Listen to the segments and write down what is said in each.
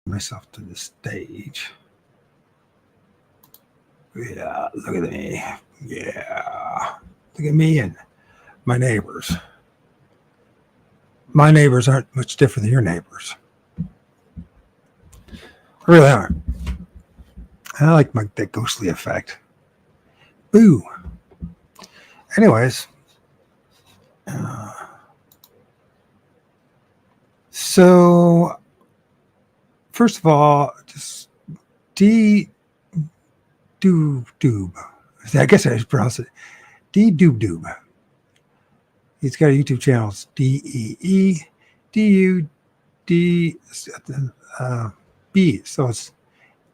myself to the stage. Yeah, look at me. Yeah, look at me and my neighbors. My neighbors aren't much different than your neighbors. They really aren't. I like that ghostly effect. Boo. Anyways, so first of all, just D Doob. I guess I should pronounce it Doob. He's got a YouTube channel. It's DEEDUDB. So it's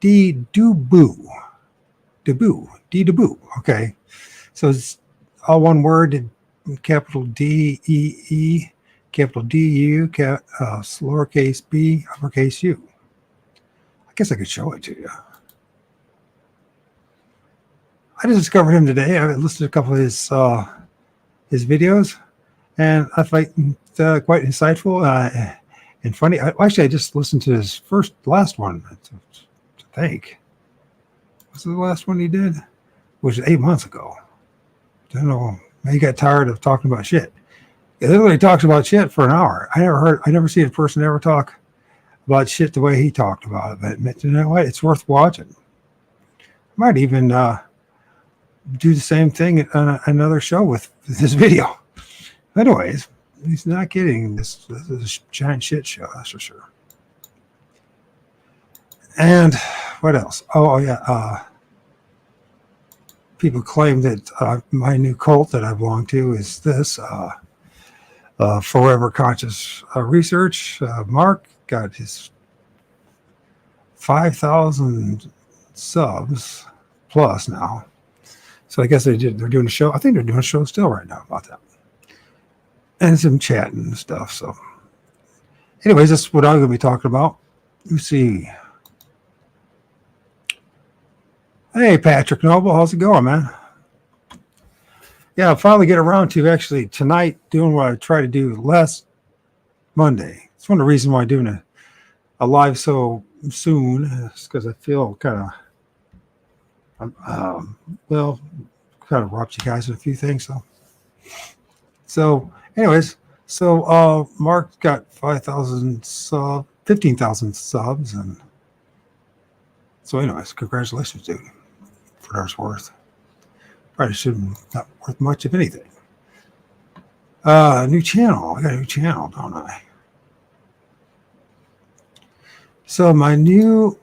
Doobu. Deboo. Okay. So it's all one word, capital DEE, capital DU, lowercase b, uppercase U. I guess I could show it to you. I just discovered him today. I listened to a couple of his videos, and I find quite insightful and funny. Actually, I just listened to his last one. To think, was it the last one he did? Which was 8 months ago. I don't know. Maybe he got tired of talking about shit. He literally talks about shit for an hour. I never seen a person ever talk about shit the way he talked about it. But you know what? It's worth watching. I might even do the same thing on another show with this video. Anyways, he's not kidding. This is a giant shit show, that's for sure. And what else? Oh yeah. People claim that my new cult that I belong to is this Forever Conscious Research. Mark got his 5,000 subs plus now. So I guess they're doing a show. I think they're doing a show still right now about that. And some chatting and stuff. So anyways, that's what I'm going to be talking about. You see. Hey, Patrick Noble. How's it going, man? Yeah, I'll finally get around to actually tonight doing what I tried to do last Monday. It's one of the reasons why I'm doing a live so soon is because I feel kind of robbed you guys with a few things. So anyways, Mark got 15,000 subs, and so anyways, congratulations, dude, for what it's worth. Probably shouldn't not worth much of anything. New channel. I got a new channel, don't I? So my new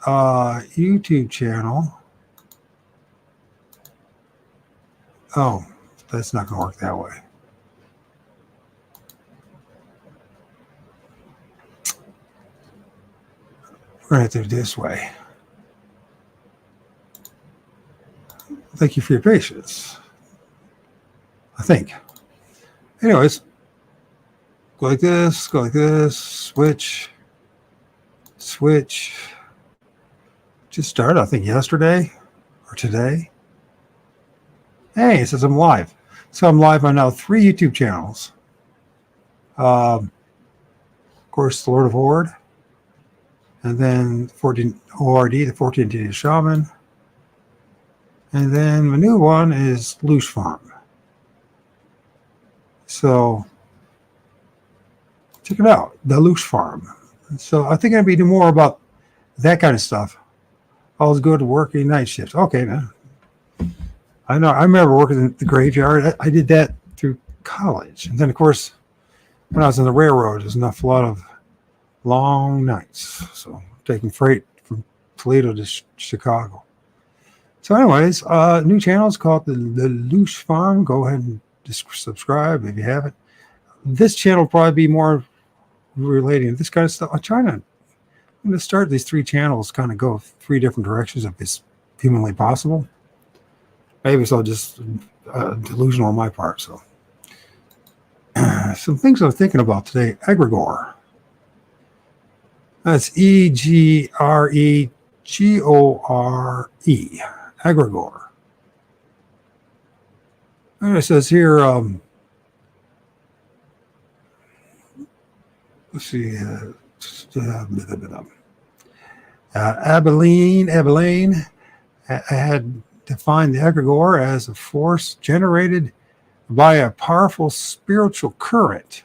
YouTube channel. Oh, that's not going to work that way. We're going to have to do it this way. Thank you for your patience. I think. Anyways, go like this, switch. Just started, I think, yesterday or today. Hey, it says I'm live. So I'm live on now 3 YouTube channels. Of course, the Lord of O.R.D. And then O.R.D, the 14th Shaman. And then my new one is Looshy Farm. So check it out, the Looshy Farm. So I think I'd be doing more about that kind of stuff. Always go to working night shifts. Okay, man. I know. I remember working in the graveyard. I did that through college, and then of course, when I was on the railroad, there's a lot of long nights. So taking freight from Toledo to Chicago. So anyways, new channel is called the Looshy Farm. Go ahead and just subscribe if you haven't. This channel will probably be more relating to this kind of stuff. I'm going to start these 3 channels, kind of go 3 different directions if it's humanly possible. Maybe it's all just delusional on my part. So some things I'm thinking about today. Egregore. That's EGREGORE. Egregore. And it says here, let's see, Abilene had defined the egregore as a force generated by a powerful spiritual current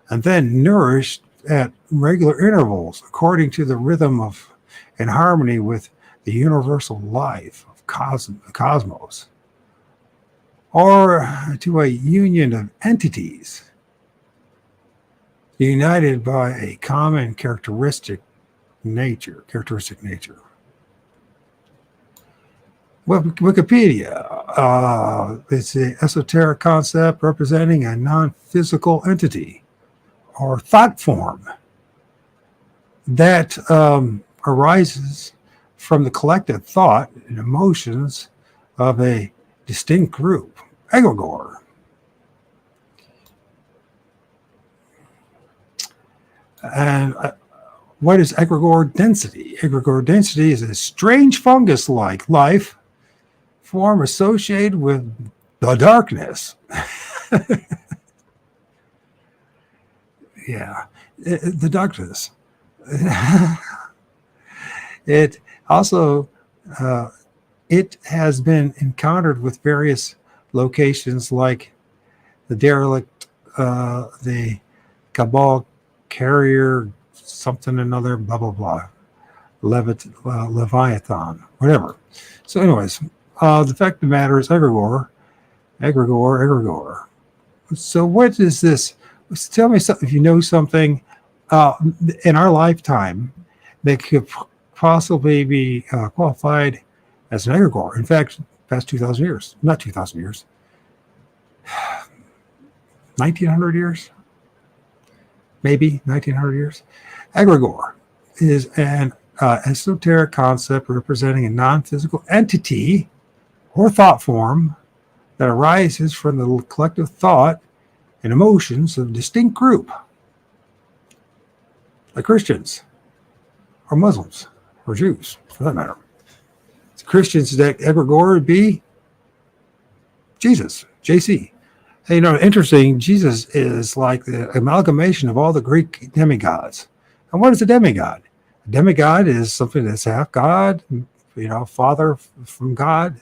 and then nourished at regular intervals according to the rhythm of in harmony with the universal life of cosmos, or to a union of entities united by a common characteristic nature. Wikipedia, it's an esoteric concept representing a non-physical entity or thought form that arises from the collective thought and emotions of a distinct group, egregore. And what is egregore density? Egregore density is a strange fungus-like life form associated with the darkness. Yeah, the darkness. It also it has been encountered with various locations like the derelict, the Cabal carrier, something another, blah blah blah, Leviathan, whatever. So, anyways, the fact of the matter is egregore. So, what is this? Tell me something if you know something in our lifetime that could possibly be qualified as an egregore. In fact, past 2,000 years, not 2,000 years, 1,900 years, maybe 1,900 years. Egregore is an esoteric concept representing a non-physical entity or thought form that arises from the collective thought and emotions of a distinct group, like Christians or Muslims or Jews, for that matter. It's Christians, that egregore would be Jesus, JC. Hey, interesting, Jesus is like the amalgamation of all the Greek demigods. And what is a demigod? A demigod is something that's half God, father from God.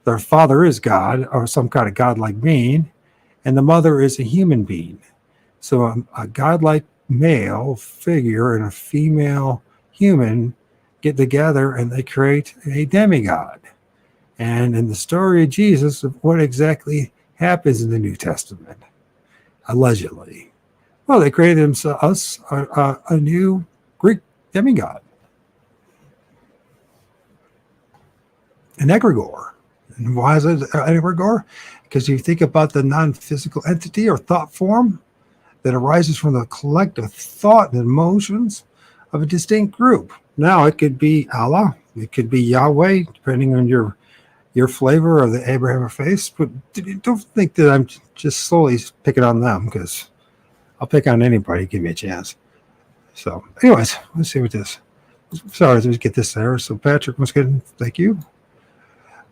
Their father is God or some kind of godlike being, and the mother is a human being. So a godlike male figure and a female human get together and they create a demigod. And in the story of Jesus, what exactly happens in the New Testament, allegedly? Well, they created themselves a new Greek demigod, an egregore. And why is it an egregore? Because you think about the non-physical entity or thought form that arises from the collective thought and emotions of a distinct group. Now, it could be Allah, it could be Yahweh, depending on your flavor of the Abrahamic faith. But don't think that I'm just slowly picking on them, because I'll pick on anybody. Give me a chance. So, anyways, let's see what this. Sorry, let's get this there. So, Patrick, once again, thank you.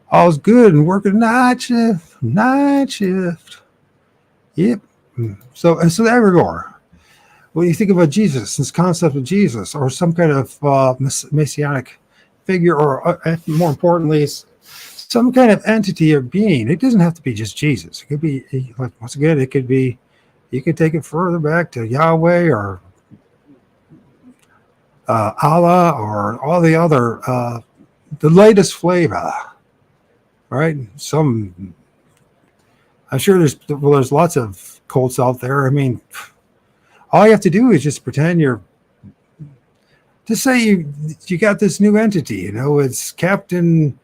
All's good and working night shift. Yep. So the egregore. When you think about Jesus, this concept of Jesus, or some kind of messianic figure, or more importantly, some kind of entity or being. It doesn't have to be just Jesus. It could be, like, once again, it could be, you could take it further back to Yahweh or Allah or all the other, the latest flavor. Right? I'm sure there's lots of cults out there. I mean, all you have to do is just pretend just say you got this new entity, it's Captain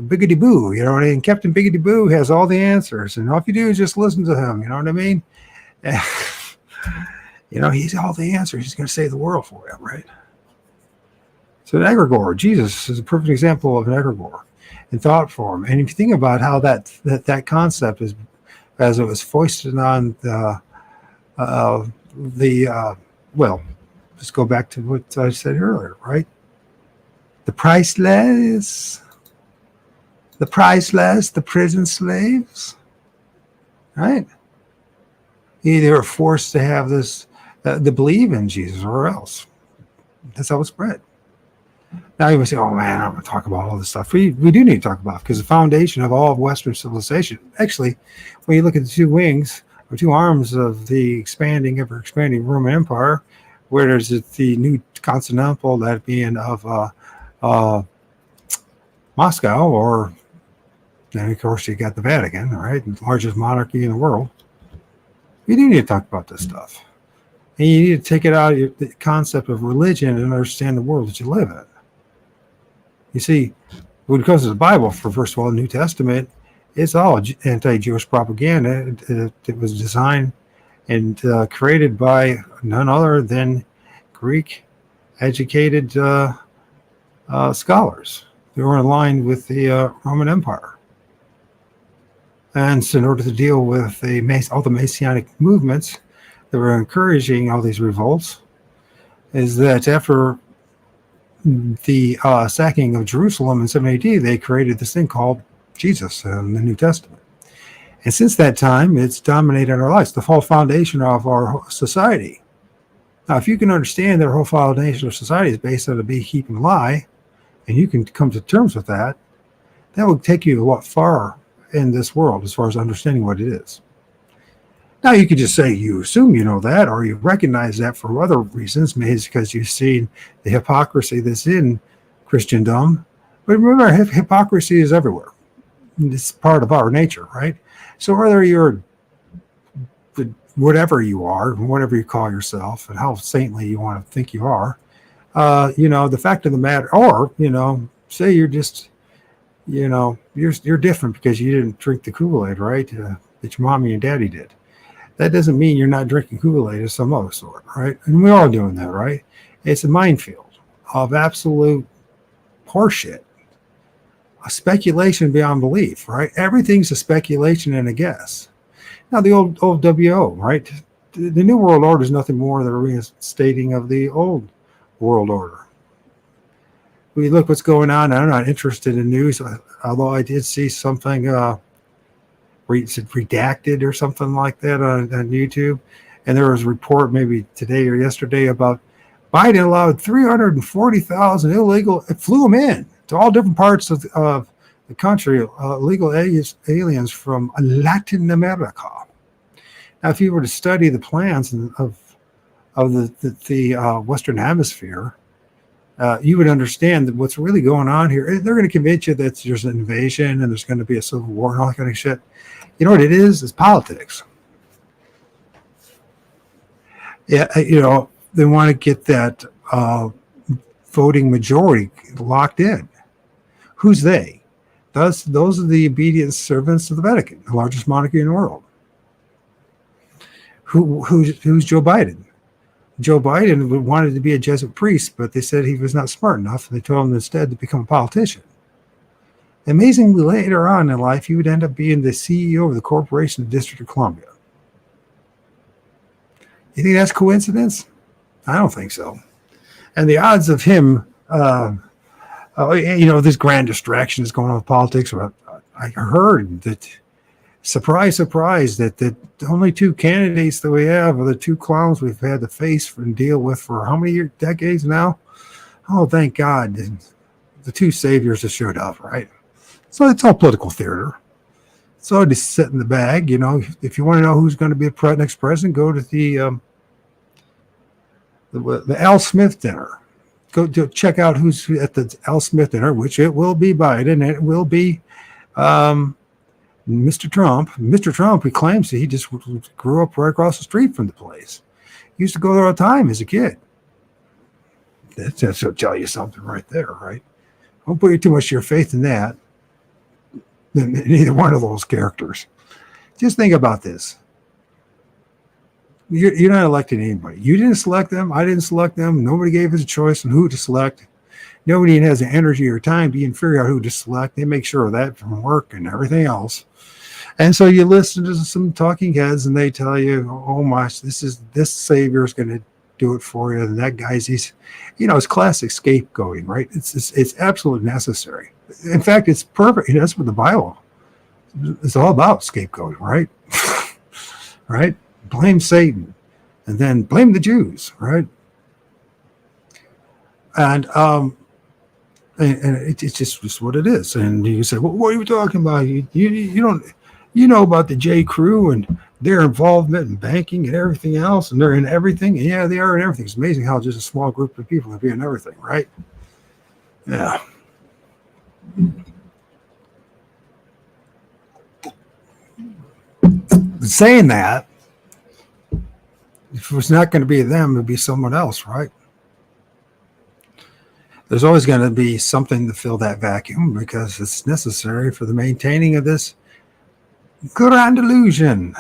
Biggity Boo, and Captain Biggity Boo has all the answers, and all you do is just listen to him, you know what I mean? He's all the answers. He's going to save the world for you, right? So an egregore, Jesus is a perfect example of an egregore in thought form. And if you think about how that concept is, as it was foisted on let's go back to what I said earlier, right? The Pris-Slas, the prison slaves, right? They were forced to have this to believe in Jesus, or else. That's how it spread. Now you would say, oh man, I'm going to talk about all this stuff. We do need to talk about it, because the foundation of all of Western civilization, actually, when you look at the two wings or two arms of the ever expanding Roman Empire, where there's the new Constantinople, that being of Moscow, or then of course you got the Vatican, right, the largest monarchy in the world. You do need to talk about this stuff. And you need to take it out of the concept of religion and understand the world that you live in. You see, when it comes to the Bible, first of all, the New Testament, it's all anti-Jewish propaganda. It was designed and created by none other than Greek-educated scholars. They were in line with the Roman Empire. And so in order to deal with all the Messianic movements that were encouraging all these revolts, is that after the sacking of Jerusalem in 7 AD, they created this thing called Jesus in the New Testament. And since that time, it's dominated our lives, the whole foundation of our society. Now, if you can understand that our whole foundation of society is based on a beekeeping lie, and you can come to terms with that, that will take you a lot far in this world as far as understanding what it is. Now, you could just say you assume you know that, or you recognize that for other reasons, maybe it's because you've seen the hypocrisy that's in Christendom. But remember, hypocrisy is everywhere. It's part of our nature, right? So whether you're whatever you are, whatever you call yourself, and how saintly you want to think you are, the fact of the matter, or, say you're just, you're different because you didn't drink the Kool-Aid, right? That your mommy and daddy did. That doesn't mean you're not drinking Kool-Aid of some other sort, right? And we're all doing that, right? It's a minefield of absolute horseshit, a speculation beyond belief, right? Everything's a speculation and a guess. Now, the old WO, right? The New World Order is nothing more than a reinstating of the old world order. We look what's going on. I'm not interested in news, although I did see something redacted or something like that on YouTube. And there was a report maybe today or yesterday about Biden allowed 340,000 illegal, flew them in to all different parts of the country, illegal aliens from Latin America. Now, if you were to study the plans of the Western Hemisphere, you would understand that what's really going on here. They're going to convince you that there's an invasion and there's going to be a civil war and all that kind of shit. You know what it is? It's politics. Yeah, they want to get that voting majority locked in. Who's they? Those are the obedient servants of the Vatican, the largest monarchy in the world. Who's Joe Biden? Joe Biden wanted to be a Jesuit priest, but they said he was not smart enough, and they told him instead to become a politician. Amazingly, later on in life, he would end up being the CEO of the corporation of the District of Columbia. You think that's coincidence? I don't think so. And the odds of him, this grand distraction is going on with politics. I heard that, surprise, that the only two candidates that we have are the two clowns we've had to face and deal with for how many decades now? Oh, thank God. The two saviors have showed up, right? So it's all political theater. So just sit in the bag, if you want to know who's going to be the next president, go to the Al Smith dinner. Go to check out who's at the Al Smith dinner, which it will be Biden, and it will be Mr. Trump. Mr. Trump, he claims that he just grew up right across the street from the place. He used to go there all the time as a kid. That'll tell you something right there, right? Don't put too much of your faith in that. Neither one of those characters. Just think about this. You're not electing anybody. You didn't select them. I didn't select them. Nobody gave us a choice on who to select. Nobody has the energy or time to even figure out who to select. They make sure of that from work and everything else. And so you listen to some talking heads, and they tell you, "Oh my, this savior is going to do it for you." And that guy's it's classic scapegoating, right? It's absolutely necessary. In fact, it's perfect. That's what the Bible is all about, scapegoating, right? Right? Blame Satan. and then blame the Jews, right? And it's just what it is. And you say, well, what are you talking about? You don't, you know about the J. Crew and their involvement in banking and everything else, and they're in everything. And yeah, they are in everything. It's amazing how just a small group of people can be in everything, right? Yeah. But saying that, if it was not going to be them, it would be someone else, right? There's always going to be something to fill that vacuum because it's necessary for the maintaining of this grand illusion.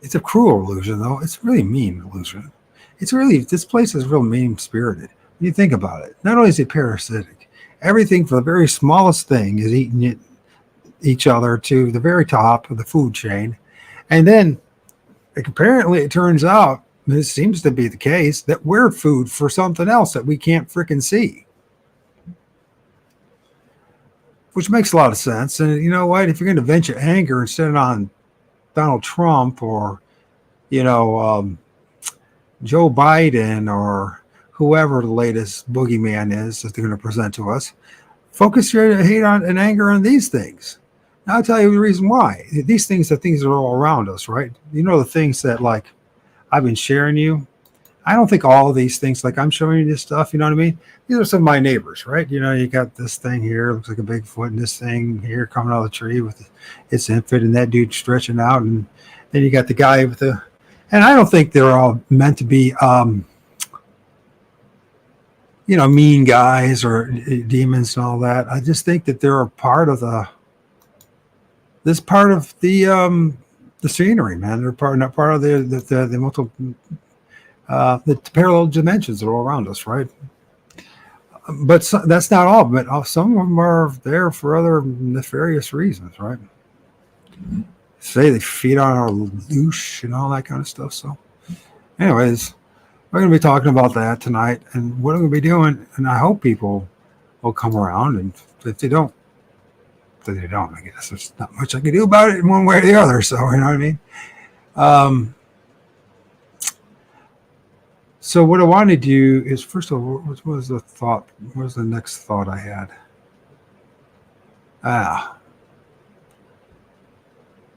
It's a cruel illusion, though. It's a really mean illusion. This place is real mean-spirited. When you think about it, not only is it parasitic, everything from the very smallest thing is eating each other to the very top of the food chain. And then apparently it turns out, this seems to be the case, that we're food for something else that we can't freaking see. Which makes a lot of sense. And you know what? If you're going to vent your anger and send it on Donald Trump or, Joe Biden or whoever the latest boogeyman is that they're going to present to us, focus your hate on and anger on these things. Now I'll tell you the reason why. These things are things that are all around us, right? You know, the things that, like, I've been sharing you. I don't think all of these things, like I'm showing you this stuff, you know what I mean? These are some of my neighbors, right? You got this thing here, looks like a Bigfoot, and this thing here coming out of the tree with its infant, and that dude stretching out, and then you got the guy with the, and I don't think they're all meant to be, mean guys or demons and all that. I just think that they're a part of the scenery, man. They're part of the multiple, the parallel dimensions that are all around us, right? But that's not all. But some of them are there for other nefarious reasons, right? Say they feed on our Looshy and all that kind of stuff. So, anyways, we're going to be talking about that tonight, and what I'm going to be doing. And I hope people will come around. And if they don't, I guess there's not much I can do about it in one way or the other. So, you know what I mean? So what I want to do is, first of all, what was the thought? What was the next thought I had?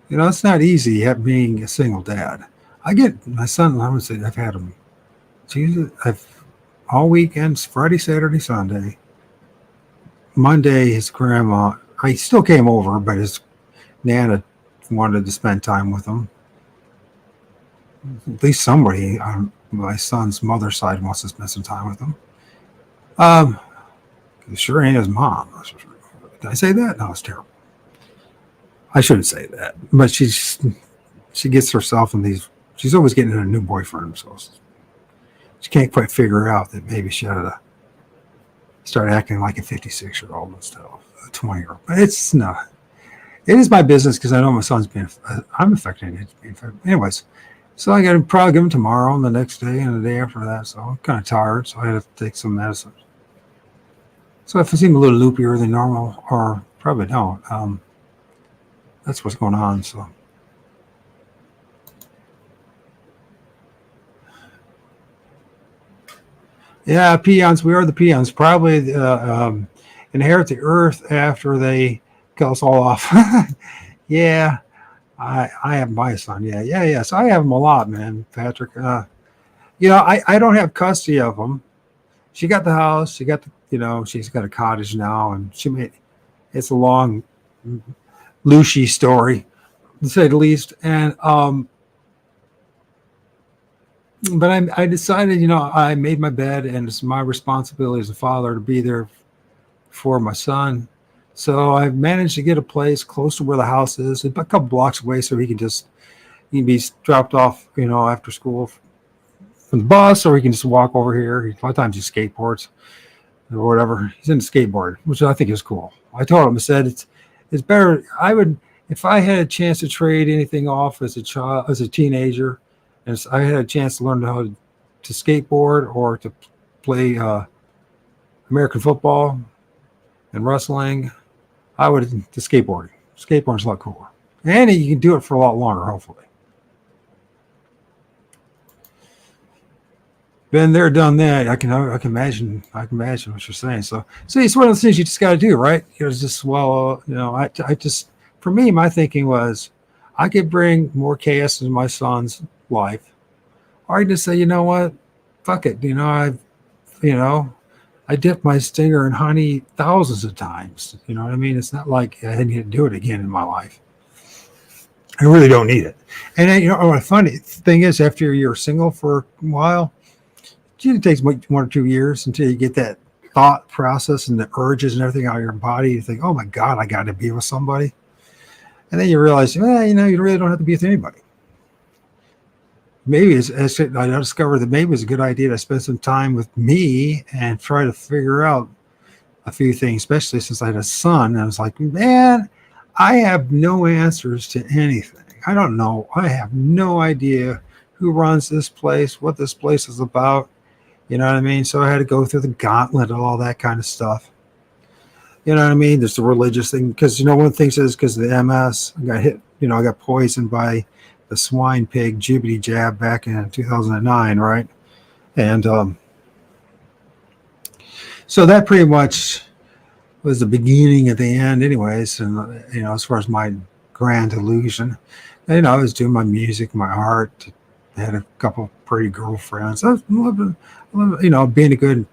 It's not easy being a single dad. I get my son, I would say I've had him all weekends, Friday, Saturday, Sunday. Monday, his grandma, he still came over, but his Nana wanted to spend time with him. At least somebody on my son's mother's side wants to spend some time with him. It sure ain't his mom. Did I say that? No, it's terrible. I shouldn't say that. But she gets herself in these. She's always getting a new boyfriend, so she can't quite figure out that maybe she ought to start acting like a 56-year-old instead of a 20-year-old. But it's not. It is my business because I know my son's I'm affecting it. Anyways, so I got to probably give him tomorrow and the next day and the day after that. So I'm kind of tired, so I had to take some medicine. So if I seem a little loopier than normal, or probably don't, that's what's going on. So. Yeah, peons. We are the peons. Probably inherit the earth after they kill us all off. Yeah, I have my son. Yeah. So I have them a lot, man, Patrick. I don't have custody of them. She got the house. She got she's got a cottage now, and it's a long, Looshy story, to say the least. And but I decided, I made my bed, and it's my responsibility as a father to be there for my son. So I managed to get a place close to where the house is, a couple blocks away, so he can be dropped off, after school from the bus, or he can just walk over here. A lot of times he skateboards or whatever. He's in the skateboard, which I think is cool. I told him, I said, it's better. If I had a chance to trade anything off as a teenager, and I had a chance to learn how to skateboard or to play American football and wrestling, I would to skateboarding. Skateboarding's a lot cooler, and you can do it for a lot longer, hopefully. Been there, done that. I can imagine what you're saying. So, see, it's one of those things you just got to do, right? You know, just swallow. You know, I just, for me, my thinking was, I could bring more chaos into my son's life, or I just say, you know what, fuck it. You know, I dipped my stinger in honey thousands of times. You know what I mean? It's not like I need to do it again in my life. I really don't need it. And then, you know, what the funny thing is, after you're single for a while, it takes 1 or 2 years until you get that thought process and the urges and everything out of your body. You think, oh my God, I got to be with somebody. And then you realize, you know, you really don't have to be with anybody. Maybe I discovered that maybe it's a good idea to spend some time with me and try to figure out a few things, especially since I had a son. And I was like, man, I have no answers to anything. I don't know. I have no idea who runs this place, what this place is about. You know what I mean? So I had to go through the gauntlet of all that kind of stuff. You know what I mean? There's the religious thing because, you know, one of the things is because of the MS, I got hit, you know, I got poisoned by the swine pig jibbity jab back in 2009, right? And so that pretty much was the beginning of the end, anyways. And, you know, as far as my grand illusion, you know, I was doing my music, my art, I had a couple pretty girlfriends. I was living, you know, being a good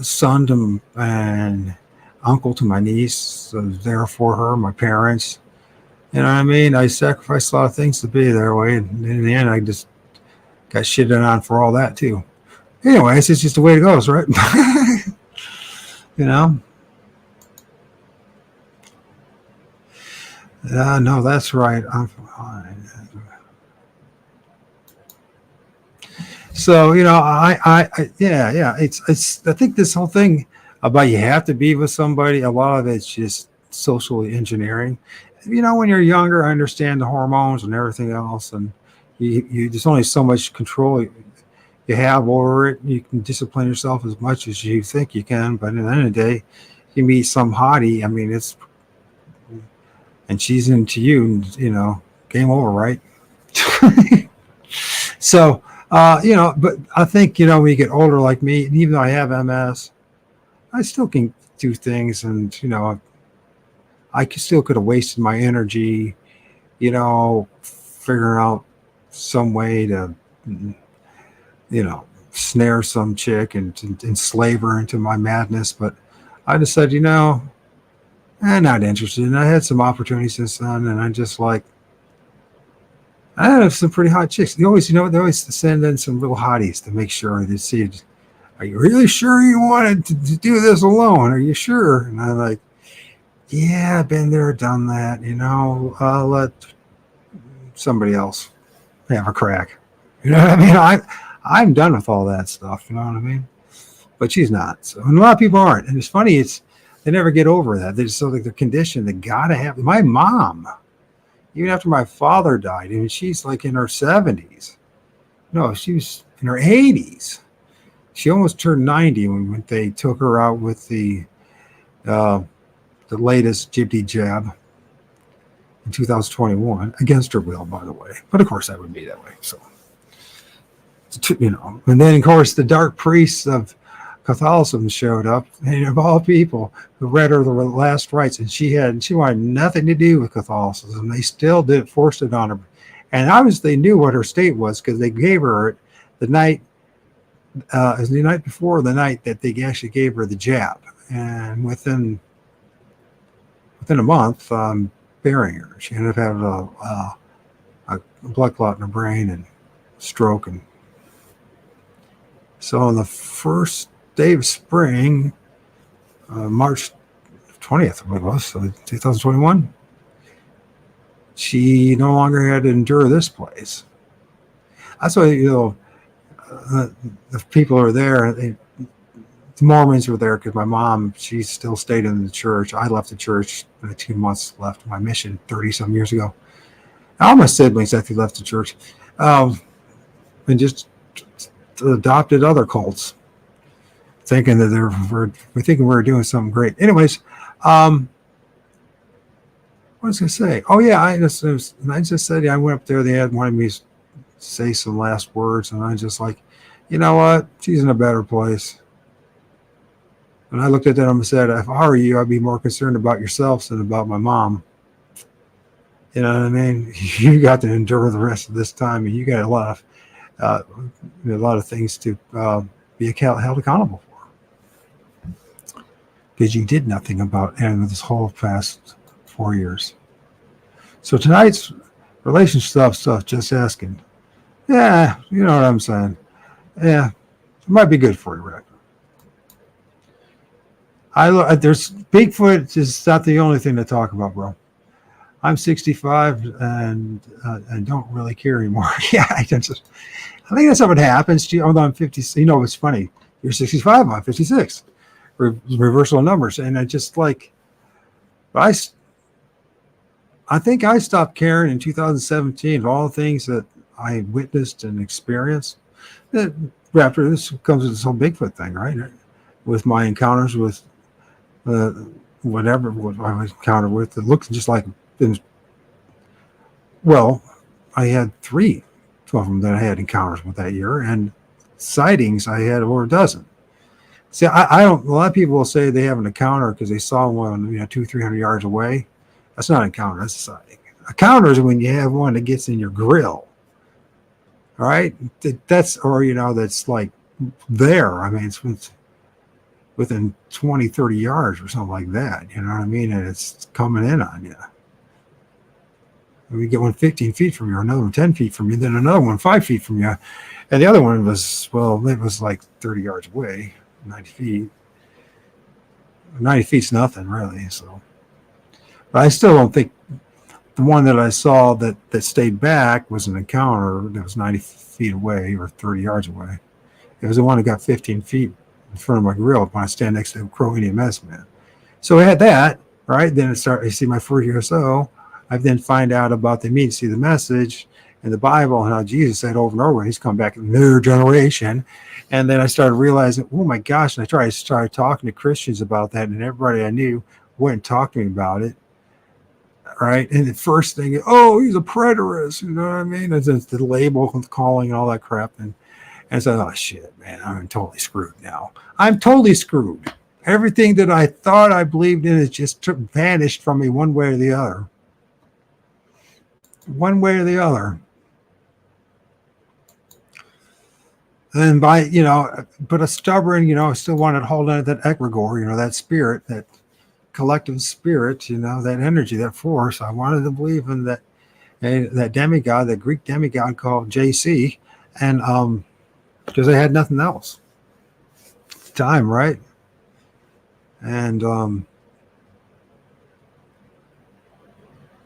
son to and uncle to my niece. I was there for her, my parents. You know what I mean? I sacrificed a lot of things to be that way. And in the end, I just got shitted on for all that, too. Anyways, it's just the way it goes, right? You know? No, that's right. I'm fine. So, you know, yeah. It's. I think this whole thing about you have to be with somebody. A lot of it's just social engineering. You know, when you're younger, I understand the hormones and everything else, and you there's only so much control you have over it. You can discipline yourself as much as you think you can, but at the end of the day, you meet some hottie. I mean, it's and she's into you. You know, game over, right? So. You know, but I think, you know, when you get older like me, and even though I have MS, I still can do things. And, you know, still could have wasted my energy, you know, figuring out some way to, you know, snare some chick and enslave her into my madness. But I decided, you know, I'm not interested. And I had some opportunities this son, and I just like, I have some pretty hot chicks. They always, you know, they always send in some little hotties to make sure they see, are you really sure you wanted to do this alone? Are you sure? And I'm like, yeah, I've been there, done that. You know, I'll let somebody else have a crack. You know what I mean? I'm done with all that stuff. You know what I mean? But she's not. So, and a lot of people aren't. And it's funny. They never get over that. They just feel like they're conditioned. They gotta have. My mom, even after my father died, and she's like in her 70s. No, she was in her 80s. She almost turned 90 when they took her out with the latest jibbity jab in 2021 against her will, by the way. But of course, that would be that way. So, you know, and then of course the dark priests of Catholicism showed up, and of all people, who read her the last rites, and she wanted nothing to do with Catholicism. They still forced it on her, and obviously they knew what her state was because they gave her it the night, as the night before the night that they actually gave her the jab, and within a month, burying her. She ended up having a blood clot in her brain and stroke, and so on the first day of spring, March 20th, it was, so 2021, she no longer had to endure this place. That's why, you know, the people are there. The Mormons were there because my mom, she still stayed in the church. I left the church 2 months left of my mission 30-some years ago. All my siblings actually left the church and just adopted other cults, thinking that we're thinking we were doing something great. Anyways, what was I going to say? Oh yeah, I just said, I went up there. They had wanted me to say some last words, and I just like, You know what? She's in a better place. And I looked at them and said, if I were you, I'd be more concerned about yourself than about my mom. You know what I mean? You got to endure the rest of this time, and you got uh, a lot of things to be held accountable for because you did nothing about any of this whole past 4 years. So tonight's relationship stuff, just asking. Yeah, you know what I'm saying. Yeah, it might be good for you, Rick. There's Bigfoot is not the only thing to talk about, bro. I'm 65 and don't really care anymore. Yeah, I think that's what happens to you. Although I'm 50, you know, it's funny. You're 65, I'm 56. Reversal of numbers, and I just like, I I think I stopped caring in 2017 of all the things that I witnessed and experienced. That after this comes with this whole Bigfoot thing, right? With my encounters with uh, whatever what I was encountered with, it looked just like things. Well, I had three of them that I had encounters with that year, and sightings I had over a dozen. See, I don't. A lot of people will say they have an encounter because they saw one, 200-300 yards away. That's not an encounter. That's a sighting. A counter is when you have one that gets in your grill. All right, that's that's like there. I mean, it's within 20-30 yards or something like that. You know what I mean? And it's coming in on you. We get one 15 feet from you, another one 10 feet from you, then another one 5 feet from you. And the other one was, well, it was like 30 yards away, 90 feet. 90 feet's nothing, really. So, but I still don't think the one that I saw that stayed back was an encounter that was 90 feet away or 30 yards away. It was the one that got 15 feet in front of my grill when I stand next to the Crow Indian medicine man. So I had that, right? Then I see my first USO. I then find out about the immediacy of the message in the Bible and how Jesus said over and over, he's come back in another generation. And then I started realizing, oh my gosh, and I started talking to Christians about that, and everybody I knew went and talked to me about it. Right. And the first thing, oh, he's a preterist, you know what I mean? It's the label and calling and all that crap. And so, oh shit, man, I'm totally screwed now. I'm totally screwed. Everything that I thought I believed in is just vanished from me one way or the other. One way or the other. And but a stubborn, I still wanted to hold on to that egregore, that spirit, that collective spirit, that energy, that force. I wanted to believe in that demigod, that Greek demigod called JC, and because I had nothing else. Time, right? And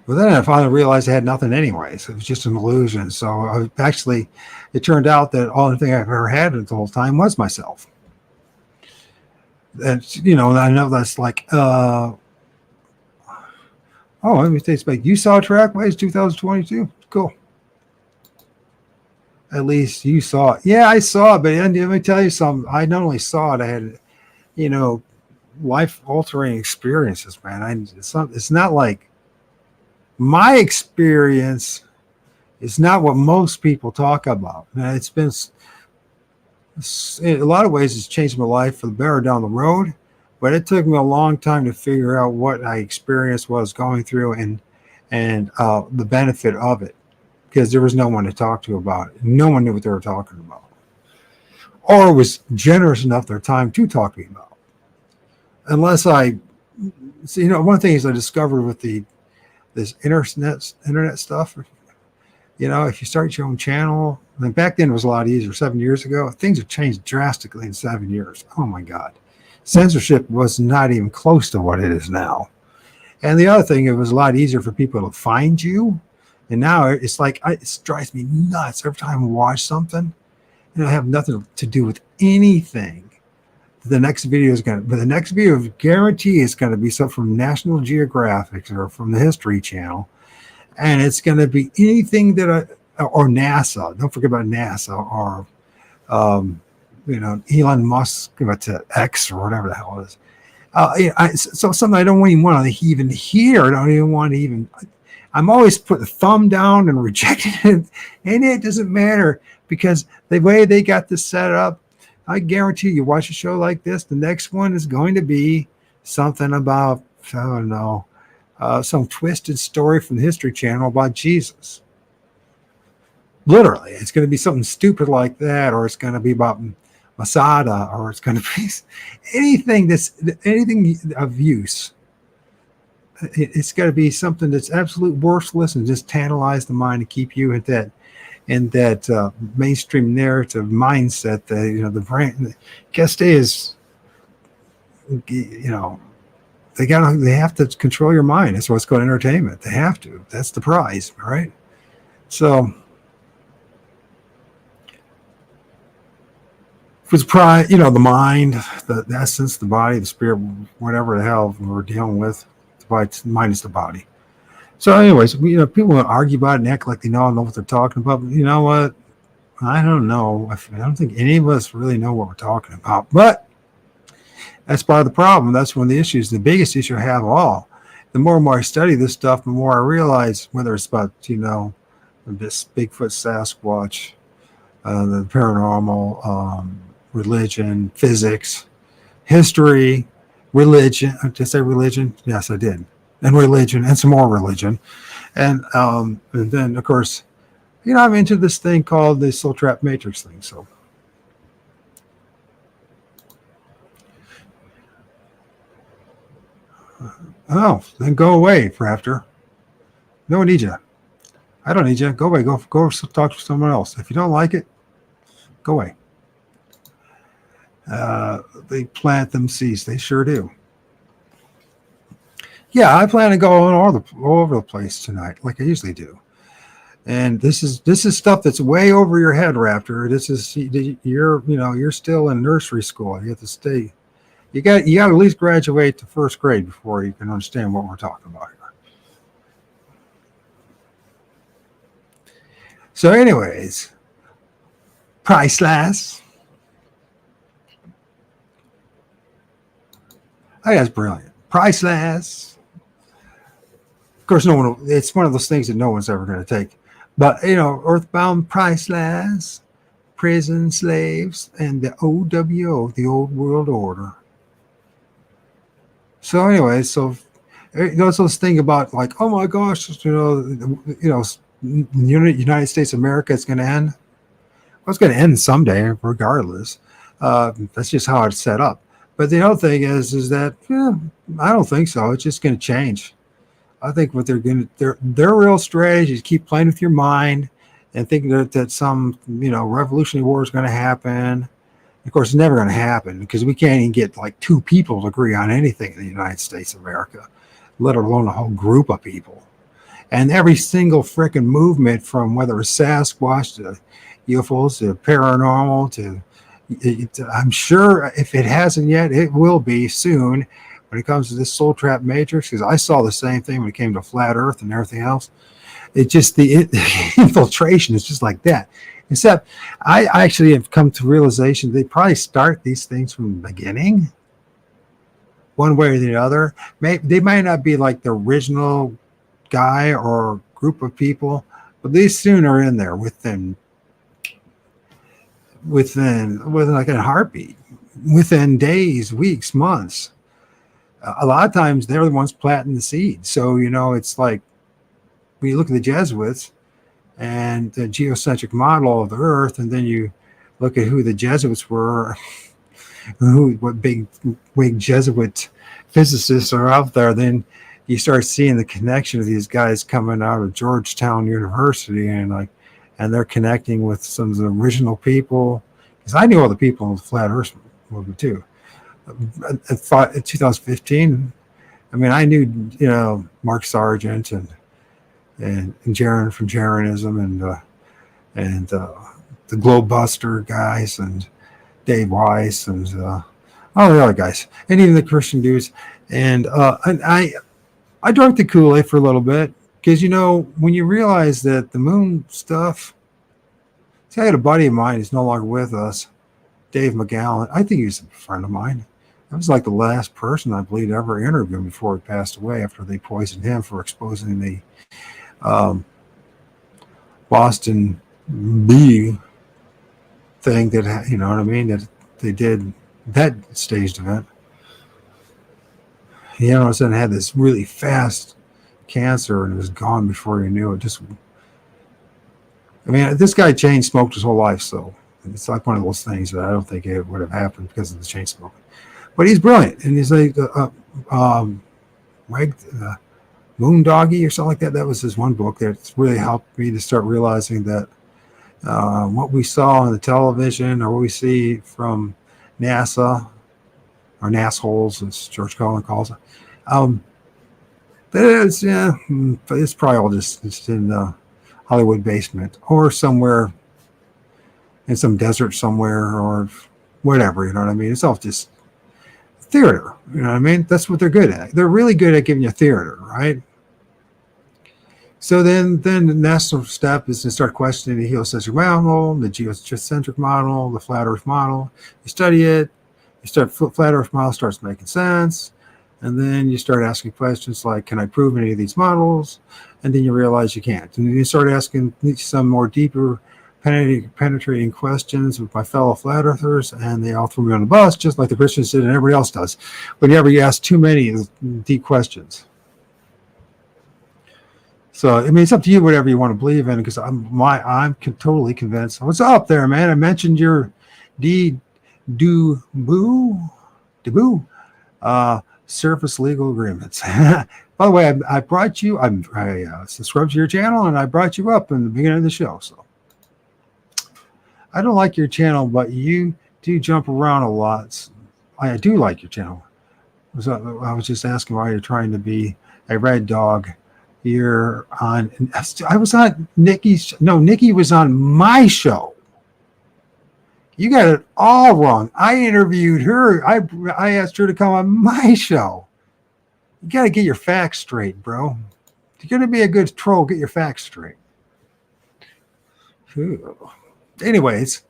but then I finally realized I had nothing anyways. It was just an illusion. So it turned out that all the thing I've ever had the whole time was myself. And I know that's like, let me take back. You saw Trackways 2022? Cool. At least you saw it. Yeah, I saw it, but let me tell you something. I not only saw it, I had, life-altering experiences, man. It's not like my experience is not what most people talk about. Now, it's been, in a lot of ways, it's changed my life for the better down the road, but it took me a long time to figure out what I experienced, what I was going through, and the benefit of it, because there was no one to talk to about it. No one knew what they were talking about, or was generous enough their time to talk to me about. Unless one of the things I discovered with this internet stuff, if you start your own channel, and back then it was a lot easier. 7 years ago, things have changed drastically in 7 years. Oh my God. Censorship was not even close to what it is now. And the other thing, it was a lot easier for people to find you. And now it's like, it drives me nuts every time I watch something. I have nothing to do with anything. The next video guarantee is going to be something from National Geographic or from the History Channel. And it's going to be anything or NASA. Don't forget about NASA or, Elon Musk, to X or whatever the hell it is. So something I don't even want to even hear. I don't even want to even. I'm always putting the thumb down and rejecting it, and it doesn't matter because the way they got this set up, I guarantee you watch a show like this, the next one is going to be something about, I don't know, some twisted story from the History Channel about Jesus. Literally, it's going to be something stupid like that, or it's going to be about Masada, or it's going to be anything of use. It's got to be something that's absolute worthless and just tantalize the mind and keep you at that mainstream narrative mindset that the brain. Guess is, they have to control your mind. That's what's called entertainment. They have to. That's the prize, right? So. Because pride, the mind, the essence, the body, the spirit, whatever the hell we're dealing with, the mind is the body. So, anyways, people want to argue about it and act like they know what they're talking about. But you know what? I don't know. I don't think any of us really know what we're talking about. But that's part of the problem. That's one of the issues. The biggest issue I have of all. The more and more I study this stuff, the more I realize whether it's about this Bigfoot, Sasquatch, the paranormal. Religion, physics, history, religion. Did I say religion? Yes, I did. And religion, and some more religion. And then, of course, I'm into this thing called the soul trap matrix thing. So, then go away, Raptor. No one needs you. I don't need you. Go away. Go talk to someone else. If you don't like it, go away. They plant them seeds. They sure do. Yeah, I plan to go all over the place tonight, like I usually do. And this is stuff that's way over your head, Raptor. This is you're still in nursery school. You have to stay. You got to at least graduate to first grade before you can understand what we're talking about here. So, anyways, Pris-Slas. Oh, that's brilliant. Pris-Slas. Of course, it's one of those things that no one's ever going to take. But, Earth-Bound Pris-Slas, prison slaves, and the OWO, the Old World Order. So anyway, those thing about like, oh my gosh, United States of America is going to end. Well, it's going to end someday, regardless. That's just how it's set up. But the other thing is that I don't think so. It's just going to change. I think what their real strategy is keep playing with your mind and thinking that some revolutionary war is going to happen. Of course, it's never going to happen because we can't even get like two people to agree on anything in the United States of America, let alone a whole group of people. And every single freaking movement, from whether it's Sasquatch to UFOs to paranormal to I'm sure if it hasn't yet, it will be soon when it comes to this soul trap matrix, because I saw the same thing when it came to flat earth and everything else. It just the infiltration is just like that. Except I actually have come to realization they probably start these things from the beginning, one way or the other. They might not be like the original guy or group of people, but they soon are in there within like a heartbeat, within days, weeks, months. A lot of times they're the ones planting the seed. So, it's like when you look at the Jesuits and the geocentric model of the earth, and then you look at who the Jesuits were, what big Jesuit physicists are out there, then you start seeing the connection of these guys coming out of Georgetown University and they're connecting with some of the original people. Because I knew all the people in the flat earth movement too. In 2015, I knew, Mark Sargent and Jaron from Jaronism and the Globebuster guys and Dave Weiss and all the other guys, and even the Christian dudes. And I drank the Kool-Aid for a little bit because, when you realize that the moon stuff, see, I had a buddy of mine who's no longer with us, Dave McGowan. I think he's a friend of mine. I was like the last person I believe to ever interview him before he passed away after they poisoned him for exposing the um, Boston B thing that, you know what I mean, that they did that staged event. He all of a sudden had this really fast cancer and it was gone before he knew it. Just, I mean, this guy chain smoked his whole life, so it's like one of those things that I don't think it would have happened because of the chain smoking. But he's brilliant, and he's like Moondoggy or something like that. That was his one book that really helped me to start realizing that what we saw on the television or what we see from NASA or NASSholes, as George Carlin calls it, it's probably all just in the Hollywood basement or somewhere in some desert somewhere or whatever. You know what I mean? It's all just theater. You know what I mean? That's what they're good at. They're really good at giving you theater, right? So then the next step is to start questioning the heliocentric model, the geocentric model, the flat Earth model. You study it. You start flat Earth model starts making sense, and then you start asking questions like, "Can I prove any of these models?" And then you realize you can't. And then you start asking some more deeper, penetrating questions with my fellow flat earthers, and they all threw me on the bus, just like the Christians did and everybody else does. Whenever you ask too many deep questions. So, I mean, it's up to you, whatever you want to believe in, because I'm totally convinced. What's up there, man? I mentioned your surface legal agreements. By the way, I brought you, I subscribed to your channel, and I brought you up in the beginning of the show. So, I don't like your channel, but you do jump around a lot. I do like your channel. I was just asking why you're trying to be a red dog. You're on, I was on Nikki was on my show. You got it all wrong. I interviewed her. I asked her to come on my show. You got to get your facts straight, bro. If you're going to be a good troll, get your facts straight. Ooh. Anyways,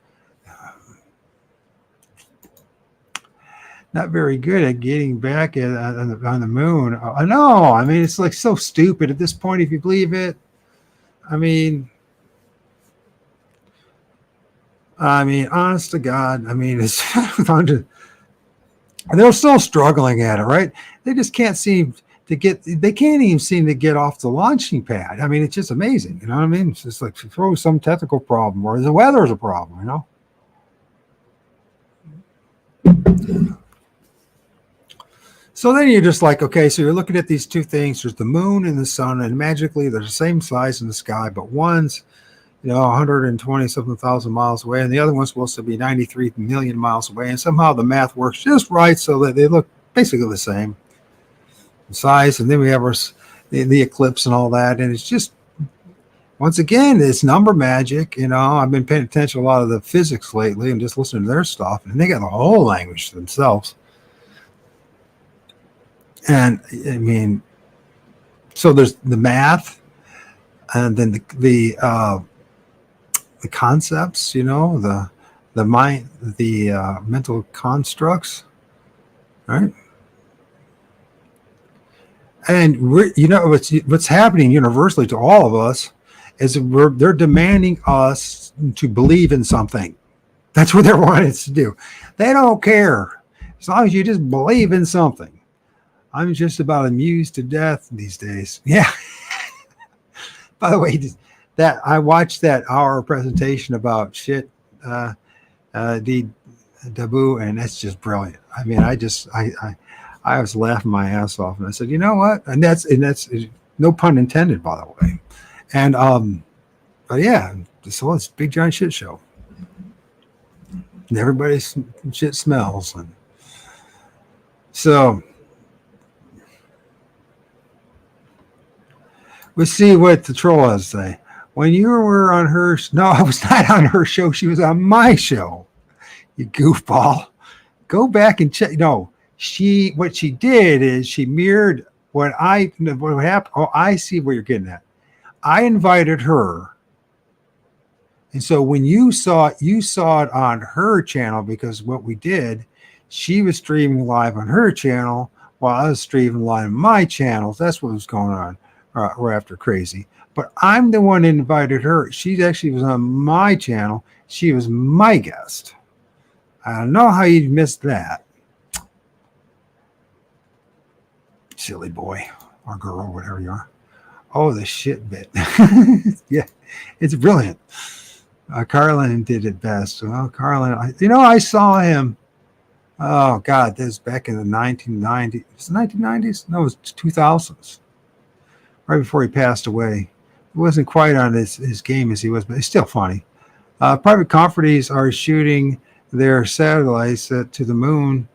not very good at getting back on the moon. I know. I mean, it's like so stupid at this point, if you believe it. I mean, honest to God, I mean, it's they're still struggling at it, right? They just can't seem to they can't even seem to get off the launching pad. I mean, it's just amazing. You know what I mean? It's just like throw some technical problem or the weather's a problem, you know? So then you're just like, okay, so you're looking at these two things. There's the moon and the sun, and magically they're the same size in the sky, but one's, 120 something thousand miles away, and the other one's supposed to be 93 million miles away. And somehow the math works just right so that they look basically the same size. And then we have the eclipse and all that. And it's just, once again, it's number magic. I've been paying attention to a lot of the physics lately and just listening to their stuff, and they got the whole language to themselves. And I mean, so there's the math, and then the concepts, the mind, the mental constructs, right? And what's happening universally to all of us is they're demanding us to believe in something. That's what they're wanting us to do. They don't care as long as you just believe in something. I'm just about amused to death these days. Yeah. By the way, that I watched that hour presentation about shit, the taboo, and that's just brilliant. I mean, I was laughing my ass off, and I said, you know what? And that's no pun intended, by the way. And but yeah, so it's a big giant shit show, and everybody's shit smells, and so. Let's see what the troll has to say. When you were on her, no, I was not on her show. She was on my show. You goofball. Go back and check. No, what she did is she mirrored what happened. Oh, I see where you're getting at. I invited her. And so when you saw it on her channel, because what we did, she was streaming live on her channel while I was streaming live on my channels. That's what was going on. We're after crazy, but I'm the one that invited her. She actually was on my channel. She was my guest. I don't know how you missed that. Silly boy or girl, whatever you are. Oh, the shit bit. Yeah, it's brilliant. Carlin did it best. Well, Carlin, I saw him. Oh, God, this was back in the 1990s. Was it 1990s? No, it was 2000s. Right before he passed away. He wasn't quite on his game as he was, but he's still funny. Private companies are shooting their satellites to the moon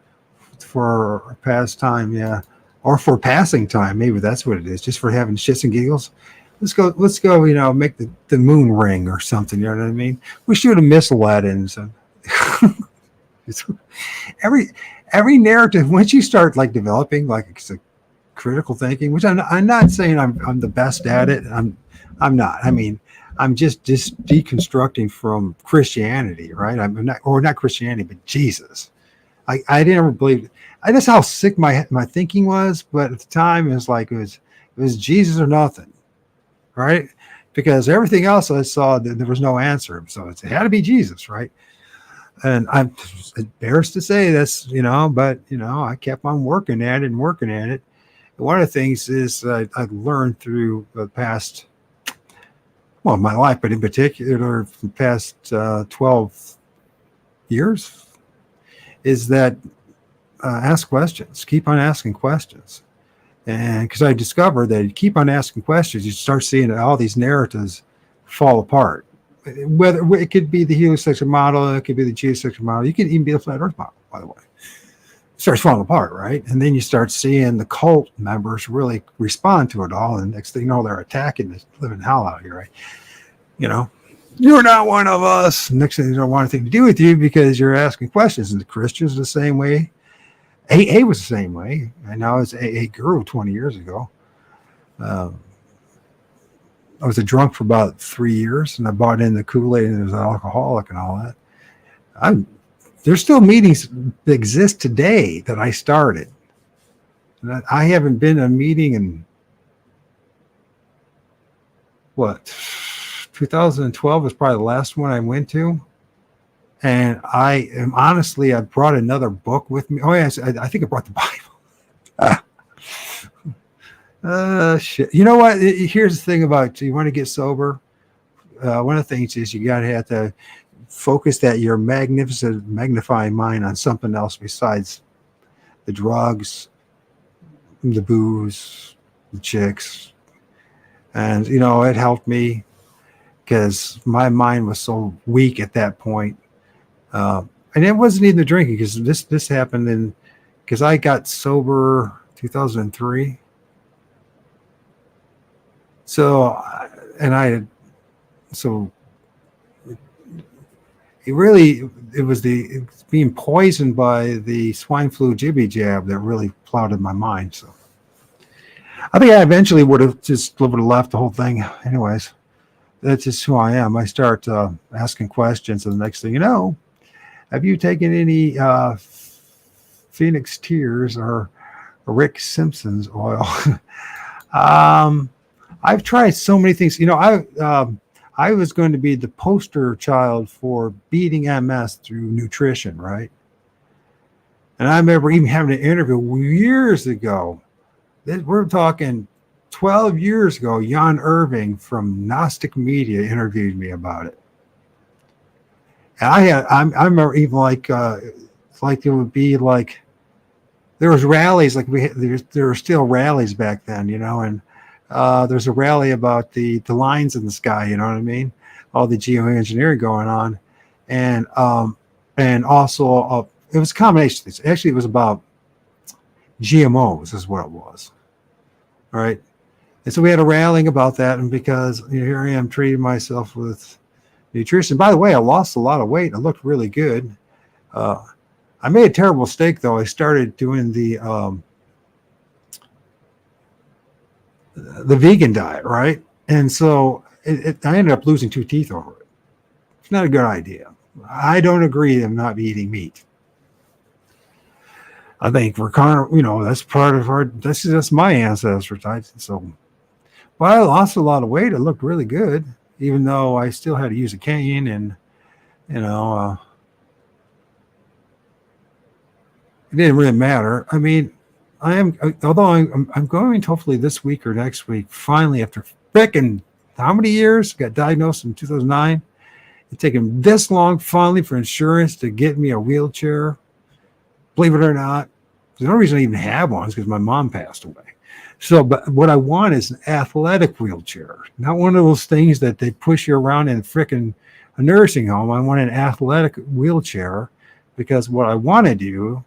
for pastime, yeah, or for passing time. Maybe that's what it is, just for having shits and giggles. Let's go. Make the moon ring or something. You know what I mean? We shoot a missile at it. And so every narrative, once you start like developing like it's a critical thinking, which I'm not saying I'm the best at it. I'm not. I mean, I'm just deconstructing from Christianity, right? Not Christianity, but Jesus. I didn't ever believe it. That's how sick my thinking was. But at the time, it was Jesus or nothing, right? Because everything else I saw, there was no answer. So it had to be Jesus, right? And I'm embarrassed to say this, but I kept on working at it. One of the things is I learned through the past, well, my life, but in particular, the past 12 years, is that ask questions, keep on asking questions. And because I discovered that you keep on asking questions, you start seeing all these narratives fall apart. Whether it could be the heliocentric model, it could be the geocentric model, you can even be the flat Earth model, by the way. It starts falling apart, right? And then you start seeing the cult members really respond to it all. And next thing you know, they're attacking the living hell out here, right? You're not one of us. Next thing they don't want anything to do with you because you're asking questions. And the Christians are the same way. AA was the same way. I know I was AA guru 20 years ago. I was a drunk for about 3 years, and I bought in the Kool-Aid and it was an alcoholic and all that. There's still meetings that exist today that I started. And I haven't been in a meeting in 2012 was probably the last one I went to. And I brought another book with me. Oh, yes, I think I brought the Bible. Shit. You know what? Here's the thing about you want to get sober. One of the things is you have to focus your magnificent magnifying mind on something else besides the drugs, the booze, the chicks. And, it helped me because my mind was so weak at that point. And it wasn't even the drinking because this happened because I got sober 2003. So it was being poisoned by the swine flu jibby jab that really clouded my mind. So I think I eventually would have left the whole thing. Anyways, that's just who I am. I start asking questions, and the next thing you know, have you taken any Phoenix Tears or Rick Simpson's oil? I've tried so many things. I was going to be the poster child for beating MS through nutrition, right? And I remember even having an interview years ago. We're talking 12 years ago. Jan Irving from Gnostic Media interviewed me about it. And I remember even like it would be like there was rallies there were still rallies back then, and there's a rally about the lines in the sky, you know what I mean? All the geoengineering going on, and also it was a combination of things. Actually, it was about GMOs, is what it was. All right, and so we had a rallying about that, and because here I am treating myself with nutrition. By the way, I lost a lot of weight. I looked really good. I made a terrible mistake though. I started doing the vegan diet, right? And so I ended up losing 2 teeth over it. It's not a good idea. I don't agree with not eating meat. I think we're kind of, that's part of that's my ancestors, right? So, Well, I lost a lot of weight. It looked really good, even though I still had to use a cane, and you know, it didn't really matter. I mean, although I'm going to hopefully this week or next week, finally after frickin' how many years? Got diagnosed in 2009. It's taken this long finally for insurance to get me a wheelchair. Believe it or not, there's no reason I even have one because my mom passed away. So, but what I want is an athletic wheelchair, not one of those things that they push you around in frickin' a nursing home. I want an athletic wheelchair because what I want to do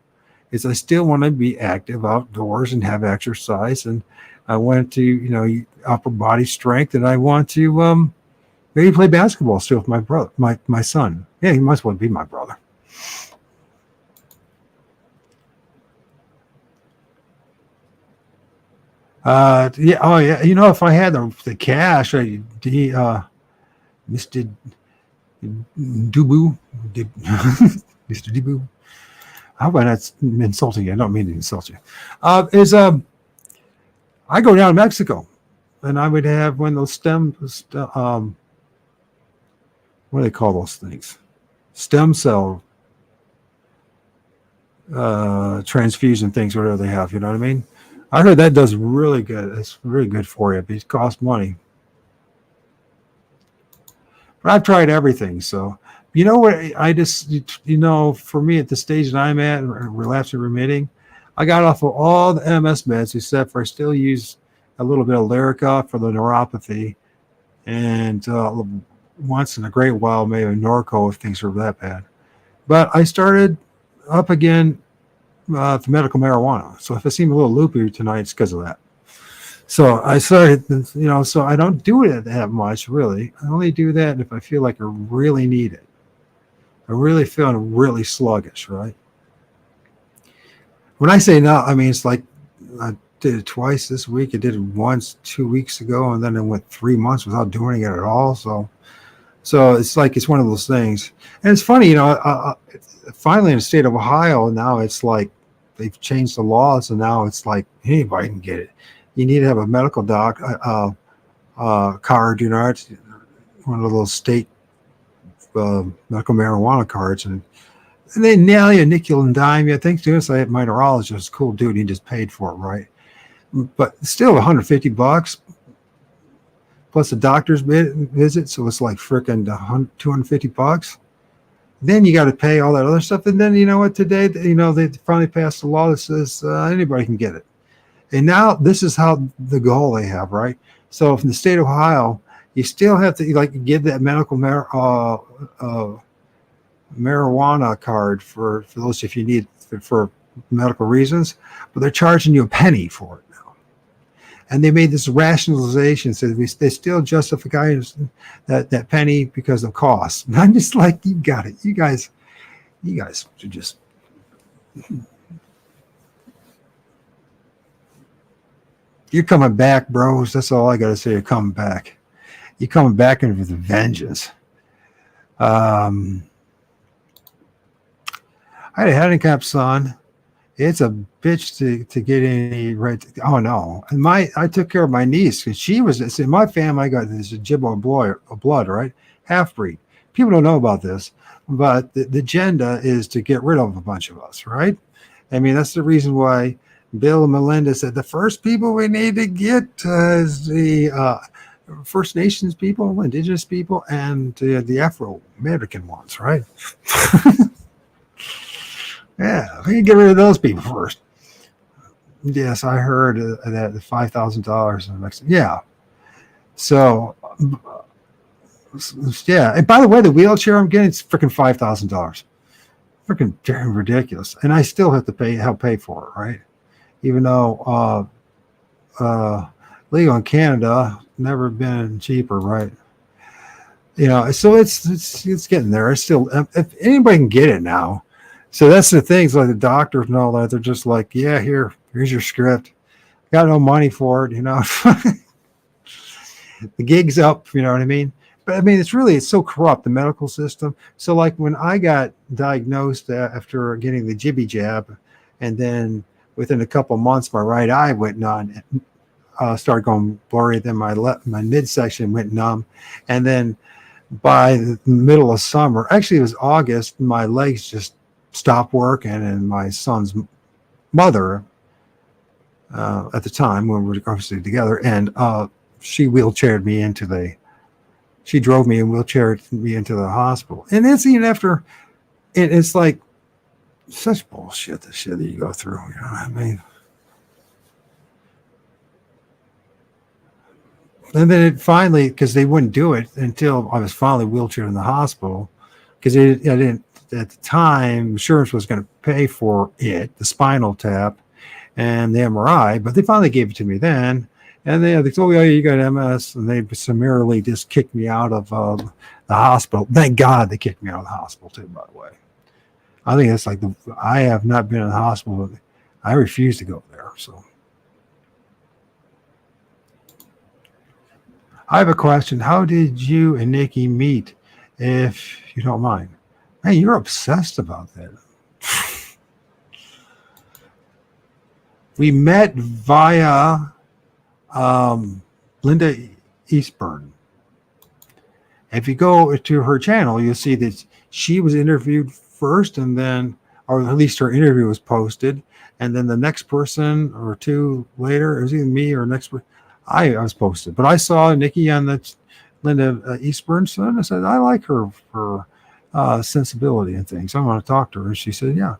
is I still want to be active outdoors and have exercise, and I want to, upper body strength, and I want to maybe play basketball still with my brother, my son. Yeah, he must well be my brother. Yeah, oh yeah. If I had the cash, Mr. Dubu, Mr. Dubu. How about that's insulting you? I don't mean to insult you. Is I go down to Mexico, and I would have one of those what do they call those things? Stem cell transfusion things, whatever they have. You know what I mean? I heard that does really good. It's really good for you, but it costs money. But I've tried everything. So, you know what? I just, for me at the stage that I'm at, relapse and remitting, I got off of all the MS meds except for I still use a little bit of Lyrica for the neuropathy, and once in a great while, maybe Norco if things are that bad. But I started up again the medical marijuana. So if I seem a little loopy tonight, it's because of that. So I started, so I don't do it that much, really. I only do that if I feel like I really need it. I really feeling really sluggish, right? When I say no, I mean, it's like I did it twice this week. I did it once 2 weeks ago, and then it went 3 months without doing it at all. So it's like it's one of those things. And it's funny, finally in the state of Ohio, now it's like they've changed the laws, and now it's like anybody can get it. You need to have a medical card, it's one of those state medical marijuana cards, and they nail you nickel and dime you. I think too, so my neurologist was a cool dude. He just paid for it, right? But still $150 plus a doctor's visit, so it's like freaking $250. Then you got to pay all that other stuff, and then you know what? Today, they finally passed a law that says anybody can get it. And now this is how the goal they have, right? So from the state of Ohio, you still have to give that medical marijuana card for those if you need for medical reasons, but they're charging you a penny for it now. And they made this rationalization, so they still justify that penny because of cost. And I'm just like, you got it, you guys should just. You're coming back, bros. That's all I got to say. You're coming back. You're coming back with a vengeance. I had a handicapped son. It's a bitch to get any right. Oh no! And I took care of my niece because she was in my family. I got this Jibbo blood, right? Half breed. People don't know about this, but the agenda is to get rid of a bunch of us, right? I mean, that's the reason why Bill and Melinda said the first people we need to get is the First Nations people, Indigenous people, and the Afro-American ones, right? Yeah, we can get rid of those people first. Yes, I heard that the $5,000 in Mexico. Yeah. So, yeah. And by the way, the wheelchair I'm getting is freaking $5,000. Freaking damn ridiculous. And I still have to help pay for it, right? Even though legal in Canada never been cheaper, right? So it's getting there. It's still, if anybody can get it now. So that's the things like the doctors and all that. They're just like, yeah, here's your script. Got no money for it, The gig's up, you know what I mean? But I mean, it's so corrupt, the medical system. So like when I got diagnosed after getting the jibby jab, and then within a couple of months, my right eye went started going blurry. Then my midsection went numb, and then by the middle of summer, actually it was August, my legs just stopped working, and my son's mother, at the time when we were obviously together, and she wheelchaired me she drove me and wheelchaired me into the hospital. And it's even after, it's like such bullshit, the shit that you go through, you know what I mean? And then it finally, because they wouldn't do it until I was finally wheelchaired in the hospital, because I didn't, at the time, insurance was going to pay for it, the spinal tap and the MRI, but they finally gave it to me then. And they told me, oh, yeah, you got MS. And they summarily just kicked me out of the hospital. Thank God they kicked me out of the hospital, too, by the way. I think it's like, I have not been in the hospital. I refuse to go there. So I have a question. How did you and Nikki meet, if you don't mind? Man, you're obsessed about that. We met via Linda Eastburn. If you go to her channel, you'll see that she was interviewed first, and then, or at least her interview was posted, and then the next person or two later, it was either me or next person, I was posted. But I saw Nikki on the Linda Eastburn, so I said, I like her sensibility and things. I want to talk to her. And she said, yeah.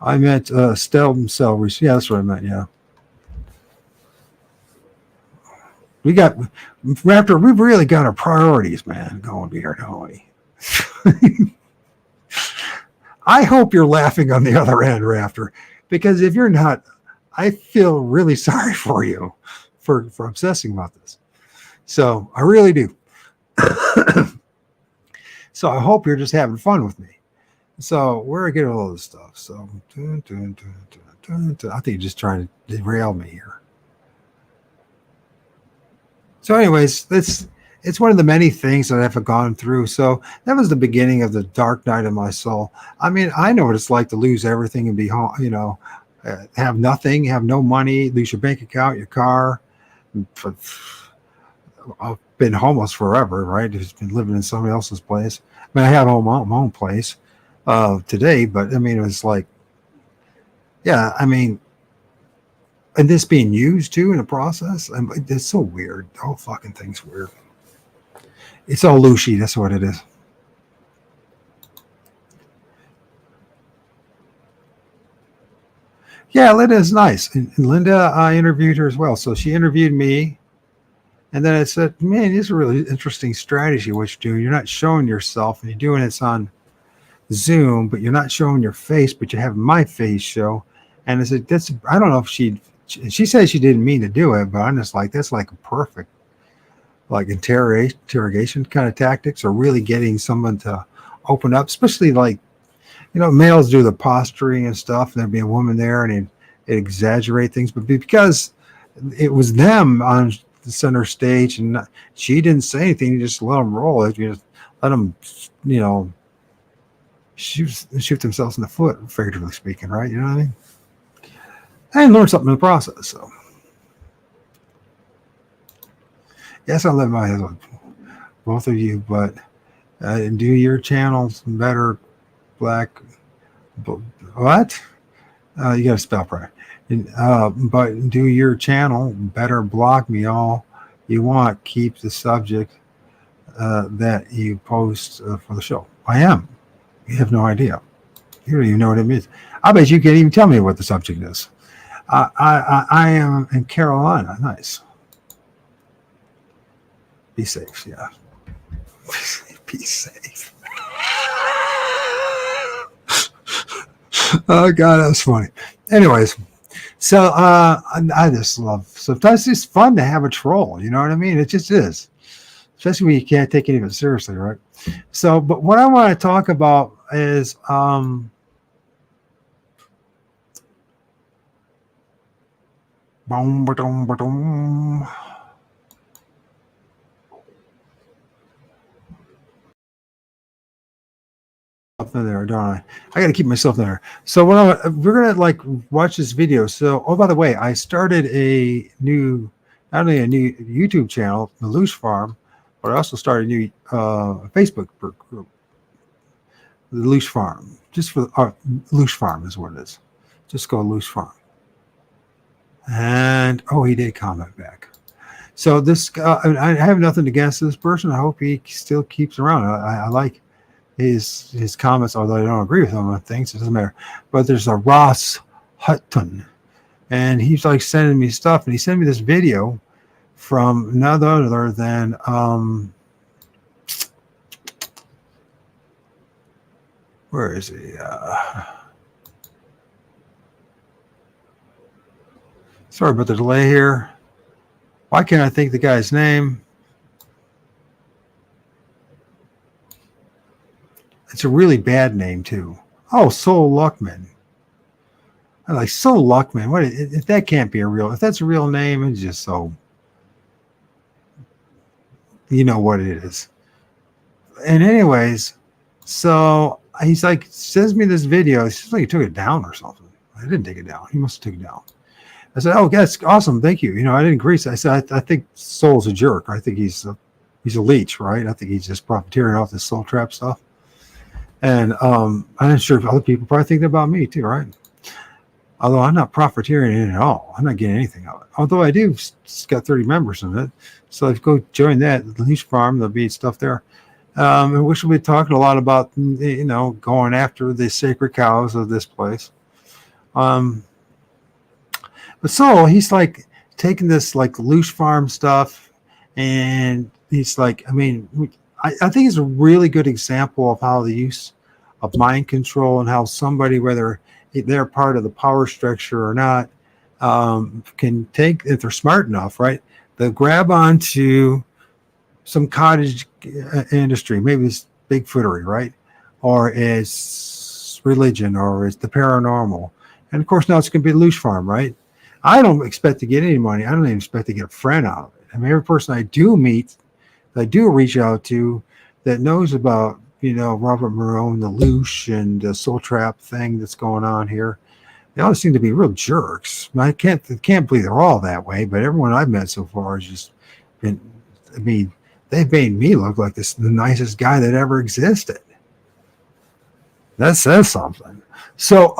I met stem cell research. Yeah, that's what I meant. Yeah. We've really got our priorities, man, going here, don't we? I hope you're laughing on the other end, Rafter, because if you're not, I feel really sorry for you for obsessing about this. So I really do. So I hope you're just having fun with me. So where I get all this stuff. So I think you're just trying to derail me here. So anyways, it's one of the many things that I've gone through. So that was the beginning of the dark night of my soul. I mean, I know what it's like to lose everything and be, have nothing, have no money, lose your bank account, your car. I've been homeless forever, right? Just been living in somebody else's place. I mean, I have my own place today, but I mean, it was like, yeah, I mean, and this being used too in the process, it's so weird. The whole fucking thing's weird. It's all Looshy. That's what it is. Yeah, Linda is nice. And Linda, I interviewed her as well. So she interviewed me. And then I said, man, this is a really interesting strategy, what you do. You're not showing yourself, and you're doing this on Zoom, but you're not showing your face, but you have my face show. And I said, I don't know if she said she didn't mean to do it, but I'm just like, that's like a perfect, like interrogation kind of tactics, or really getting someone to open up, especially like, males do the posturing and stuff, and there'd be a woman there, and it exaggerate things, but because it was them on the center stage, and she didn't say anything, you just let them roll it. You just let them, shoot themselves in the foot, figuratively speaking, right? You know what I mean? I learned something in the process. So, yes, I live my head with both of you, but do your channels better, Black. What? You got to spell right. But do your channel better. Block me all you want. Keep the subject that you post for the show. I am. You have no idea. You don't even know what it means. I bet you can't even tell me what the subject is. I am in Carolina. Nice. Be safe. Yeah. Be safe. Oh God, that's funny. Anyways, so I just love. Sometimes it's fun to have a troll. You know what I mean? It just is, especially when you can't take any of it seriously, right? So, but what I want to talk about is boom, ba-dum, ba-dum. Something there, don't I? I got to keep myself there. So we're gonna like watch this video. So, oh, by the way, I started a new not only a new YouTube channel, the Loose Farm, but I also started a new Facebook group, the Loose Farm. Just for Loose Farm is what it is. Just go Loose Farm. And he did comment back. So this, I have nothing against this person. I hope he still keeps around. I like his comments, although I don't agree with him on things. It doesn't matter. But there's a Ross Hutton, and he's like sending me stuff, and he sent me this video from none other than where is he? Sorry about the delay here. Why can't I think the guy's name? It's a really bad name too. Oh, Soul Luckman. I like Soul Luckman. What if that can't be a real? If that's a real name, it's just so. You know what it is. And anyways, so he's like sends me this video. It's just like he took it down or something. I didn't take it down. He must have took it down. I said, "Oh, that's awesome. Thank you." I didn't agree. I said, "I think Soul's a jerk. I think he's a leech, right? I think he's just profiteering off this soul trap stuff." And I'm not sure if other people probably think that about me too, right? Although I'm not profiteering in it at all. I'm not getting anything out of it. Although I do, it's got 30 members in it. So if you go join that, the Leash Farm, there'll be stuff there. I wish we'd be talking a lot about, going after the sacred cows of this place. But so he's like taking this like Loose Farm stuff, and he's like, I think it's a really good example of how the use of mind control and how somebody, whether they're part of the power structure or not, can take, if they're smart enough, right, they'll grab onto some cottage industry, maybe it's Bigfootery, right, or it's religion, or it's the paranormal, and of course now it's going to be a Loose Farm, right? I don't expect to get any money. I don't even expect to get a friend out of it. Every person I do meet, that I do reach out to, that knows about, Robert Marone, the Looshy, and the soul trap thing that's going on here, they all seem to be real jerks. I can't believe they're all that way, but everyone I've met so far has just been, they've made me look like the nicest guy that ever existed. That says something. So,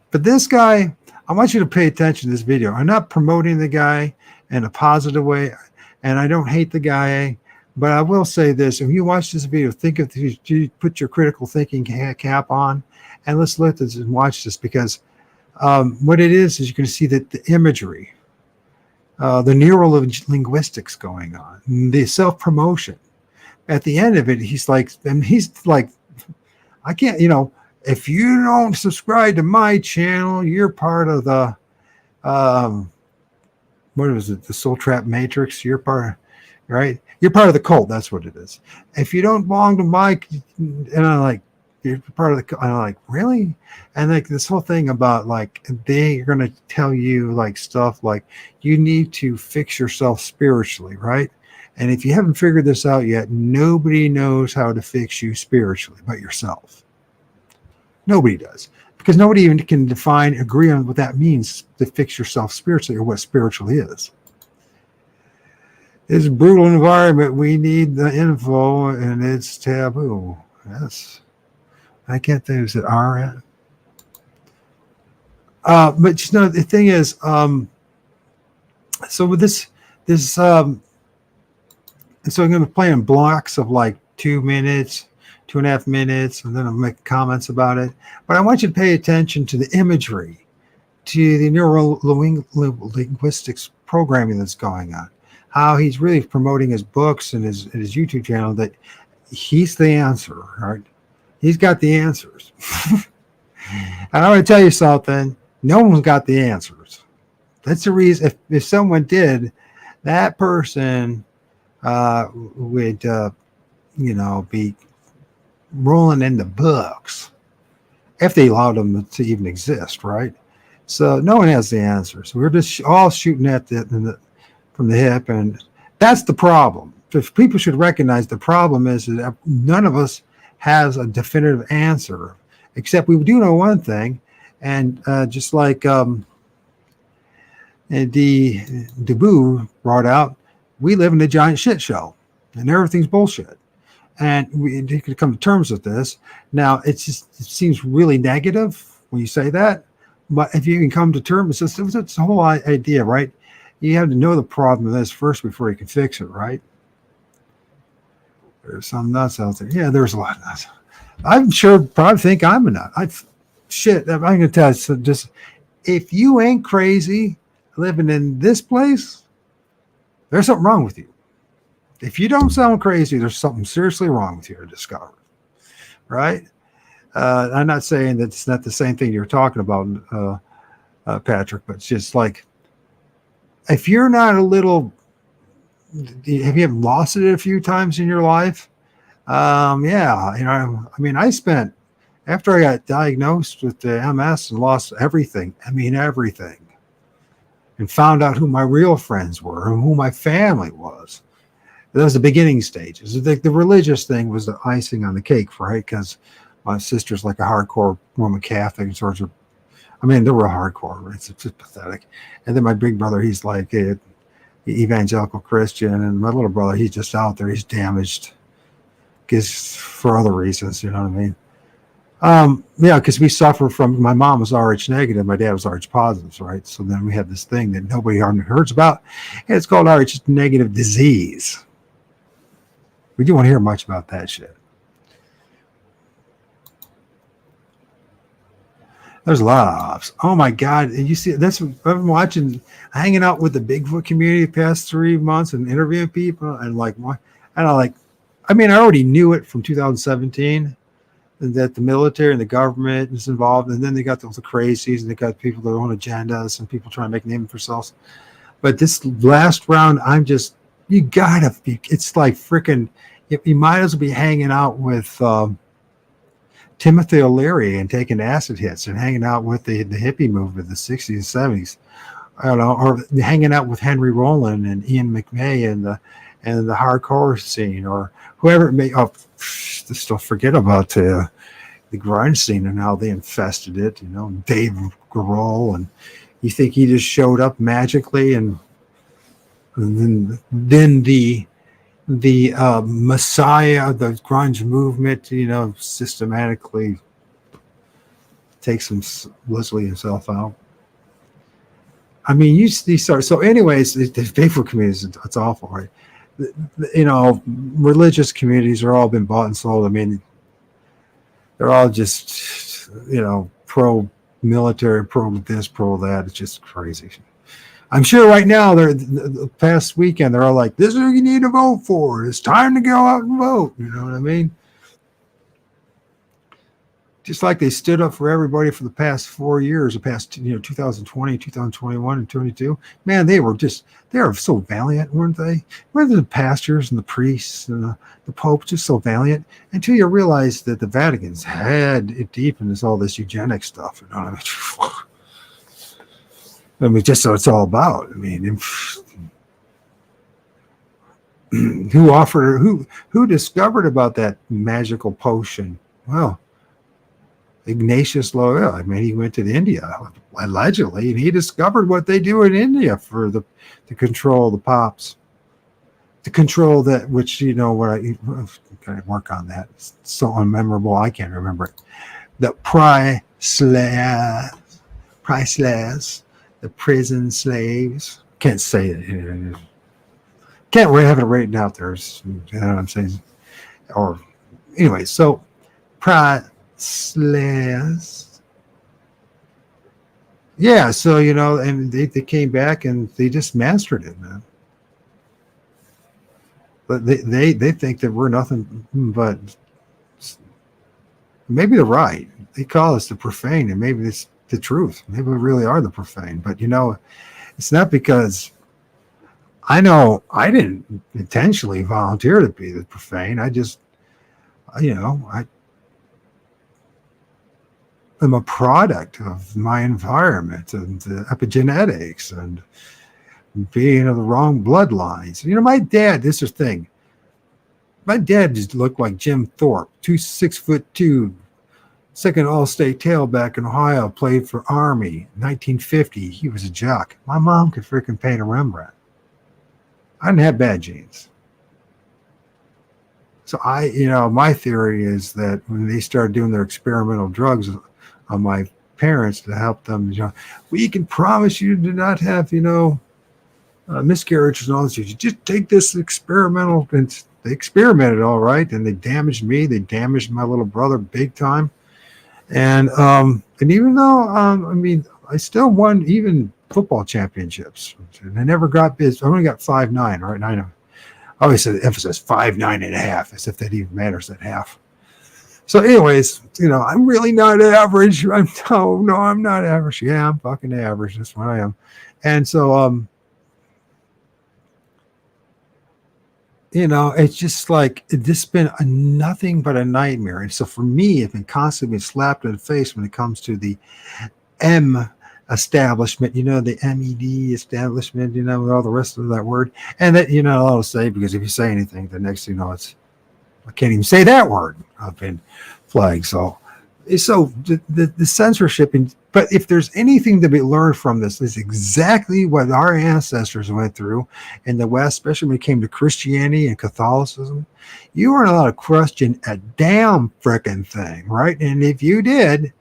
but this guy, I want you to pay attention to this video. I'm not promoting the guy in a positive way, and I don't hate the guy, but I will say this. If you watch this video, think of you put your critical thinking cap on, and let's let this and watch this, because what it is you can see that the imagery, the neuro-linguistics going on, the self-promotion. At the end of it, he's like, I can't, if you don't subscribe to my channel, you're part of the, what was it, the Soul Trap Matrix? You're part of, right? You're part of the cult. That's what it is. If you don't belong to my, and I'm like, you're part of the cult. And I'm like, really? And like this whole thing about like, they're going to tell you like stuff like you need to fix yourself spiritually, right? And if you haven't figured this out yet, nobody knows how to fix you spiritually but yourself. Nobody does, because nobody even can agree on what that means to fix yourself spiritually, or what spiritual is. It's a brutal environment. We need the info, and it's taboo. Yes, I can't think. Is it R? But the thing is, so with this, so I'm going to play in blocks of like 2 minutes. 2.5 minutes, and then I'll make comments about it. But I want you to pay attention to the imagery, to the neuro-linguistics programming that's going on, how he's really promoting his books and his YouTube channel, that he's the answer, right? He's got the answers. And I want to tell you something, no one's got the answers. That's the reason, if someone did, that person would, be rolling in the books if they allowed them to even exist, right? So no one has the answers. We're just all shooting at from the hip, and that's the problem. If people should recognize the problem is that none of us has a definitive answer, except we do know one thing, And just like the Debut brought out, we live in a giant shit show, and everything's bullshit. And we could come to terms with this. Now, it seems really negative when you say that, but if you can come to terms, it's the whole idea, right? You have to know the problem of this first before you can fix it, right? There's some nuts out there. Yeah, there's a lot of nuts. I'm sure, probably think I'm a nut. I'm going to tell you, so just if you ain't crazy living in this place, there's something wrong with you. If you don't sound crazy, there's something seriously wrong with you to discover, right? I'm not saying that it's not the same thing you're talking about, Patrick, but it's just like, if you're not a little, have you lost it a few times in your life? Yeah, I mean, I spent, after I got diagnosed with the MS and lost everything, everything, and found out who my real friends were and who my family was. That was the beginning stages. The religious thing was the icing on the cake, right? Because my sister's like a hardcore Roman Catholic, they're real hardcore. It's just pathetic. And then my big brother, he's like a evangelical Christian, and my little brother, he's just out there. He's damaged, because for other reasons, you know what I mean? Yeah, because we suffer from, my mom was Rh negative, my dad was Rh positive, right? So then we had this thing that nobody hardly hears about, and it's called Rh negative disease. We don't want to hear much about that shit. There's a lot of ops. Oh my God. And you see, that's what I've been watching, hanging out with the Bigfoot community the past 3 months and interviewing people. And I already knew it from 2017 that the military and the government is involved. And then they got the crazies, and they got people with their own agendas and people trying to make names for themselves. But this last round, you gotta be, it's like freaking, you might as well be hanging out with Timothy O'Leary and taking acid hits, and hanging out with the hippie movement of the 60s and 70s. I don't know, or hanging out with Henry Rollin and Ian McMay and the hardcore scene, or whoever it may. Oh, just don't forget about the grunge scene and how they infested it. Dave Grohl, and you think he just showed up magically, and then the messiah of the grunge movement, systematically takes Leslie himself out. I mean, you start. So, anyways, the Bigfoot community, it's awful, right? Religious communities are all been bought and sold. I mean, they're all just, pro military, pro this, pro that. It's just crazy. I'm sure right now, the past weekend, they're all like, this is what you need to vote for. It's time to go out and vote. You know what I mean? Just like they stood up for everybody for the past 4 years, the past, 2020, 2021, and 22. Man, they were so valiant, weren't they? Weren't the pastors and the priests and the Pope just so valiant? Until you realize that the Vatican's had it deep in all this eugenic stuff. You know what I mean? Just so it's all about. I mean, who discovered about that magical potion? Well, Ignatius Loyola. I mean, he went to India allegedly, and he discovered what they do in India to control the pops, to control that. Which what I gotta work on that. It's so unmemorable. I can't remember it. The Pris-Slas, the prison slaves. Can't say it. Can't have it written out there. You know what I'm saying? Or anyway, so Pris-Slas. Yeah, so and they came back and they just mastered it, man. But they think that we're nothing but, maybe they're right. They call us the profane, and maybe it's the truth. Maybe we really are the profane. But it's not, because I know I didn't intentionally volunteer to be the profane. I just, I am a product of my environment and the epigenetics and being of the wrong bloodlines. My dad, this is the thing. My dad just looked like Jim Thorpe, 6'2", second all-state tailback in Ohio, played for Army, 1950. He was a jock. My mom could freaking paint a Rembrandt. I didn't have bad genes. So my theory is that when they started doing their experimental drugs on my parents to help them, we can promise you to not have, miscarriages and all this. You just take this experimental, and they experimented all right, and they damaged me. They damaged my little brother big time. And even though, I still won even football championships. And I never got biz. I only got 5'9", right? And I know. I always said the emphasis 5'9.5", as if that even matters at half. So anyways, I'm really not average. No, I'm not average. Yeah, I'm fucking average. That's what I am. And so, it's just like, it's just been nothing but a nightmare. And so for me, it's been constantly been slapped in the face when it comes to the M establishment, the MED establishment, with all the rest of that word. And that, I'll say, because if you say anything, the next thing I can't even say that word. I've been flagged. So the censorship, but if there's anything to be learned from this, is exactly what our ancestors went through in the West, especially when it came to Christianity and Catholicism. You weren't allowed to question a damn frickin' thing, right? And if you did,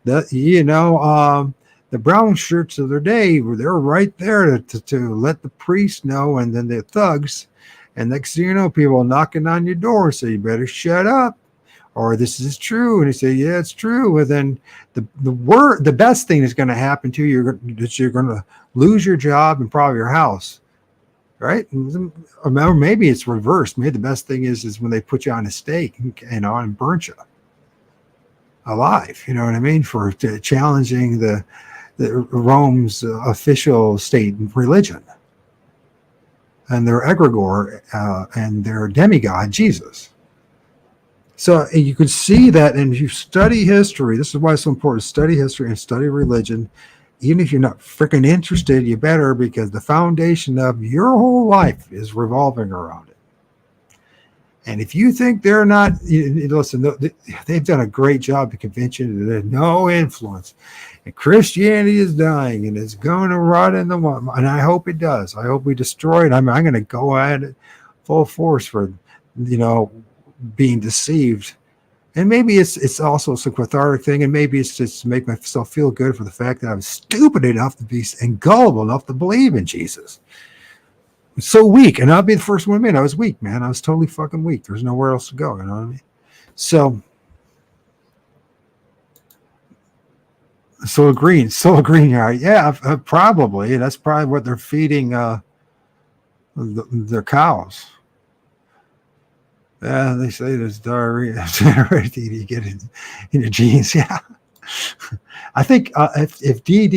the brown shirts of their day they're right there to let the priests know, and then the thugs, and next thing you know, people knocking on your door, so you better shut up, or this is true, and they say, yeah, it's true. And then the best thing that's going to happen to you is you're going to lose your job and probably your house, right? Or maybe it's reversed. Maybe the best thing is when they put you on a stake, and burn you alive. You know what I mean? For challenging the Rome's official state religion and their egregore and their demigod, Jesus. So you can see that, and if you study history, this is why it's so important to study history and study religion. Even if you're not freaking interested, you better, because the foundation of your whole life is revolving around it. And if you think they're not, listen, they've done a great job to convince you that there's no influence. And Christianity is dying, and it's going to rot in the water. And I hope it does. I hope we destroy it. I'm going to go at it full force for, being deceived. And maybe it's also a cathartic thing, and maybe it's just to make myself feel good for the fact that I was stupid enough to be, and gullible enough to believe in Jesus. So weak, and I'll be the first one to admit I was weak, man. I was totally fucking weak. There's nowhere else to go, you know what I mean? So green, yeah, probably. That's probably what they're feeding their cows. Yeah, they say there's diarrhea you get in your genes. Yeah, I think if D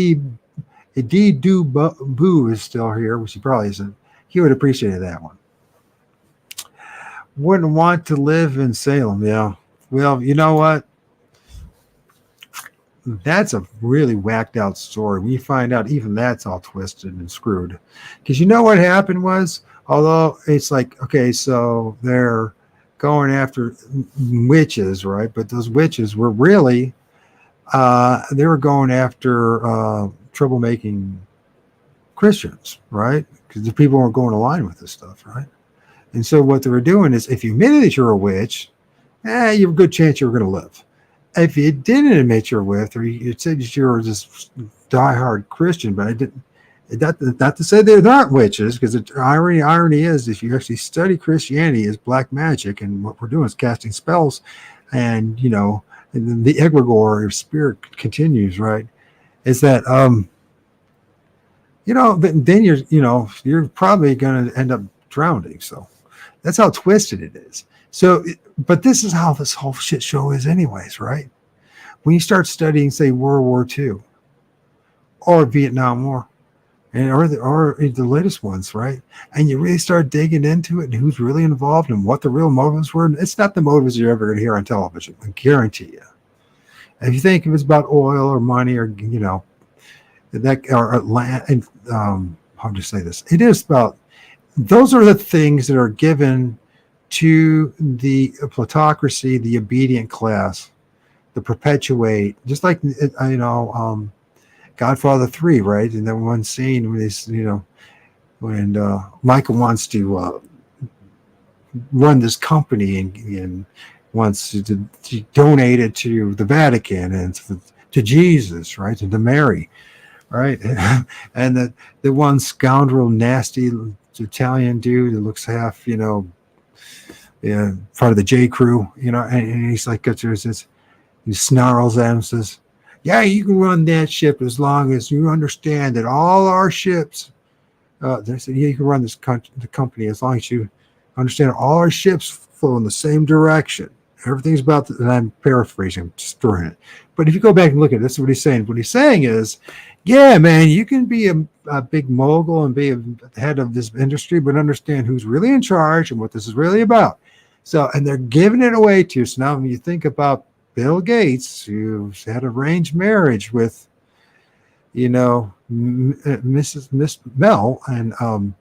Do Boo is still here, which he probably isn't, he would appreciate that one. Wouldn't want to live in Salem. Yeah. Well, you know what? That's a really whacked out story. We find out even that's all twisted and screwed. Because you know what happened was, although it's like, okay, so they're going after witches, right? But those witches were really, they were going after troublemaking Christians, right? Because the people weren't going to line with this stuff, right? And so what they were doing is, if you admitted that you're a witch, you have a good chance you're going to live. If you didn't admit you're a witch, or you said that you were just diehard Christian, but I didn't. Not to say they're not witches, because the irony is, if you actually study Christianity, is black magic, and what we're doing is casting spells, and and then the egregore or spirit continues, right? Is that then you're probably going to end up drowning. So that's how twisted it is. So, but this is how this whole shit show is, anyways, right? When you start studying, say, World War II or Vietnam War, and or the latest ones, right? And you really start digging into it and who's really involved and what the real motives were. It's not the motives you're ever going to hear on television, I guarantee you. If you think it was about oil or money or that or land, and how to say this, it is about, those are the things that are given to the plutocracy, the obedient class, to perpetuate, just like Godfather 3, right? In that one scene when he's, when Michael wants to run this company and wants to donate it to the Vatican and to Jesus, right? And to Mary, right? And the one scoundrel, nasty Italian dude that looks half, part of the J. Crew, and he's like, there's this, he snarls at him, says, "Yeah, you can run that ship as long as you understand that all our ships." They said, "Yeah, you can run the company as long as you understand all our ships flow in the same direction. Everything's about." And I'm paraphrasing, destroying it. But if you go back and look at it, that's what he's saying. What he's saying is, yeah, man, you can be a big mogul and be the head of this industry, but understand who's really in charge and what this is really about. So, and they're giving it away to you. So now when you think about Bill Gates, who's had arranged marriage with, Miss Mel, and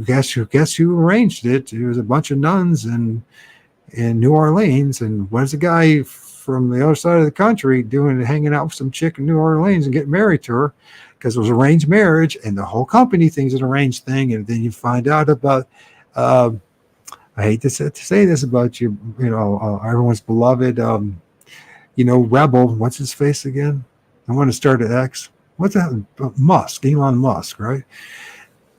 guess who arranged it? It was a bunch of nuns in New Orleans. And what's a guy from the other side of the country hanging out with some chick in New Orleans and getting married to her because it was arranged marriage, and the whole company thinks it's an arranged thing. And then you find out about, I hate to say this about you, everyone's beloved, rebel. What's his face again? I want to start at X. What's that? Musk, Elon Musk, right?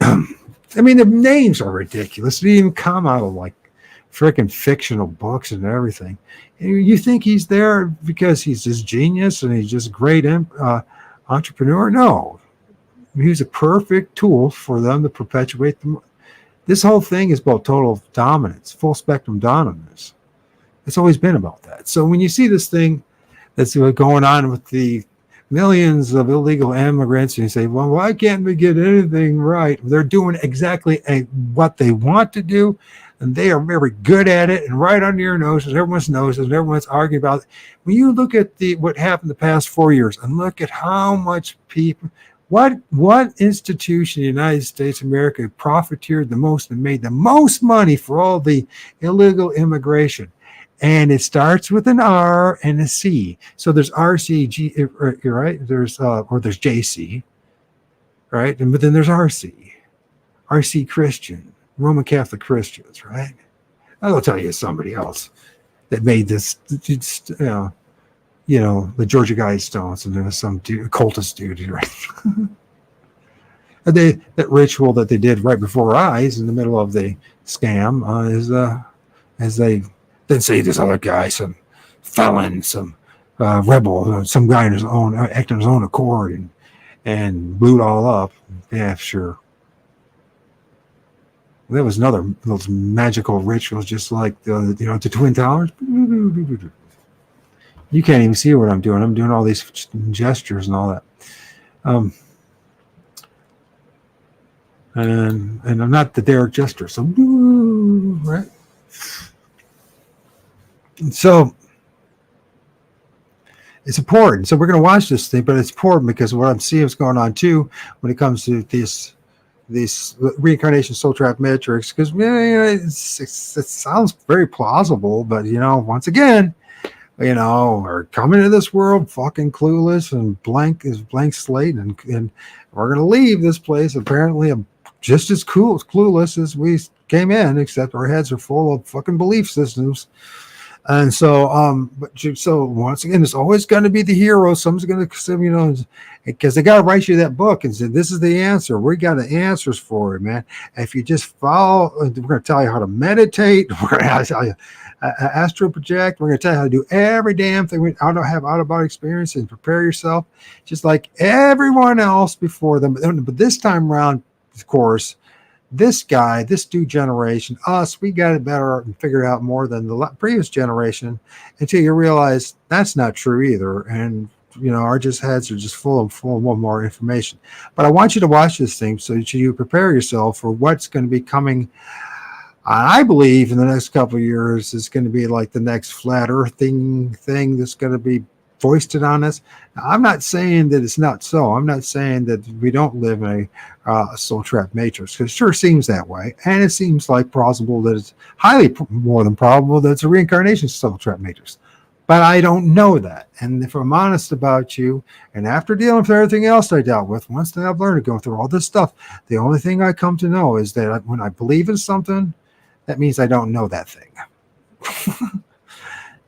I mean, the names are ridiculous. They even come out of like freaking fictional books and everything. You think he's there because he's just genius and he's just great entrepreneur? No, he's a perfect tool for them to perpetuate them. This whole thing is about total dominance, full spectrum dominance. It's always been about that. So when you see this thing that's going on with the millions of illegal immigrants, and you say, well, why can't we get anything right? They're doing exactly what they want to do, and they are very good at it, and right under your noses, everyone's noses, and everyone's arguing about it. When you look at what happened the past 4 years, and look at how much people, what institution in the United States of America profiteered the most and made the most money for all the illegal immigration? And it starts with an R and a C. So there's RCG, right? There's there's JC, right? But then there's RC Christian, Roman Catholic Christians, right? I'll tell you somebody else that made this, the Georgia Guidestones, and there was some occultist dude, right? That ritual that they did right before our eyes in the middle of the scam is as they then say this other guy, some felon, some rebel, some guy in his own acting on his own accord and blew it all up. Yeah, sure. There was another those magical rituals, just like the Twin Towers. You can't even see what I'm doing. I'm doing all these gestures and all that. And I'm not the Derek Jester, so right. So it's important. So we're going to watch this thing, but it's important because what I'm seeing is going on too when it comes to this reincarnation soul trap matrix. Because it sounds very plausible, but once again, we're coming to this world fucking clueless and blank slate, and we're going to leave this place apparently just as clueless as we came in, except our heads are full of fucking belief systems. And so, so once again, there's always going to be the hero. Someone's going to, because they got to write you that book and say, this is the answer. We got the answers for it, man. If you just follow, we're going to tell you how to meditate. We're going to tell you astral project. We're going to tell you how to do every damn thing. How to have out-of-body experience and prepare yourself, just like everyone else before them. But this time around, of course, this new generation, us, we got it better and figured out more than the previous generation, until you realize that's not true either. And, our heads are just full of more information. But I want you to watch this thing so that you prepare yourself for what's going to be coming. I believe in the next couple of years is going to be like the next flat earth thing that's going to be foisted on us. Now, I'm not saying that it's not so. I'm not saying that we don't live in a soul trap matrix, because it sure seems that way. And it seems like plausible that it's highly more than probable that it's a reincarnation soul trap matrix. But I don't know that. And if I'm honest about you, and after dealing with everything else I dealt with, once that I've learned to go through all this stuff, the only thing I come to know is that when I believe in something, that means I don't know that thing.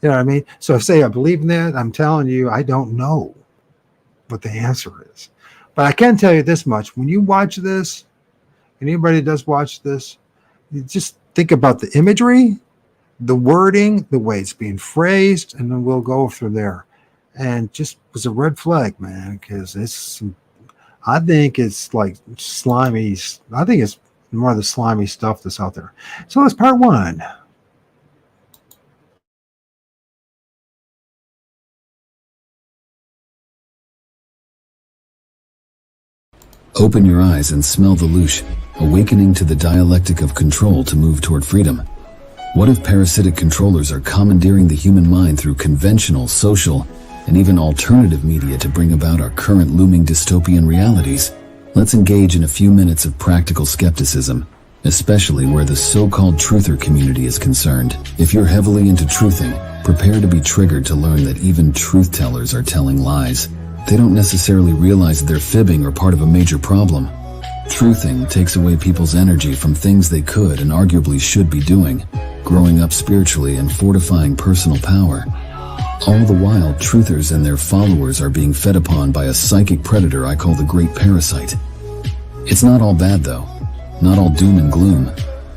You know what I mean? So if say I believe in that, I'm telling you, I don't know what the answer is. But I can tell you this much. When you watch this, anybody does watch this, you just think about the imagery, the wording, the way it's being phrased, and then we'll go through there. And just was a red flag, man, because I think it's like slimy. I think it's more of the slimy stuff that's out there. So that's part one. Open your eyes and smell the Looshy, awakening to the dialectic of control to move toward freedom. What if parasitic controllers are commandeering the human mind through conventional, social, and even alternative media to bring about our current looming dystopian realities? Let's engage in a few minutes of practical skepticism, especially where the so-called truther community is concerned. If you're heavily into truthing, prepare to be triggered to learn that even truth-tellers are telling lies. They don't necessarily realize that they're fibbing or part of a major problem. Truthing takes away people's energy from things they could and arguably should be doing, growing up spiritually and fortifying personal power. All the while, truthers and their followers are being fed upon by a psychic predator I call the Great Parasite. It's not all bad though, not all doom and gloom,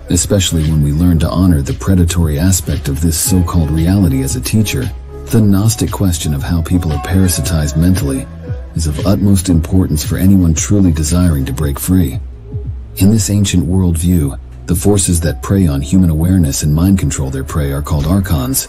especially when we learn to honor the predatory aspect of this so-called reality as a teacher. The Gnostic question of how people are parasitized mentally is of utmost importance for anyone truly desiring to break free. In this ancient worldview, the forces that prey on human awareness and mind control their prey are called archons.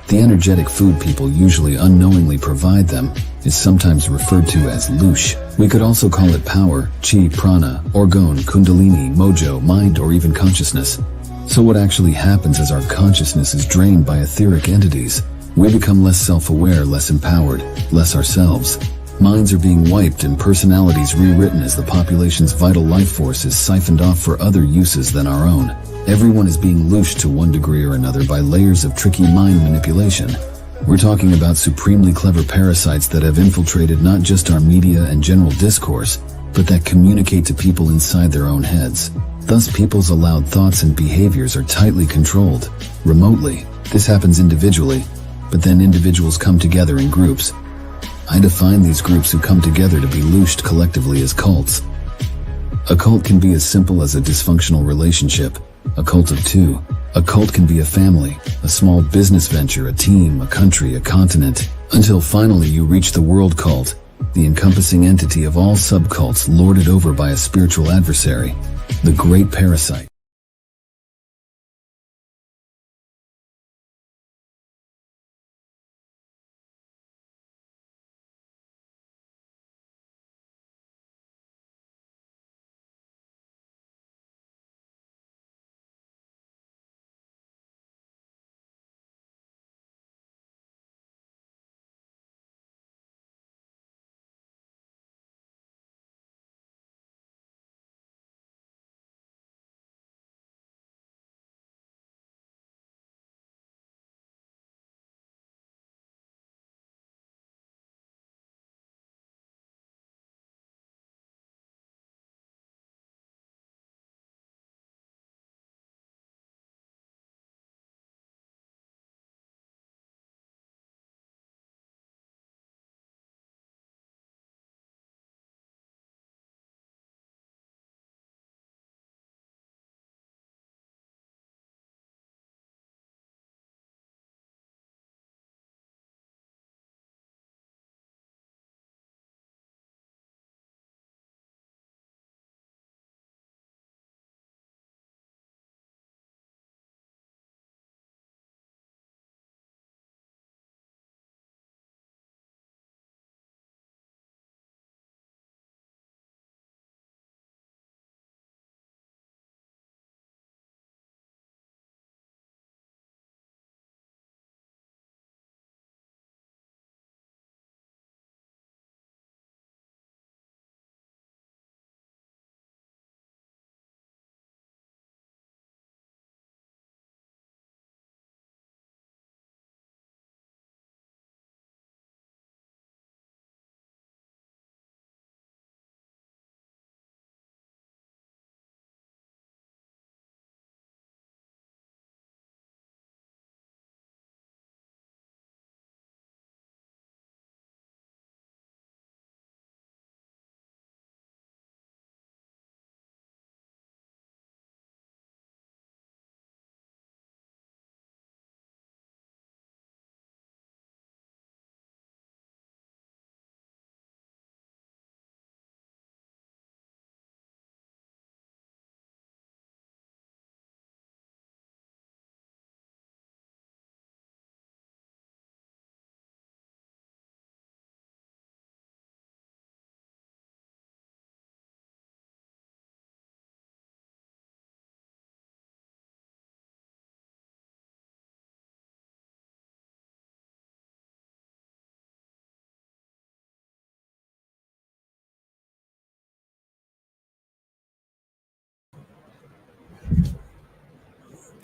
The energetic food people usually unknowingly provide them is sometimes referred to as Looshy. We could also call it power, chi, prana, orgone, kundalini, mojo, mind, or even consciousness. So what actually happens is our consciousness is drained by etheric entities. We become less self-aware, less empowered, less ourselves. Minds are being wiped and personalities rewritten as the population's vital life force is siphoned off for other uses than our own. Everyone is being looshed to one degree or another by layers of tricky mind manipulation. We're talking about supremely clever parasites that have infiltrated not just our media and general discourse, but that communicate to people inside their own heads. Thus, people's allowed thoughts and behaviors are tightly controlled, remotely. This happens individually, but then individuals come together in groups. I define these groups who come together to be looshed collectively as cults. A cult can be as simple as a dysfunctional relationship, a cult of two. A cult can be a family, a small business venture, a team, a country, a continent, until finally you reach the world cult, the encompassing entity of all subcults lorded over by a spiritual adversary, the Great Parasite.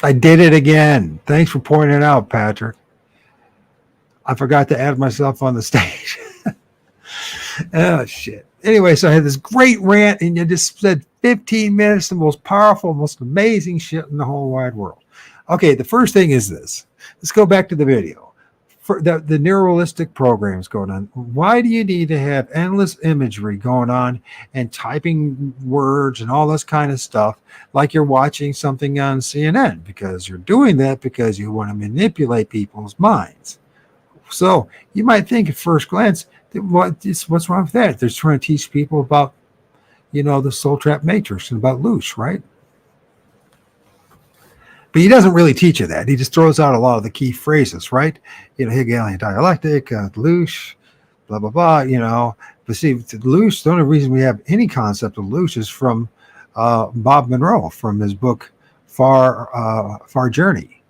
I did it again. Thanks for pointing it out, Patrick. I forgot to add myself on the stage. Oh, shit. Anyway, so I had this great rant, and you just said 15 minutes, the most powerful, most amazing shit in the whole wide world. Okay, the first thing is this. Let's go back to the video. For the neuralistic programs going on. Why do you need to have endless imagery going on and typing words and all this kind of stuff like you're watching something on CNN? Because you're doing that because you want to manipulate people's minds. So you might think at first glance, what's wrong with that? They're trying to teach people about, the soul trap matrix and about Looshy, right? But he doesn't really teach you that. He just throws out a lot of the key phrases, right? Hegelian dialectic, Looshy, blah, blah, blah, But see, Looshy, the only reason we have any concept of Looshy is from Bob Monroe, from his book, Far Journey,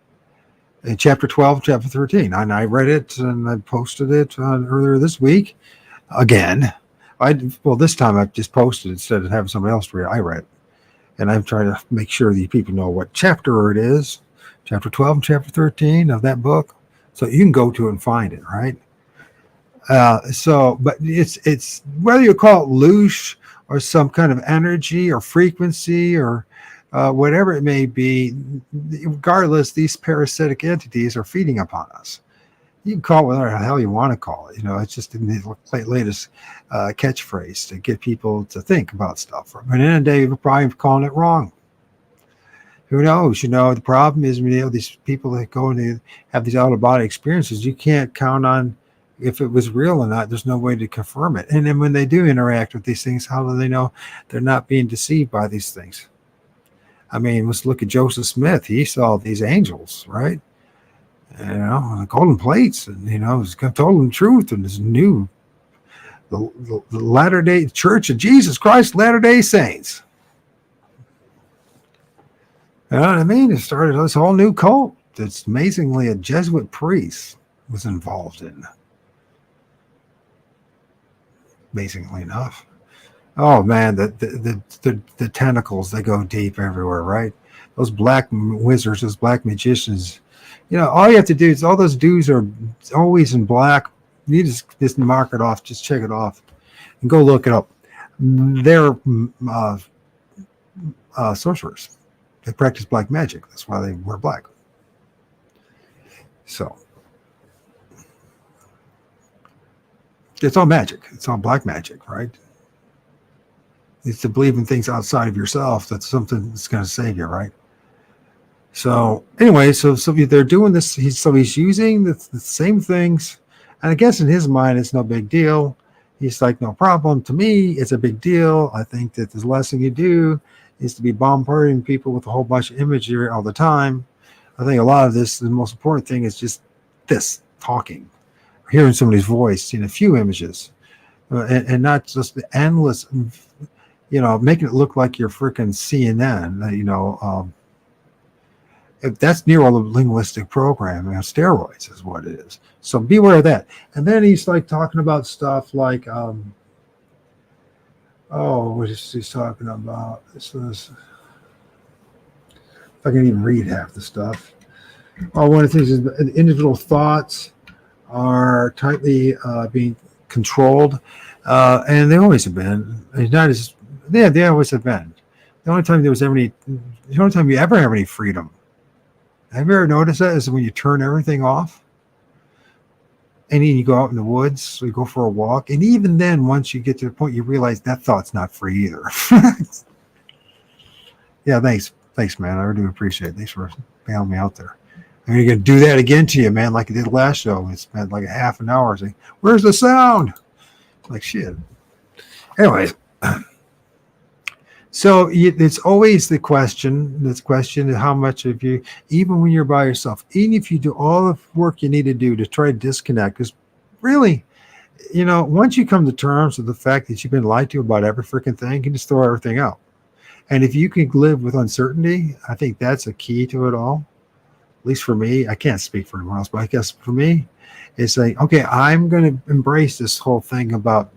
in chapter 12, chapter 13. And I read it and I posted it earlier this week. Again, this time I just posted it instead of having somebody else read it. I read it. And I'm trying to make sure that people know what chapter it is, chapter 12 and chapter 13 of that book. So you can go to it and find it, right? But it's whether you call it Looshy or some kind of energy or frequency or whatever it may be, regardless, these parasitic entities are feeding upon us. You can call it whatever the hell you want to call it. It's just the latest catchphrase to get people to think about stuff. But at the end of the day, we're probably calling it wrong. Who knows? The problem is, these people that go and have these out-of-body experiences, you can't count on if it was real or not. There's no way to confirm it. And then when they do interact with these things, how do they know they're not being deceived by these things? I mean, let's look at Joseph Smith. He saw these angels, right? The golden plates, and he's told them the truth, and this new the Latter-day Church of Jesus Christ Latter-day Saints. You know what I mean? It started this whole new cult that's amazingly a Jesuit priest was involved in. Amazingly enough. Oh man, the tentacles, they go deep everywhere, right? Those black wizards, those black magicians. All you have to do is all those dudes are always in black. You just mark it off, just check it off, and go look it up. They're sorcerers. They practice black magic. That's why they wear black. So it's all magic. It's all black magic, right? It's to believe in things outside of yourself. That's something that's going to save you, right? So anyway, so they're doing this. He's using the same things, and I guess in his mind it's no big deal. He's like, no problem. To me, it's a big deal. I think that the last thing you do is to be bombarding people with a whole bunch of imagery all the time. I think a lot of this, the most important thing is just this talking, hearing somebody's voice, a few images, and not just the endless, making it look like you're freaking CNN, that's neuro-linguistic programming. Steroids is what it is. So beware of that. And then he's like talking about stuff like, what is he talking about? This is, if I can even read half the stuff. One of the things is individual thoughts are tightly being controlled, and they always have been. It's not as they always have been. The only time you ever have any freedom. Have you ever noticed that? Is when you turn everything off, and then you go out in the woods, so you go for a walk, and even then, once you get to the point, you realize that thought's not free either. Yeah, thanks, man. I really appreciate it. Thanks for bailing me out there. I'm gonna do that again to you, man, like I did last show. We spent like a half an hour saying, "Where's the sound?" Like shit. Anyways. So it's always the question, is how much of you, even when you're by yourself, even if you do all the work you need to do to try to disconnect, because really, once you come to terms with the fact that you've been lied to about every freaking thing, you can just throw everything out. And if you can live with uncertainty, I think that's a key to it all. At least for me, I can't speak for anyone else, but I guess for me, it's like, okay, I'm going to embrace this whole thing about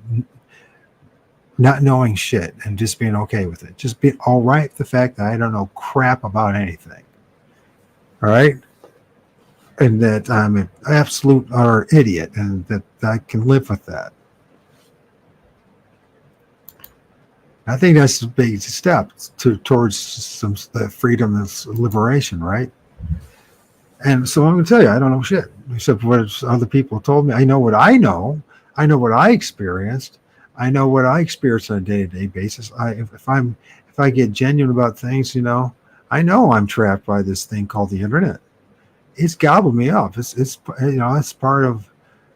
not knowing shit and just being okay with it. Just being all right with the fact that I don't know crap about anything. All right. And that I'm an absolute utter idiot, and that I can live with that. I think that's a big step towards some freedom and liberation, right? And so I'm going to tell you, I don't know shit except what other people told me. I know what I know. I know what I experienced. I know what I experience on a day-to-day basis. If I get genuine about things, I know I'm trapped by this thing called the internet. It's gobbled me up. It's part of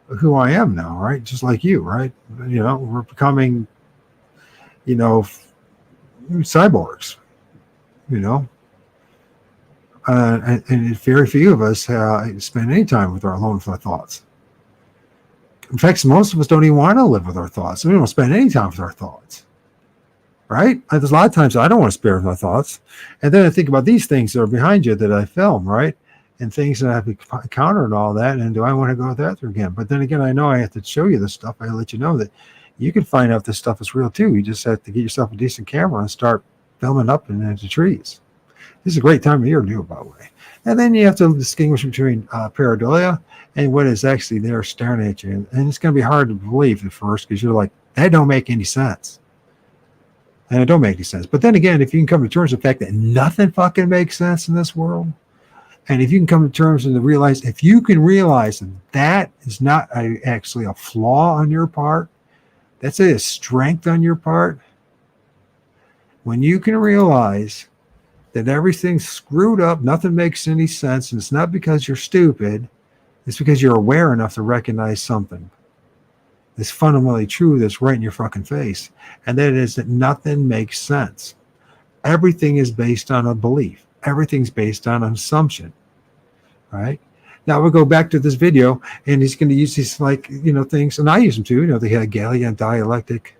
who I am now, right? Just like you, right? We're becoming, cyborgs, and very few of us spend any time alone with our thoughts. In fact, most of us don't even want to live with our thoughts. We don't spend any time with our thoughts, right? There's a lot of times I don't want to spare my thoughts. And then I think about these things that are behind you that I film, right? And things that I've encountered and all that. And do I want to go there through again? But then again, I know I have to show you this stuff. I let you know that you can find out this stuff is real too. You just have to get yourself a decent camera and start filming up into trees. This is a great time of year to do it, by the way. And then you have to distinguish between pareidolia and what is actually there staring at you. And it's going to be hard to believe at first because you're like, that don't make any sense. And it don't make any sense. But then again, if you can come to terms with the fact that nothing fucking makes sense in this world, and if you can come to terms and realize, if you can realize that is not actually a flaw on your part, that's a strength on your part. When you can realize that everything's screwed up, nothing makes any sense, and it's not because you're stupid, it's because you're aware enough to recognize something that's fundamentally true that's right in your fucking face. And that is that nothing makes sense. Everything is based on a belief. Everything's based on an assumption. Right? Now we'll go back to this video, and he's going to use these things, and I use them too. The Hegelian dialectic,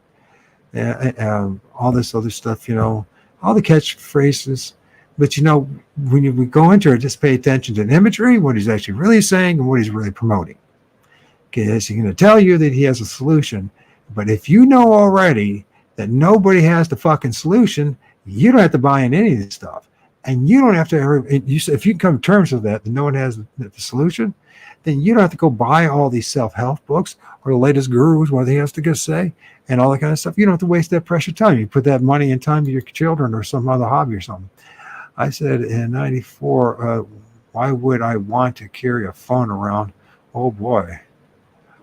all this other stuff. All the catchphrases. But when we go into it, just pay attention to the imagery, what he's actually really saying, and what he's really promoting. Because he's going to tell you that he has a solution, but if you know already that nobody has the fucking solution, you don't have to buy in any of this stuff. And you don't have to ever, if you can come to terms with that no one has the solution, then you don't have to go buy all these self-help books or the latest gurus, what he has to go say, and all that kind of stuff. You don't have to waste that precious time. You put that money and time to your children or some other hobby or something. I said in 94, why would I want to carry a phone around? Oh boy,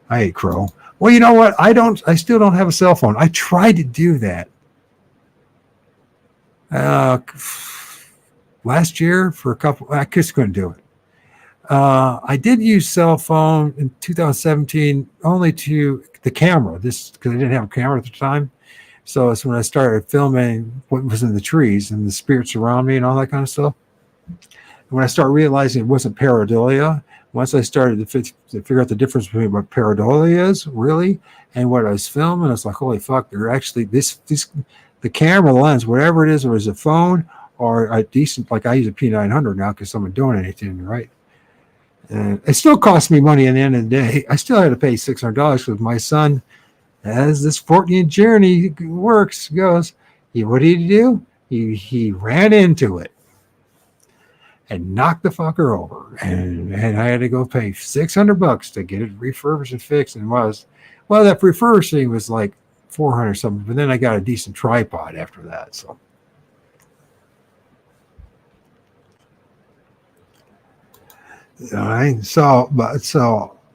I hate crow. Well, you know what? I still don't have a cell phone. I tried to do that. Last year for a couple, I just couldn't do it. I did use cell phone in 2017 only to the camera, because I didn't have a camera at the time. So it's when I started filming what was in the trees and the spirits around me and all that kind of stuff. And when I started realizing it wasn't pareidolia, once I started to figure out the difference between what pareidolia is really and what I was filming, I was like, holy fuck, they're actually the camera lens, whatever it is, or is a phone or a decent, like I use a P900 now because someone donated to me, right? And it still cost me money at the end of the day. I still had to pay $600 because my son, as this 14th journey goes, what did he do? He ran into it and knocked the fucker over. And I had to go pay $600 to get it refurbished and fixed. And that refurbishing was like $400 something, but then I got a decent tripod after that. So. All right.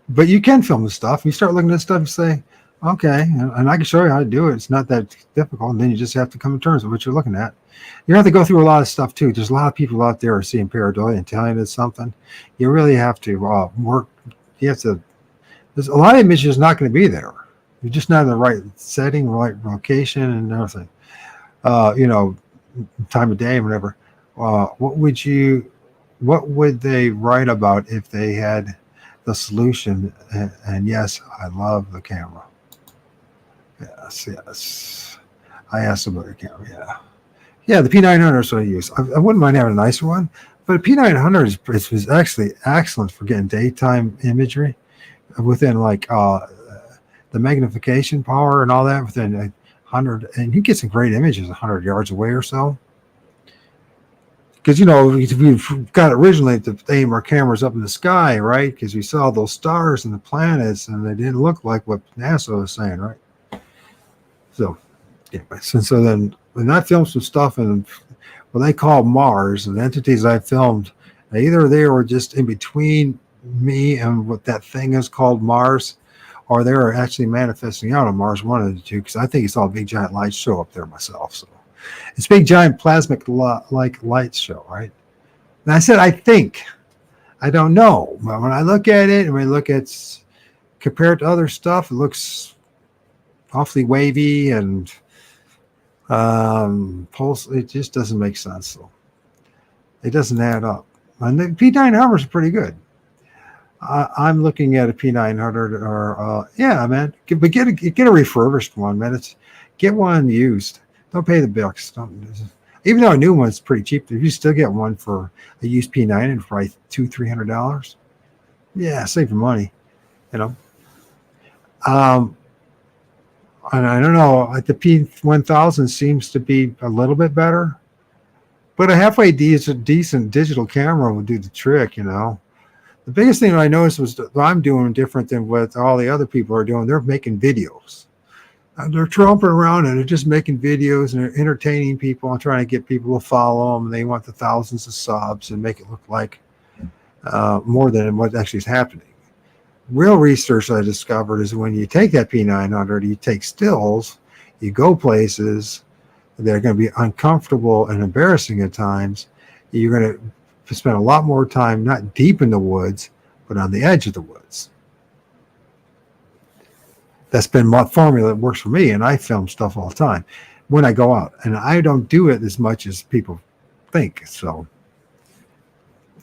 But you can film this stuff. You start looking at stuff and say, okay, and I can show you how to do it. It's not that difficult. And then you just have to come to terms with what you're looking at. You have to go through a lot of stuff too. There's a lot of people out there who are seeing pareidolia and telling you it's something. You really have to work. There's a lot of images not going to be there. You're just not in the right setting, right location, and everything. Time of day and whatever. What would they write about if they had the solution? And yes, I love the camera. Yes. I asked about the camera. Yeah, the P900 is what I use. I wouldn't mind having a nicer one, but a P900 is actually excellent for getting daytime imagery within like the magnification power and all that within 100, and you get some great images 100 yards away or so. because, we've got originally to aim our cameras up in the sky, right? Because we saw those stars and the planets, and they didn't look like what NASA was saying, right? So, yeah. So then, when I filmed some stuff in what they call Mars, and the entities I filmed, either they were just in between me and what that thing is called Mars, or they were actually manifesting out on Mars, one of the two, because I think it's all a big giant light show up there myself. So it's big giant plasmic like light show, right? And I said, I think, I don't know. But when I look at it, and we look at compared to other stuff, it looks awfully wavy and pulse. It just doesn't make sense. So it doesn't add up. And the P900 is pretty good. I'm looking at a P900 or yeah, man. But get a refurbished one, man. Get one used. Don't pay the bucks. Even though a new one's pretty cheap, if you still get one for a used P900 for like $200-300, yeah, save your money. And I don't know. The P1000 seems to be a little bit better, but a halfway decent digital camera will do the trick. The biggest thing I noticed was that I'm doing different than what all the other people are doing. They're making videos. They're tromping around and they're just making videos and they're entertaining people and trying to get people to follow them. And they want the thousands of subs and make it look like more than what actually is happening. Real research I discovered is when you take that P900, you take stills, you go places that are going to be uncomfortable and embarrassing at times. You're going to spend a lot more time not deep in the woods, but on the edge of the woods. That's been my formula that works for me, and I film stuff all the time when I go out, and I don't do it as much as people think. So,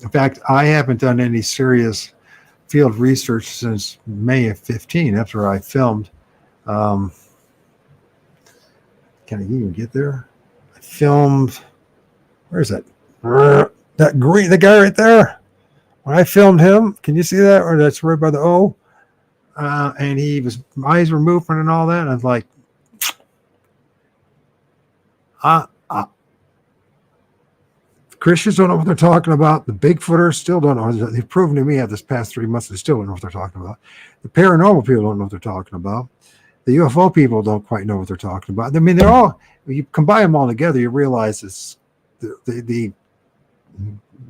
in fact, I haven't done any serious field research since May of 15, after I filmed. Can I even get there? I filmed, where is that? The guy right there. When I filmed him, can you see that? Or that's right by the O. And his eyes were moving and all that. And I was like, Christians don't know what they're talking about. The Bigfooters still don't know. They've proven to me this past 3 months they still don't know what they're talking about. The paranormal people don't know what they're talking about. The UFO people don't quite know what they're talking about. I mean, they're all, you combine them all together, you realize it's they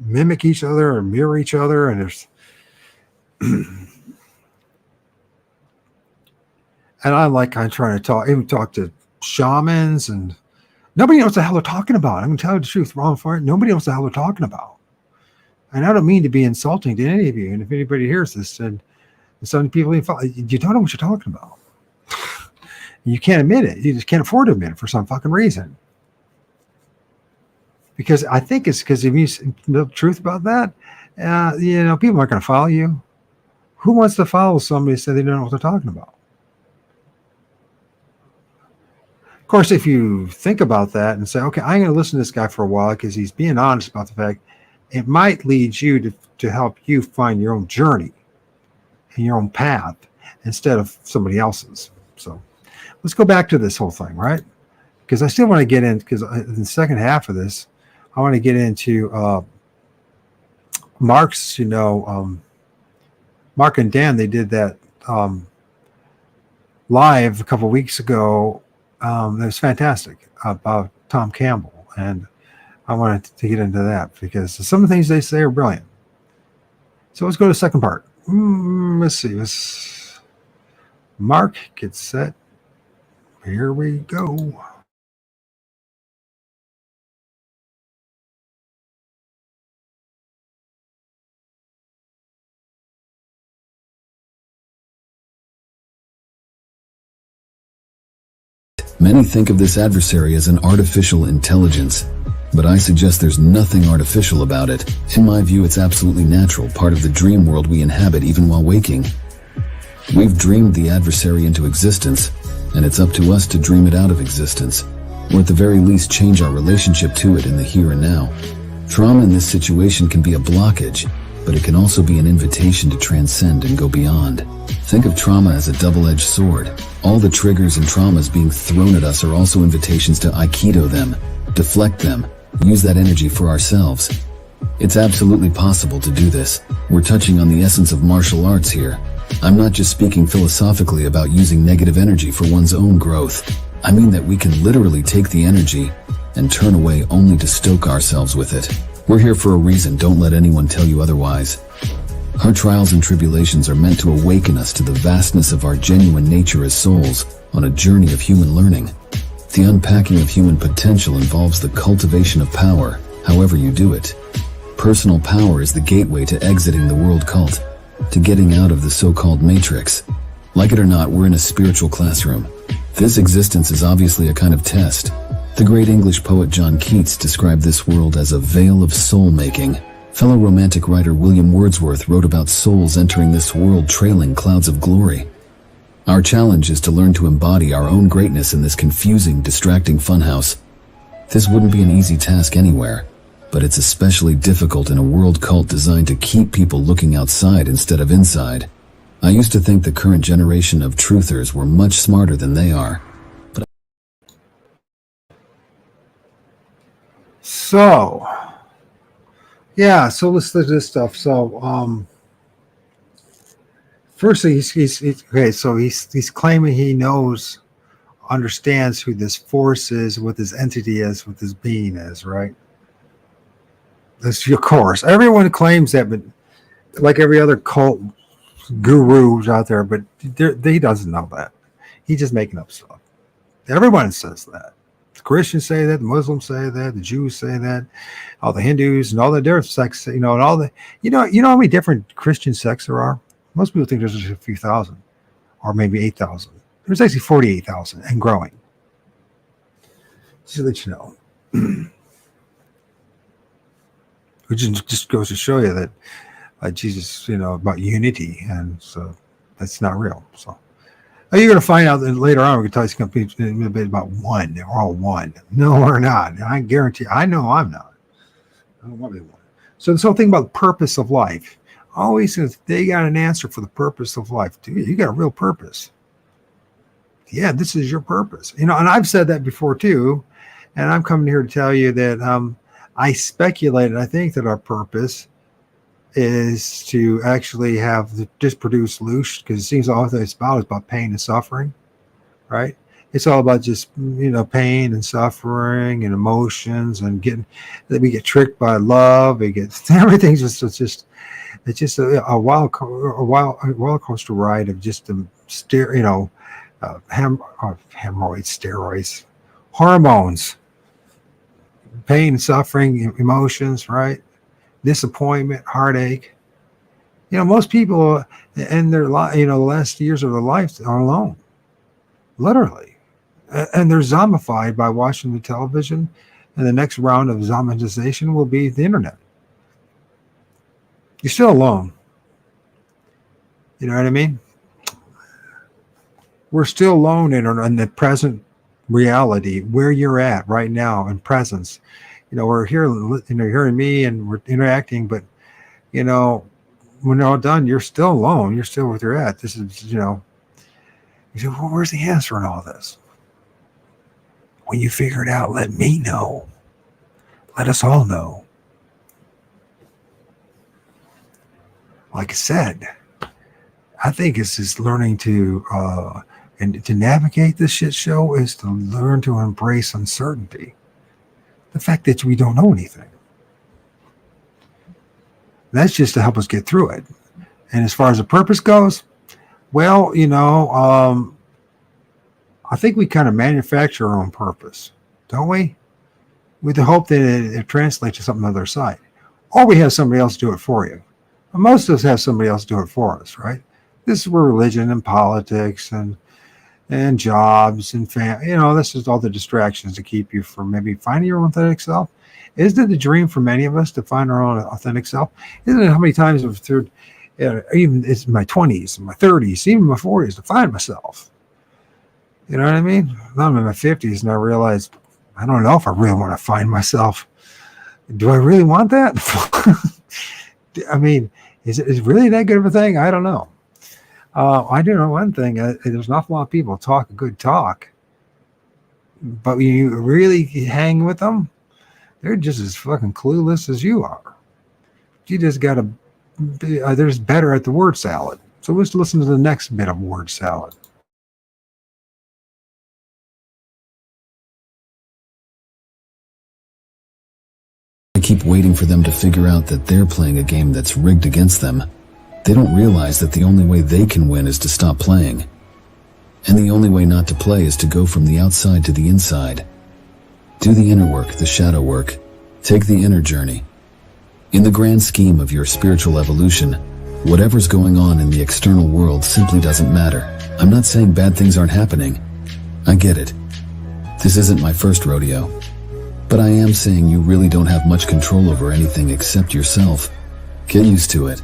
mimic each other or mirror each other, and there's and I'm trying to even talk to shamans, and nobody knows what the hell they're talking about. I'm going to tell you the truth, wrong for it. Nobody knows what the hell they're talking about. And I don't mean to be insulting to any of you. And if anybody hears this, and some people, you don't know what you're talking about. You can't admit it. You just can't afford to admit it for some fucking reason. Because I think it's because if you know the truth about that, people aren't going to follow you. Who wants to follow somebody who said they don't know what they're talking about? Of course, if you think about that and say, okay, I'm going to listen to this guy for a while because he's being honest about the fact, it might lead you to help you find your own journey and your own path instead of somebody else's. So let's go back to this whole thing, right? Because I still want to get in, because in the second half of this, I want to get into Mark's, Mark and Dan, they did that live a couple of weeks ago. It was fantastic about Tom Campbell. And I wanted to get into that because some of the things they say are brilliant. So let's go to the second part. Let's see. Mark, get set. Here we go. Many think of this adversary as an artificial intelligence, but I suggest there's nothing artificial about it. In my view, it's absolutely natural, part of the dream world we inhabit even while waking. We've dreamed the adversary into existence, and it's up to us to dream it out of existence, or at the very least change our relationship to it in the here and now. Trauma in this situation can be a blockage, but it can also be an invitation to transcend and go beyond. Think of trauma as a double-edged sword. All the triggers and traumas being thrown at us are also invitations to aikido them, deflect them, use that energy for ourselves. It's absolutely possible to do this. We're touching on the essence of martial arts here. I'm not just speaking philosophically about using negative energy for one's own growth. I mean that we can literally take the energy and turn away only to stoke ourselves with it. We're here for a reason, don't let anyone tell you otherwise. Our trials and tribulations are meant to awaken us to the vastness of our genuine nature as souls on a journey of human learning. The unpacking of human potential involves the cultivation of power, however you do it. Personal power is the gateway to exiting the world cult, to getting out of the so-called matrix. Like it or not, we're in a spiritual classroom. This existence is obviously a kind of test. The great English poet John Keats described this world as a veil of soul-making. Fellow romantic writer William Wordsworth wrote about souls entering this world trailing clouds of glory. Our challenge is to learn to embody our own greatness in this confusing, distracting funhouse. This wouldn't be an easy task anywhere, but it's especially difficult in a world cult designed to keep people looking outside instead of inside. I used to think the current generation of truthers were much smarter than they are. So, yeah, so let's look at this stuff. So, firstly, he's claiming he knows, understands who this force is, what this entity is, what this being is, right? This, of course, everyone claims that, but like every other cult guru out there, but he doesn't know that. He's just making up stuff. Everyone says that. The Christians say that, the Muslims say that, the Jews say that, all the Hindus and all the different sects, and all the, you know how many different Christian sects there are? Most people think there's just a few thousand, or maybe 8,000. There's actually 48,000 and growing. Just to let you know. Which just goes to show you that Jesus, about unity, and so that's not real. So you're going to find out that later on. We're going to tell you something a bit about one. They're all one. No, we're not. I guarantee. I know I'm not. I don't want to be one. So this whole thing about the purpose of life. Always says they got an answer for the purpose of life. Dude, you got a real purpose. Yeah, this is your purpose. And I've said that before too. And I'm coming here to tell you that I speculated. I think that our purpose is to actually just produce Looshy, because it seems all that it's about pain and suffering, right? It's all about just pain and suffering and emotions, and we get tricked by love. Everything's just a wild coaster ride of just hemorrhoids, steroids, hormones, pain, suffering, emotions, right? Disappointment, heartache. Most people in their life, the last years of their life are alone, literally, and they're zombified by watching the television. And the next round of zombization will be the internet. You're still alone. You know what I mean? We're still alone in the present reality, where you're at right now in presence. We're here, you're hearing me and we're interacting, but when they're all done, you're still alone. You're still where you're at. This is, you say, well, where's the answer in all this? When you figure it out, let me know. Let us all know. Like I said, I think it's just learning to navigate this shit show is to learn to embrace uncertainty. The fact that we don't know anything. That's just to help us get through it. And as far as the purpose goes, well, I think we kind of manufacture our own purpose, don't we? With the hope that it translates to something on the other side. Or we have somebody else do it for you. Most of us have somebody else do it for us, right? This is where religion and politics and jobs and family, this is all the distractions to keep you from maybe finding your own authentic self. Isn't it the dream for many of us to find our own authentic self? Isn't it how many times through even it's my 20s, my 30s, even my 40s to find myself? You know what I mean? Now I'm in my 50s and I realized I don't know if I really want to find myself. Do I really want that? I mean, is it really that good of a thing? I don't know. I do know one thing. There's an awful lot of people talk a good talk, but when you really hang with them, They're just as fucking clueless as you are. You just got to be, they're just better at the word salad. So let's listen to the next bit of word salad. I keep waiting for them to figure out that they're playing a game that's rigged against them. They don't realize that the only way they can win is to stop playing. And the only way not to play is to go from the outside to the inside. Do the inner work, the shadow work. Take the inner journey. In the grand scheme of your spiritual evolution, whatever's going on in the external world simply doesn't matter. I'm not saying bad things aren't happening. I get it. This isn't my first rodeo. But I am saying you really don't have much control over anything except yourself. Get used to it.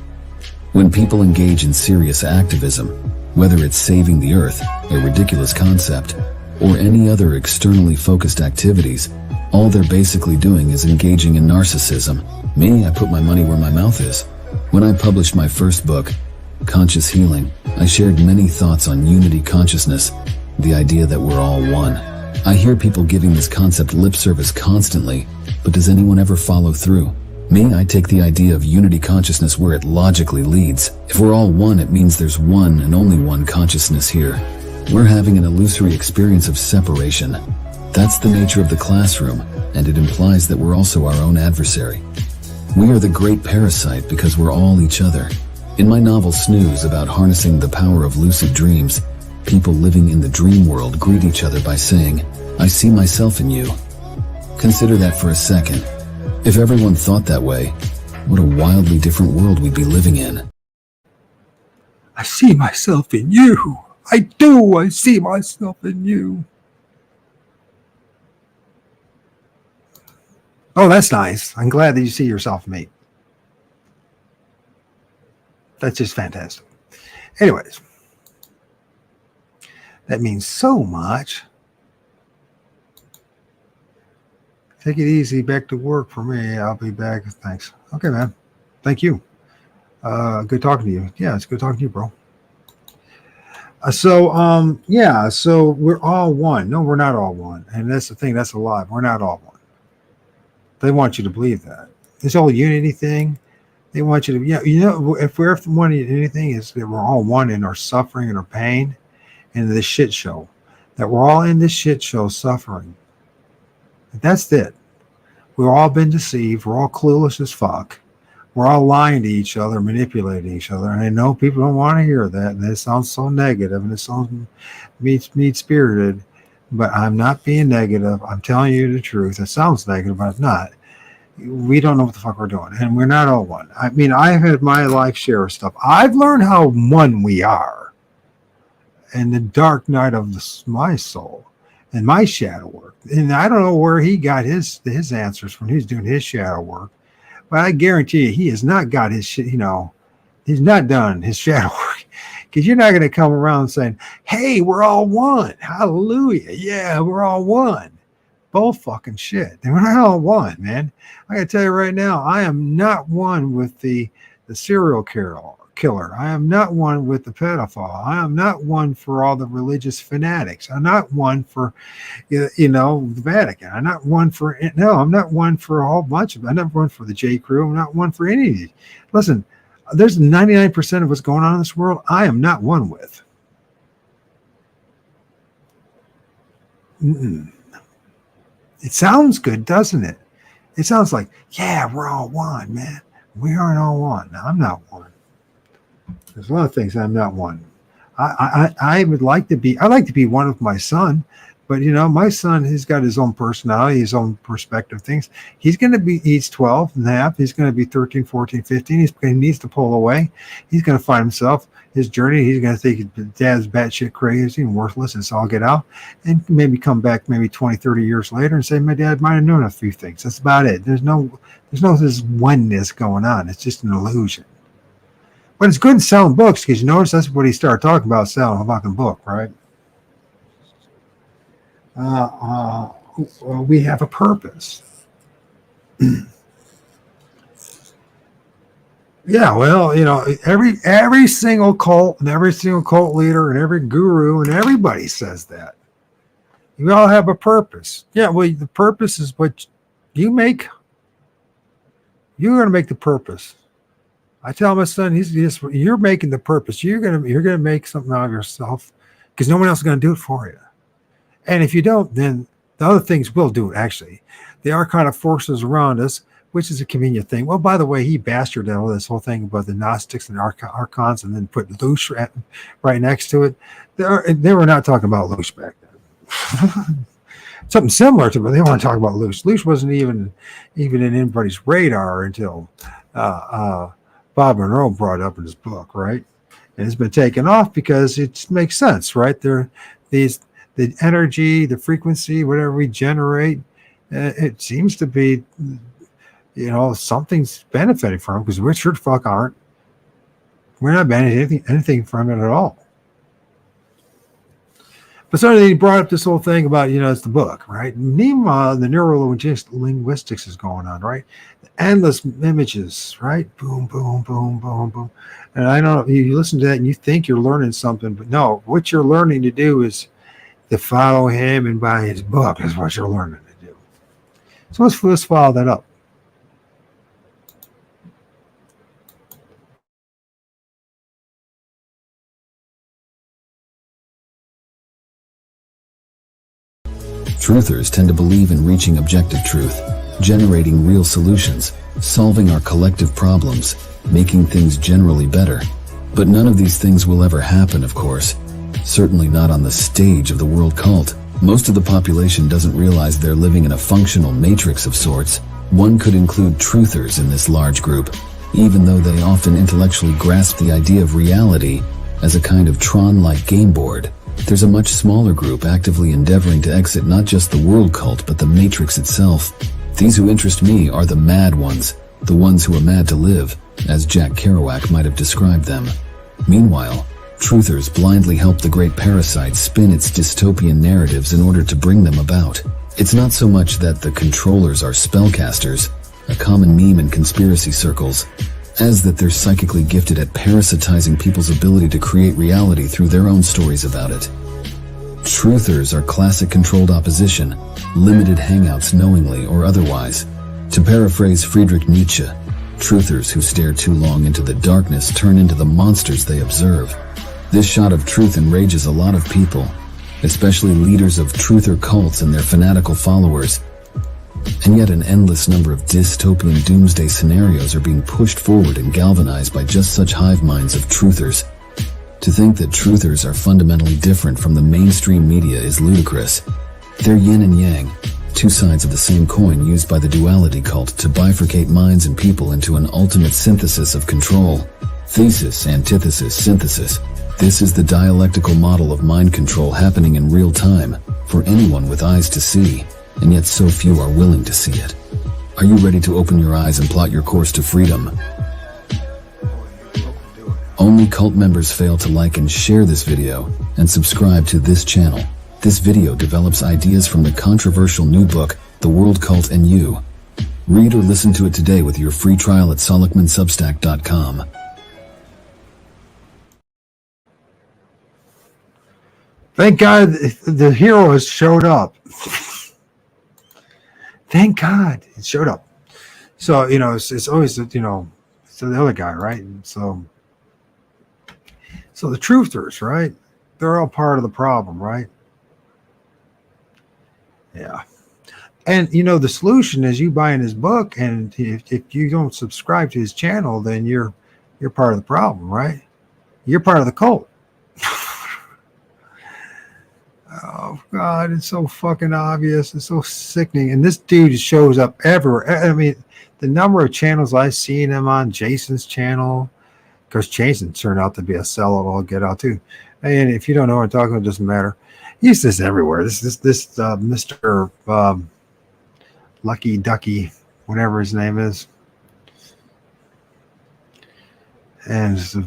When people engage in serious activism, whether it's saving the earth, a ridiculous concept, or any other externally focused activities, all they're basically doing is engaging in narcissism. Me, I put my money where my mouth is. When I published my first book, Conscious Healing, I shared many thoughts on unity consciousness, the idea that we're all one. I hear people giving this concept lip service constantly, but does anyone ever follow through? Me, I take the idea of unity consciousness where it logically leads. If we're all one, it means there's one and only one consciousness here. We're having an illusory experience of separation. That's the nature of the classroom, and it implies that we're also our own adversary. We are the great parasite because we're all each other. In my novel Snooze, about harnessing the power of lucid dreams, people living in the dream world greet each other by saying, "I see myself in you." Consider that for a second. If everyone thought that way, what a wildly different world we'd be living in. I see myself in you. I do. I see myself in you. Oh, that's nice. I'm glad that you see yourself in me. That's just fantastic. Anyways, that means so much. Take it easy. Back to work for me. I'll be back. Thanks. Okay, man. Thank you. Good talking to you. Yeah, it's good talking to you, bro. So we're all one. No, we're not all one. And that's the thing. That's a lie. We're not all one. They want you to believe that. This whole unity thing, they want you to, if we're one in anything, is that we're all one in our suffering and our pain and this shit show. That we're all in this shit show suffering. That's it. We've all been deceived. We're all clueless as fuck. We're all lying to each other, manipulating each other. And I know people don't want to hear that. And it sounds so negative and it sounds mean-spirited. But I'm not being negative. I'm telling you the truth. It sounds negative, but it's not. We don't know what the fuck we're doing. And we're not all one. I mean, I've had my life share of stuff. I've learned how one we are. And the dark night of my soul. And my shadow work. And I don't know where he got his answers from. He's doing his shadow work. But I guarantee you, he has not got his shit, he's not done his shadow work. Because you're not going to come around saying, hey, we're all one. Hallelujah. Yeah, we're all one. Bull fucking shit. We're not all one, man. I got to tell you right now, I am not one with the serial killer. I am not one with the pedophile. I am not one for all the religious fanatics. I'm not one for, the Vatican. I'm not one for a whole bunch of. I'm not one for the J. Crew. I'm not one for any of these. Listen, there's 99% of what's going on in this world I am not one with. It sounds good, doesn't it? It sounds like, yeah, we're all one, man. We aren't all one. No, I'm not one. There's a lot of things I'm not one. I would like to be. I like to be one with my son, but my son, he's got his own personality, his own perspective things. He's 12 and a half. He's going to be 13, 14, 15. He needs to pull away. He's going to find himself, his journey. He's going to think his dad's batshit crazy and worthless. It's all get out, and maybe come back maybe 20, 30 years later and say, my dad might have known a few things. That's about it. There's no this oneness going on. It's just an illusion. But it's good in selling books because you notice that's what he started talking about, selling a fucking book, right? We have a purpose. Yeah, well, every single cult and every single cult leader and every guru and everybody says that. We all have a purpose. Yeah, well, the purpose is what you're going to make the purpose. I tell my son, you're making the purpose. You're gonna make something out of yourself because no one else is going to do it for you. And if you don't, then the other things will do it. Actually, they are kind of forces around us, which is a convenient thing. Well, by the way, he bastarded all this whole thing about the Gnostics and Archons, and then put Looshy right next to it. They were not talking about Looshy back then. Something similar to, but they want to talk about Looshy. Looshy wasn't even in anybody's radar until Bob Monroe brought up in his book, right? And it's been taken off because it makes sense, right? The energy, the frequency, whatever we generate, it seems to be, something's benefiting from it, because we sure fuck aren't. We're not benefiting anything from it at all. But suddenly he brought up this whole thing about, it's the book, right? Meanwhile, the neurolinguistics is going on, right? Endless images, right? Boom, boom, boom, boom, boom. And I don't know, you listen to that and you think you're learning something, but no, what you're learning to do is to follow him and buy his book is what you're learning to do. So let's follow that up. Truthers tend to believe in reaching objective truth, generating real solutions, solving our collective problems, making things generally better. But none of these things will ever happen, of course. Certainly not on the stage of the world cult. Most of the population doesn't realize they're living in a functional matrix of sorts. One could include truthers in this large group, even though they often intellectually grasp the idea of reality as a kind of Tron-like game board. There's a much smaller group actively endeavoring to exit not just the world cult but the matrix itself. These who interest me are the mad ones, the ones who are mad to live, as Jack Kerouac might have described them. Meanwhile, truthers blindly help the great parasite spin its dystopian narratives in order to bring them about. It's not so much that the controllers are spellcasters, a common meme in conspiracy circles, as that they're psychically gifted at parasitizing people's ability to create reality through their own stories about it. Truthers are classic controlled opposition, limited hangouts knowingly or otherwise. To paraphrase Friedrich Nietzsche, truthers who stare too long into the darkness turn into the monsters they observe. This shot of truth enrages a lot of people, especially leaders of truther cults and their fanatical followers. And yet an endless number of dystopian doomsday scenarios are being pushed forward and galvanized by just such hive minds of truthers. To think that truthers are fundamentally different from the mainstream media is ludicrous. They're yin and yang, two sides of the same coin used by the duality cult to bifurcate minds and people into an ultimate synthesis of control. Thesis, antithesis, synthesis. This is the dialectical model of mind control happening in real time for anyone with eyes to see. And yet so few are willing to see it. Are you ready to open your eyes and plot your course to freedom? Only cult members fail to like and share this video and subscribe to this channel. This video develops ideas from the controversial new book, The World Cult and You. Read or listen to it today with your free trial at solakmansubstack.com. Thank God the hero has showed up. Thank God it showed up. So, it's always, so the other guy, right? And so the truthers, right? They're all part of the problem, right? Yeah. And, the solution is you buying his book. And if you don't subscribe to his channel, then you're part of the problem, right? You're part of the cult. Oh, God, it's so fucking obvious. It's so sickening. And this dude shows up everywhere. I mean, the number of channels I've seen him on, Jason's channel, because Jason turned out to be a sellout all get out, too. And if you don't know what I'm talking about, it doesn't matter. He's just everywhere. This Mr. Lucky Ducky, whatever his name is. And it's a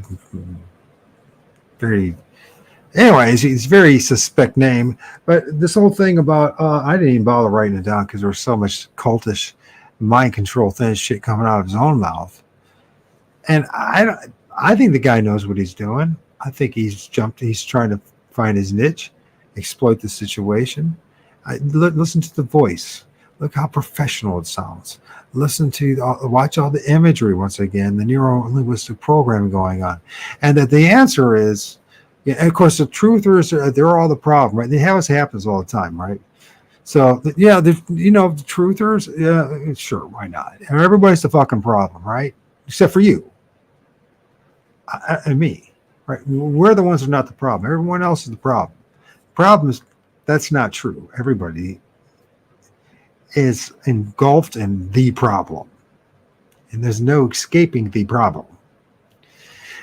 very... Anyways, he's a very suspect name, but this whole thing about, I didn't even bother writing it down because there was so much cultish mind control thing shit coming out of his own mouth. And I think the guy knows what he's doing. I think he's trying to find his niche, exploit the situation. Listen to the voice. Look how professional it sounds. Listen to, watch all the imagery once again, the neuro-linguistic programming going on. And that the answer is, yeah, and of course, the truthers, they're all the problem, right? They have us happens all the time, right? So, yeah, the truthers, yeah, sure, why not? And everybody's the fucking problem, right? Except for you and me, right? We're the ones who are not the problem. Everyone else is the problem. Problem is, that's not true. Everybody is engulfed in the problem, and there's no escaping the problem.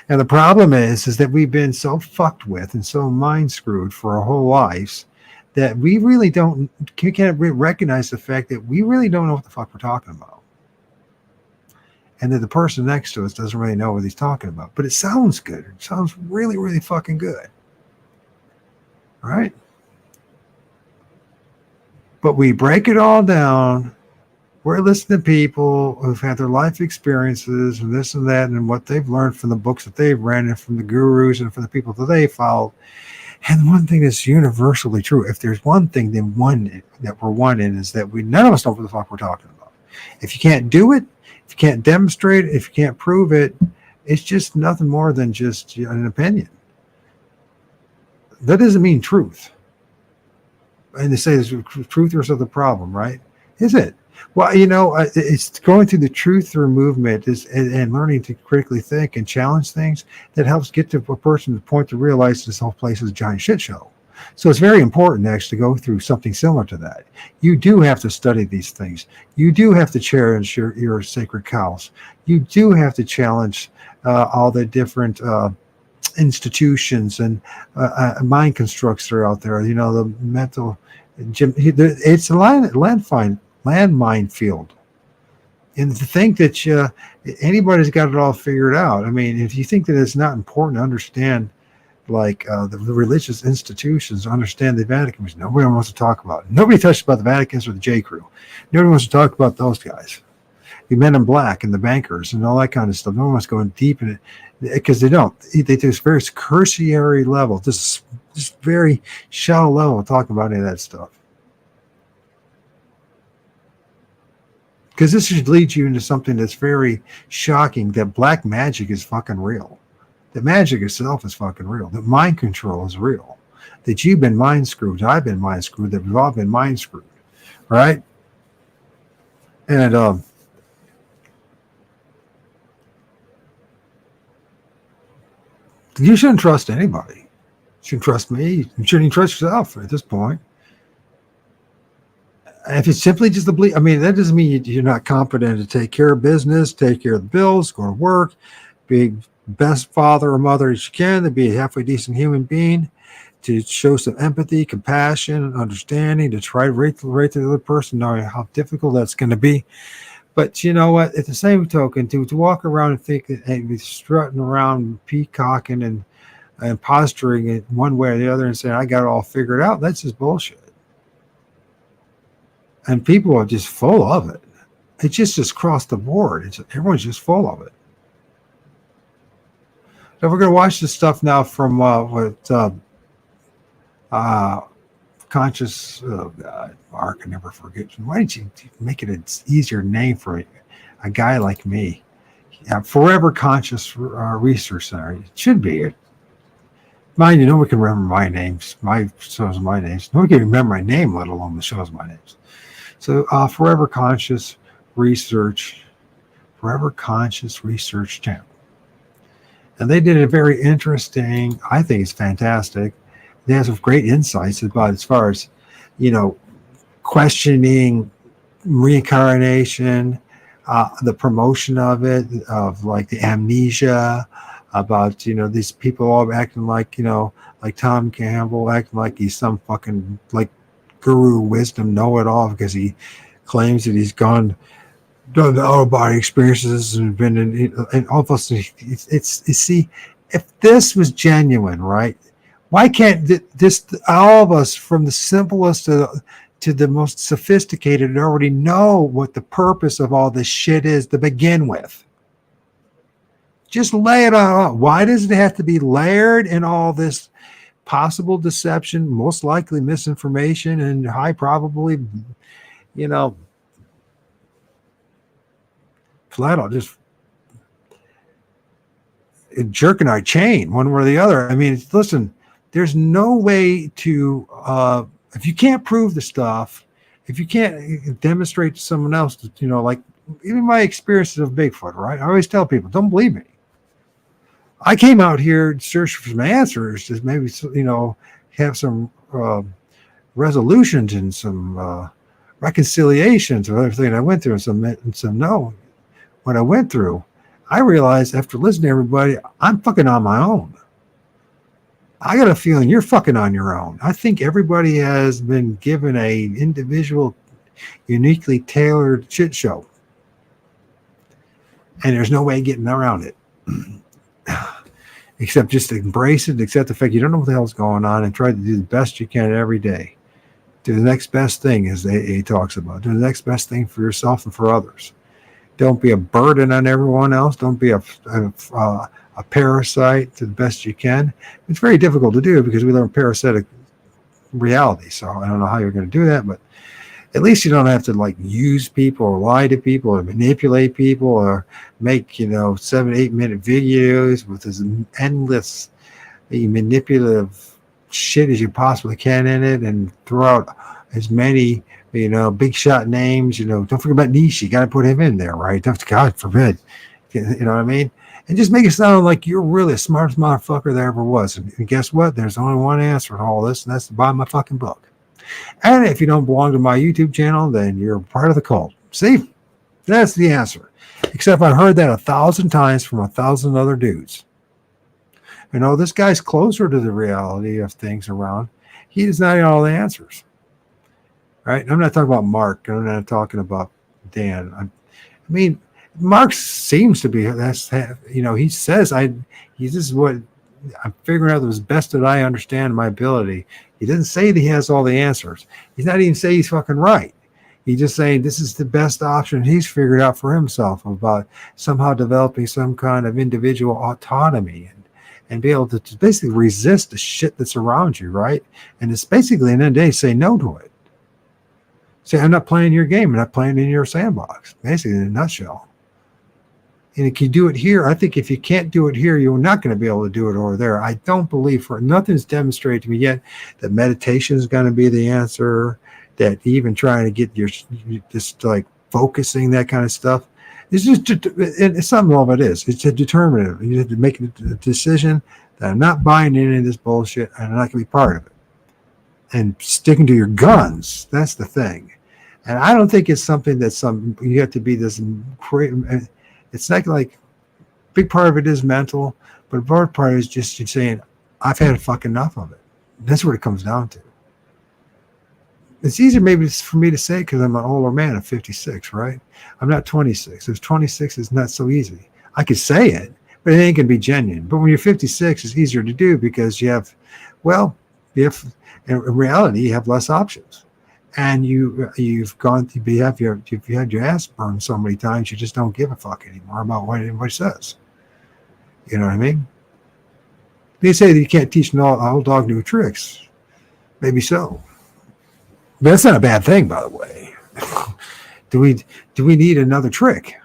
And the problem is that we've been so fucked with and so mind screwed for our whole lives that we really can't recognize the fact that we really don't know what the fuck we're talking about. And that the person next to us doesn't really know what he's talking about. But it sounds good. It sounds really, really fucking good. Right? But we break it all down. We're listening to people who've had their life experiences and this and that and what they've learned from the books that they've read and from the gurus and from the people that they follow. And one thing that's universally true, if there's one thing that we're one in, is that none of us know what the fuck we're talking about. If you can't do it, if you can't demonstrate it, if you can't prove it, it's just nothing more than just an opinion. That doesn't mean truth. And they say truthers are the problem, right? Is it? Well, it's going through the truther movement and learning to critically think and challenge things that helps get to a person to the point to realize this whole place is a giant shit show. So it's very important to actually go through something similar to that. You do have to study these things. You do have to cherish your sacred cows. You do have to challenge all the different institutions and mind constructs that are out there. The mental. It's a landmine field. And to think that anybody's got it all figured out. I mean, if you think that it's not important to understand, like the religious institutions, understand the Vatican, which nobody wants to talk about. Nobody touched about the Vaticans or the J. Crew. Nobody wants to talk about those guys. The men in black and the bankers and all that kind of stuff. No one wants going deep in it because they don't. They do this very cursory level, just very shallow level of talking about any of that stuff. Because this should lead you into something that's very shocking, that black magic is fucking real. That magic itself is fucking real. That mind control is real. That you've been mind screwed. I've been mind screwed. That we've all been mind screwed. Right? And you shouldn't trust anybody. You shouldn't trust me. You shouldn't even trust yourself at this point. If it's simply just the belief, I mean, that doesn't mean you're not competent to take care of business, take care of the bills, go to work, be best father or mother as you can, to be a halfway decent human being, to show some empathy, compassion, and understanding, to try to rate the other person, knowing how difficult that's going to be. But you know what? At the same token, to walk around and think and be strutting around, peacocking and posturing it one way or the other and saying, I got it all figured out, that's just bullshit. And people are just full of it. It's just across the board. Everyone's just full of it. So we're going to watch this stuff now from conscious. Oh God, Mark, I never forget. Why did you make it an easier name for a guy like me? Forever Conscious Research Center. It should be it. Mind you, nobody can remember my names. My shows my names. Nobody can remember my name, let alone the shows my names. So Forever Conscious Research Channel. And they did a very interesting, I think it's fantastic. They have some great insights about as far as, questioning reincarnation, the promotion of it, of like the amnesia, about, these people all acting like, like Tom Campbell, acting like he's some fucking like guru wisdom know-it-all because he claims that he's done the out-of-body experiences and been in, and all of us. It's see, if this was genuine, right? Why can't this all of us, from the simplest to the most sophisticated, already know what the purpose of all this shit is to begin with? Just lay it out. Why does it have to be layered in all this possible deception, most likely misinformation, and high probably you know, flat out just jerking our chain one way or the other. I mean, listen, there's no way to, if you can't prove the stuff, if you can't demonstrate to someone else, that, you know, like even my experiences of Bigfoot, right? I always tell people, don't believe me. I came out here to search for some answers, to maybe, you know, have some resolutions and some reconciliations of everything I went through, and some no. What I went through, I realized after listening to everybody, I'm fucking on my own. I got a feeling you're fucking on your own. I think everybody has been given a individual, uniquely tailored shit show. And there's no way getting around it. Except just embrace it, accept the fact you don't know what the hell's going on, and try to do the best you can every day. Do the next best thing, as AA talks about. Do the next best thing for yourself and for others. Don't be a burden on everyone else. Don't be a parasite to the best you can. It's very difficult to do because we live in parasitic reality. So I don't know how you're going to do that, but at least you don't have to like use people or lie to people or manipulate people or make, you know, 7-8 minute videos with this endless manipulative shit as you possibly can in it, and throw out as many, you know, big shot names. You know, don't forget about Nishi. You got to put him in there, right? God forbid. You know what I mean? And just make it sound like you're really the smartest motherfucker there ever was. And guess what? There's only one answer to all this, and that's to buy my fucking book. And if you don't belong to my YouTube channel, then you're part of the cult. See? That's the answer. Except I've heard that 1,000 times from 1,000 other dudes. You know, this guy's closer to the reality of things around. He does not get all the answers. Right? I'm not talking about Mark. I'm not talking about Dan. I mean, Mark seems to be, that's, you know, he says, this is what I'm figuring out as best that I understand my ability. He doesn't say that he has all the answers. He's not even saying he's fucking right. He's just saying this is the best option he's figured out for himself about somehow developing some kind of individual autonomy and be able to basically resist the shit that's around you, right? And it's basically, in the end of the day, say no to it. Say, I'm not playing your game. I'm not playing in your sandbox, basically, in a nutshell. And if you do it here, I think if you can't do it here, you're not going to be able to do it over there. I don't believe, for nothing's demonstrated to me yet, that meditation is going to be the answer, that even trying to get your, just like focusing, that kind of stuff. It's just, it's something of it is. It's a determinative. You have to make a decision that I'm not buying into this bullshit and I'm not going to be part of it. And sticking to your guns, that's the thing. And I don't think it's something that you have to be this great. It's not like, big part of it is mental, but a part of it is just saying, I've had fucking enough of it. That's what it comes down to. It's easier maybe for me to say because I'm an older man of 56, right? I'm not 26. If 26 is not so easy. I could say it, but it ain't going to be genuine. But when you're 56, it's easier to do because you have, in reality, you have less options. And you've had your ass burned so many times, you just don't give a fuck anymore about what anybody says. You know what I mean? They say that you can't teach an old dog new tricks. Maybe so. But that's not a bad thing, by the way. Do we need another trick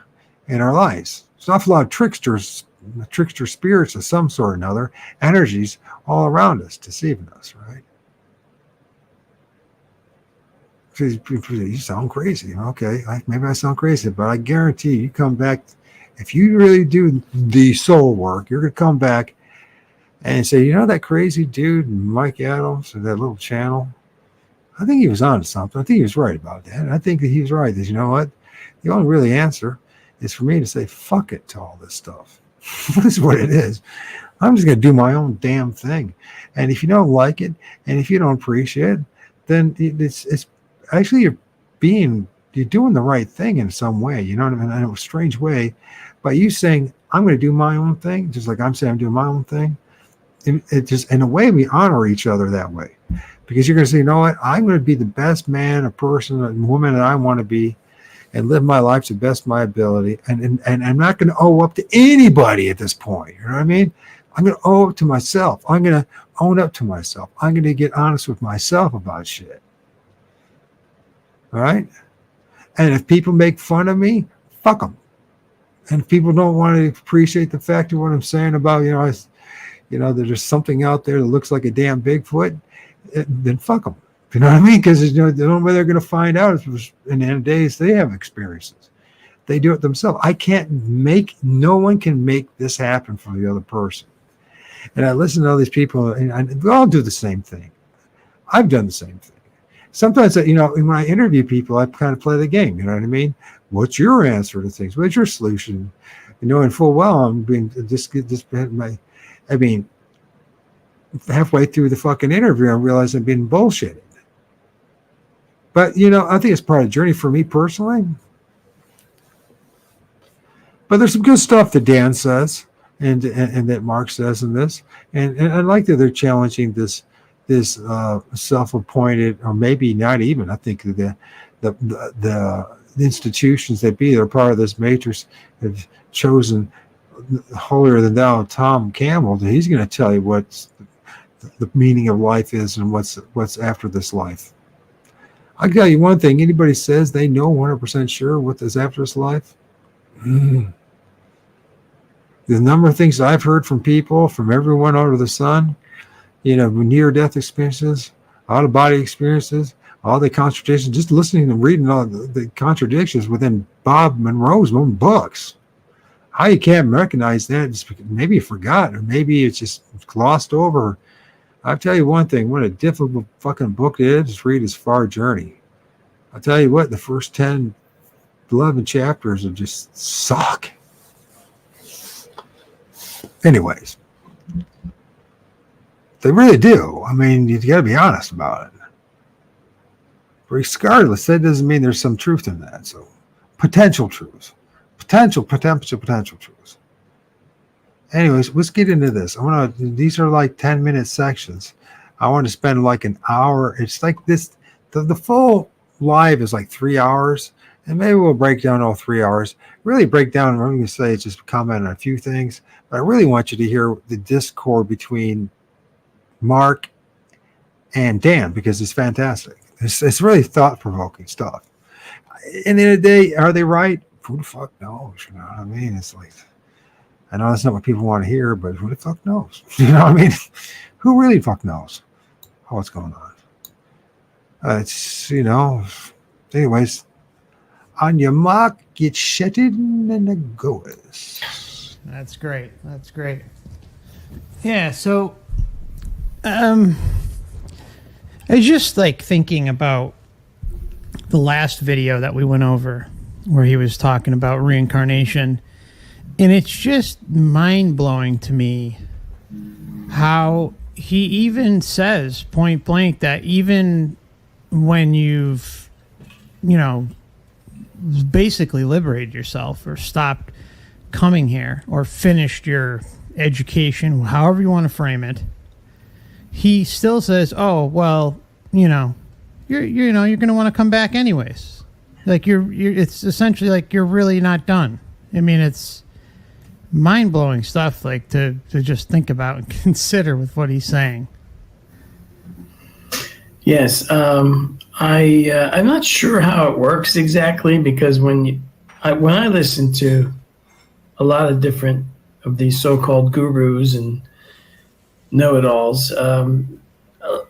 in our lives? There's an awful lot of trickster spirits of some sort or another, energies all around us, deceiving us, right? You sound crazy. Okay, maybe I sound crazy, but I guarantee you come back. If you really do the soul work, you're going to come back and say, you know that crazy dude, Mike Adams, or that little channel? I think he was on to something. I think he was right about that. And I think that he was right. That, you know what? The only really answer is for me to say, fuck it to all this stuff. This is what it is. I'm just going to do my own damn thing. And if you don't like it, and if you don't appreciate it, then it's actually you're doing the right thing in some way. You know what I mean? In a strange way. By you saying, I'm going to do my own thing, just like I'm saying I'm doing my own thing, it just, in a way, we honor each other that way. Because you're going to say, you know what? I'm going to be the best man or person or woman that I want to be and live my life to the best of my ability. And I'm not going to owe up to anybody at this point. You know what I mean? I'm going to owe up to myself. I'm going to own up to myself. I'm going to get honest with myself about shit. All right? And if people make fun of me, fuck them. And if people don't want to appreciate the fact of what I'm saying about, there's something out there that looks like a damn Bigfoot, then fuck them. You know what I mean? Because the only way they're going to find out is in the end of days, they have experiences. They do it themselves. No one can make this happen for the other person. And I listen to all these people, and we all do the same thing. I've done the same thing. Sometimes, when I interview people, I kind of play the game. You know what I mean? What's your answer to things? What's your solution? Knowing full well I'm being halfway through the fucking interview, I realize I'm being bullshitted. But, I think it's part of the journey for me personally. But there's some good stuff that Dan says and that Mark says in this. And I like that they're challenging this self-appointed, or maybe not even, I think the institutions that are part of this matrix have chosen holier than thou Tom Campbell. He's going to tell you what the meaning of life is and what's after this life. I'll tell you one thing. Anybody says they know 100% sure what is after this life, the number of things I've heard from people, from everyone under the sun, near-death experiences, out-of-body experiences, all the contradictions, just listening and reading all the contradictions within Bob Monroe's own books. How you can't recognize that, just maybe you forgot, or maybe it's just glossed over. I'll tell you one thing, what a difficult fucking book it is to read is Far Journey. I'll tell you what, the first 10, 11 chapters are just suck. Anyways, they really do. I mean, you got to be honest about it. Regardless, that doesn't mean there's some truth in that. So, potential truths. Potential truths. Anyways, let's get into this. These are like 10-minute sections. I want to spend like an hour. It's like this. The full live is like 3 hours. And maybe we'll break down all 3 hours. Really break down, I'm going to say, just comment on a few things. But I really want you to hear the discord between Mark and Dan, because it's fantastic. It's really thought-provoking stuff. And in the day, are they right? Who the fuck knows? You know what I mean? It's like, I know that's not what people want to hear, but who the fuck knows? You know what I mean? Who really fuck knows what's going on? Anyways, on your mark, get shetted, and the goers. That's great. Yeah, so I was just like thinking about the last video that we went over where he was talking about reincarnation, and it's just mind-blowing to me how he even says point blank that even when you've basically liberated yourself or stopped coming here or finished your education, however you want to frame it, he still says, oh, well, you're going to want to come back anyways. Like it's essentially like you're really not done. I mean, it's mind-blowing stuff, like to just think about and consider with what he's saying. Yes. I'm not sure how it works exactly, because when I listen to a lot of different of these so-called gurus and know-it-alls,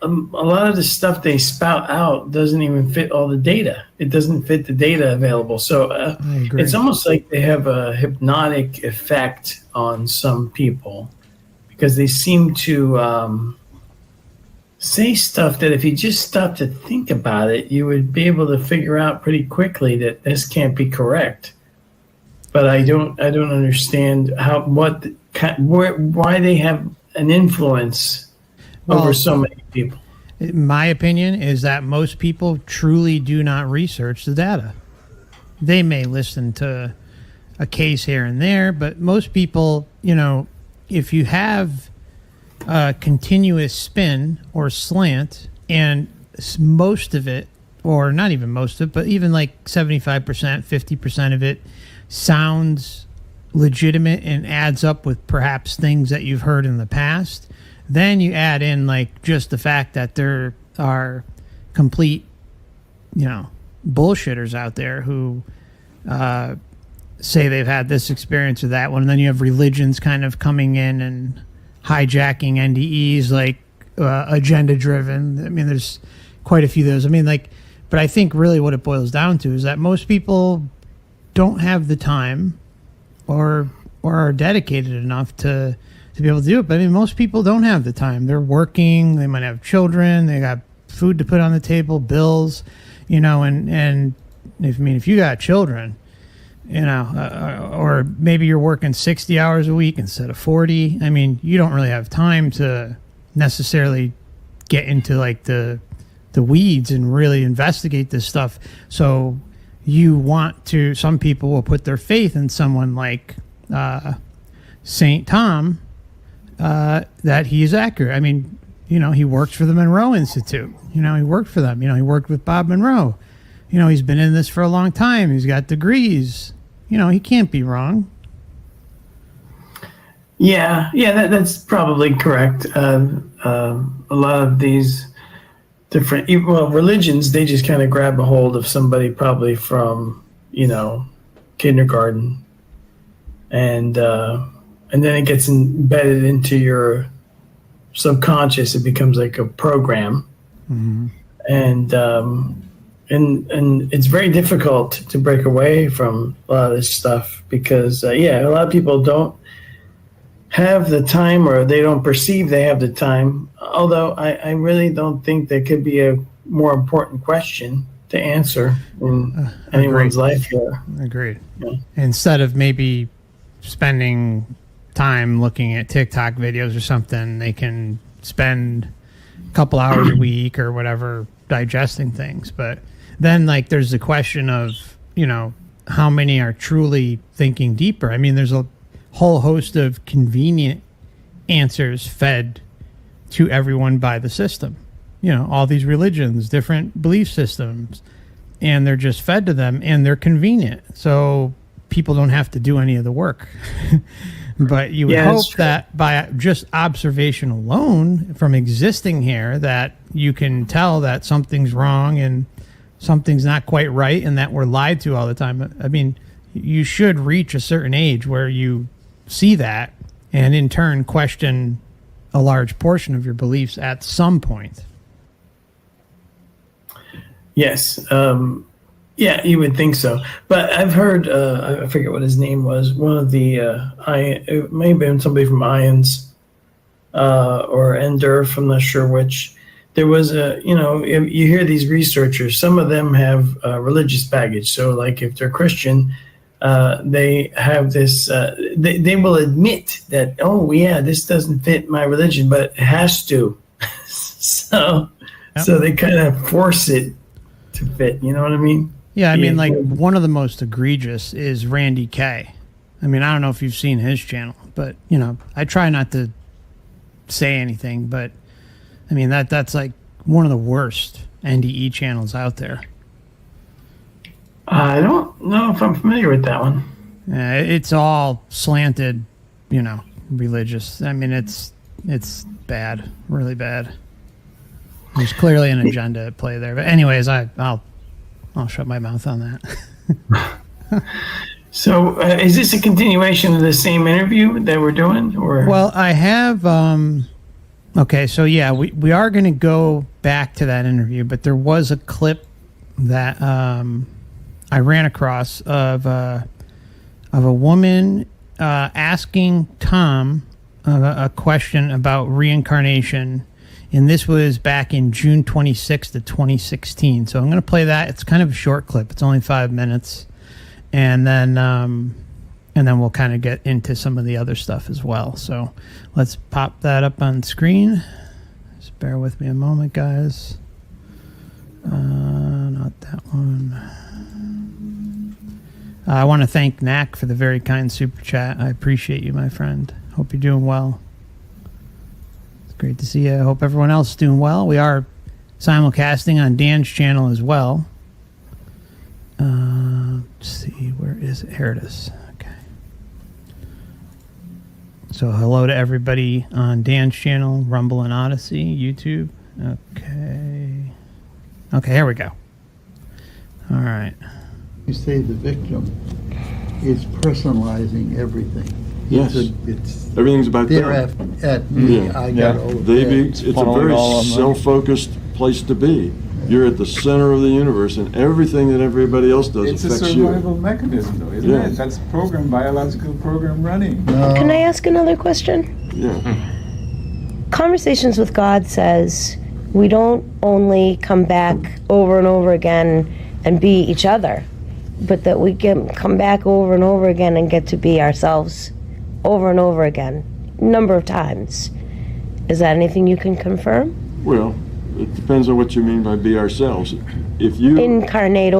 a lot of the stuff they spout out doesn't even fit all the data. It doesn't fit the data available. So it's almost like they have a hypnotic effect on some people, because they seem to say stuff that if you just stop to think about it, you would be able to figure out pretty quickly that this can't be correct. But I don't understand why they have an influence over so many people. My opinion is that most people truly do not research the data. They may listen to a case here and there, but most people, if you have a continuous spin or slant, and most of it, or not even most of it, but even like 75%, 50% of it sounds legitimate and adds up with perhaps things that you've heard in the past, then you add in like just the fact that there are complete, bullshitters out there who say they've had this experience or that one, and then you have religions kind of coming in and hijacking NDEs, like agenda driven. I mean, there's quite a few of those. I mean, like, but I think really what it boils down to is that most people don't have the time or are dedicated enough to be able to do it. But I mean, most people don't have the time. They're working, they might have children, they got food to put on the table, bills, you know, and if you got children, you know, or maybe you're working 60 hours a week instead of 40. I mean, you don't really have time to necessarily get into like the weeds and really investigate this stuff. So you want to, some people will put their faith in someone like St. Tom, that he is accurate. I mean, you know, he works for the Monroe Institute. You know, he worked for them. You know, he worked with Bob Monroe. You know, he's been in this for a long time. He's got degrees. You know, he can't be wrong. Yeah, that's probably correct. A lot of these different, well, religions, they just kind of grab a hold of somebody probably from, you know, kindergarten, and then it gets embedded into your subconscious. It becomes like a program, and it's very difficult to break away from a lot of this stuff because, a lot of people don't have the time, or they don't perceive they have the time. Although I really don't think there could be a more important question to answer in anyone's life here. Agreed. Yeah. Instead of maybe spending time looking at TikTok videos or something, they can spend a couple hours a week or whatever digesting things. But then, like, there's the question of, you know, how many are truly thinking deeper? I mean, there's a whole host of convenient answers fed to everyone by the system. You know, all these religions, different belief systems, and they're just fed to them, and they're convenient. So people don't have to do any of the work. But you would hope that by just observation alone from existing here, that you can tell that something's wrong and something's not quite right, and that we're lied to all the time. I mean, you should reach a certain age where you see that and in turn question a large portion of your beliefs at some point. Yes. You would think so. But I've heard, I forget what his name was, one of the, it may have been somebody from Ions or Endurf, I'm not sure which. There was you hear these researchers, some of them have religious baggage. So like if they're Christian, they have this, they will admit that, this doesn't fit my religion, but it has to. So they kind of force it to fit, you know what I mean? Yeah, I mean, like, one of the most egregious is Randy K. I mean, I don't know if you've seen his channel, but, you know, I try not to say anything, but, I mean, that's like one of the worst NDE channels out there. I don't know if I'm familiar with that one. It's all slanted, you know, religious. I mean, it's bad, really bad. There's clearly an agenda at play there. But anyways, I'll shut my mouth on that. So is this a continuation of the same interview that we're doing? Or? Well, I have... okay, so yeah, we are going to go back to that interview, but there was a clip that I ran across of a woman asking Tom a question about reincarnation, and this was back in June 26th of 2016. So I'm going to play that. It's kind of a short clip. It's only 5 minutes, and then we'll kind of get into some of the other stuff as well. So let's pop that up on screen. Just bear with me a moment, guys. Not that one. I want to thank Knack for the very kind super chat. I appreciate you, my friend. Hope you're doing well. It's great to see you. I hope everyone else is doing well. We are simulcasting on Dan's channel as well. Let's see, where is it? Here it is. Okay. So hello to everybody on Dan's channel, Rumble and Odyssey, YouTube. Okay. Okay, here we go. All right. You say the victim is personalizing everything. Yes. It's Everything's about they're them. at me. Yeah. I got all of It's that. a very self-focused place to be. You're at the center of the universe, and everything that everybody else does It's a affects you. survival mechanism, though, isn't Yeah. it? That's biological program running. Can I ask another question? Yeah. Conversations with God says we don't only come back over and over again and be each other, but that we can come back over and over again and get to be ourselves over and over again, number of times. Is that anything you can confirm? Well, it depends on what you mean by be ourselves. If you Incarnate.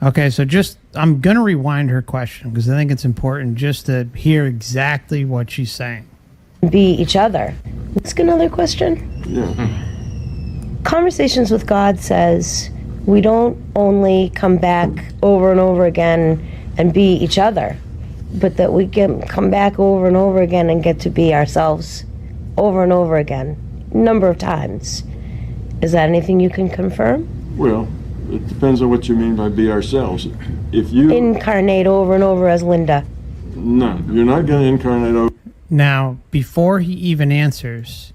Okay, so I'm going to rewind her question because I think it's important just to hear exactly what she's saying. Be each other. Ask another question. yeah. Conversations with God says we don't only come back over and over again and be each other, but that we can come back over and over again and get to be ourselves over and over again, number of times. Is that anything you can confirm? Well, it depends on what you mean by be ourselves. If you Incarnate over and over as Linda. no, you're not going to incarnate over. Now, before he even answers,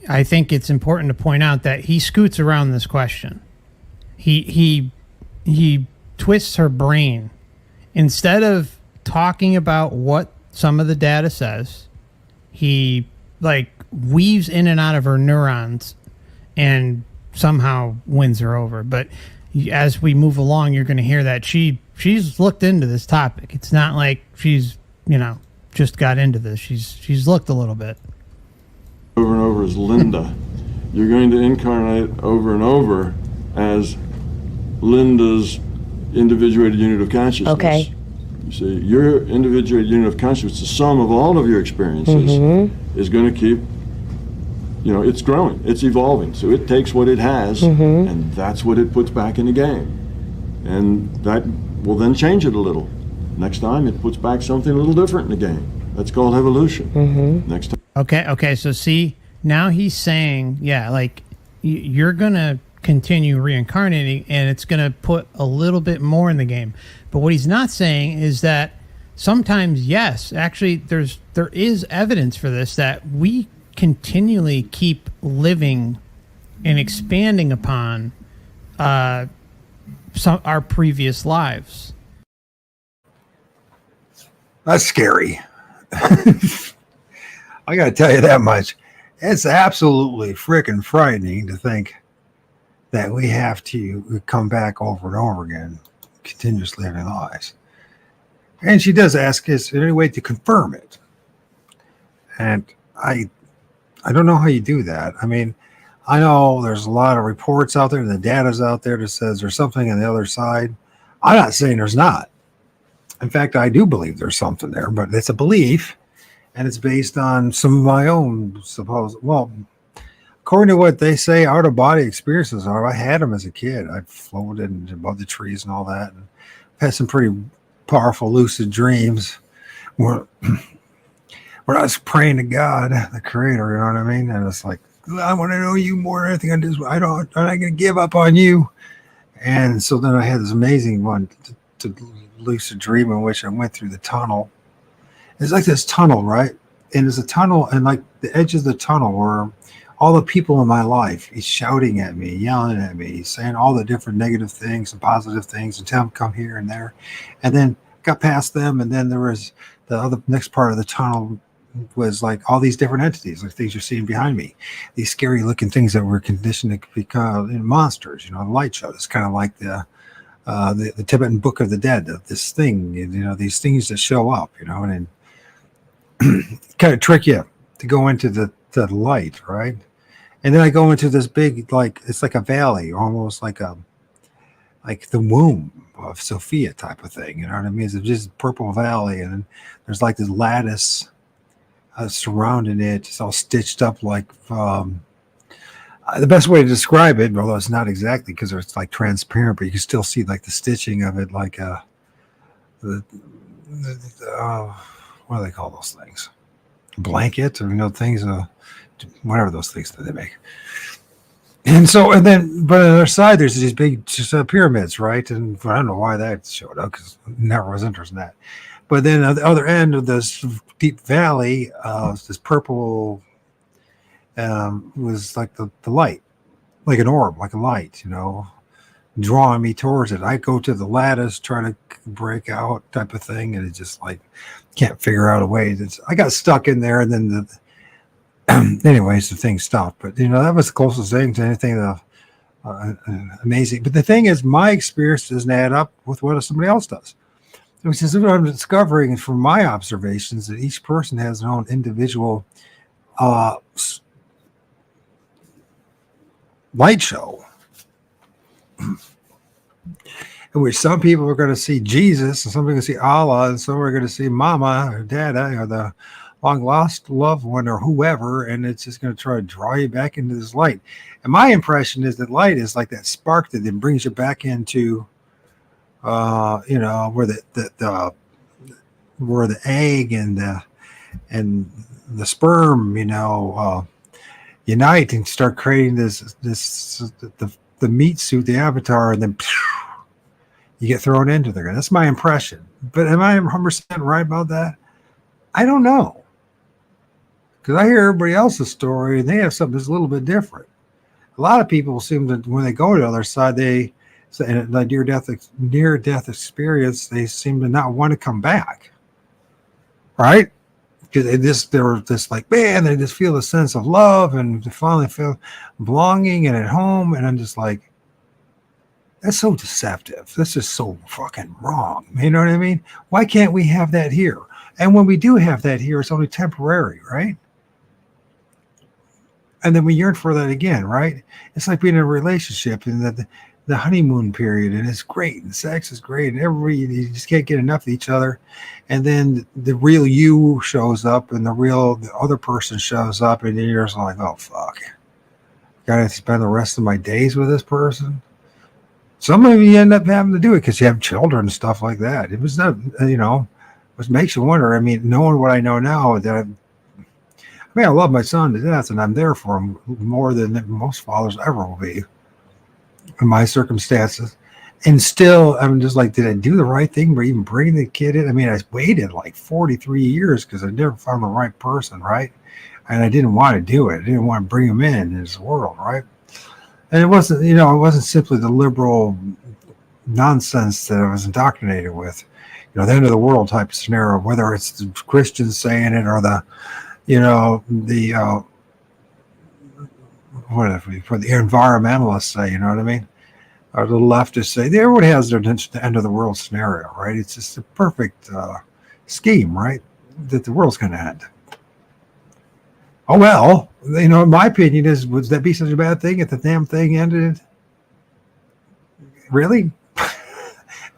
I think it's important to point out that he scoots around this question. He twists her brain. Instead of talking about what some of the data says, he weaves in and out of her neurons and somehow wins her over. But as we move along, you're going to hear that she's looked into this topic. It's not like she's, just got into this. She's looked a little bit. Over and over as Linda. You're going to incarnate over and over as Linda's individuated unit of consciousness. Okay. You see, your individuated unit of consciousness, the sum of all of your experiences, is going to keep, it's growing, it's evolving. So it takes what it has, and that's what it puts back in the game. And that will then change it a little. Next time, it puts back something a little different in the game. That's called evolution. Next time. Okay, so see, now he's saying, you're going to continue reincarnating, and it's going to put a little bit more in the game. But what he's not saying is that sometimes, yes, actually, there is evidence for this, that we continually keep living and expanding upon our previous lives. That's scary. I got to tell you that much. It's absolutely freaking frightening to think that we have to come back over and over again, continuously in our lives. And she does ask, is there any way to confirm it? And I don't know how you do that. I mean, I know there's a lot of reports out there, and the data's out there that says there's something on the other side. I'm not saying there's not. In fact, I do believe there's something there, but it's a belief, and it's based on some of my own according to what they say, out-of-body experiences are. I had them as a kid. I floated above the trees and all that, and had some pretty powerful lucid dreams where I was praying to God, the Creator, you know what I mean? And it's like, I want to know you more than anything. I'm not going to give up on you. And so then I had this amazing one to lucid dream in which I went through the tunnel. It's like this tunnel, right? And there's a tunnel, and like the edge of the tunnel were all the people in my life. He's shouting at me, yelling at me, saying all the different negative things and positive things, and tell him come here and there. And then got past them, and then there was the other next part of the tunnel was like all these different entities, like things you're seeing behind me, these scary looking things that were conditioned to become monsters. The light show. It's kind of like the Tibetan Book of the Dead, this thing, these things that show up, and kind of trick you to go into the light, right? And then I go into this big, it's like a valley, almost like the womb of Sophia type of thing. You know what I mean? It's just purple valley, and then there's like this lattice surrounding it. It's all stitched up like the best way to describe it, although it's not exactly because it's like transparent, but you can still see like the stitching of it, like what do they call those things? Blanket, or things, whatever those things that they make. And so, and then, but on the other side, there's these big just, pyramids, right? And I don't know why that showed up because never was interested in that. But then at the other end of this deep valley, this purple was like the light, like an orb, like a light, drawing me towards it. I go to the lattice, try to break out type of thing, and it just like can't figure out a way. I got stuck in there, and then anyways, the thing stopped. But that was the closest thing to anything amazing. But the thing is, my experience doesn't add up with what somebody else does. Which is what I'm discovering from my observations, that each person has their own individual light show, in which some people are going to see Jesus, and some are going to see Allah, and some are going to see Mama or Dada or the long lost loved one or whoever, and it's just going to try to draw you back into this light. And my impression is that light is like that spark that then brings you back into where where the egg and the sperm, unite and start creating the meat suit, the avatar, and then you get thrown into there. That's my impression. But am I 100% right about that? I don't know, because I hear everybody else's story and they have something that's a little bit different. A lot of people seem to, when they go to the other side, in a near-death experience, they seem to not want to come back, right? Because they're just like, man, they just feel a sense of love and they finally feel belonging and at home. And I'm just like, that's so deceptive. That's just so fucking wrong. You know what I mean? Why can't we have that here? And when we do have that here, it's only temporary, right? And then we yearn for that again, right? It's like being in a relationship and the honeymoon period, and it's great, and sex is great, and you just can't get enough of each other. And then the real you shows up, and the other person shows up, and then you're just like, oh fuck, gotta spend the rest of my days with this person. Some of you end up having to do it because you have children and stuff like that. It was not, which makes you wonder. I mean, knowing what I know now, I love my son to death, and I'm there for him more than most fathers ever will be in my circumstances. And still, I'm just like, did I do the right thing by even bringing the kid in? I mean, I waited like 43 years because I never found the right person, right? And I didn't want to do it. I didn't want to bring him in this world, right? And it wasn't simply the liberal nonsense that I was indoctrinated with, the end of the world type of scenario, whether it's the Christians saying it or whatever the environmentalists say, you know what I mean? Or the leftists say, everyone has their end of the world scenario, right? It's just a perfect scheme, right? That the world's going to end. Oh, well, my opinion is, would that be such a bad thing if the damn thing ended? Really? I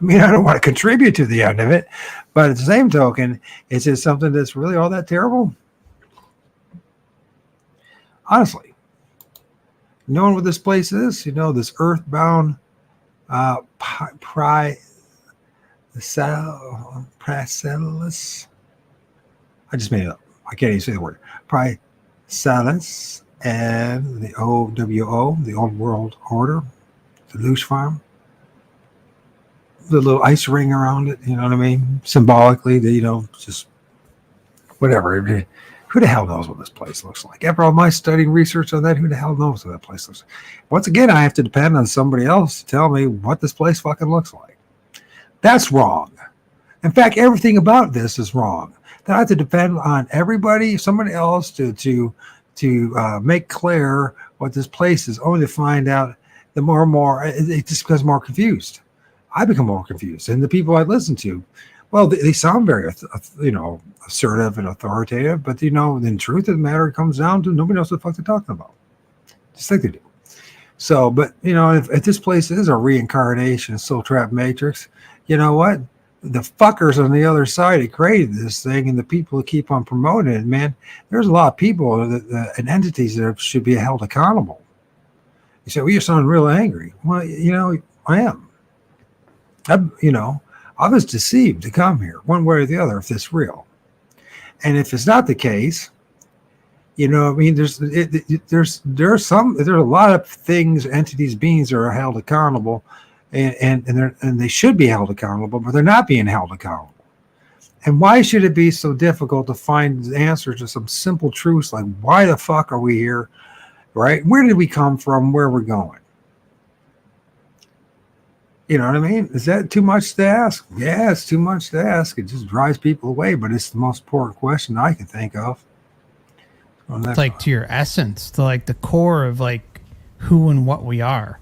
mean, I don't want to contribute to the end of it, but at the same token, is it something that's really all that terrible? Honestly, knowing what this place is, this Earth-Bound Pris-Slas. I just made it up. I can't even say the word. Pris-Slas, and the OWO, the Old World Order, the Looshy farm, the little ice ring around it, you know what I mean? Symbolically, just whatever. Who the hell knows what this place looks like? After all my studying research on that, who the hell knows what that place looks like? Once again, I have to depend on somebody else to tell me what this place fucking looks like. That's wrong. In fact, everything about this is wrong. That I have to depend on somebody else to make clear what this place is, only to find out the more and more, it just becomes more confused. I become more confused. And the people I listen to, well, they sound very, assertive and authoritative, but in truth of the matter, it comes down to nobody knows what the fuck they're talking about. Just think they do. So, but if this place is a reincarnation, soul trap matrix, you know what? The fuckers on the other side who created this thing, and the people who keep on promoting it, man, there's a lot of people and entities that should be held accountable. You say, well, you sound real angry. Well, I am. I was deceived to come here, one way or the other, if it's real. And if it's not the case, You know, I mean, there's a lot of things, entities, beings that are held accountable, and they should be held accountable, but they're not being held accountable. And why should it be so difficult to find the answer to some simple truths like why the fuck are we here, right? Where did we come from? Where we're going? You know what I mean? Is that too much to ask? Yeah, it's too much to ask. It just drives people away, but it's the most important question I can think of. It's like to your essence, to like the core of like who and what we are.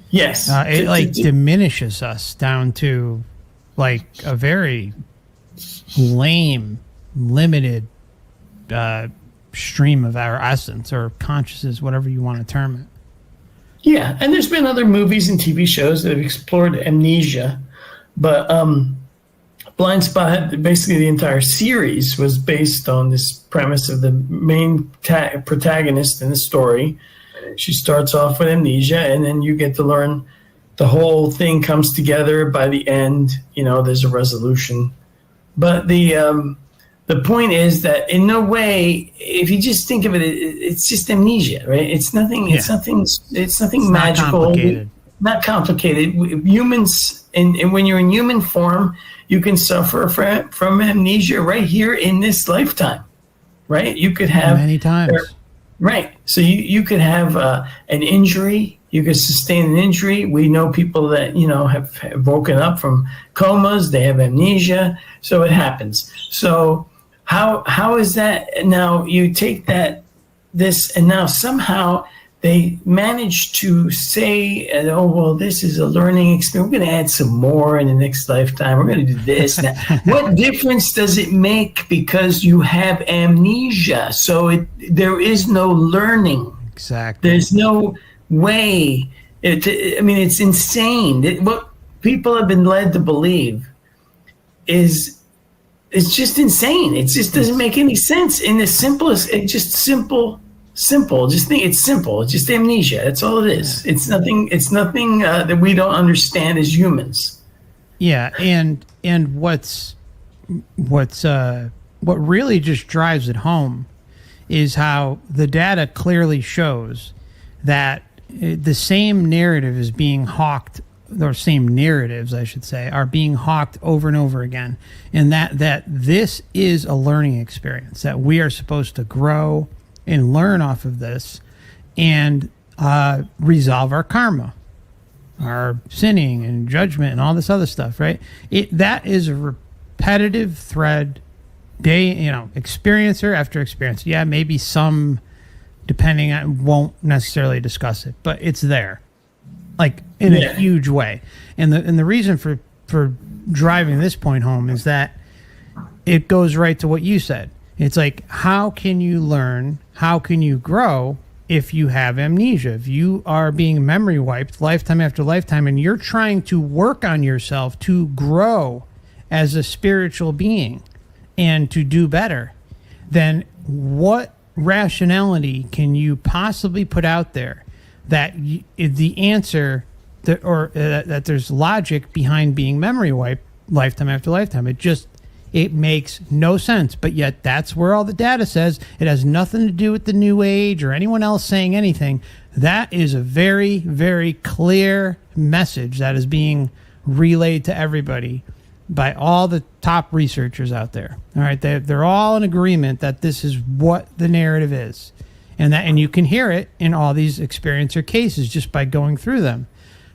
Yes. It like diminishes us down to like a very lame, limited stream of our essence or consciousness, whatever you want to term it. Yeah, and there's been other movies and TV shows that have explored amnesia, but Blind Spot, basically the entire series was based on this premise of the main protagonist in the story. She starts off with amnesia, and then you get to learn the whole thing comes together by the end. You know, there's a resolution. But the point is that in no way, if you just think of it, it's just amnesia, right? It's nothing. Yeah. It's nothing. It's nothing It's magical. not complicated. Not complicated. Humans, and when you're in human form, you can suffer from amnesia right here in this lifetime, right? You could have Many times. right. So you could have an injury. You could sustain an injury. We know people that have woken up from comas. They have amnesia, so it happens. So how is that? Now you take this, and now somehow they manage to say, oh, well, this is a learning experience. We're going to add some more in the next lifetime. We're going to do this. Now, what difference does it make because you have amnesia? So there is no learning. Exactly. There's no way. It's insane. What people have been led to believe is it's just insane. It just doesn't make any sense. In the simplest, it's just simple. Just think it's simple. It's just amnesia. That's all it is. It's nothing. It's nothing that we don't understand as humans. Yeah, and what really just drives it home is how the data clearly shows that the same narrative is being hawked, or same narratives, I should say, are being hawked over and over again, and that this is a learning experience, that we are supposed to grow and learn off of this and resolve our karma, our sinning and judgment and all this other stuff, right? That is a repetitive thread, experiencer after experiencer. Yeah, maybe some, depending on, won't necessarily discuss it, but it's there, like in a huge way. And the reason for driving this point home is that it goes right to what you said. It's like, how can you learn? How can you grow if you have amnesia? If you are being memory wiped lifetime after lifetime, and you're trying to work on yourself to grow as a spiritual being and to do better, then what rationality can you possibly put out there that the answer that there's logic behind being memory wiped lifetime after lifetime? It makes no sense, but yet that's where all the data says. It has nothing to do with the New Age or anyone else saying anything. That is a very, very clear message that is being relayed to everybody by all the top researchers out there. All right, they're all in agreement that this is what the narrative is, and you can hear it in all these experiencer cases just by going through them.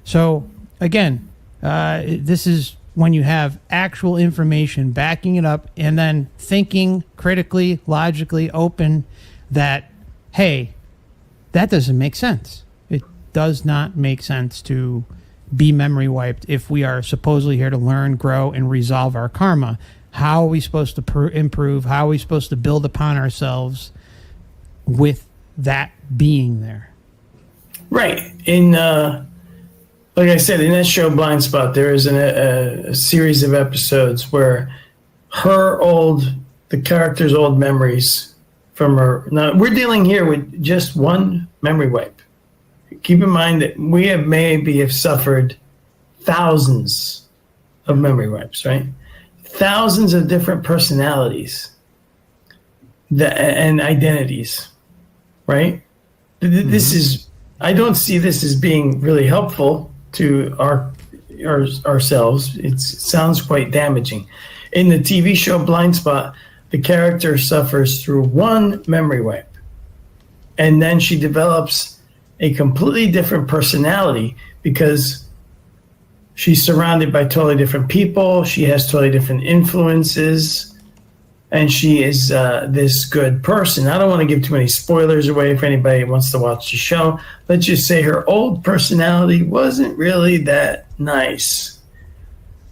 So again, this is when you have actual information backing it up, and then thinking critically, logically, open, that, hey, that doesn't make sense. It does not make sense to be memory wiped if we are supposedly here to learn, grow, and resolve our karma. How are we supposed to improve? How are we supposed to build upon ourselves with that being there? Right. Like I said, in that show Blind Spot, there is a series of episodes where the character's old memories from her. Now, we're dealing here with just one memory wipe. Keep in mind that we have suffered thousands of memory wipes, right? Thousands of different personalities and identities. right? This is, I don't see this as being really helpful to ourselves. It sounds quite damaging. In the TV show Blind Spot, the character suffers through one memory wipe, and then she develops a completely different personality because she's surrounded by totally different people. She has totally different influences. And she is this good person. I don't want to give too many spoilers away if anybody wants to watch the show. Let's just say her old personality wasn't really that nice.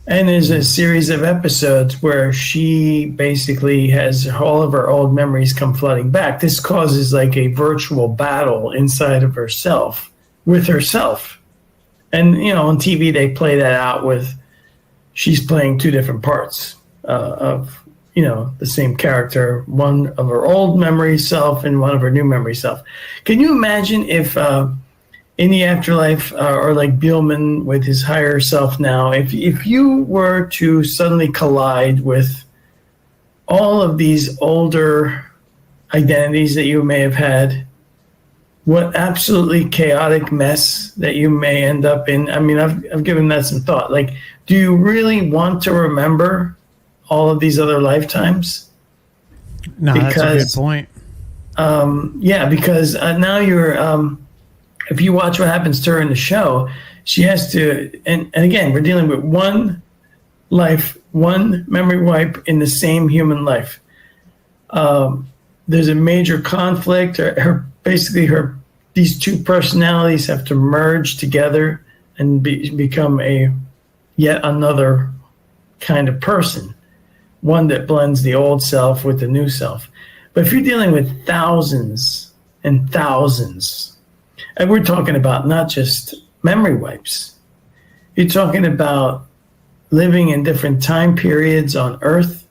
And there's a series of episodes where she basically has all of her old memories come flooding back. This causes like a virtual battle inside of herself, with herself. And, on TV, they play that out with she's playing two different parts of the same character, one of her old memory self and one of her new memory self. Can you imagine if in the afterlife, or like Bielman with his higher self now, if you were to suddenly collide with all of these older identities that you may have had, what absolutely chaotic mess that you may end up in? I mean, I've given that some thought. Like, do you really want to remember all of these other lifetimes? No, that's a good point. Because now you're, if you watch what happens to her in the show, she has to, and again, we're dealing with one life, one memory wipe in the same human life. There's a major conflict. These two personalities have to merge together and become yet another kind of person. One that blends the old self with the new self. But if you're dealing with thousands and thousands, and we're talking about not just memory wipes, you're talking about living in different time periods on Earth,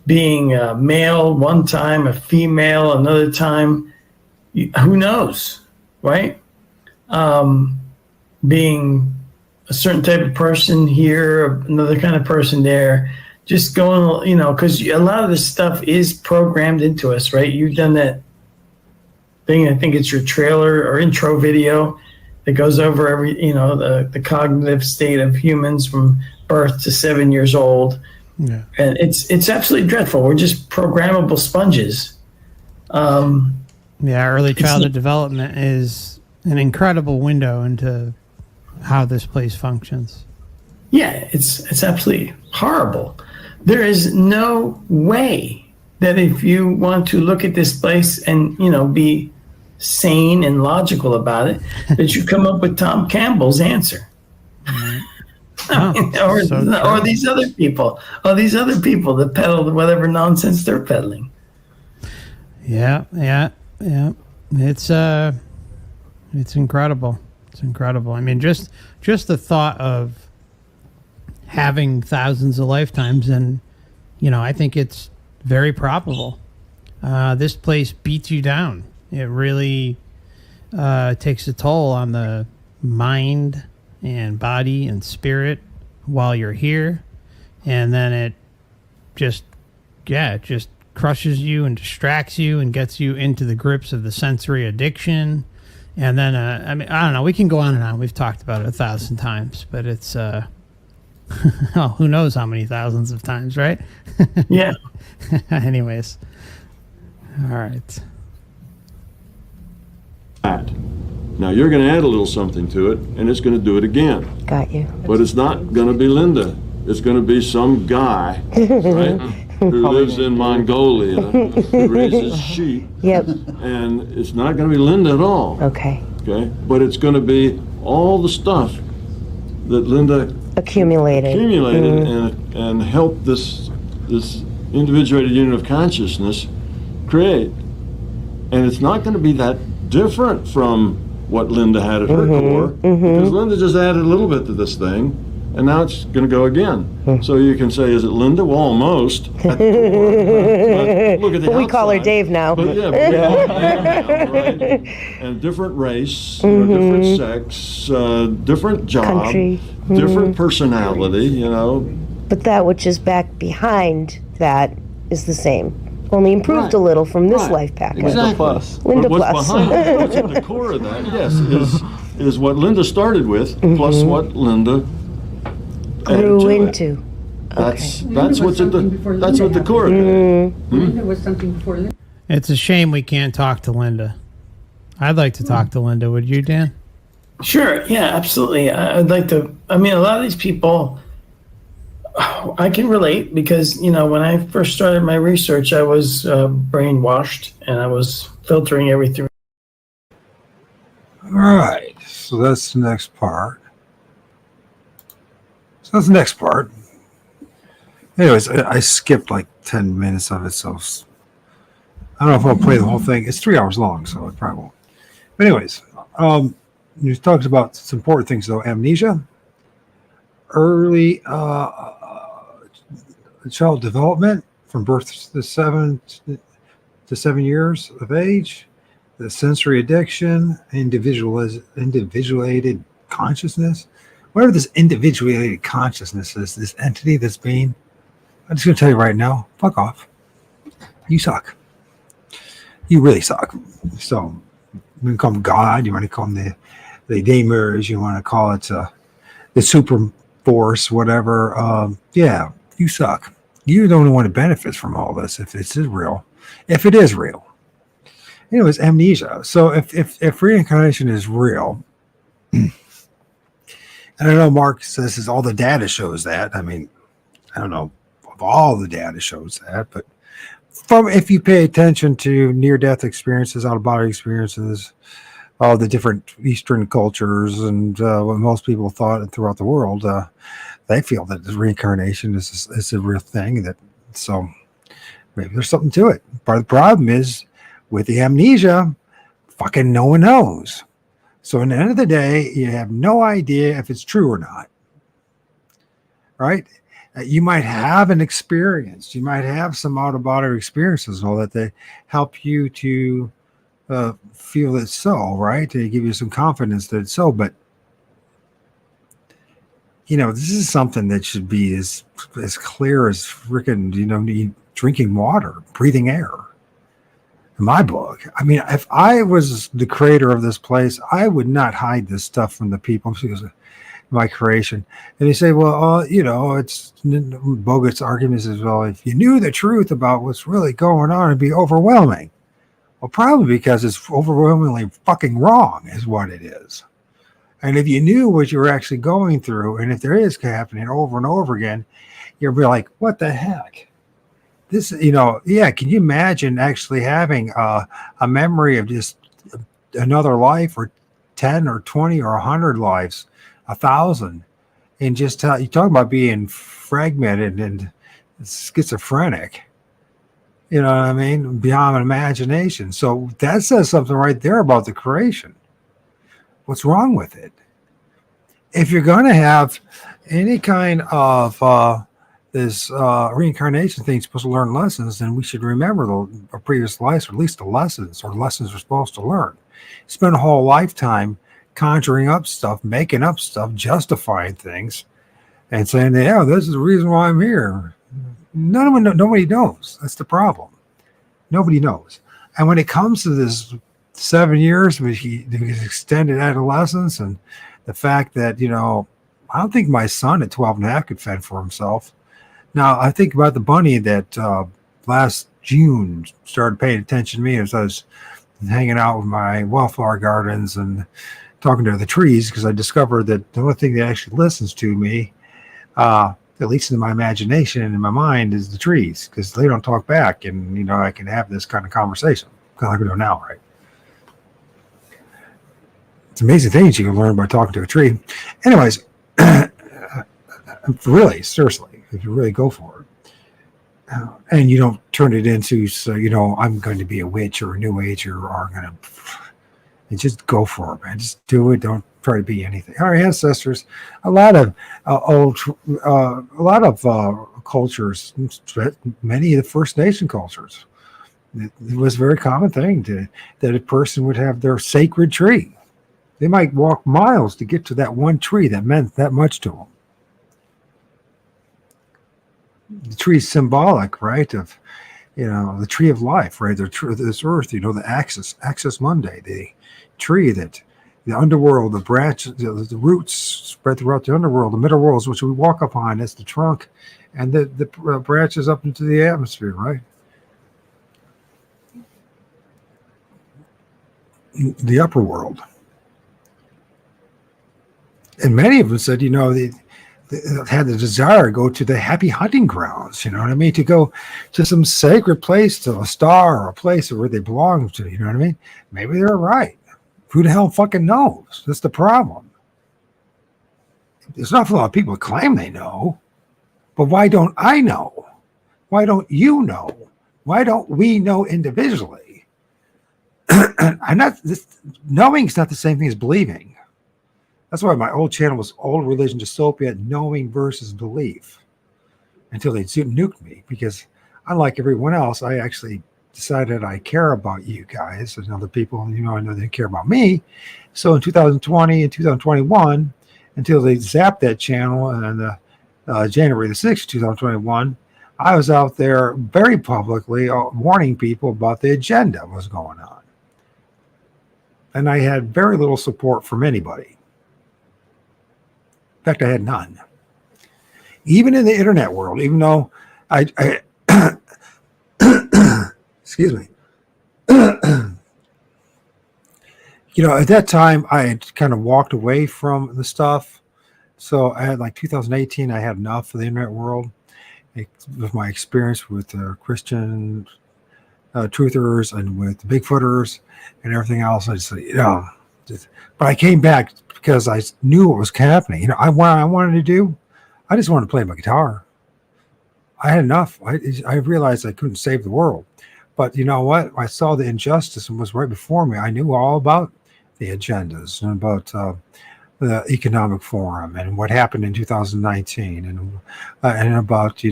being a male one time, a female another time, who knows, right? Being a certain type of person here, another kind of person there. Just going, because a lot of this stuff is programmed into us, right? You've done that thing, I think it's your trailer or intro video that goes over every, the cognitive state of humans from birth to 7 years old. Yeah. And it's absolutely dreadful. We're just programmable sponges. Early childhood development is an incredible window into how this place functions. Yeah, it's absolutely horrible. There is no way that if you want to look at this place and, be sane and logical about it, that you come up with Tom Campbell's answer. Or these other people. Or these other people that peddle whatever nonsense they're peddling. Yeah. It's incredible. It's incredible. I mean, just the thought of having thousands of lifetimes, and I think it's very probable. This place beats you down. It really takes a toll on the mind and body and spirit while you're here, and then it just crushes you and distracts you and gets you into the grips of the sensory addiction. And then I don't know, we can go on and on. We've talked about it 1,000 times, but it's who knows how many thousands of times, right? Yeah. Anyways. All right. Now you're going to add a little something to it, and it's going to do it again. Got you. But it's not going to be Linda. It's going to be some guy, right, who lives in Mongolia, who raises sheep. Yep. And it's not going to be Linda at all. Okay. Okay? But it's going to be all the stuff that Linda accumulated and helped this individuated unit of consciousness create. And it's not going to be that different from what Linda had at her core, because Linda just added a little bit to this thing, and now it's going to go again. So you can say, is it Linda? Well, almost. At the core. But look at the But we call her outside. Dave now. But yeah, but we call her Dave now, right? And different race, different sex, different job, Country. different personality, But that which is back behind that is the same. only improved Right. a little from this Right. life packet. Exactly. Plus. Linda But what's plus. behind it, what's at the core of that, yes, is what Linda started with, plus what Linda added Grew to it. into. That's Linda was what's at the something before that's what Linda the core of it. Linda was something before Linda. It's a shame we can't talk to Linda. I'd like to talk to Linda. Would you, Dan? Sure. Yeah, absolutely. I'd like to. I mean, a lot of these people, I can relate because, you know, when I first started my research, I was brainwashed and I was filtering everything. All right. So that's the next part. Anyways, I skipped like 10 minutes of it, so I don't know if I'll play the whole thing. It's 3 hours long, so I probably won't. But anyways, you talked about some important things though: amnesia, early child development from birth to 7 years of age, the sensory addiction, individuated consciousness. Whatever this individuated consciousness is, this entity that's being, I'm just going to tell you right now, fuck off. You suck. You really suck. So you want to call them God, you want to call them the demers, you want to call it the super force, whatever. Yeah, you suck. You're the only one that benefits from all this if it is real. If it is real. Anyways, amnesia. So if reincarnation is real, and I know Mark says this, all the data shows that. I mean, I don't know if all the data shows that, but if you pay attention to near-death experiences, out-of-body experiences, all the different Eastern cultures and what most people thought throughout the world, they feel that the reincarnation is a real thing. So maybe there's something to it. Part of the problem is with the amnesia, fucking no one knows. So at the end of the day, you have no idea if it's true or not, right? You might have an experience. You might have some out-of-body experiences, all that they help you to feel it's so, right? They give you some confidence that it's so. But, you know, this is something that should be as clear as freaking, you know, drinking water, breathing air. In my book, I mean, if I was the creator of this place, I would not hide this stuff from the people because of my creation. And they say, well, you know, it's bogus arguments as well. If you knew the truth about what's really going on, it'd be overwhelming. Well, probably because it's overwhelmingly fucking wrong is what it is. And if you knew what you were actually going through, and if there is happening over and over again, you'll be like, what the heck? This, you know, yeah, can you imagine actually having a memory of just another life or 10 or 20 or 100 lives, 1,000, and just you talk about being fragmented and schizophrenic, you know what I mean, beyond imagination. So that says something right there about the creation. What's wrong with it? If you're going to have any kind of this reincarnation thing, supposed to learn lessons, then we should remember our previous lives, or at least the lessons we're supposed to learn. Spend a whole lifetime conjuring up stuff, making up stuff, justifying things, and saying, yeah, this is the reason why I'm here. Nobody knows. That's the problem. Nobody knows. And when it comes to this 7 years, with extended adolescence, and the fact that, you know, I don't think my son at 12 and a half could fend for himself. Now, I think about the bunny that last June started paying attention to me as I was hanging out with my wildflower gardens and talking to the trees, because I discovered that the only thing that actually listens to me, at least in my imagination and in my mind, is the trees, because they don't talk back, and, you know, I can have this kind of conversation, kind of like we're doing now, right? It's amazing things you can learn by talking to a tree. Anyways, really, seriously, if you really go for it, and you don't turn it into, so, you know, I'm going to be a witch or a new ager, or I'm going to, and just go for it, man. Just do it. Don't try to be anything. Our ancestors, a lot of cultures, many of the First Nation cultures, it was a very common thing that a person would have their sacred tree. They might walk miles to get to that one tree that meant that much to them. The tree is symbolic, right, of the tree of life, right? This earth, the axis Monday, the tree that the underworld, the branches, the roots spread throughout the underworld, the middle worlds, which we walk upon. That's the trunk, and the branches up into the atmosphere, right? The upper world. And many of them said, they had the desire to go to the happy hunting grounds, you know what I mean? To go to some sacred place, to a star or a place where they belong to, you know what I mean? Maybe they're right. Who the hell fucking knows? That's the problem. There's not a lot of people that claim they know, but why don't I know? Why don't you know? Why don't we know individually? Knowing is not the same thing as believing. That's why my old channel was Old Religion Dystopia, knowing versus belief, until they nuked me, because unlike everyone else, I actually decided I care about you guys and other people. I know they care about me. So in 2020 and 2021, until they zapped that channel on January the 6th, 2021, I was out there very publicly warning people about the agenda was going on. And I had very little support from anybody. In fact, I had none. Even in the internet world, even though I excuse me. At that time, I had kind of walked away from the stuff. So I had 2018, I had enough of the internet world. With my experience with Christian truthers and with Bigfooters and everything else, I just but I came back because I knew what was happening. What I wanted to do, I just wanted to play my guitar. I had enough. I realized I couldn't save the world. But you know what? I saw the injustice and was right before me. I knew all about the agendas and about the Economic Forum and what happened in 2019 and about,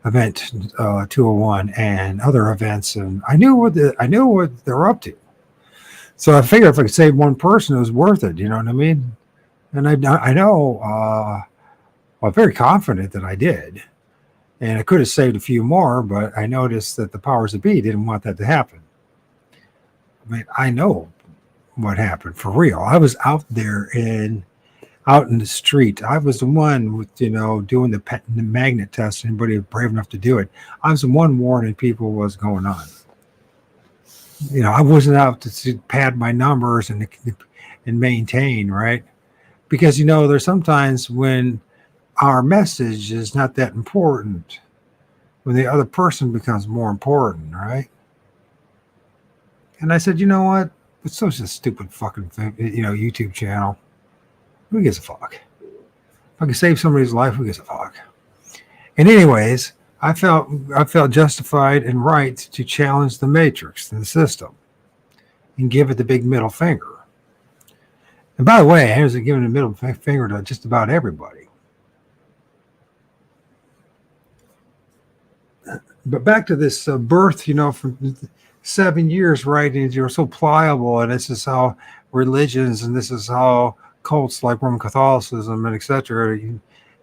Event 201 and other events. And I knew what they're up to. So I figured if I could save one person, it was worth it. You know what I mean? And I know, I'm very confident that I did. And I could have saved a few more, but I noticed that the powers that be didn't want that to happen. I mean, I know what happened for real. I was out there out in the street. I was the one with, doing the magnet test. Anybody brave enough to do it. I was the one warning people what was going on. I wasn't out to pad my numbers and maintain, right? Because, there's sometimes when our message is not that important, when the other person becomes more important, right? And I said, you know what? It's such a stupid fucking thing, YouTube channel. Who gives a fuck? If I can save somebody's life, who gives a fuck? And anyways, I felt justified and right to challenge the matrix, the system, and give it the big middle finger. And by the way, I was giving the middle finger to just about everybody. But back to this birth, from 7 years, right? And you're so pliable, and this is how religions, and this is how cults like Roman Catholicism and etc.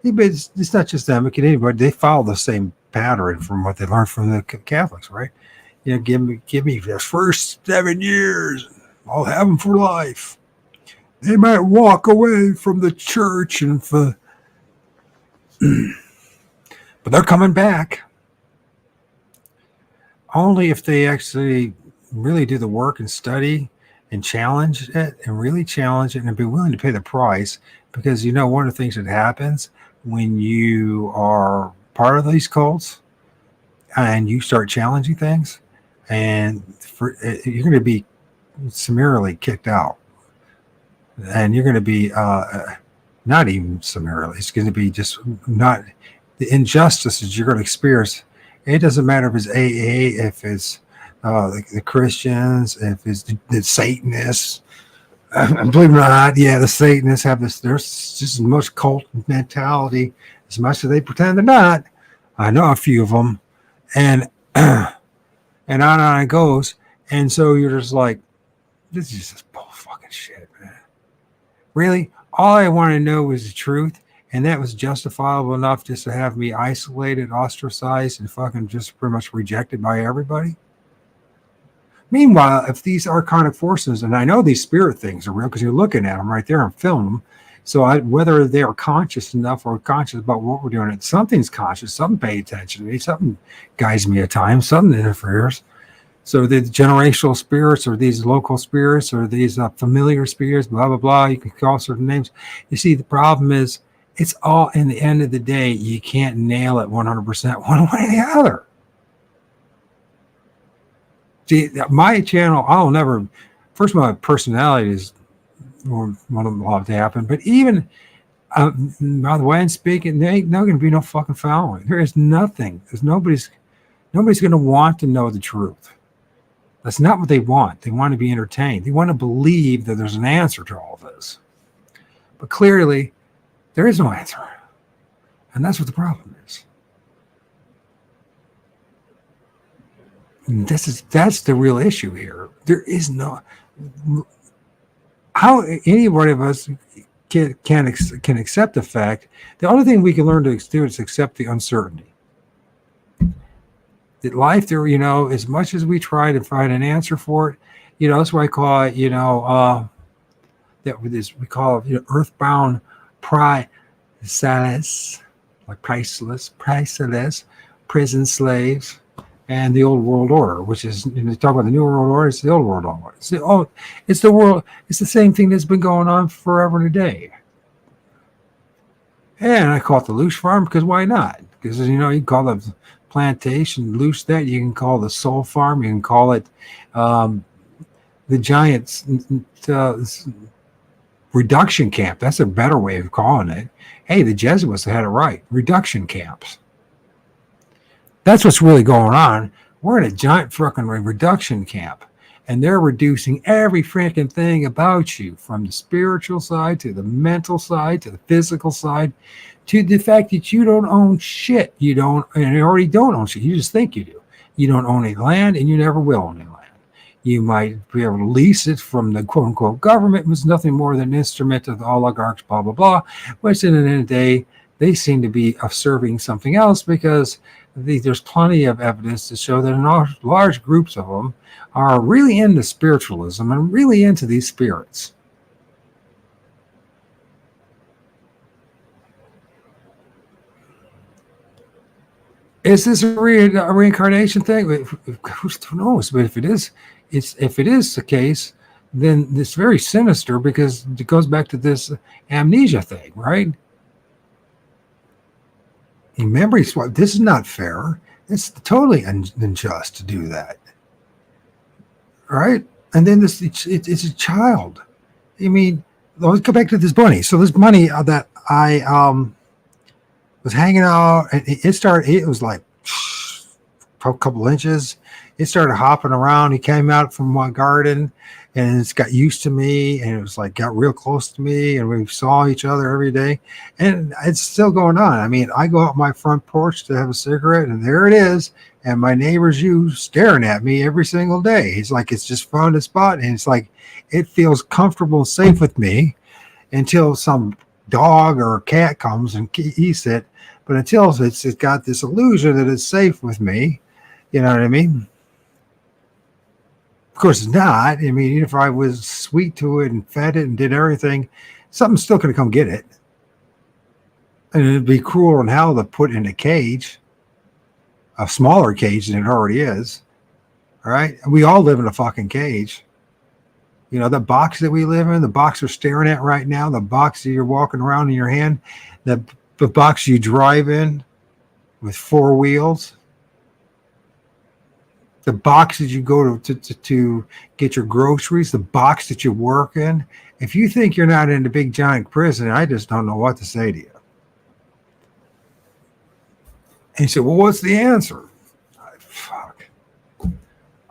It's not just them; it can anybody. They follow the same pattern from what they learned from the Catholics, right? Give me the first 7 years, I'll have them for life. They might walk away from the church but they're coming back. Only if they actually really do the work and study and challenge it and really challenge it and be willing to pay the price. Because, one of the things that happens when you are part of these cults and you start challenging things, and you're going to be summarily kicked out. And you're going to be not even summarily. It's going to be just not the injustices you're going to experience. It doesn't matter if it's AA, if it's the Christians, if it's the Satanists. And believe it or not, the Satanists have this. There's just as much cult mentality as much as they pretend they're not. I know a few of them, and on and on it goes. And so you're just like, this is just bull fucking shit, man. Really, all I want to know is the truth, And that was justifiable enough just to have me isolated, ostracized, and fucking just pretty much rejected by everybody. Meanwhile, if these archonic forces, and I know these spirit things are real because you're looking at them right there and film them. So whether they are conscious enough or conscious about what we're doing, something's conscious, something pay attention to me, something guides me at times, something interferes. So the generational spirits or these local spirits or these familiar spirits, blah, blah, blah, you can call certain names. You see, the problem is it's all, in the end of the day, you can't nail it 100% one way or the other. See, my channel, I'll never, first of all, my personality is one of them will have to happen, but even by the way I'm speaking, there ain't not going to be no fucking following. There is nothing. There's nobody's going to want to know the truth. That's not what they want. They want to be entertained. They want to believe that there's an answer to all this. But clearly, there is no answer. And that's what the problem is. And that's the real issue here. There is no... How any one of us can accept the fact, the only thing we can learn to do is accept the uncertainty. That life there, as much as we try to find an answer for it, that's why I call it, we call it, Earth-Bound Pris-Slas, like Pris-Slas, prison slaves, and the old world order, which is, they talk about the new world order, it's the old world order. It's the world, it's the same thing that's been going on forever and a day. And I call it the Looshy farm because why not? Because, you can call the plantation loose that, you can call the soul farm, you can call it the giants reduction camp. That's a better way of calling it. Hey, the Jesuits had it right. Reduction camps. That's what's really going on. We're in a giant fucking reduction camp, and they're reducing every freaking thing about you, from the spiritual side to the mental side to the physical side, to the fact that you don't own shit. You don't, and you already don't own shit. You just think you do. You don't own any land, and you never will own any land. You might be able to lease it from the quote unquote government. It was nothing more than an instrument of the oligarchs, blah, blah, blah, which in the end of the day, they seem to be serving something else, because there's plenty of evidence to show that large groups of them are really into spiritualism and really into these spirits. Is this a reincarnation thing? Who knows? But if it is the case, then it's very sinister, because it goes back to this amnesia thing, right? Memory swap. This is not fair. It's totally unjust to do that, right? And then it's a child. I mean, let's go back to this bunny. So this bunny that I was hanging out, and it was like a couple inches. It started hopping around. He came out from my garden, and it's got used to me, and it was like got real close to me, and we saw each other every day, and it's still going on. I mean, I go out my front porch to have a cigarette, and there it is, and my neighbor's you staring at me every single day. It's like it's just found a spot, and it's like it feels comfortable and safe with me until some dog or cat comes and eats it. But until it's got this illusion that it's safe with me, you know what I mean? Of course, it's not. I mean, even if I was sweet to it and fed it and did everything, something's still going to come get it. And it'd be cruel in hell to put it in a cage, a smaller cage than it already is. All right? And we all live in a fucking cage. The box that we live in, the box we're staring at right now, the box that you're walking around in your hand, the box you drive in with 4 wheels, the box that you go to get your groceries, the box that you work in. If you think you're not in a big giant prison, I just don't know what to say to you. And you say, well, what's the answer? Fuck.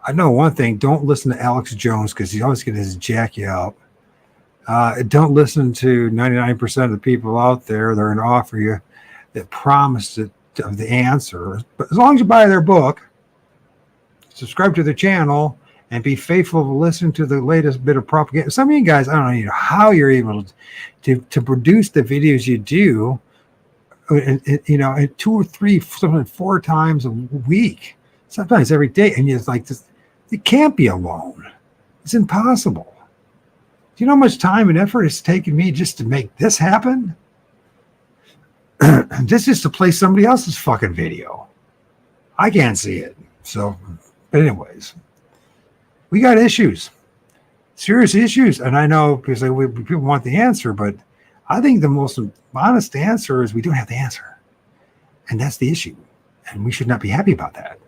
I know one thing. Don't listen to Alex Jones, because he's always going to jack you up. Don't listen to 99% of the people out there that are going to offer you that promise of the answer. But as long as you buy their book, subscribe to their channel, and be faithful to listen to the latest bit of propaganda. Some of you guys, I don't know how you're able to produce the videos you do and 2 or 3, sometimes 4 times a week, sometimes every day, and you're like, this, it can't be alone. It's impossible. Do you know how much time and effort it's taken me just to make this happen? This is to play somebody else's fucking video. I can't see it. So, but anyways, we got issues, serious issues, and I know because people want the answer, but I think the most honest answer is we don't have the answer, and that's the issue, and we should not be happy about that.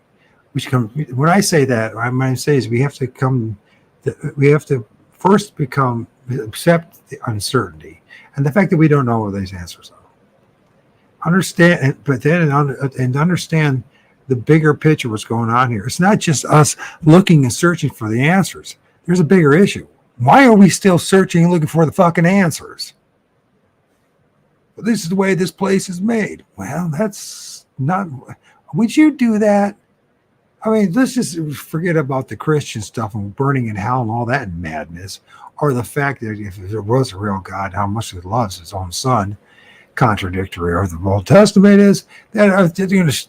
We should come. When I say that, what I'm going to say is we have to first accept the uncertainty and the fact that we don't know what these answers are. Understand, but then understand the bigger picture, what's going on here. It's not just us looking and searching for the answers. There's a bigger issue. Why are we still searching and looking for the fucking answers? Well, this is the way this place is made. Well, that's not. Would you do that? I mean, let's just forget about the Christian stuff and burning in hell and all that madness, or the fact that if there was a real God, how much he loves his own son. Contradictory or the Old Testament is that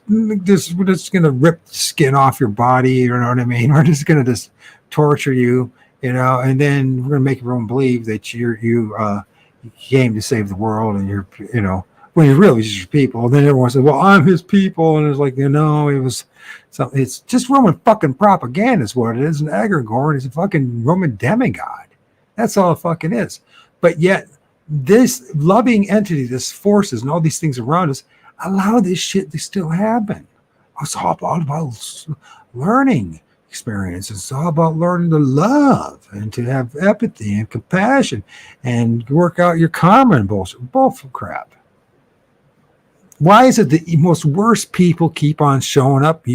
we're just going to rip the skin off your body, you know what I mean? We're just going to just torture you, and then we're going to make everyone believe that you came to save the world, and you're, when you're really just your people. And then everyone says, well, I'm his people, and it's like, it was something. It's just Roman fucking propaganda is what it is. And Egregore is a fucking Roman demigod. That's all it fucking is. But yet, this loving entity, this forces and all these things around us allow this shit to still happen. It's all about learning experience. It's all about learning to love and to have empathy and compassion and work out your karma and bullshit. Bull crap. Why is it the most worst people keep on showing up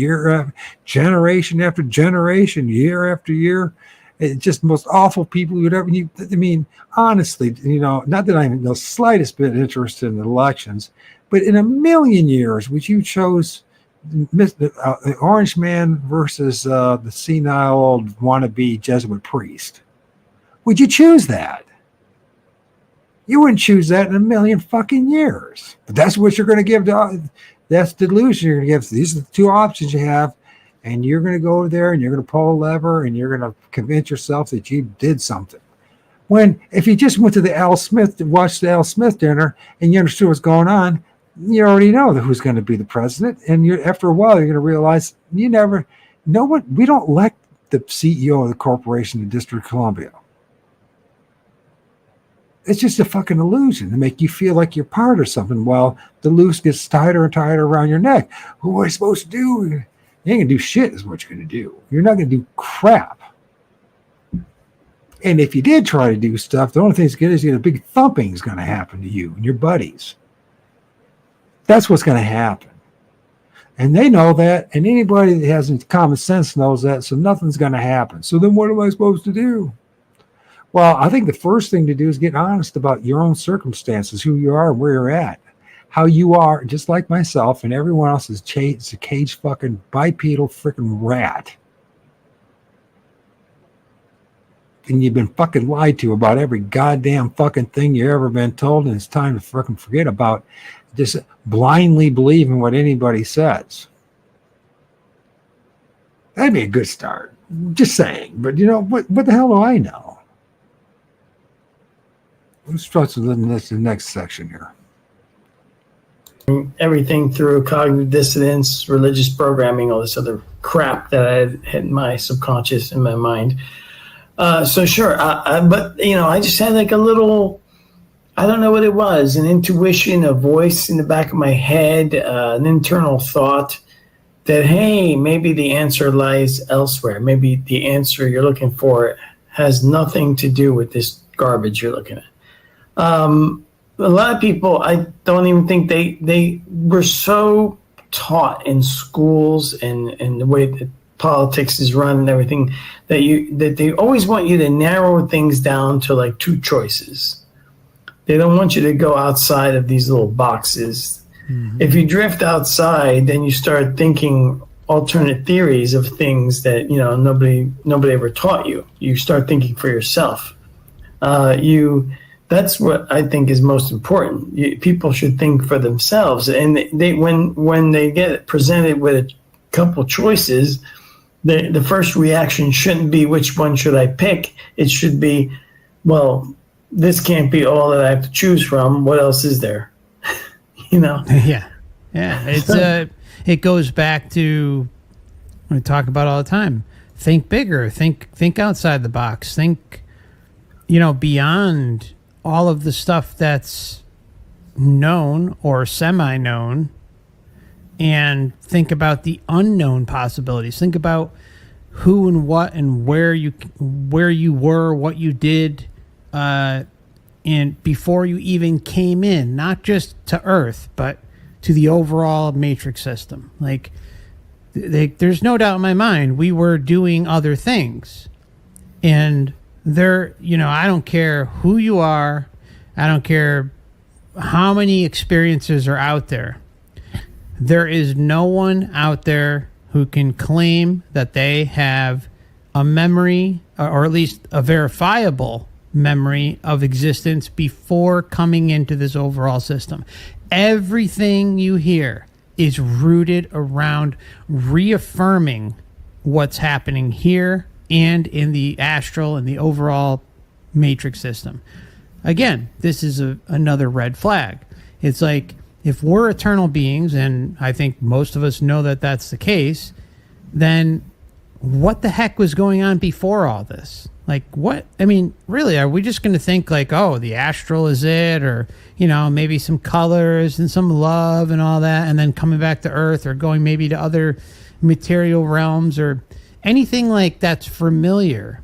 generation after generation, year after year? It's just the most awful people you would ever. I mean, honestly, not that I'm the slightest bit interested in elections, but in a million years, would you chose the Orange Man versus the senile old wannabe Jesuit priest? Would you choose that? You wouldn't choose that in a million fucking years. But that's what you're going to give to. That's the delusion you're going to give. These are the two options you have. And you're going to go there and you're going to pull a lever and you're going to convince yourself that you did something. When if you just went to the Al Smith to watch the Al Smith dinner and you understood what's going on, you already know who's going to be the president. And after a while, you're going to realize we don't elect the CEO of the corporation in the District of Columbia. It's just a fucking illusion to make you feel like you're part of something while the noose gets tighter and tighter around your neck. What am I supposed to do? You ain't gonna do shit is what you're gonna do. You're not gonna do crap. And if you did try to do stuff, the only thing that's good is a big thumping is gonna happen to you and your buddies. That's what's gonna happen. And they know that, and anybody that has common sense knows that, so nothing's gonna happen. So then what am I supposed to do? Well, I think the first thing to do is get honest about your own circumstances, who you are and where you're at. How you are, just like myself and everyone else, is a caged fucking bipedal freaking rat. And you've been fucking lied to about every goddamn fucking thing you've ever been told, and it's time to fucking forget about just blindly believing what anybody says. That'd be a good start. Just saying. But what the hell do I know? Let's try to the next section here. Everything through cognitive dissonance, religious programming, all this other crap that I had in my subconscious, in my mind. So sure, but I just had like a little, I don't know what it was, an intuition, a voice in the back of my head, an internal thought that, hey, maybe the answer lies elsewhere. Maybe the answer you're looking for has nothing to do with this garbage you're looking at. A lot of people, I don't even think they were so taught in schools and the way that politics is run and everything that they always want you to narrow things down to like two choices. They don't want you to go outside of these little boxes. Mm-hmm. If you drift outside, then you start thinking alternate theories of things that nobody ever taught you. You start thinking for yourself. that's what I think is most important. People should think for themselves, and they when they get presented with a couple choices, the first reaction shouldn't be which one should I pick. It should be, well, this can't be all that I have to choose from. What else is there? Yeah. It's it goes back to what we talk about all the time. Think bigger. Think outside the box. Think, beyond all of the stuff that's known or semi-known, and think about the unknown possibilities. Think about who and what and where you were, what you did, and before you even came in, not just to Earth, but to the overall matrix system. Like, there's no doubt in my mind we were doing other things, and I don't care who you are, I don't care how many experiences are out there. There is no one out there who can claim that they have a memory, or at least a verifiable memory of existence before coming into this overall system. Everything you hear is rooted around reaffirming what's happening here and in the astral and the overall matrix system. Again, this is another red flag. It's like, if we're eternal beings, and I think most of us know that that's the case, then what the heck was going on before all this? Like, what? I mean, really, are we just going to think like, oh, the astral is it, or, maybe some colors and some love and all that, and then coming back to Earth, or going maybe to other material realms, or anything like that's familiar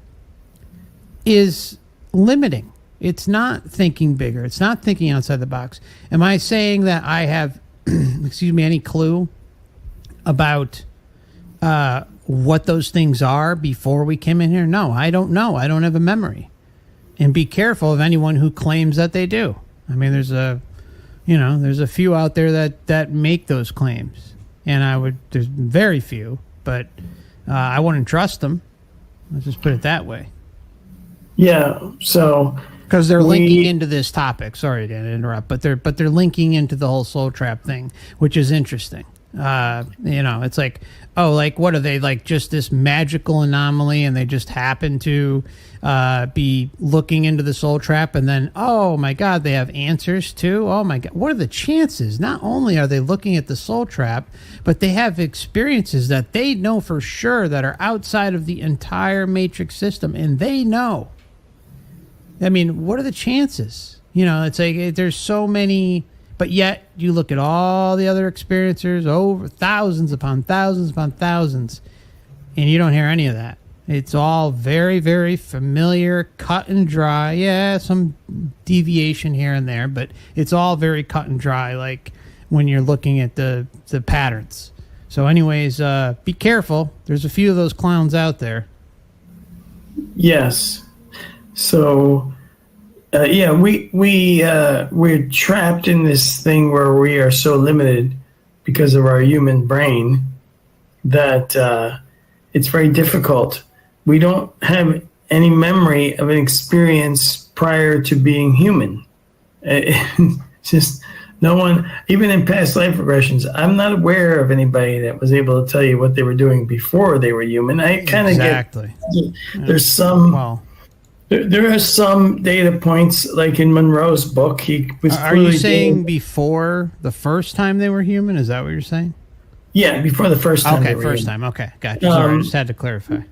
is limiting. It's not thinking bigger. It's not thinking outside the box. Am I saying that I have, any clue about what those things are before we came in here? No, I don't know. I don't have a memory. And be careful of anyone who claims that they do. I mean, there's a few out there that make those claims, and there's very few, but I wouldn't trust them. Let's just put it that way. Yeah. So. Because they're linking into this topic. Sorry to interrupt, but they're linking into the whole soul trap thing, which is interesting. It's like, oh, like, what are they, like, just this magical anomaly, and they just happen to be looking into the soul trap, and then, oh my God, they have answers too. Oh my God, what are the chances? Not only are they looking at the soul trap, but they have experiences that they know for sure that are outside of the entire matrix system, and they know. I mean, what are the chances? It's like, there's so many, but yet you look at all the other experiencers, over thousands upon thousands upon thousands, and you don't hear any of that. It's all very, very familiar, cut and dry. Yeah, some deviation here and there, but it's all very cut and dry, like when you're looking at the patterns. So anyways, be careful. There's a few of those clowns out there. Yes. So, we're trapped in this thing where we are so limited because of our human brain that it's very difficult. We don't have any memory of an experience prior to being human. It's just no one, even in past life regressions, I'm not aware of anybody that was able to tell you what they were doing before they were human. I kind of exactly. There's some. There are some data points, like in Monroe's book. He was. Are you saying before the first time they were human? Is that what you're saying? Yeah, before the first time. Okay, first time. Okay, gotcha. Sorry, I just had to clarify.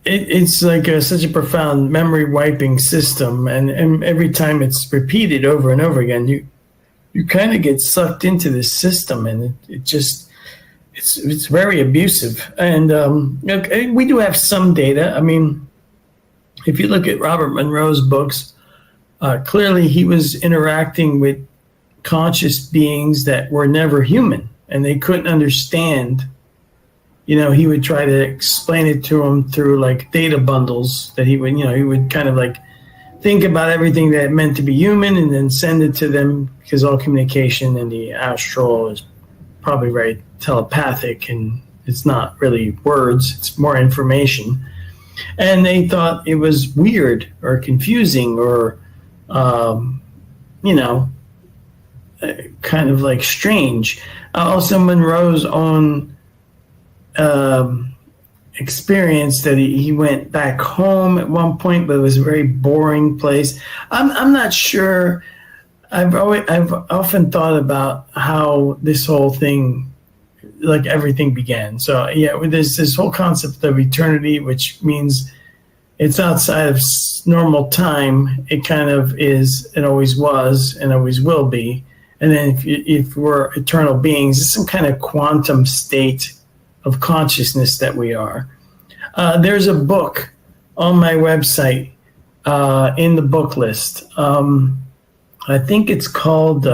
It's like such a profound memory wiping system, and every time it's repeated over and over again, you kind of get sucked into this system, and it's very abusive. And we do have some data. I mean, if you look at Robert Monroe's books, clearly he was interacting with conscious beings that were never human, and they couldn't understand. He would try to explain it to them through like data bundles that he would kind of like think about everything that it meant to be human and then send it to them, because all communication in the astral is probably very telepathic, and it's not really words, it's more information. And they thought it was weird or confusing or um, you know, kind of like strange. Also, Monroe's own experience that he went back home at one point, but it was a very boring place. I'm not sure. I've often thought about how this whole thing, like everything began. So yeah, there's this whole concept of eternity, which means it's outside of normal time. It kind of is, it always was, and always will be. And then if we're eternal beings, it's some kind of quantum state of consciousness that we are. There's a book on my website in the book list. I think it's called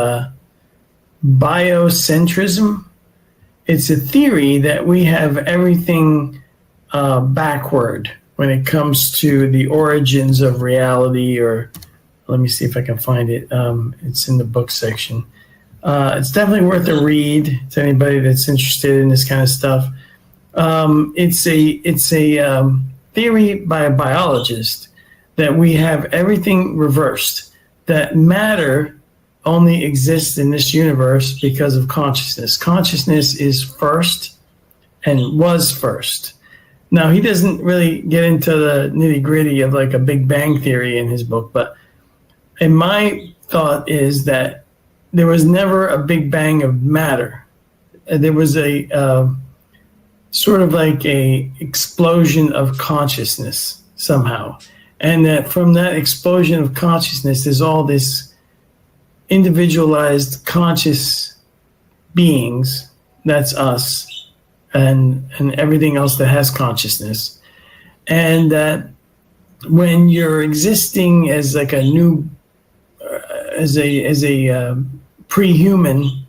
biocentrism. It's a theory that we have everything backward when it comes to the origins of reality, or let me see if I can find it. It's in the book section. It's definitely worth a read to anybody that's interested in this kind of stuff. It's a theory by a biologist that we have everything reversed, that matter only exists in this universe because of consciousness. Consciousness is first and was first. Now, he doesn't really get into the nitty-gritty of like a Big Bang theory in his book, but in my thought is that there was never a big bang of matter. There was a sort of like a explosion of consciousness somehow. And that from that explosion of consciousness, there's all this individualized conscious beings, that's us, and everything else that has consciousness. And that when you're existing as like a new, as a pre-human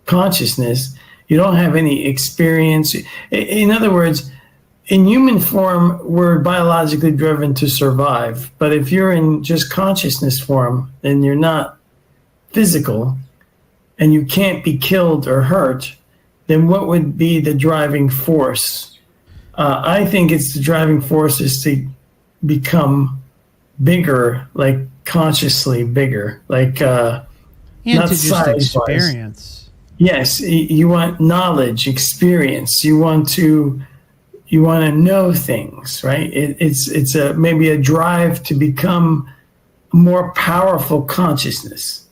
consciousness, you don't have any experience. In other words, in human form, we're biologically driven to survive. But if you're in just consciousness form, then you're not physical and you can't be killed or hurt, then what would be the driving force? I think it's the driving force is to become bigger, like consciously bigger, like And not to just size-wise. experience. Yes, you want knowledge, experience. You want to know things, right? It's maybe a drive to become a more powerful consciousness.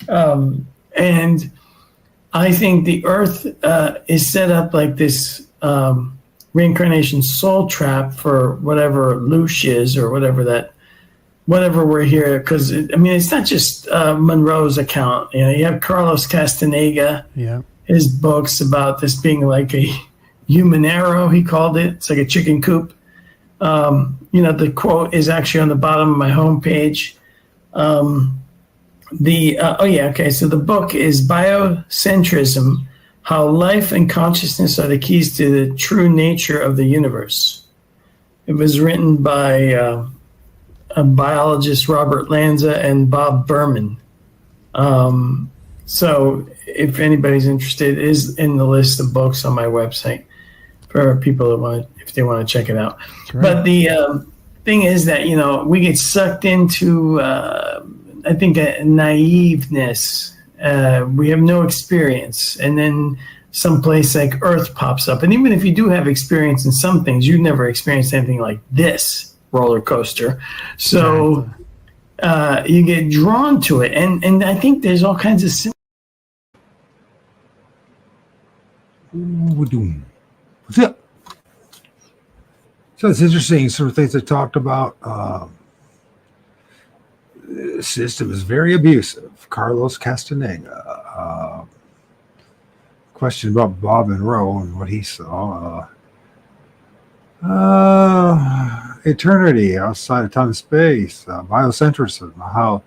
And I think the Earth is set up like this reincarnation soul trap for whatever Looshy is, or whatever we're here, because it's not just Monroe's account. You have Carlos Castaneda, his books about this being like a human arrow, he called it. It's like a chicken coop. The quote is actually on the bottom of my homepage. So the book is Biocentrism: How Life and Consciousness Are the Keys to the True Nature of the Universe. It was written by a biologist, Robert Lanza, and Bob Berman. So if anybody's interested, it is in the list of books on my website for people that if they want to check it out. Great. But the thing is that, we get sucked into, I think, a naiveness. We have no experience. And then some place like Earth pops up. And even if you do have experience in some things, you've never experienced anything like this roller coaster. So you get drawn to it. And I think there's all kinds of So it's interesting, sort of things they talked about. The system is very abusive. Carlos Castaneda. Question about Bob Monroe and what he saw. Eternity outside of time and space. Biocentrism. How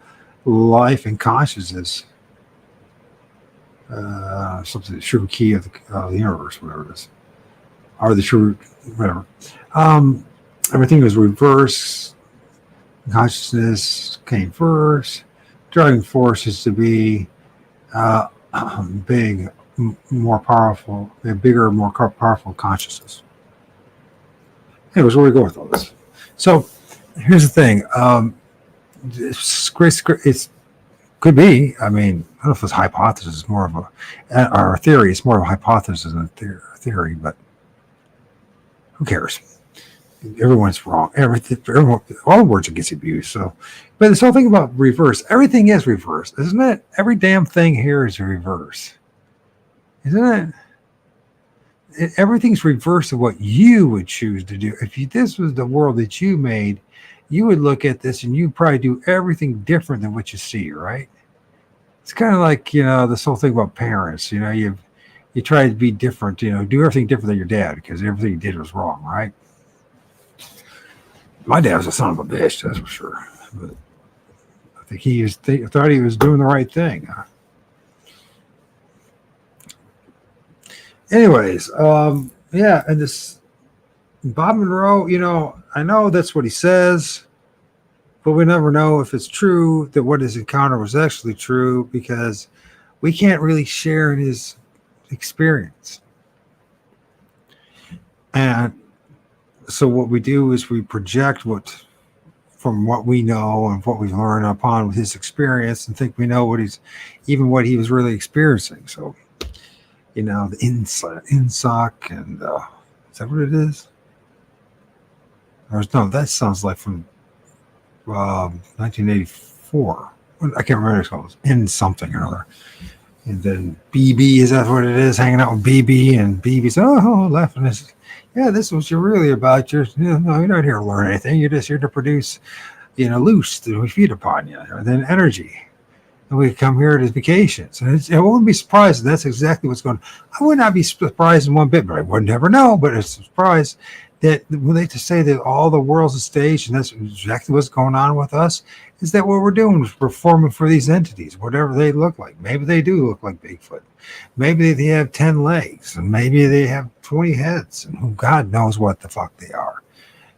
life and consciousness. Something the true key of the universe, whatever it is, or the true whatever. Everything was reversed. Consciousness came first. Driving force is to be big, more powerful, a bigger, more powerful consciousness. Anyways, where do we go with all this? So here's the thing. it's could be. I mean, I don't know if it's hypothesis. It's more of or a theory. It's more of a hypothesis than a theory. But who cares? Everyone's wrong. Everyone, all words against abuse. So, but this whole thing about reverse, everything is reverse, isn't it? Every damn thing here is reverse, isn't it? Everything's reverse of what you would choose to do. If this was the world that you made, you would look at this and you'd probably do everything different than what you see, right? It's kind of like, this whole thing about parents. You try to be different, do everything different than your dad because everything he did was wrong, right? My dad was a son of a bitch, that's for sure. But I think he thought he was doing the right thing. Anyways, yeah, and this Bob Monroe, I know that's what he says, but we never know if it's true that what his encounter was actually true because we can't really share in his experience. And so what we do is we project from what we know and what we've learned upon his experience and think we know what he was really experiencing. So, the INSOC and is that what it is? Or no, that sounds like from 1984. I can't remember what it's called. In something or other. And then BB, is that what it is? Hanging out with BB, and BB's laughing. Yeah, this is what you're really about. You're not here to learn anything. You're just here to produce, loose that we feed upon you, and then energy. And we come here to vacations. And I wouldn't be surprised if that's exactly what's going on. I would not be surprised in one bit, but I would never know. But it's a surprise that when they just say that all the world's a stage, and that's exactly what's going on with us, is that what we're doing is performing for these entities, whatever they look like. Maybe they do look like Bigfoot. Maybe they have 10 legs, and maybe they have 20 heads, and who God knows what the fuck they are.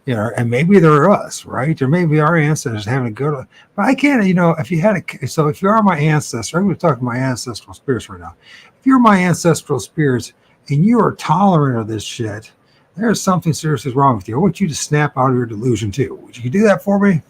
And maybe they're us, right? Or maybe our ancestors having a good. But I can't, if you are my ancestor, I'm going to talk to my ancestral spirits right now. If you're my ancestral spirits and you are tolerant of this shit, there's something seriously wrong with you. I want you to snap out of your delusion too. Would you do that for me?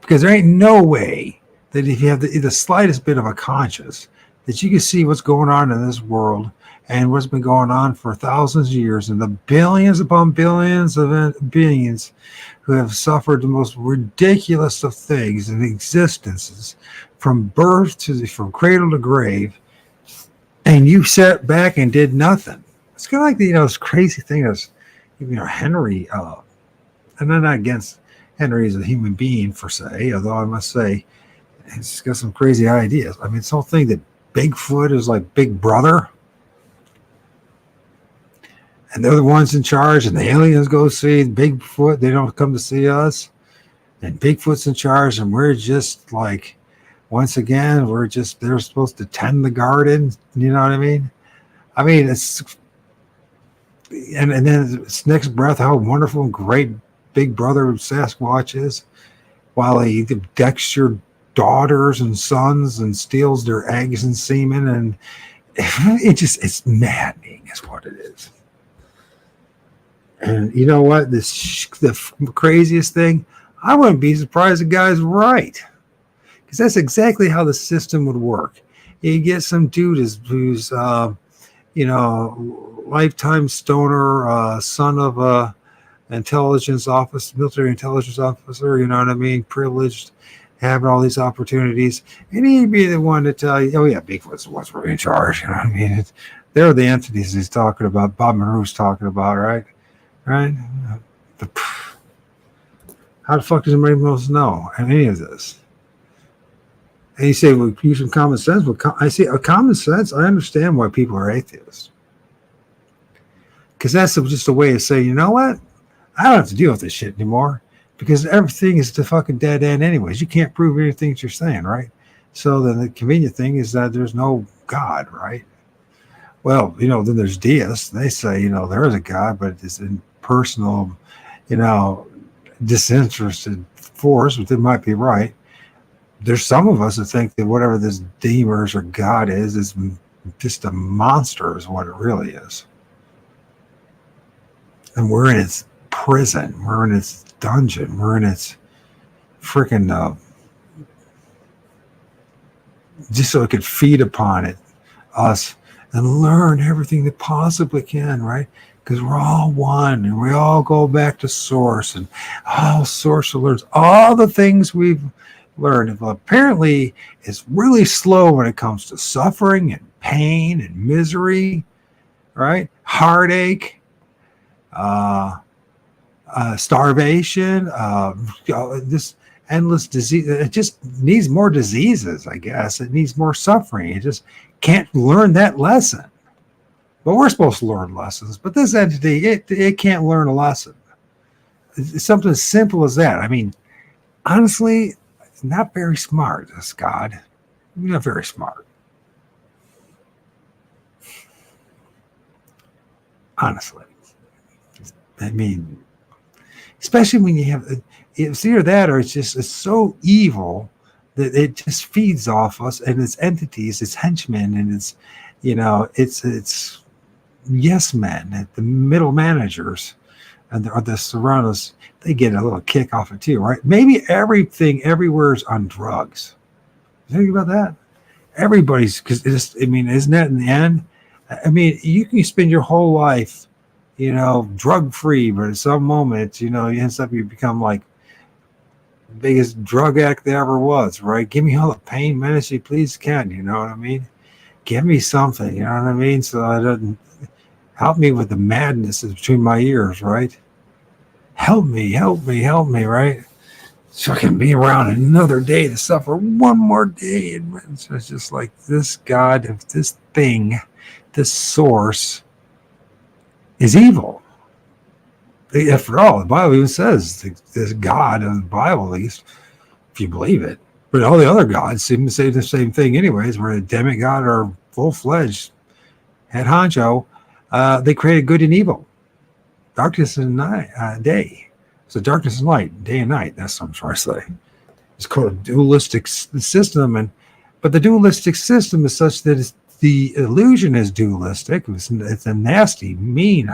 Because there ain't no way that if you have the slightest bit of a conscience, that you can see what's going on in this world and what's been going on for thousands of years, and the billions upon billions of beings who have suffered the most ridiculous of things in existences, from birth from cradle to grave, and you sat back and did nothing. It's kind of like this crazy thing is, Henry, and I'm not against Henry as a human being per se, although I must say he's got some crazy ideas. I mean, this whole thing that Bigfoot is like Big Brother, and they're the ones in charge, and the aliens go see Bigfoot. They don't come to see us, and Bigfoot's in charge, and we're just like, once again, they're supposed to tend the garden. You know what I mean? I mean, and then its next breath, how wonderful and great Big Brother Sasquatch is, while he decks your daughters and sons and steals their eggs and semen, and it's maddening is what it is. And you know what? The craziest thing, I wouldn't be surprised the guy's right, because that's exactly how the system would work. You get some dude who's lifetime stoner, son of a military intelligence officer, you know what I mean, privileged, having all these opportunities, and he'd be the one to tell you, oh yeah, Bigfoot's the ones who are in charge. You know what I mean? They're the entities he's talking about, Bob Monroe's talking about, right? How the fuck does anybody else know any of this? And you say, well, use some common sense. Well, I say, common sense, I understand why people are atheists. Because that's just a way of saying, you know what? I don't have to deal with this shit anymore, because everything is the fucking dead end anyways. You can't prove anything that you're saying, right? So then the convenient thing is that there's no God, right? Well, then there's deists. They say, there is a God, but it's impersonal, disinterested force, but they might be right. There's some of us that think that whatever this demons or God is just a monster is what it really is. And we're in its prison. We're in its dungeon. We're in its freaking just so it could feed upon it, us, and learn everything that possibly can, right? Because we're all one, and we all go back to source, and all source learns all the things we've learned. Well, apparently, it's really slow when it comes to suffering and pain and misery, right? Heartache, starvation, this endless disease. It just needs more diseases, I guess. It needs more suffering. It just can't learn that lesson. But we're supposed to learn lessons. But this entity, it can't learn a lesson. It's something as simple as that. I mean, honestly, it's not very smart, this God. Not very smart. Honestly. I mean, especially when you have, it's either that or it's so evil that it just feeds off us and its entities, its henchmen, and its, it's yes men, the middle managers, and the surround us. They get a little kick off it too, right? Maybe everything everywhere is on drugs. Think about that. Everybody's, because isn't that in the end? I mean, you can spend your whole life, drug free, but at some moment, you become like the biggest drug addict there ever was, right? Give me all the pain medicine you please can, you know what I mean? Give me something, you know what I mean? So I don't help me with the madness that's between my ears, right? Help me, right? So I can be around another day to suffer one more day. And it's just like this God, if this thing, this source is evil. After all, the Bible even says this God of the Bible, at least, if you believe it. But all the other gods seem to say the same thing anyways, where a demigod or full-fledged head honcho, they created good and evil. Darkness and night, day. So darkness and light, day and night. That's what I'm trying to say. It's called a dualistic system. But the dualistic system is such that the illusion is dualistic. It's a nasty, mean,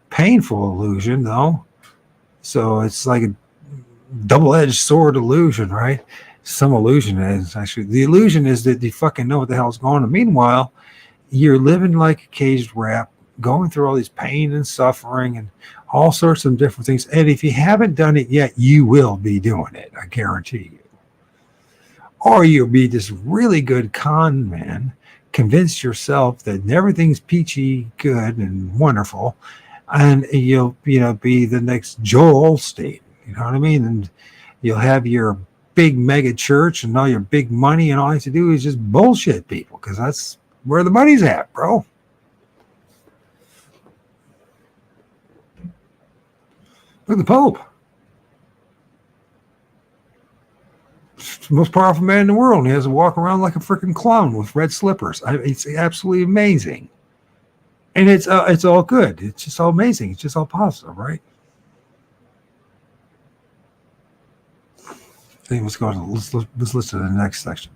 painful illusion, though. So it's like a double-edged sword illusion, right? Some illusion is actually. The illusion is that you fucking know what the hell's going on. Meanwhile, you're living like a caged rat, going through all these pain and suffering and all sorts of different things. And if you haven't done it yet, you will be doing it. I guarantee you. Or you'll be this really good con man, convince yourself that everything's peachy good and wonderful, and you'll be the next Joel Osteen. You know what I mean? And you'll have your big mega church and all your big money, and all you have to do is just bullshit people, because that's where the money's at, bro. Look at the Pope. The most powerful man in the world. And he has to walk around like a freaking clown with red slippers. It's absolutely amazing. And it's all good. It's just all amazing. It's just all positive, right? Let's go on. Let's listen to the next section.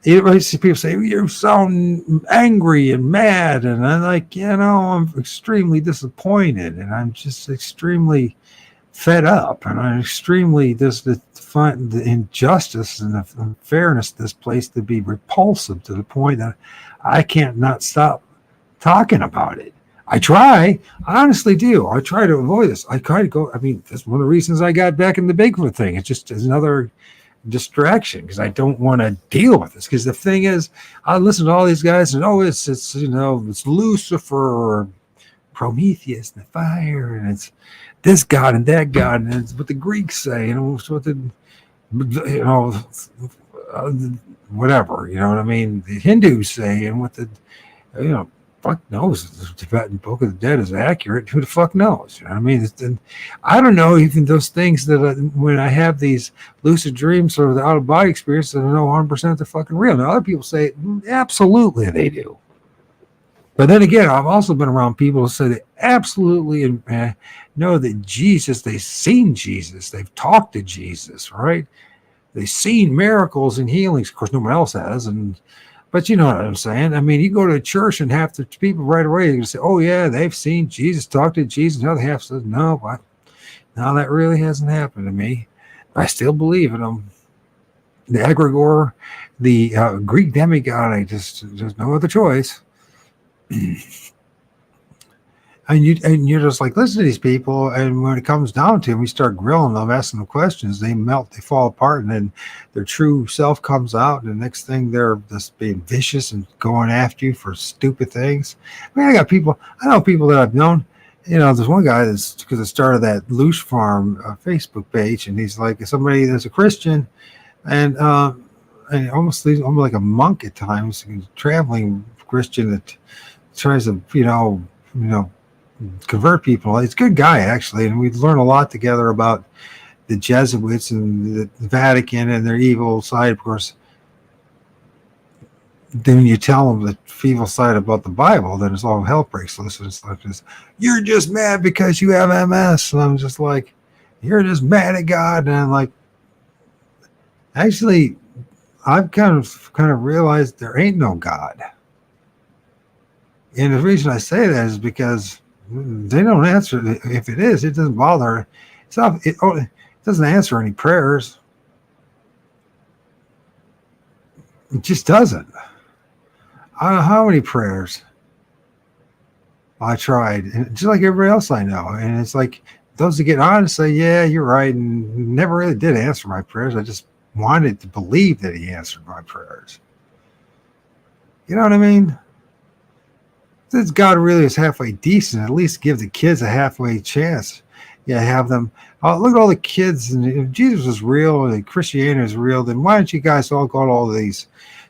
You see people say, you sound angry and mad. And I'm like, I'm extremely disappointed. And I'm just extremely fed up. And I'm extremely find the injustice and the unfairness of this place to be repulsive to the point that I can't not stop talking about it. I try. I honestly do. I try to avoid this. I try to go. I mean, that's one of the reasons I got back in the Bigfoot thing. It's just another distraction, because I don't want to deal with this. Because the thing is, I listen to all these guys and it's Lucifer or Prometheus and the fire, and it's this God and that God, and it's what the Greeks say, and it's what the whatever, you know what I mean, the Hindus say, and what the fuck knows if the Tibetan Book of the Dead is accurate. Who the fuck knows? You know what I mean? I don't know even those things that when I have these lucid dreams or the out of body experience, that I know 100% they're fucking real. Now other people say absolutely they do. But then again, I've also been around people who say they absolutely know that Jesus, they've seen Jesus, they've talked to Jesus, right? They've seen miracles and healings. Of course, no one else has, but you know what I'm saying? I mean, you go to a church and half the people right away, they're going to say, oh, yeah, they've seen Jesus, talked to Jesus. And the other half says, no, Now that really hasn't happened to me. I still believe in them. The egregore, the Greek demigod, there's no other choice. And you're just like, listen to these people, and when it comes down to them, we start grilling them, asking them questions, they melt, they fall apart, and then their true self comes out, and the next thing they're just being vicious and going after you for stupid things. I mean, I know people that I've known. There's one guy that's, because I started that Looshy Farm Facebook page, and he's like somebody that's a Christian, and almost like a monk at times, a traveling Christian that tries to, convert people. He's a good guy, actually, and we learn a lot together about the Jesuits and the Vatican and their evil side. Of course, then when you tell them the evil side about the Bible, then it's all hell breaks loose. And it's like this, you're just mad because you have MS. And I'm just like, you're just mad at God. And I'm like, actually, I've kind of realized there ain't no God. And the reason I say that is because they don't answer. If it is, it doesn't bother. It doesn't answer any prayers. It just doesn't. I don't know how many prayers I tried, and just like everybody else I know. And it's like those that get on and say, yeah, you're right, and never really did answer my prayers. I just wanted to believe that he answered my prayers. You know what I mean? Since God really is halfway decent, at least give the kids a halfway chance. Yeah, have them. Look at all the kids, and if Jesus is real and Christianity is real, then why don't you guys all go to all these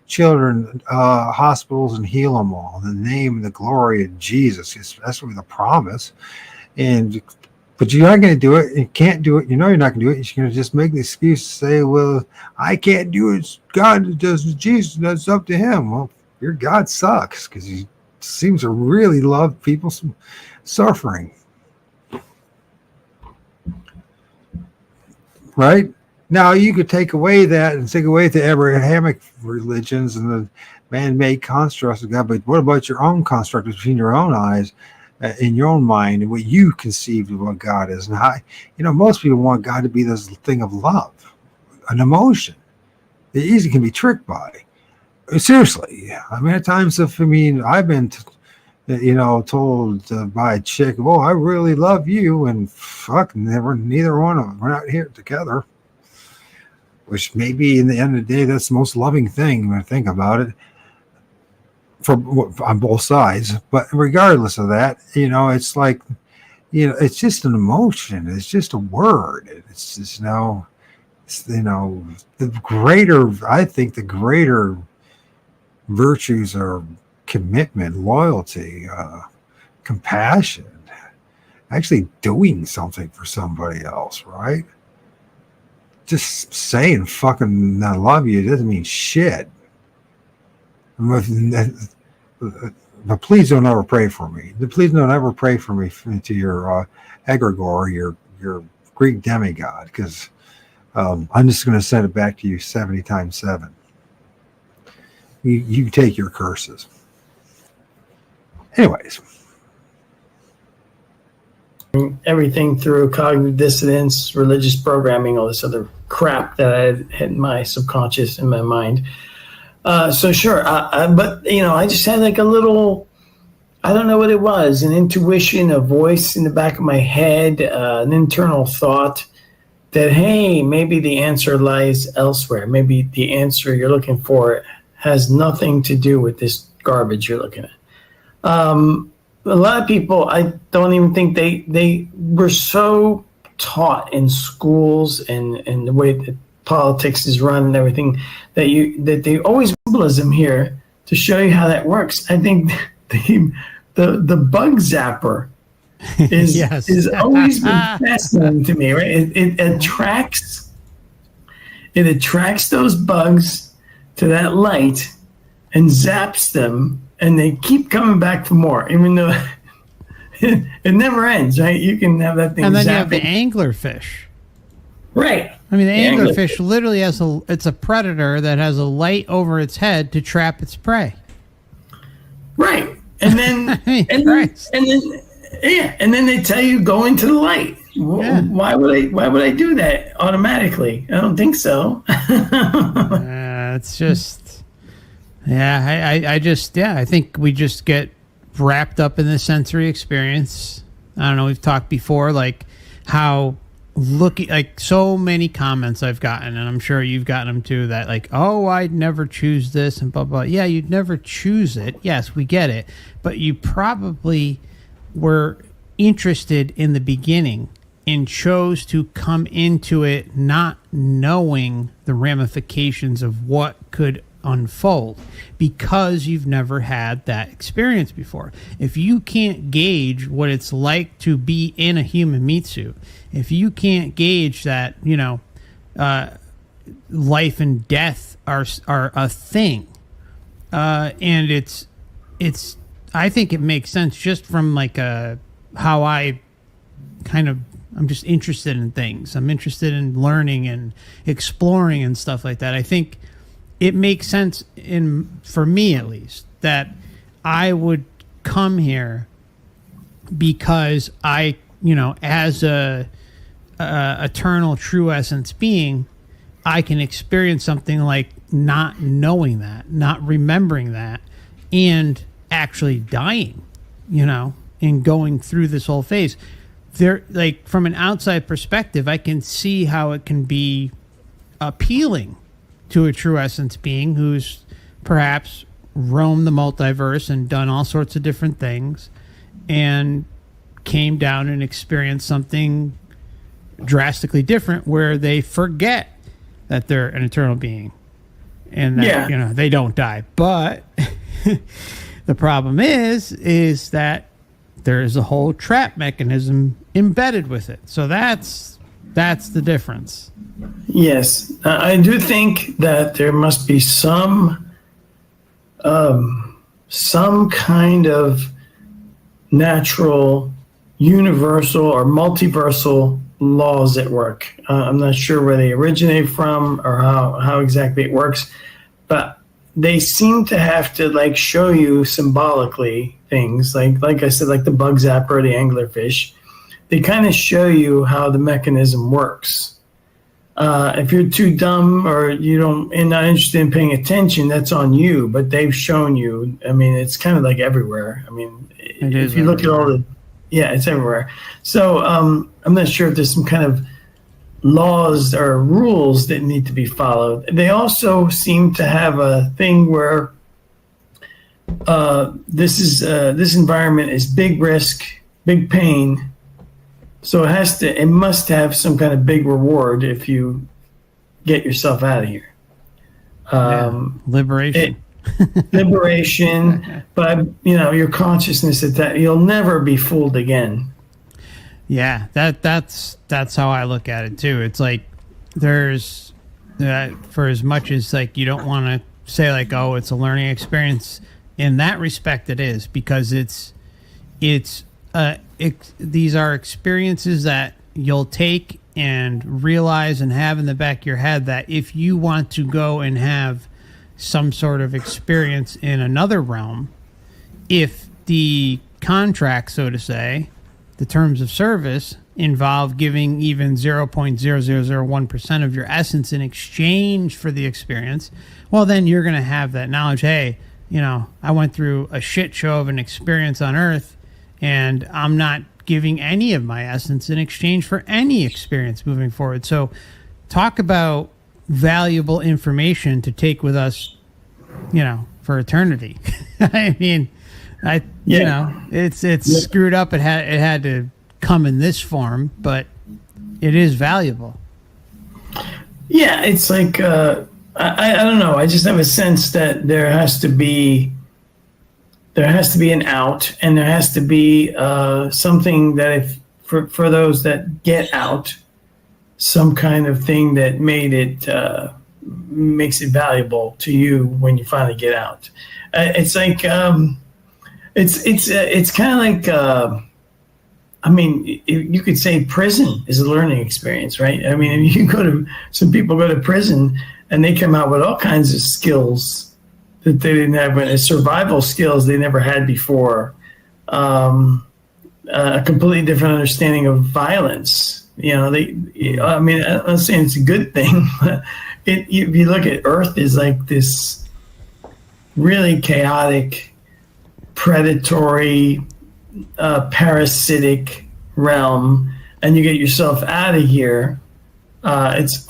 children hospitals and heal them all in the name and the glory of Jesus? That's really the promise. But you're not going to do it. You can't do it. You're not going to do it. You're going to just make the excuse to say, well, I can't do it. God does it. Jesus, that's up to him. Well, your God sucks, because he seems to really love people suffering. Right? Now, you could take away that and take away the Abrahamic religions and the man-made constructs of God, but what about your own construct between your own eyes, in your own mind, and what you conceived of what God is? And how, most people want God to be this thing of love, an emotion that easily can be tricked by. Seriously, I mean, at times, I've been, told by a chick, "Oh, I really love you," and fuck, neither one of them. We're not here together. Which maybe, in the end of the day, that's the most loving thing when I think about it, on both sides. But regardless of that, it's like, it's just an emotion. It's just a word. It's just the greater virtues are commitment, loyalty, compassion, actually doing something for somebody else, right? Just saying fucking I love you doesn't mean shit. But please don't ever pray for me. Please don't ever pray for me to your egregore, your Greek demigod, because I'm just going to send it back to you 70 times 7. You take your curses. Anyways. Everything through cognitive dissonance, religious programming, all this other crap that I had in my subconscious, in my mind. So sure, but I just had like a little, I don't know what it was, an intuition, a voice in the back of my head, an internal thought that, hey, maybe the answer lies elsewhere. Maybe the answer you're looking for has nothing to do with this garbage you're looking at. A lot of people, I don't even think they were so taught in schools and the way that politics is run and everything that they always symbolism here to show you how that works. I think the bug zapper is Yes. is always been fascinating to me. Right? It attracts those bugs to that light and zaps them. And they keep coming back for more, even though it never ends, right? You can have that thing. And then zapping. you have the anglerfish. Right. I mean, the anglerfish literally it's a predator that has a light over its head to trap its prey. Right. And then, I mean, Yeah, and then they tell you go into the light. Yeah. Why would I do that automatically? I don't think so. It's just, I think we just get wrapped up in the sensory experience. I don't know. We've talked before, like how like so many comments I've gotten, and I'm sure you've gotten them too, that like, oh, I'd never choose this and blah, blah. Yeah, you'd never choose it. Yes, we get it. But you probably were interested in the beginning and chose to come into it not knowing the ramifications of what could unfold because you've never had that experience before. If you can't gauge what it's like to be in a human meat suit, if you can't gauge that, life and death are a thing, and it's I think it makes sense just from like how I'm just interested in things. I'm interested in learning and exploring and stuff like that. I think it makes sense for me at least that I would come here because I, as a eternal true essence being, I can experience something like not knowing that, not remembering that, and actually dying, and going through this whole phase. There, like from an outside perspective, I can see how it can be appealing to a true essence being who's perhaps roamed the multiverse and done all sorts of different things and came down and experienced something drastically different where they forget that they're an eternal being and that, they don't die. But the problem is that there is a whole trap mechanism embedded with it. So that's the difference. Yes, I do think that there must be some kind of natural, universal, or multiversal laws at work. I'm not sure where they originate from or how exactly it works, but they seem to have to like show you symbolically things like I said, like the bug zapper or the anglerfish. They kind of show you how the mechanism works. If you're too dumb or and not interested in paying attention, that's on you. But they've shown you. I mean, it's kind of like everywhere. I mean, if you look at all it's everywhere. So I'm not sure if there's some kind of laws or rules that need to be followed. They also seem to have a thing where this environment is big risk, big pain. So it must have some kind of big reward if you get yourself out of here. Liberation. Liberation, but your consciousness that you'll never be fooled again. Yeah, that's how I look at it too. It's like there's for as much as like you don't want to say like, oh, it's a learning experience. In that respect, it is, because these are experiences that you'll take and realize and have in the back of your head that if you want to go and have some sort of experience in another realm, if the contract, so to say, the terms of service involve giving even 0.0001% of your essence in exchange for the experience, well, then you're going to have that knowledge. Hey, I went through a shit show of an experience on Earth, and I'm not giving any of my essence in exchange for any experience moving forward. So talk about valuable information to take with us, for eternity. I mean, it's screwed up. It had to come in this form, but it is valuable. Yeah, it's like, I don't know. I just have a sense that there has to be an out, and there has to be something that if for those that get out, some kind of thing that makes it valuable to you when you finally get out. It's like it's kind of like I mean, you could say prison is a learning experience, right? I mean, some people go to prison and they come out with all kinds of skills that they didn't have, survival skills they never had before. a completely different understanding of violence. I mean, I'm not saying it's a good thing, but if you look at Earth is like this really chaotic, predatory, parasitic realm, and you get yourself out of here. It's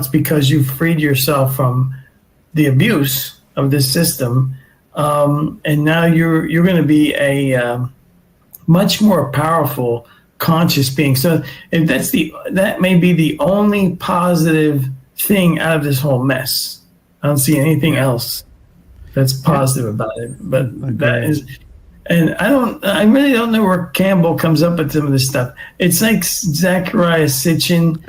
because you've freed yourself from the abuse of this system, and now you're going to be a much more powerful conscious being. So if that may be the only positive thing out of this whole mess. I don't see anything else that's positive about it. But that is, and I really don't know where Campbell comes up with some of this stuff. It's like Zachariah Sitchin,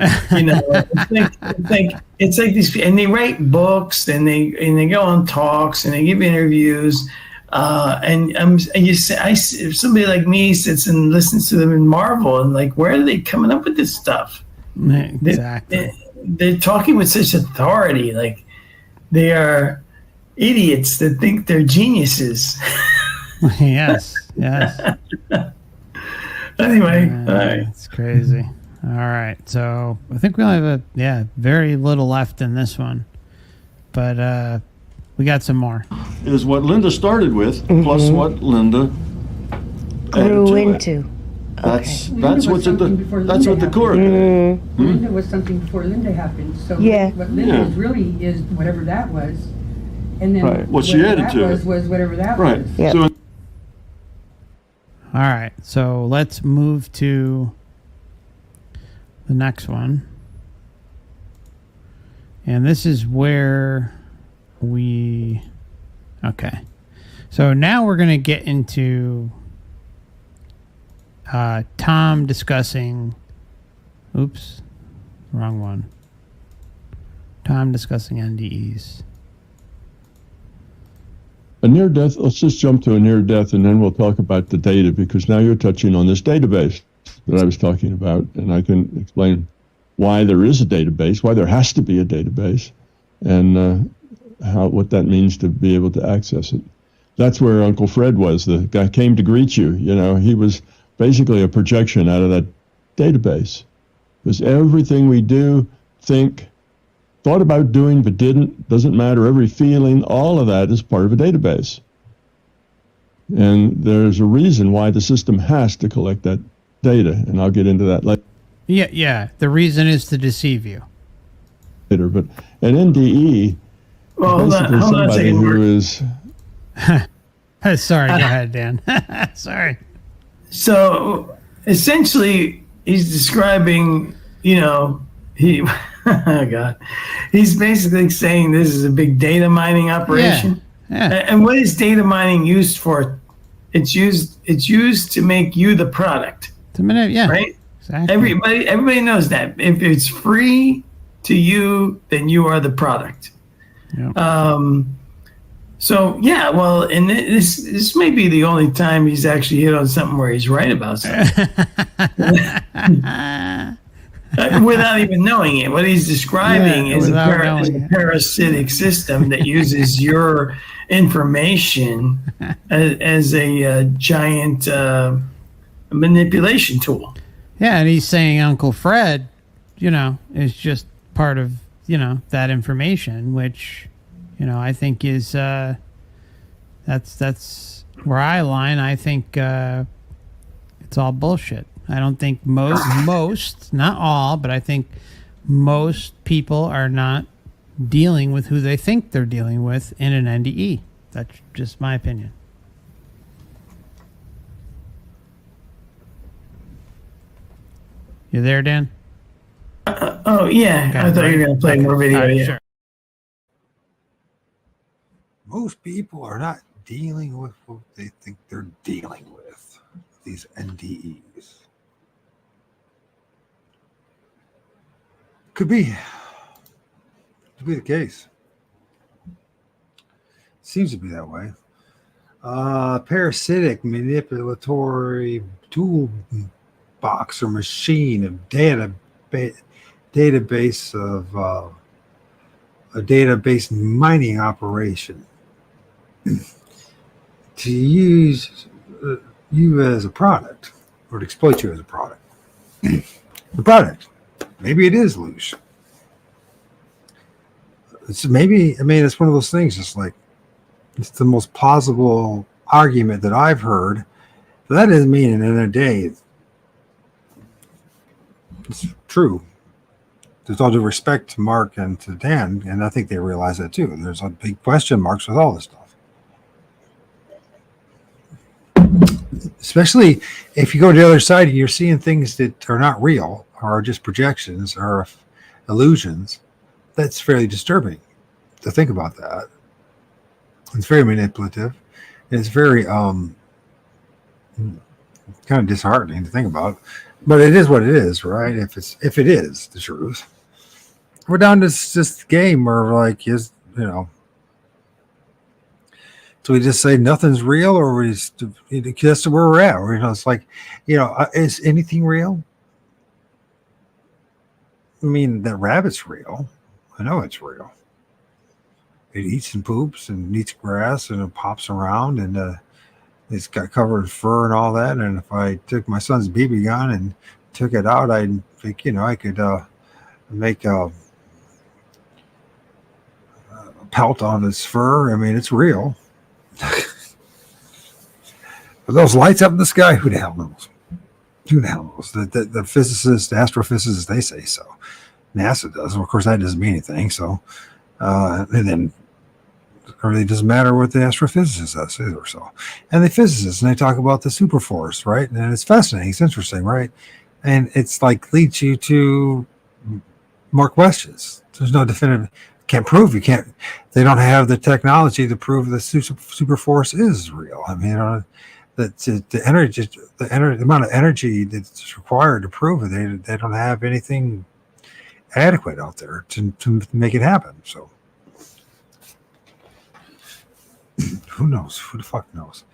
it's like these, and they write books and they go on talks and they give interviews. If somebody like me sits and listens to them and marvel and like, where are they coming up with this stuff? Exactly. They're talking with such authority, like they are idiots that think they're geniuses. Yes. Anyway, all right. It's crazy. All right, so I think we only have very little left in this one, but we got some more. Is what Linda started with, plus what Linda Grew added to it. into. That's Linda what's was at the something before that's what Linda the core. Linda was something before Linda happened. So Yeah. what Linda is really is whatever that was, and then Right. What she whatever added that to was it. was whatever that Right. was. Yep. So All right, so let's move to the next one. And this is where okay. So now we're going to get into Tom discussing, wrong one. Tom discussing NDEs. A near death, let's just jump to a near death and then we'll talk about the data, because now you're touching on this database that I was talking about, and I can explain why there is a database, why there has to be a database, and what that means to be able to access it. That's where Uncle Fred was. The guy came to greet you. He was basically a projection out of that database. Because everything we do, think, thought about doing but didn't, doesn't matter, every feeling, all of that is part of a database. And there's a reason why the system has to collect that data, and I'll get into that later. Yeah. The reason is to deceive you. But an NDE, basically somebody who is... Sorry, go ahead, Dan. Sorry. So essentially, he's describing, oh God, he's basically saying this is a big data mining operation. Yeah. And what is data mining used for? It's used to make you the product. Right? Exactly. Everybody knows that. If it's free to you, then you are the product. Yep. So yeah, well, and this may be the only time he's actually hit on something where he's right about something. Without even knowing it. What he's describing is a parasitic system that uses your information as a giant manipulation tool. Yeah, and he's saying Uncle Fred, is just part of, that information, which, I think is, that's where I line. I think it's all bullshit. I don't think most, not all, but I think most people are not dealing with who they think they're dealing with in an NDE. That's just my opinion. You there, Dan? Oh, yeah. Okay, I thought you were going to play more video. Right, yeah. sure. Most people are not dealing with what they think they're dealing with, these NDEs. Could be the case. Seems to be that way. Parasitic manipulatory toolbox or machine of database of a database mining operation to use you as a product. would exploit you as a product. The product. Maybe it is loose. It's maybe, I mean, it's one of those things, just like, it's the most plausible argument that I've heard. But that doesn't mean in a day it's true. There's all due respect to Mark and to Dan, and I think they realize that too. There's a big question marks with all this stuff. Especially if you go to the other side and you're seeing things that are not real, or are just projections or illusions. That's fairly disturbing to think about that. It's very manipulative. It's very kind of disheartening to think about. But it is what it is, right? If it is the truth. We're down to this game where, like, is, you know, so we just say nothing's real, or we just, that's where we're at. You know, it's like, you know, is anything real? I mean, that rabbit's real. I know it's real. It eats and poops and eats grass, and it pops around, and it's got covered in fur and all that. And if I took my son's BB gun and took it out, I think, you know, I could make a pelt on its fur. I mean, it's real. But those lights up in the sky, who the hell knows? Who the hell knows? The physicists, the astrophysicists, they say so. NASA does. Well, of course, that doesn't mean anything. So, and then it really doesn't matter what the astrophysicist says either. So, and the physicists, and they talk about the superforce, right? And it's fascinating. It's interesting, right? And it's like leads you to more questions. There's no definitive. Can't prove. You can't. They don't have the technology to prove the superforce is real. I mean, the energy, the amount of energy that's required to prove it, they don't have anything adequate out there to make it happen. So who knows? Who the fuck knows?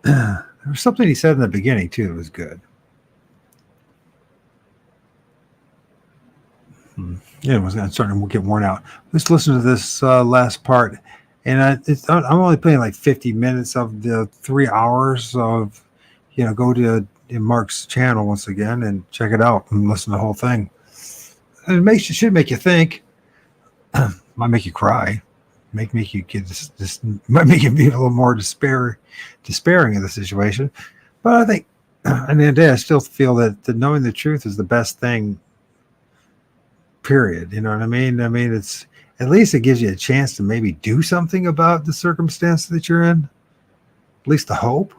There was something he said in the beginning too that was good. Yeah, I'm starting to get worn out. Let's listen to this last part. And I'm only playing like 50 minutes of the 3 hours of, you know, go to Mark's channel once again and check it out and listen to the whole thing. And it should make you think. Might make you cry. Make you get this might make you be a little more despairing of the situation. But I think, at the end of the day, I still feel that knowing the truth is the best thing. Period. You know what I mean? I mean, it's at least it gives you a chance to maybe do something about the circumstance that you're in. At least the hope.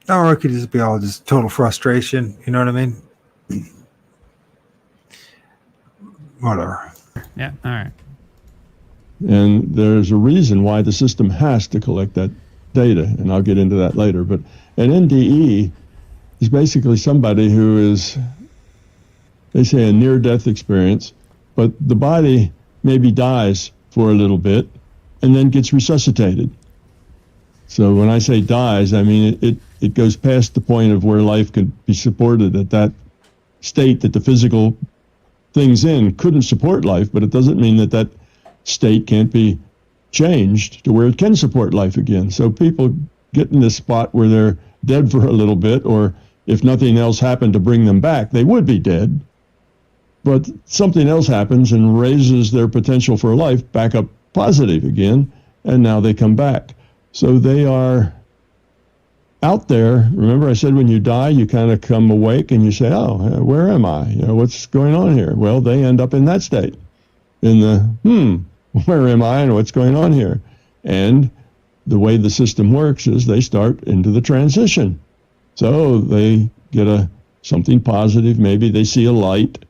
Or it could just be all just total frustration. You know what I mean? Whatever. Yeah. All right. And there's a reason why the system has to collect that data, and I'll get into that later. But an NDE is basically somebody who is, they say, a near-death experience, but the body maybe dies for a little bit and then gets resuscitated. So when I say dies, I mean it goes past the point of where life could be supported at that state that the physical things in couldn't support life, but it doesn't mean that that state can't be changed to where it can support life again. So people get in this spot where they're dead for a little bit, or if nothing else happened to bring them back, they would be dead. But something else happens and raises their potential for life back up positive again, and now they come back. So they are out there. Remember I said when you die, you kind of come awake and you say, oh, where am I? You know, what's going on here? Well, they end up in that state, in the, where am I and what's going on here? And the way the system works is they start into the transition. So they get something positive. Maybe they see a light.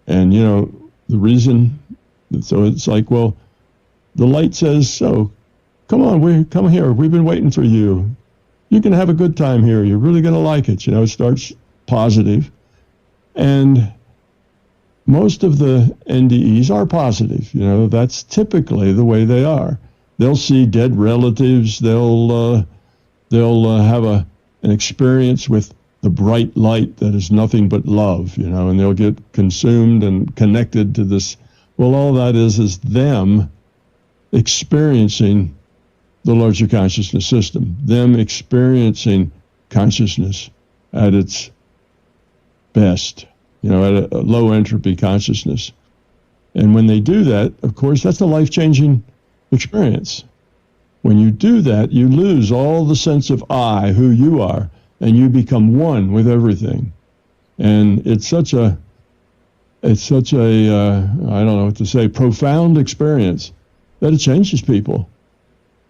And, you know, the reason, so it's like, well, the light says, so come on, come here. We've been waiting for you. You can have a good time here. You're really going to like it. You know, it starts positive. And most of the NDEs are positive. You know, that's typically the way they are. They'll see dead relatives. They'll have an experience with the bright light that is nothing but love, you know, and they'll get consumed and connected to this. Well, all that is them experiencing the larger consciousness system, them experiencing consciousness at its best, at a low entropy consciousness. And when they do that, of course, that's a life-changing experience. When you do that, you lose all the sense of I, who you are, and you become one with everything. And it's such a I don't know what to say, profound experience that it changes people.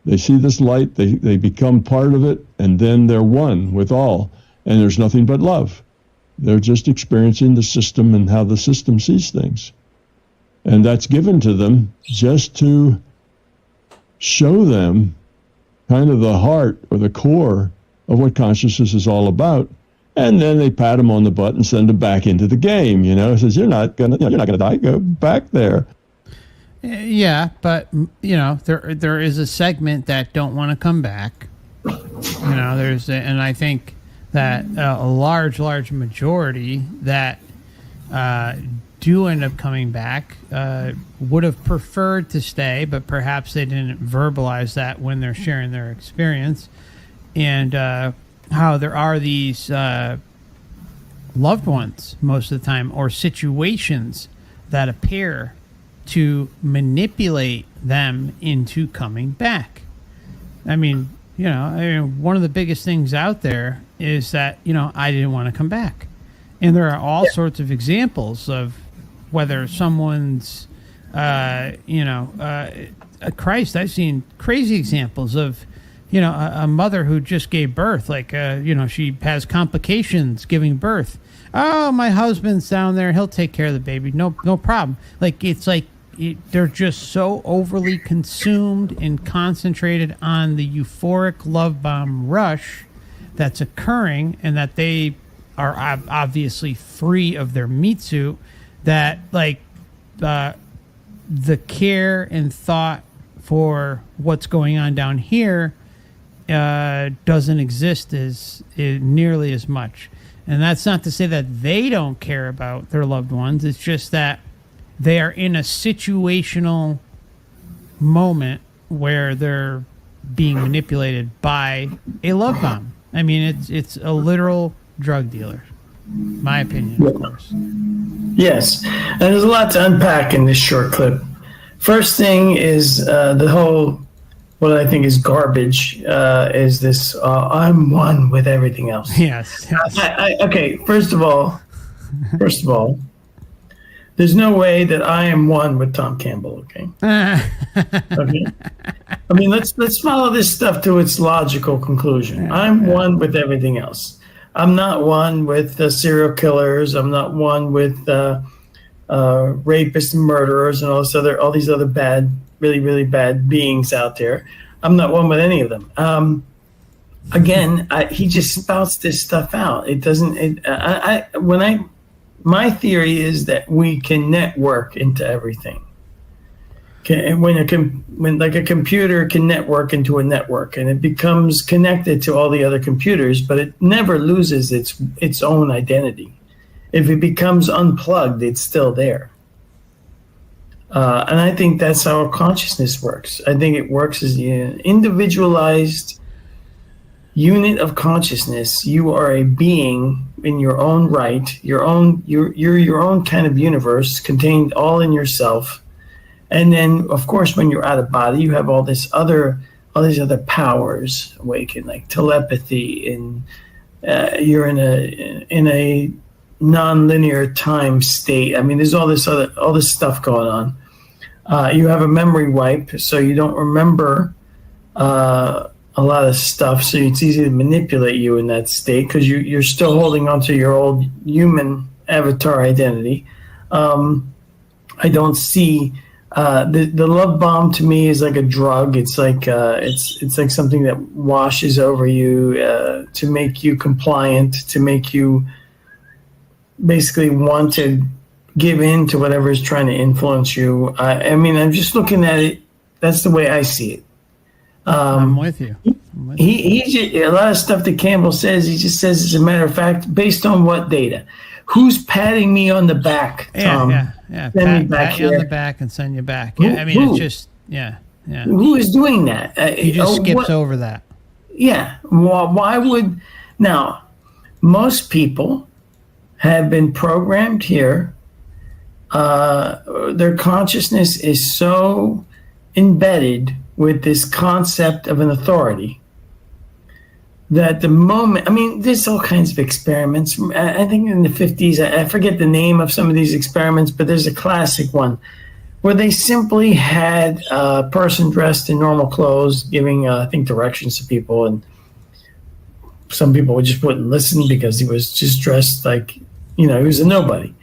They see this light, they become part of it, and then they're one with all. And there's nothing but love. They're just experiencing the system and how the system sees things. And that's given to them just to show them kind of the heart or the core of what consciousness is all about. And then they pat them on the butt and send them back into the game. It says, you're not gonna die. Go back there. Yeah, but there is a segment that don't want to come back. And I think that a large majority that do end up coming back would have preferred to stay, but perhaps they didn't verbalize that when they're sharing their experience. And how there are these loved ones most of the time, or situations that appear to manipulate them into coming back. I mean, one of the biggest things out there is that, I didn't want to come back. And there are all sorts of examples of whether someone's, Christ, I've seen crazy examples of, a mother who just gave birth, she has complications giving birth. Oh, my husband's down there. He'll take care of the baby. No problem. They're just so overly consumed and concentrated on the euphoric love bomb rush that's occurring, and that they are obviously free of their meat suit, that the care and thought for what's going on down here doesn't exist nearly as much. And that's not to say that they don't care about their loved ones. It's just that they are in a situational moment where they're being manipulated by a love bomb. I mean, it's a literal drug dealer. My opinion, of course. Yes, and there's a lot to unpack in this short clip. First thing is the whole, what I think is garbage, is this, I'm one with everything else. Yes. Okay, first of all, there's no way that I am one with Tom Campbell, okay? Okay. I mean, let's follow this stuff to its logical conclusion. I'm one with everything else. I'm not one with serial killers. I'm not one with rapists and murderers and all these other bad, really, really bad beings out there. I'm not one with any of them. Again, he just spouts this stuff out. It doesn't. My theory is that we can network into everything. When a computer can network into a network, and it becomes connected to all the other computers, but it never loses its own identity. If it becomes unplugged, it's still there. And I think that's how consciousness works. I think it works as an individualized unit of consciousness. You are a being in your own right, you're your own kind of universe, contained all in yourself. And then, of course, when you're out of body, you have all these other powers awaken, like telepathy, and you're in a non-linear time state. I mean, there's all this stuff going on. You have a memory wipe, so you don't remember a lot of stuff, so it's easy to manipulate you in that state because you're still holding on to your old human avatar identity. I don't see the love bomb to me is like a drug. It's like it's like something that washes over you to make you compliant, to make you basically want to give in to whatever is trying to influence you. I mean, I'm just looking at it. That's the way I see it. I'm with you. He a lot of stuff that Campbell says, he just says, as a matter of fact, based on what data? Who's patting me on the back, Tom? Yeah. Pat you on the back and send you back. Yeah, I mean, who? It's just, yeah. Who is doing that? He just skips over that. Yeah. Why would Now, most people have been programmed here. Their consciousness is so embedded with this concept of an authority that the moment, I mean, there's all kinds of experiments. I think in the 50s, I forget the name of some of these experiments, but there's a classic one where they simply had a person dressed in normal clothes giving, I think, directions to people. And some people just wouldn't listen because he was just dressed like, he was a nobody.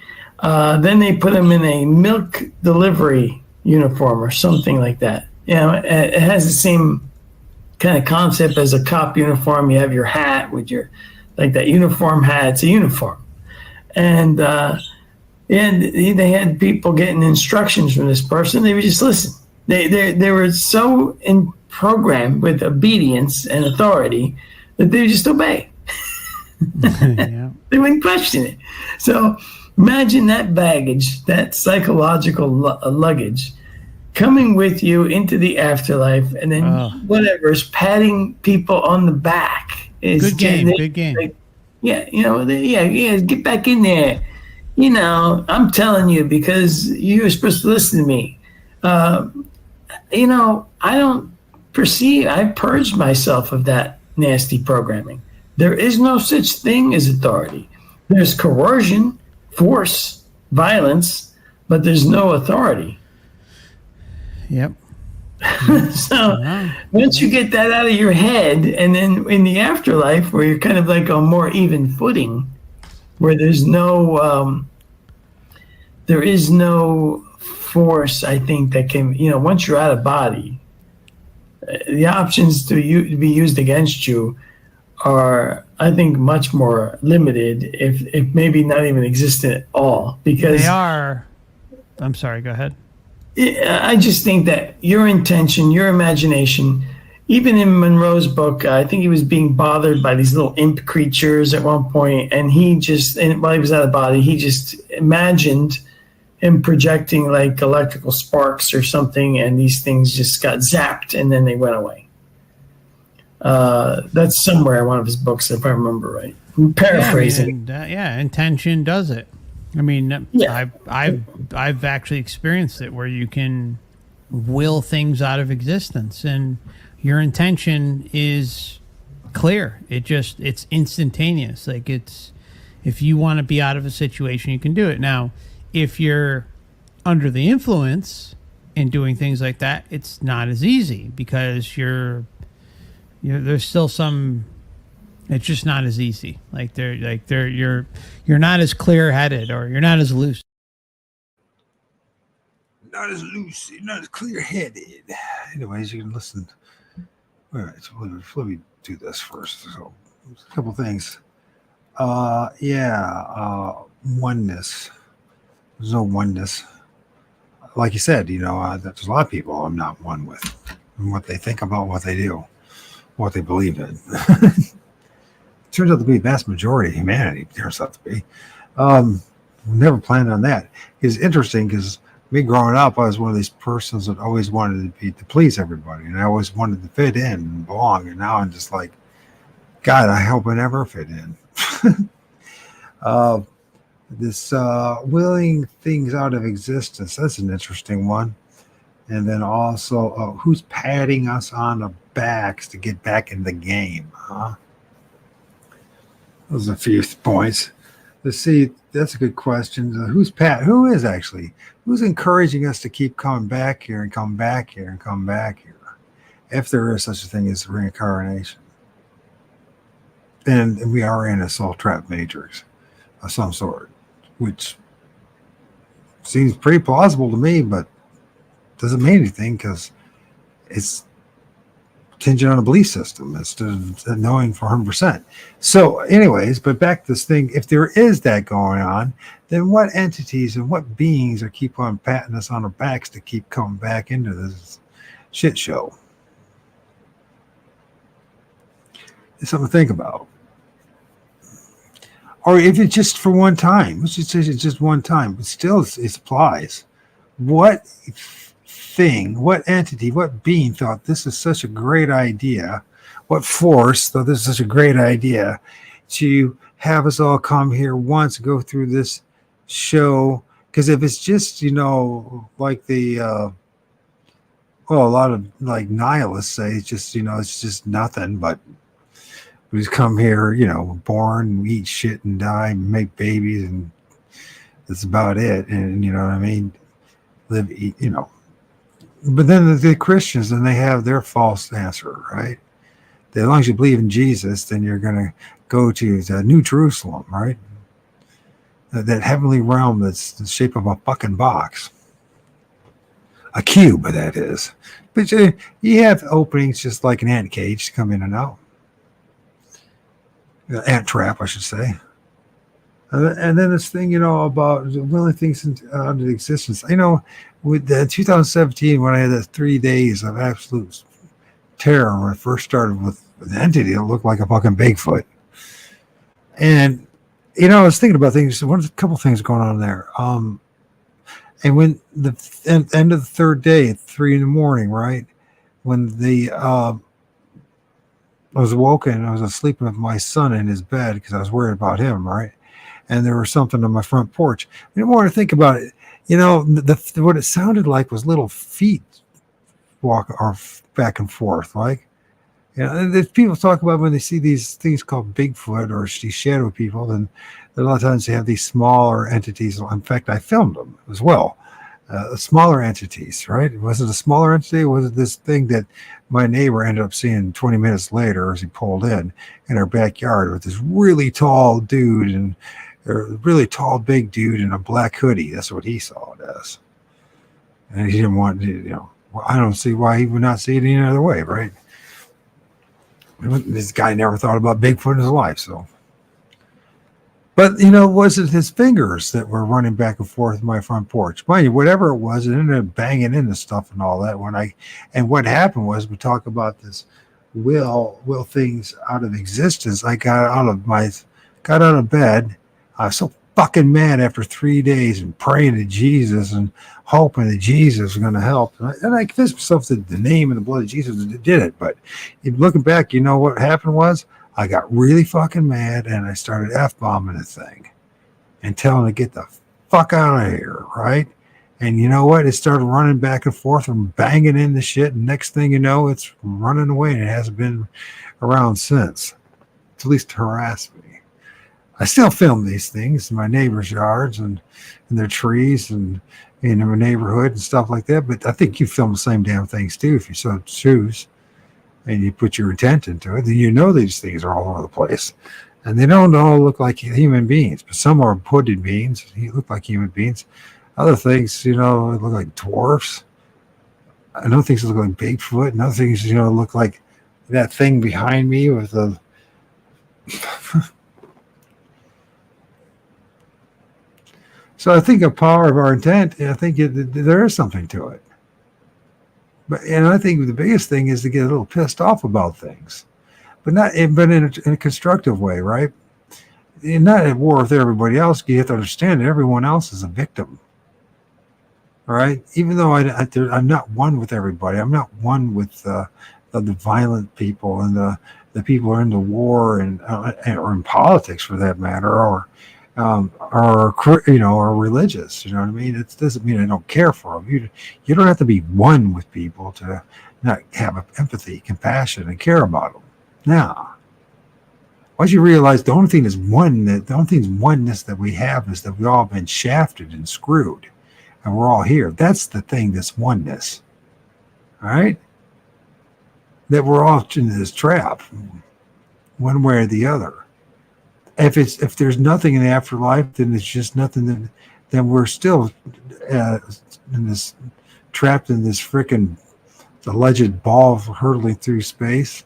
Then they put him in a milk delivery uniform or something like that. It has the same kind of concept as a cop uniform. You have your hat with your, like that uniform hat. It's a uniform. And they had people getting instructions from this person. They would just listen. They were so programmed with obedience and authority that they would just obey. Yeah. They wouldn't question it. So imagine that baggage, that psychological luggage, coming with you into the afterlife, and then whatever's patting people on the back. Good game. Like, get back in there. I'm telling you because you were supposed to listen to me. I don't perceive, I've purged myself of that nasty programming. There is no such thing as authority. There's coercion, force, violence, but there's no authority. Yep. So once you get that out of your head, and then in the afterlife where you're kind of like on more even footing, where there is no force, I think, that can, once you're out of body, the options to be used against you are, I think, much more limited, if maybe not even existent at all. Because they are. I'm sorry, go ahead. I just think that your intention, your imagination, even in Monroe's book, I think he was being bothered by these little imp creatures at one point, and while he was out of body, he just imagined him projecting like electrical sparks or something, and these things just got zapped, and then they went away. That's somewhere in one of his books, if I remember right. I'm paraphrasing. Intention does it. I mean, I've actually experienced it where you can will things out of existence, and your intention is clear. It's instantaneous. Like if you want to be out of a situation, you can do it. Now, if you're under the influence and doing things like that, it's not as easy because there's still some. It's just not as easy. You're not as clear-headed, or you're not as loose. Not as loose, not as clear-headed. Anyways, you can listen. All right, so let me do this first. So, a couple things. Oneness. There's no oneness. Like you said, there's a lot of people I'm not one with, and what they think about what they do, what they believe in. Turns out to be the vast majority of humanity. Turns out to be. Never planned on that. It's interesting because me growing up, I was one of these persons that always wanted to please everybody, and I always wanted to fit in and belong. And now I'm just like, God, I hope I never fit in. This willing things out of existence, that's an interesting one. And then also, who's patting us on the backs to get back in the game, huh? Those are a few points. Let's see, that's a good question. Who's encouraging us to keep coming back here and come back here and come back here, if there is such a thing as reincarnation? And we are in a soul trap matrix of some sort, which seems pretty plausible to me, but doesn't mean anything because it's contingent on a belief system instead of knowing for 100%. So anyways, but back to this thing, if there is that going on, then what entities and what beings are keep on patting us on our backs to keep coming back into this shit show? It's something to think about. Or if it's just for one time, let's just say it's just one time, but still it applies. What thing, what entity, what being thought this is such a great idea what force, though this is such a great idea, to have us all come here once, go through this show. Because if it's just, like a lot of like nihilists say, it's just, it's just nothing, but we just come here, born, eat shit and die, make babies, and that's about it. And you know what I mean? Live, eat, But then the Christians, and they have their false answer, right? As long as you believe in Jesus, then you're going to go to the New Jerusalem, right? That heavenly realm that's the shape of a fucking box. A cube, that is. But you have openings just like an ant cage to come in and out. Ant trap, I should say. And then this thing, about willing things into existence. With 2017, when I had the 3 days of absolute terror, when I first started with an entity that looked like a fucking Bigfoot. And, I was thinking about things. There's a couple things going on there. And when the end of the third day at 3 a.m, right? When I was woken, I was sleeping with my son in his bed because I was worried about him, right? And there was something on my front porch. The more I think about it, what it sounded like was little feet walk or back and forth, like. If people talk about when they see these things called Bigfoot or these shadow people, then a lot of times they have these smaller entities. In fact, I filmed them as well. Smaller entities, right? Was it a smaller entity, or was it this thing that my neighbor ended up seeing 20 minutes later as he pulled in our backyard with this really tall dude and a really tall big dude in a black hoodie? That's what he saw it as. And he didn't want to, I don't see why he would not see it any other way, right? This guy never thought about Bigfoot in his life, so. But, was it his fingers that were running back and forth in my front porch? Mind you, whatever it was, it ended up banging into stuff and all that. And what happened was, we talk about this will things out of existence. I got out of bed. I was so fucking mad after 3 days and praying to Jesus and hoping that Jesus was going to help. And I convinced myself that the name and the blood of Jesus did it. But looking back, what happened was I got really fucking mad and I started F-bombing the thing and telling it to get the fuck out of here, right? And you know what? It started running back and forth and banging into shit. And next thing you know, it's running away and it hasn't been around since. At least to harass me. I still film these things in my neighbors' yards and in their trees and in my neighborhood and stuff like that. But I think you film the same damn things too if you so choose and you put your intent into it. Then these things are all over the place. And they don't all look like human beings, but some are hooded beings. They look like human beings. Other things, look like dwarfs. Other things look like Bigfoot. And other things, look like that thing behind me with the... So I think the power of our intent, I think there is something to it. And I think the biggest thing is to get a little pissed off about things, but in a constructive way, right? And not at war with everybody else. You have to understand that everyone else is a victim. All right? Even though I'm not one with everybody. I'm not one with the violent people and the people who are into war or in politics for that matter, or religious. You know what I mean? It doesn't mean I don't care for them. You don't have to be one with people to not have empathy, compassion, and care about them. Now, once you realize the only thing is oneness that we have is that we've all been shafted and screwed, and we're all here. That's the thing. That's oneness. All right. That we're all in this trap, one way or the other. If there's nothing in the afterlife, then it's just nothing. Then we're still trapped in this freaking alleged ball hurtling through space.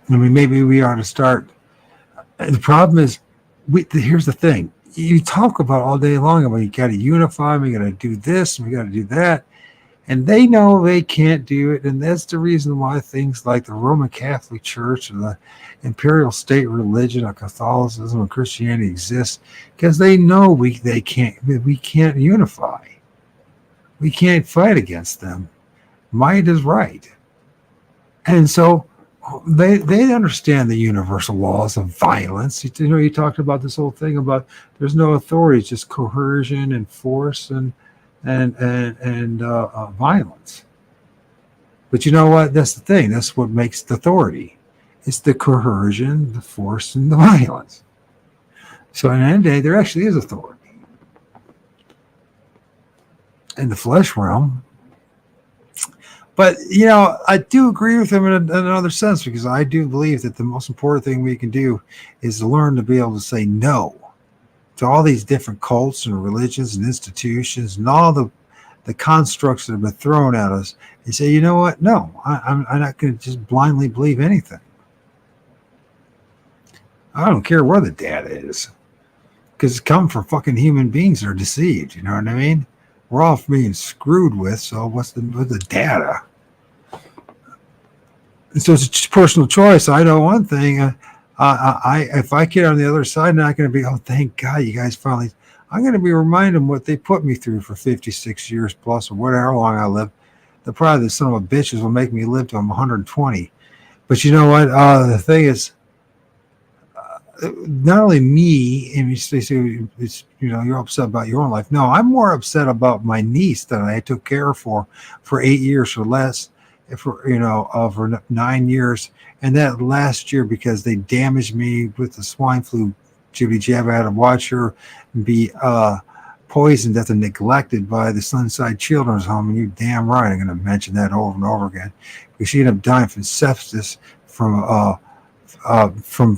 I mean, maybe we ought to start. The problem is, here's the thing: you talk about all day long about you got to unify, we got to do this, and we got to do that. And they know they can't do it. And that's the reason why things like the Roman Catholic Church and the imperial state religion of Catholicism and Christianity exist, because they know we can't unify. We can't fight against them. Might is right. And so they understand the universal laws of violence. You know, you talked about this whole thing about there's no authority, it's just coercion and force and violence. But you know what? That's the thing. That's what makes the authority. It's the coercion, the force, and the violence. So in the end of the day, there actually is authority. In the flesh realm. But, you know, I do agree with him in another sense, because I do believe that the most important thing we can do is to learn to be able to say no to all these different cults and religions and institutions and all the constructs that have been thrown at us, and say, you know what? No, I'm not going to just blindly believe anything. I don't care where the data is, because it's come from fucking human beings that are deceived. You know what I mean? We're all being screwed with. So what's the data? And so it's a personal choice. I know one thing. If I get on the other side, I'm not going to be, oh, thank God you guys finally. I'm going to be reminding them what they put me through for 56 years plus, or whatever long I live. The probably the son of a bitches will make me live till I'm 120. But you know what? The thing is, not only me, and they say it's, you know, you're upset about your own life. No, I'm more upset about my niece that I took care of for 8 years or less, for 9 years, and that last year because they damaged me with the swine flu jibby jab. I had to watch her be poisoned after neglected by the Sunside Children's Home, and you damn right I'm going to mention that over and over again, because she ended up dying from sepsis from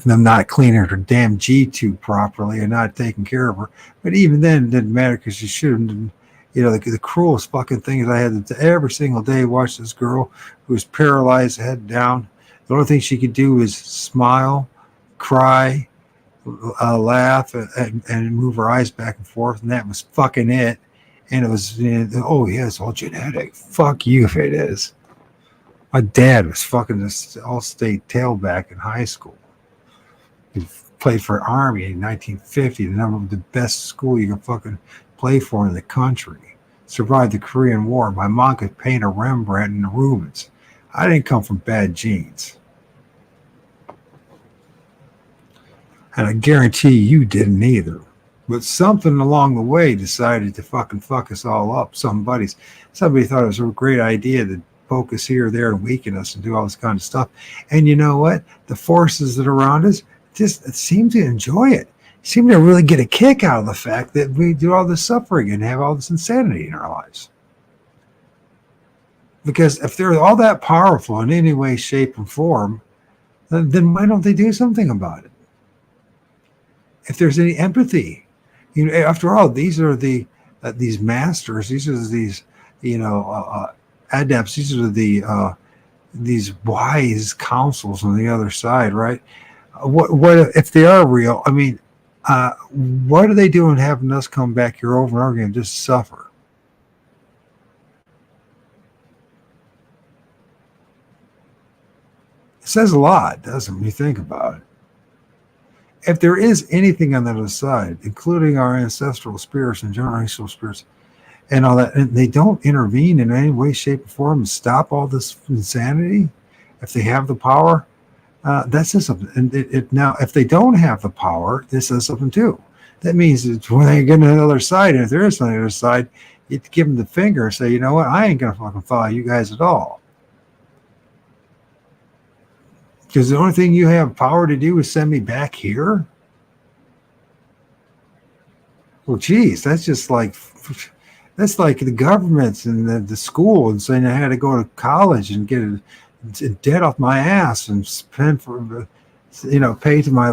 them not cleaning her damn G-tube properly and not taking care of her. But even then, it didn't matter, because she should have. You know, the cruelest fucking thing is I had to every single day watch this girl who was paralyzed, head down. The only thing she could do was smile, cry, laugh, and move her eyes back and forth, and that was fucking it. And it was, oh yeah, it's all genetic. Fuck you if it is. My dad was fucking this all-state tailback in high school. He played for Army in 1950, the best school you can fucking play for in the country. Survived the Korean War. My mom could paint a Rembrandt and a Rubens. I didn't come from bad genes. And I guarantee you didn't either. But something along the way decided to fucking fuck us all up. Somebody thought it was a great idea to poke us here, there, and weaken us and do all this kind of stuff. And you know what? The forces that are around us just seem to enjoy it. Seem to really get a kick out of the fact that we do all this suffering and have all this insanity in our lives. Because if they're all that powerful in any way, shape, and form, then why don't they do something about it? If there's any empathy, you know, after all, these are these masters, these are these, adepts, these are these wise counsels on the other side, right? What if they are real? I mean, what are they doing having us come back here over and over again just to suffer? It says a lot, doesn't it, when you think about it? If there is anything on the other side, including our ancestral spirits and generational spirits and all that, and they don't intervene in any way, shape, or form and stop all this insanity, if they have the power, that says something. And now, if they don't have the power, this says something too. That means that when they get on the other side, and if there is on the other side, you have to give them the finger and say, you know what, I ain't going to fucking follow you guys at all. Because the only thing you have power to do is send me back here? Well, geez, that's like the governments and the school and saying I had to go to college and get a debt off my ass and spend for, pay to my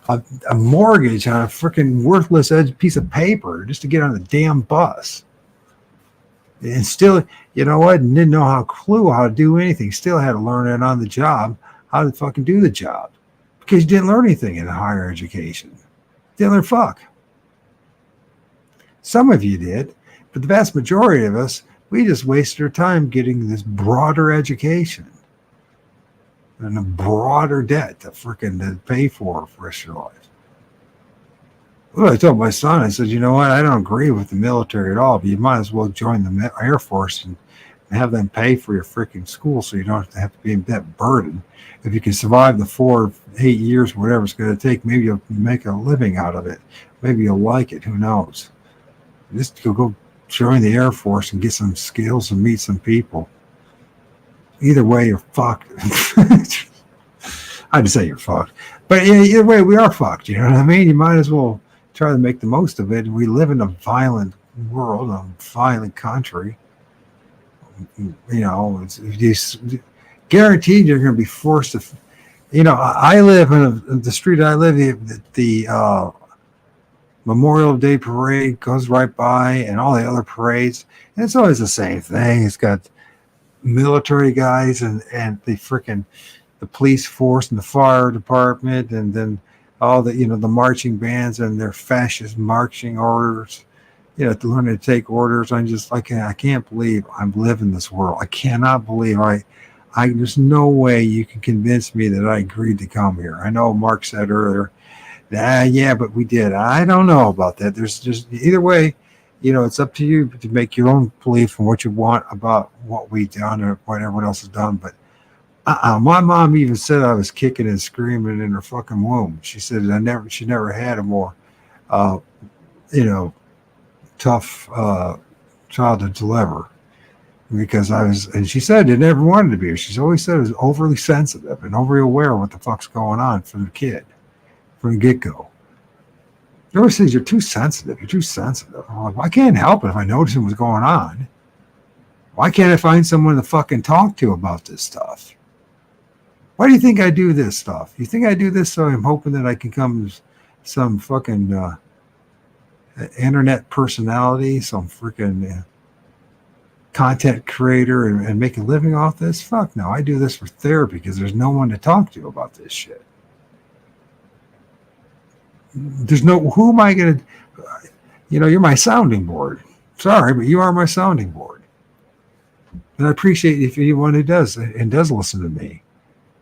a mortgage on a freaking worthless piece of paper just to get on the damn bus. And still, you know what? Didn't know how to do anything. Still had to learn it on the job. How to fucking do the job, because you didn't learn anything in higher education. Didn't learn fuck. Some of you did, but the vast majority of us, we just wasted our time getting this broader education and a broader debt to freaking pay for the rest of your life. Well, I told my son, I said, you know what? I don't agree with the military at all, but you might as well join the Air Force and have them pay for your freaking school so you don't have to be that burden. If you can survive the 4 or 8 years, whatever it's going to take, maybe you'll make a living out of it. Maybe you'll like it. Who knows? Just go join the Air Force and get some skills and meet some people. Either way, you're fucked. I'd say you're fucked. But either way, we are fucked. You know what I mean? You might as well try to make the most of it. We live in a violent world, a violent country. You know, it's guaranteed you're going to be forced to. You know, I live in the street I live in, the Memorial Day parade goes right by, and all the other parades, and it's always the same thing. It's got military guys and the police force and the fire department, and then all the the marching bands and their fascist marching orders. To learn to take orders. I'm just like, I can't believe I'm living this world. I cannot believe there's no way you can convince me that I agreed to come here. I know Mark said earlier, yeah, but we did. I don't know about that. There's just either way, it's up to you to make your own belief and what you want about what we've done or what everyone else has done. But my mom even said I was kicking and screaming in her fucking womb. She said she never had a more, tough child to deliver, because and she said it never wanted to be. She's always said it was overly sensitive and overly aware of what the fuck's going on from the kid, from the get-go. She always says, you're too sensitive. I'm like, well, I can't help it if I notice what's going on. Why can't I find someone to fucking talk to about this stuff? Why do you think I do this stuff? You think I do this so I'm hoping that I can come some fucking internet personality, some freaking content creator and make a living off this? Fuck no. I do this for therapy because there's no one to talk to about this shit. Who am I going to, you're my sounding board. Sorry, but you are my sounding board. And I appreciate if anyone who does listen to me,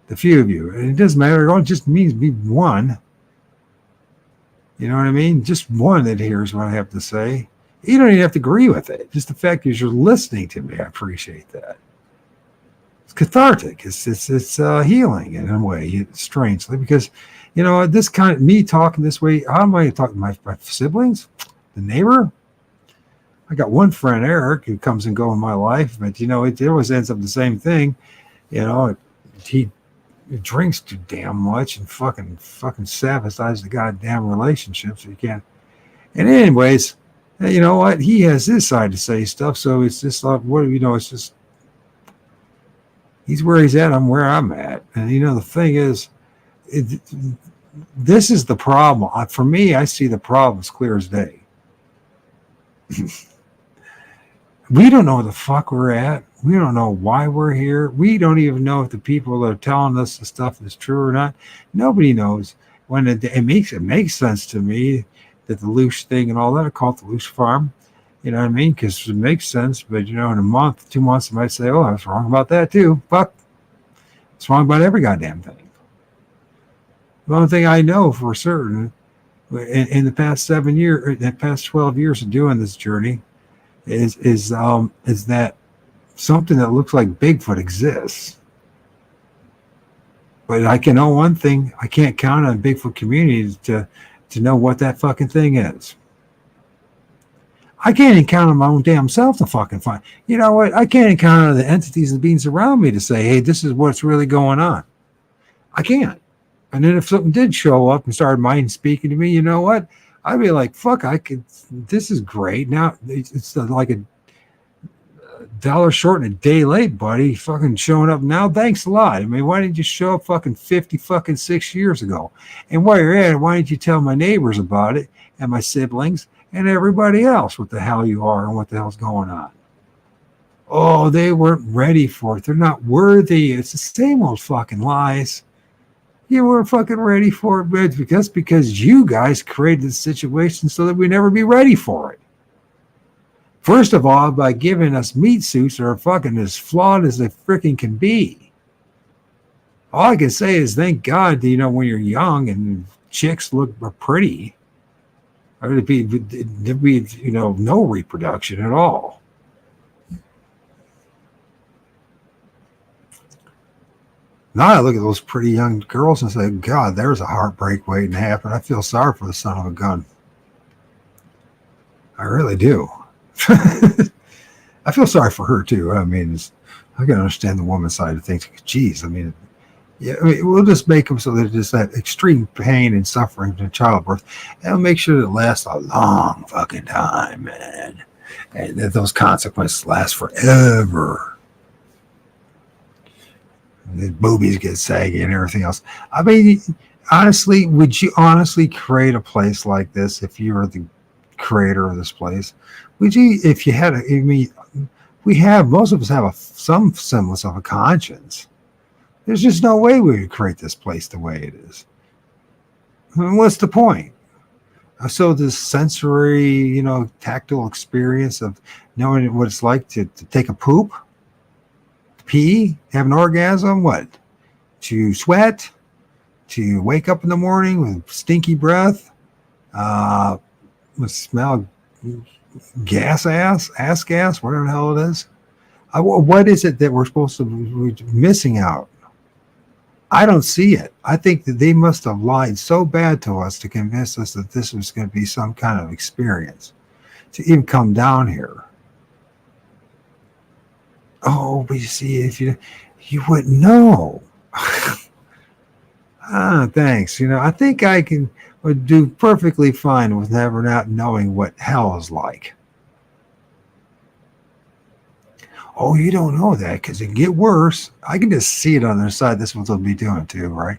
the few of you. And it doesn't matter. It all just means be one. You know what I mean? Just one that hears what I have to say. You don't even have to agree with it. Just the fact that you're listening to me, I appreciate that. It's cathartic. It's healing in a way, strangely, because this kind of me talking this way. How am I going to talk to my siblings, the neighbor? I got one friend, Eric, who comes and goes in my life, but it always ends up the same thing. He drinks too damn much and fucking sabotages the goddamn relationship, so you can't. And anyways, you know what? He has his side to say stuff, so it's just like, it's just he's where he's at, I'm where I'm at. And the thing is, this is the problem. For me, I see the problem as clear as day. We don't know where the fuck we're at. We don't know why we're here. We don't even know if the people that are telling us the stuff is true or not. Nobody knows. When it makes sense to me that the Looshy thing and all that, I call it the Looshy farm. You know what I mean? Because it makes sense. But in a month, 2 months, I might say, "Oh, I was wrong about that too." Fuck, it's wrong about every goddamn thing. The only thing I know for certain in the past 7 years, the past 12 years of doing this journey, is that something that looks like Bigfoot exists. But I can know one thing: I can't count on Bigfoot communities to know what that fucking thing is. I can't even count on my own damn self to fucking find. You know what? I can't even count on the entities and beings around me to say, "Hey, this is what's really going on." I can't. And then if something did show up and started mind speaking to me, you know what? I'd be like, fuck, this is great. Now it's like a dollar short and a day late, buddy. Fucking showing up now. Thanks a lot. I mean, why didn't you show up fucking 6 years ago? And while you're at it, why didn't you tell my neighbors about it and my siblings and everybody else what the hell you are and what the hell's going on? Oh, they weren't ready for it. They're not worthy. It's the same old fucking lies. You weren't fucking ready for it, but because you guys created the situation so that we never be ready for it. First of all, by giving us meat suits that are fucking as flawed as they freaking can be. All I can say is thank God, when you're young and chicks look pretty, there'd be no reproduction at all. Now I look at those pretty young girls and say, God, there's a heartbreak waiting to happen. I feel sorry for the son of a gun. I really do. I feel sorry for her too. I mean, I can understand the woman's side of things. Geez, I mean, yeah, I mean, we'll just make them so that it's that extreme pain and suffering in childbirth, and we'll make sure it lasts a long fucking time, man, and that those consequences last forever. The boobies get saggy and everything else. I mean, honestly, would you honestly create a place like this if you were the creator of this place? Would you, if you had a, I mean, most of us have some semblance of a conscience. There's just no way we would create this place the way it is. I mean, what's the point? So this sensory, tactile experience of knowing what it's like to take a poop, pee, have an orgasm, what? To sweat, to wake up in the morning with stinky breath, with smell gas, ass gas, whatever the hell it is. What is it that we're supposed to be missing out? I don't see it. I think that they must have lied so bad to us to convince us that this was going to be some kind of experience to even come down here. Oh, but you see, if you wouldn't know. Thanks. I think I would do perfectly fine with never not knowing what hell is like. Oh, you don't know that because it can get worse. I can just see it on their side. This is what they'll be doing too, right?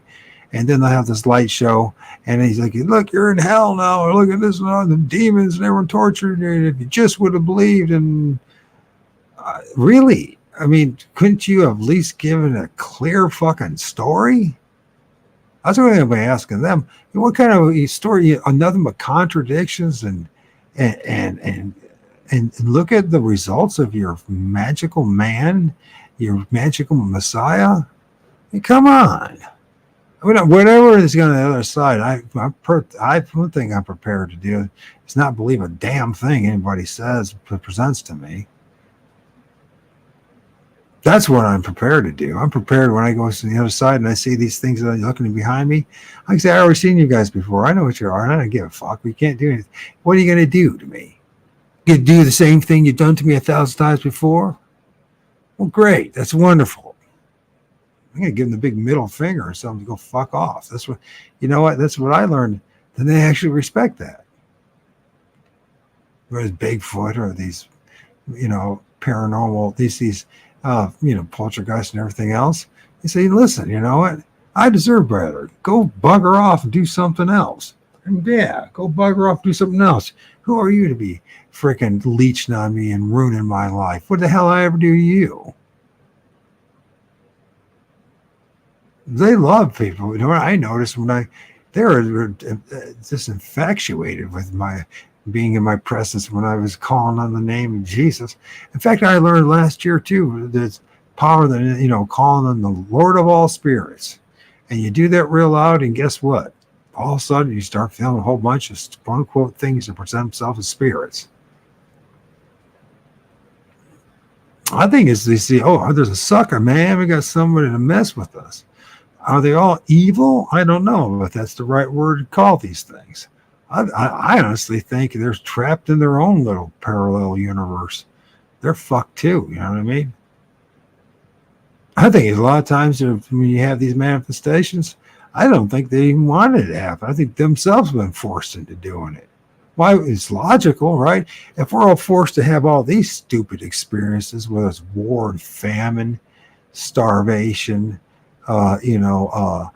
And then they'll have this light show, and he's like, look, you're in hell now. Or look at this and all the demons and everyone tortured you. If you just would have believed. And really, I mean, couldn't you have at least given a clear fucking story? That's what I'm asking them. What kind of a story? Nothing but contradictions and look at the results of your magical man, your magical Messiah. I mean, come on. I mean, whatever is going on the other side, one thing I'm prepared to do is not believe a damn thing anybody says, presents to me. That's what I'm prepared to do. I'm prepared when I go to the other side and I see these things that are looking behind me. I can say, I've already seen you guys before. I know what you are. And I don't give a fuck. We can't do anything. What are you going to do to me? You do the same thing you've done to me 1,000 times before? Well, great. That's wonderful. I'm going to give them the big middle finger or something to go fuck off. That's what, that's what I learned. Then they actually respect that. Whereas Bigfoot or these, paranormal, these poltergeists and everything else. They say, listen, you know what? I deserve better. Go bugger off and do something else. And yeah, go bugger off and do something else. Who are you to be freaking leeching on me and ruining my life? What the hell I ever do to you? They love people. What I noticed they were just infatuated with my being in my presence when I was calling on the name of Jesus. In fact, I learned last year too, there's power that, calling on the Lord of all spirits. And you do that real loud, and guess what? All of a sudden you start feeling a whole bunch of quote unquote things that present themselves as spirits. I think it's they see, oh, there's a sucker, man. We got somebody to mess with us. Are they all evil? I don't know if that's the right word to call these things. I honestly think they're trapped in their own little parallel universe. They're fucked too. You know what I mean? I think a lot of times when you have these manifestations, I don't think they even wanted it to happen. I think themselves have been forced into doing it. Why? It's logical, right? If we're all forced to have all these stupid experiences, whether it's war and famine, starvation, the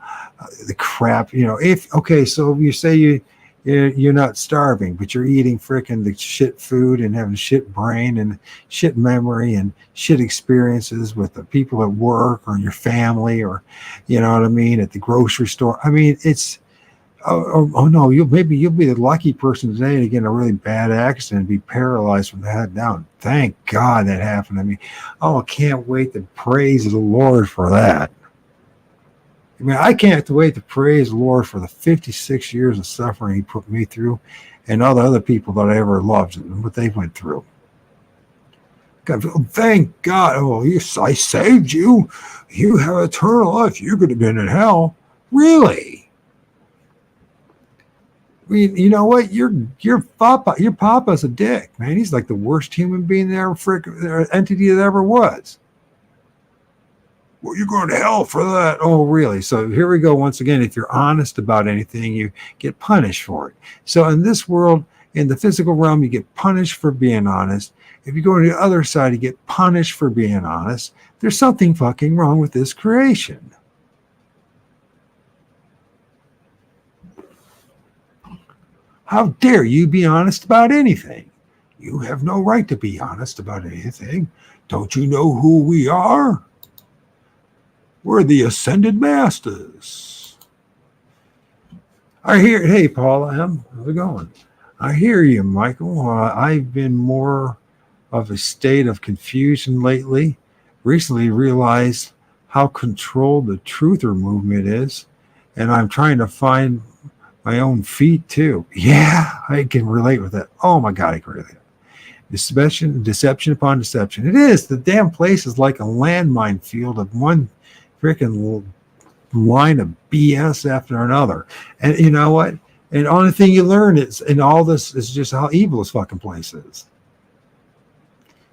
crap, so you say you're not starving, but you're eating frickin' the shit food and having shit brain and shit memory and shit experiences with the people at work or your family or, you know what I mean, at the grocery store. I mean, it's, oh no, you'll be the lucky person today to get in a really bad accident and be paralyzed from the head down. Thank God that happened to me. Oh, I can't wait to praise the Lord for that. I mean, I can't wait to praise the Lord for the 56 years of suffering he put me through and all the other people that I ever loved and what they went through. God, thank God. Oh, I saved you. You have eternal life. You could have been in hell. Really? I mean, you know what? Your papa's a dick, man. He's like the worst human being entity that ever was. Well, you're going to hell for that. Oh, really? So here we go once again. If you're honest about anything, you get punished for it. So in this world, in the physical realm, you get punished for being honest. If you go to the other side, you get punished for being honest. There's something fucking wrong with this creation. How dare you be honest about anything? You have no right to be honest about anything. Don't you know who we are? We're the Ascended Masters. Hey, Paula M., how's it going? I hear you, Michael. I've been more of a state of confusion lately. Recently realized how controlled the truther movement is, and I'm trying to find my own feet too. Yeah, I can relate with that. Oh my God, I can relate. Deception upon deception. It is. The damn place is like a landmine field of one freaking line of BS after another. And you know what? And the only thing you learn in all this is just how evil this fucking place is.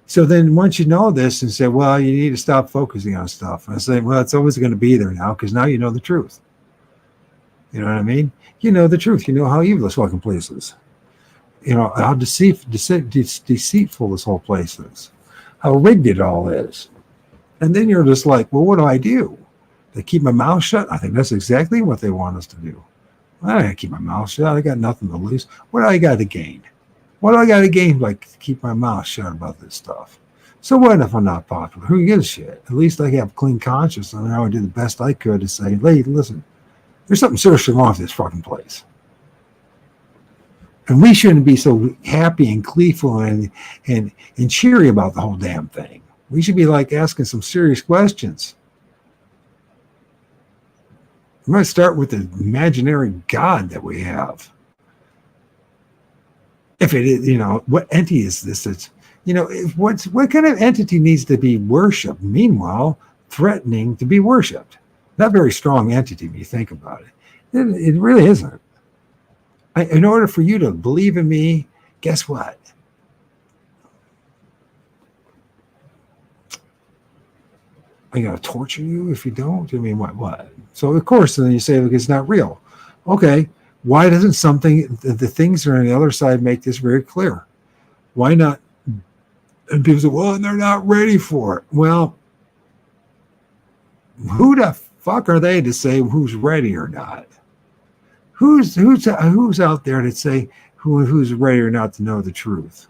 So then once you know this and say, well, you need to stop focusing on stuff. And I say, well, it's always going to be there now because now you know the truth. You know what I mean? You know the truth. You know how evil this fucking place is. You know how deceitful this whole place is. How rigged it all is. And then you're just like, well, what do I do? They keep my mouth shut? I think that's exactly what they want us to do. I gotta keep my mouth shut. I got nothing to lose. What do I got to gain? What do I got to gain by keep my mouth shut about this stuff? So what if I'm not popular? Who gives a shit? At least I have a clean conscience and I would do the best I could to say, hey, listen, there's something seriously wrong with this fucking place. And we shouldn't be so happy and gleeful and cheery about the whole damn thing. We should be like asking some serious questions. We might start with the imaginary God that we have. If it is, what entity is this? It's, what kind of entity needs to be worshipped? Meanwhile, threatening to be worshipped. Not very strong entity when you think about it. It really isn't. In order for you to believe in me, guess what? I'm going to torture you if you don't? I mean, what? So, of course, then you say, look, it's not real. Okay, why doesn't the things that are on the other side make this very clear? Why not? And people say, well, they're not ready for it. Well, who the fuck are they to say who's ready or not? Who's out there to say who's ready or not to know the truth?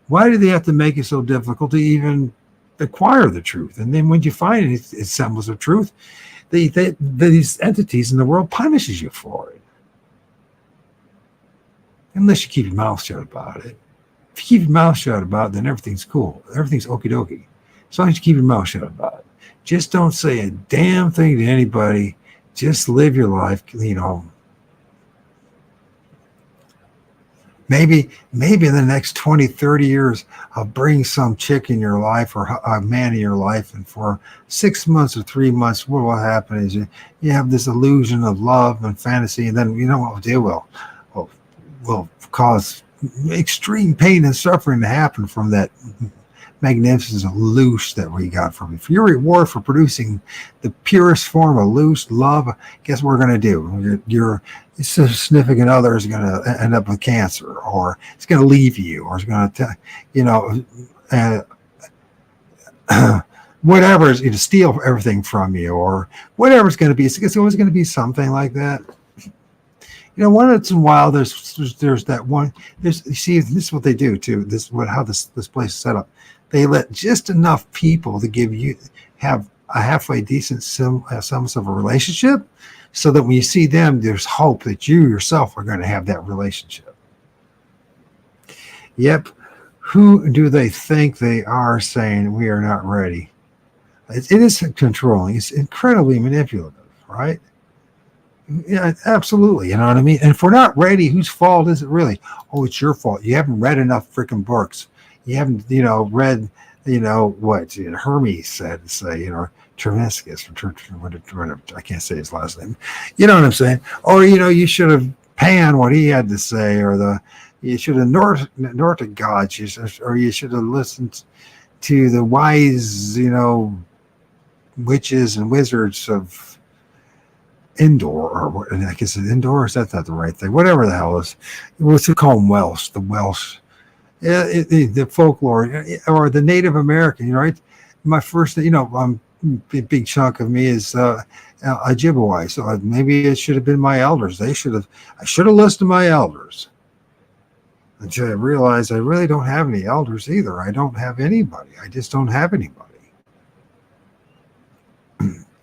Why do they have to make it so difficult to even acquire the truth? And then when you find it semblance of truth, these entities in the world punishes you for it. Unless you keep your mouth shut about it. If you keep your mouth shut about it, then everything's cool. Everything's okie dokie. As long as you keep your mouth shut about it. Just don't say a damn thing to anybody. Just live your life, Maybe in the next 20, 30 years, I'll bring some chick in your life or a man in your life, and for 6 months or 3 months, what will happen is you have this illusion of love and fantasy, and then you know what we'll do? We'll cause extreme pain and suffering to happen from that magnificent loose that we got from it. For your reward for producing the purest form of loose love, guess what we're going to do? Your significant other is going to end up with cancer, or it's going to leave you, or it's going to, whatever is going to steal everything from you, or whatever it's going to be. It's always going to be something like that. Once in a while, there's that one. You see, this is what they do too. How this place is set up. They let just enough people to have a halfway decent semblance of a relationship, so that when you see them, there's hope that you yourself are going to have that relationship. Yep. Who do they think they are saying we are not ready? It is controlling. It's incredibly manipulative, right? Yeah, absolutely. You know what I mean? And if we're not ready, whose fault is it really? Oh, it's your fault. You haven't read enough freaking books. You haven't, read what Hermes said to say, Tremiscus, I can't say his last name. You know what I'm saying? Or, you should have Pan what he had to say, or you should have Nordic gods, or you should have listened to the wise, witches and wizards of Endor, or what, I guess it's Endor, is that not the right thing? Whatever the hell is, what's it called? Welsh, the Welsh, the folklore, or the Native American, right? My first, a big chunk of me is Ojibwe, so maybe it should have been my elders. I should have listened to my elders. Until I realized I really don't have any elders either. I don't have anybody. I just don't have anybody.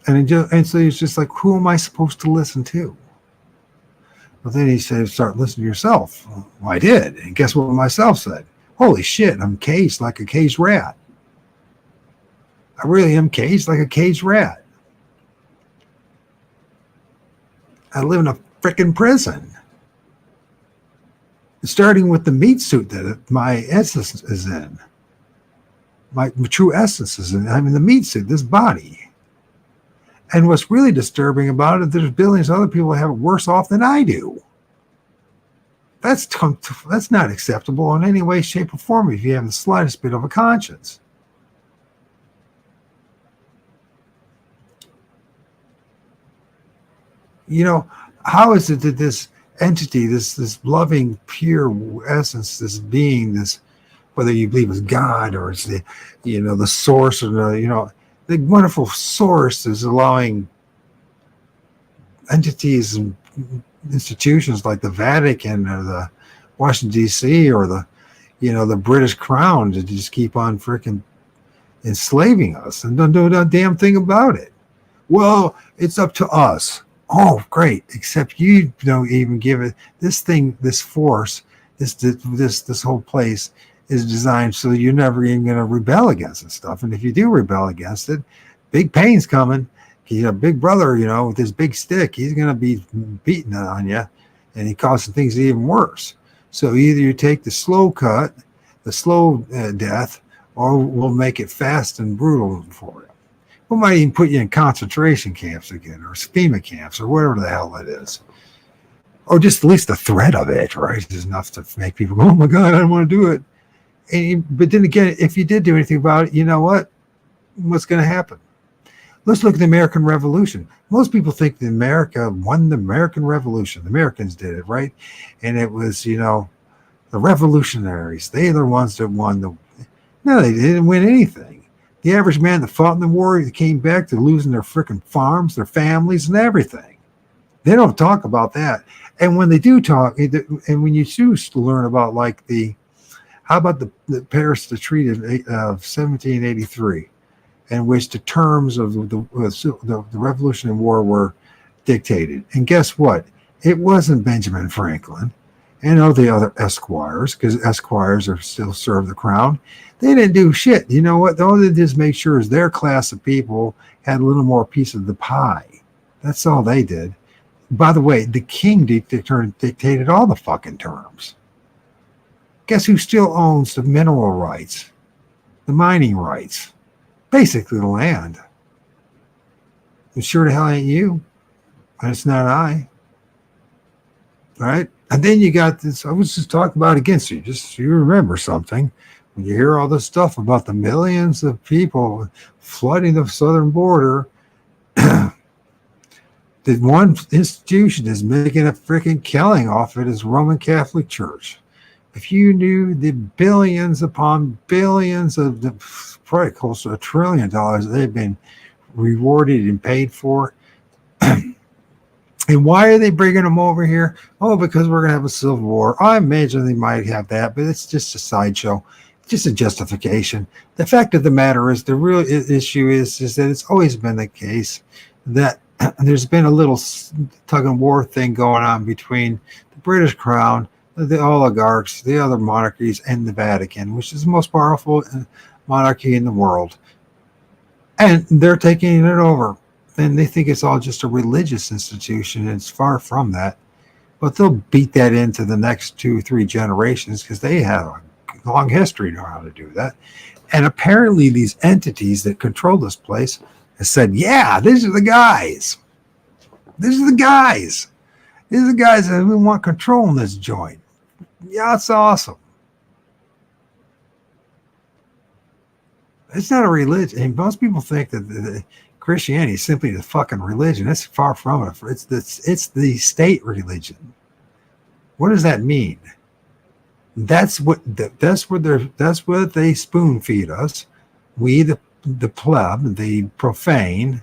And so he's just like, who am I supposed to listen to? Well, then he said, start listening to yourself. Well, I did. And guess what myself said? Holy shit, I'm caged like a caged rat. I really am caged like a caged rat. I live in a freaking prison. Starting with the meat suit that my essence is in. My true essence is in. I'm in the meat suit, this body. And what's really disturbing about it, there's billions of other people that have it worse off than I do. That's not acceptable in any way, shape, or form if you have the slightest bit of a conscience. How is it that this entity, this loving, pure essence, this being, this, whether you believe it's God or it's the source, or the wonderful source is allowing entities and institutions like the Vatican or the Washington D.C. or the British Crown to just keep on freaking enslaving us and don't do a damn thing about it. Well, it's up to us. Oh, great! Except you don't even give it this thing, this force, this whole place is designed so you're never even going to rebel against this stuff. And if you do rebel against it, big pain's coming. Big brother, with his big stick, he's going to be beating on you, and he causing things even worse. So either you take the slow cut, the slow death, or we'll make it fast and brutal for you. We might even put you in concentration camps again, or FEMA camps, or whatever the hell it is. Or just at least the threat of it, right, is enough to make people go, oh my God, I don't want to do it. But then again, if you did do anything about it, you know what? What's going to happen? Let's look at the American Revolution. Most people think that America won the American Revolution. The Americans did it, right? And it was, the revolutionaries. They're the ones that won the... No, they didn't win anything. The average man that fought in the war, they came back to losing their freaking farms, their families, and everything. They don't talk about that. And when they do talk, and when you choose to learn about how about the Paris Treaty of 1783, in which the terms of the Revolutionary War were dictated. And guess what? It wasn't Benjamin Franklin and all the other esquires, because esquires are still serve the crown. They didn't do shit. You know what? All they did is make sure their class of people had a little more piece of the pie. That's all they did. By the way, the king dictated all the fucking terms. Guess who still owns the mineral rights, the mining rights, basically the land? It sure the hell ain't you, and it's not I. All right? And then you got this, I was just talking about again, so you remember something. When you hear all this stuff about the millions of people flooding the southern border, the one institution is making a freaking killing off it is Roman Catholic Church. If you knew the billions upon billions of the probably close to $1 trillion they've been rewarded and paid for. And why are they bringing them over here? Oh, because we're going to have a civil war. I imagine they might have that, but it's just a sideshow, just a justification. The fact of the matter is, the real issue is that it's always been the case that there's been a little tug and war thing going on between the British Crown, the oligarchs, the other monarchies, and the Vatican, which is the most powerful monarchy in the world. And they're taking it over. And they think it's all just a religious institution, and it's far from that. But they'll beat that into the next 2 or 3 generations because they have a long history to know how to do that. And apparently these entities that control this place have said, yeah, these are the guys. These are the guys. These are the guys that we want control in this joint. Yeah, it's awesome. It's not a religion. And most people think that Christianity is simply the fucking religion. It's far from it. It's the state religion. What does that mean? That's what they spoon feed us. We, the pleb, the profane,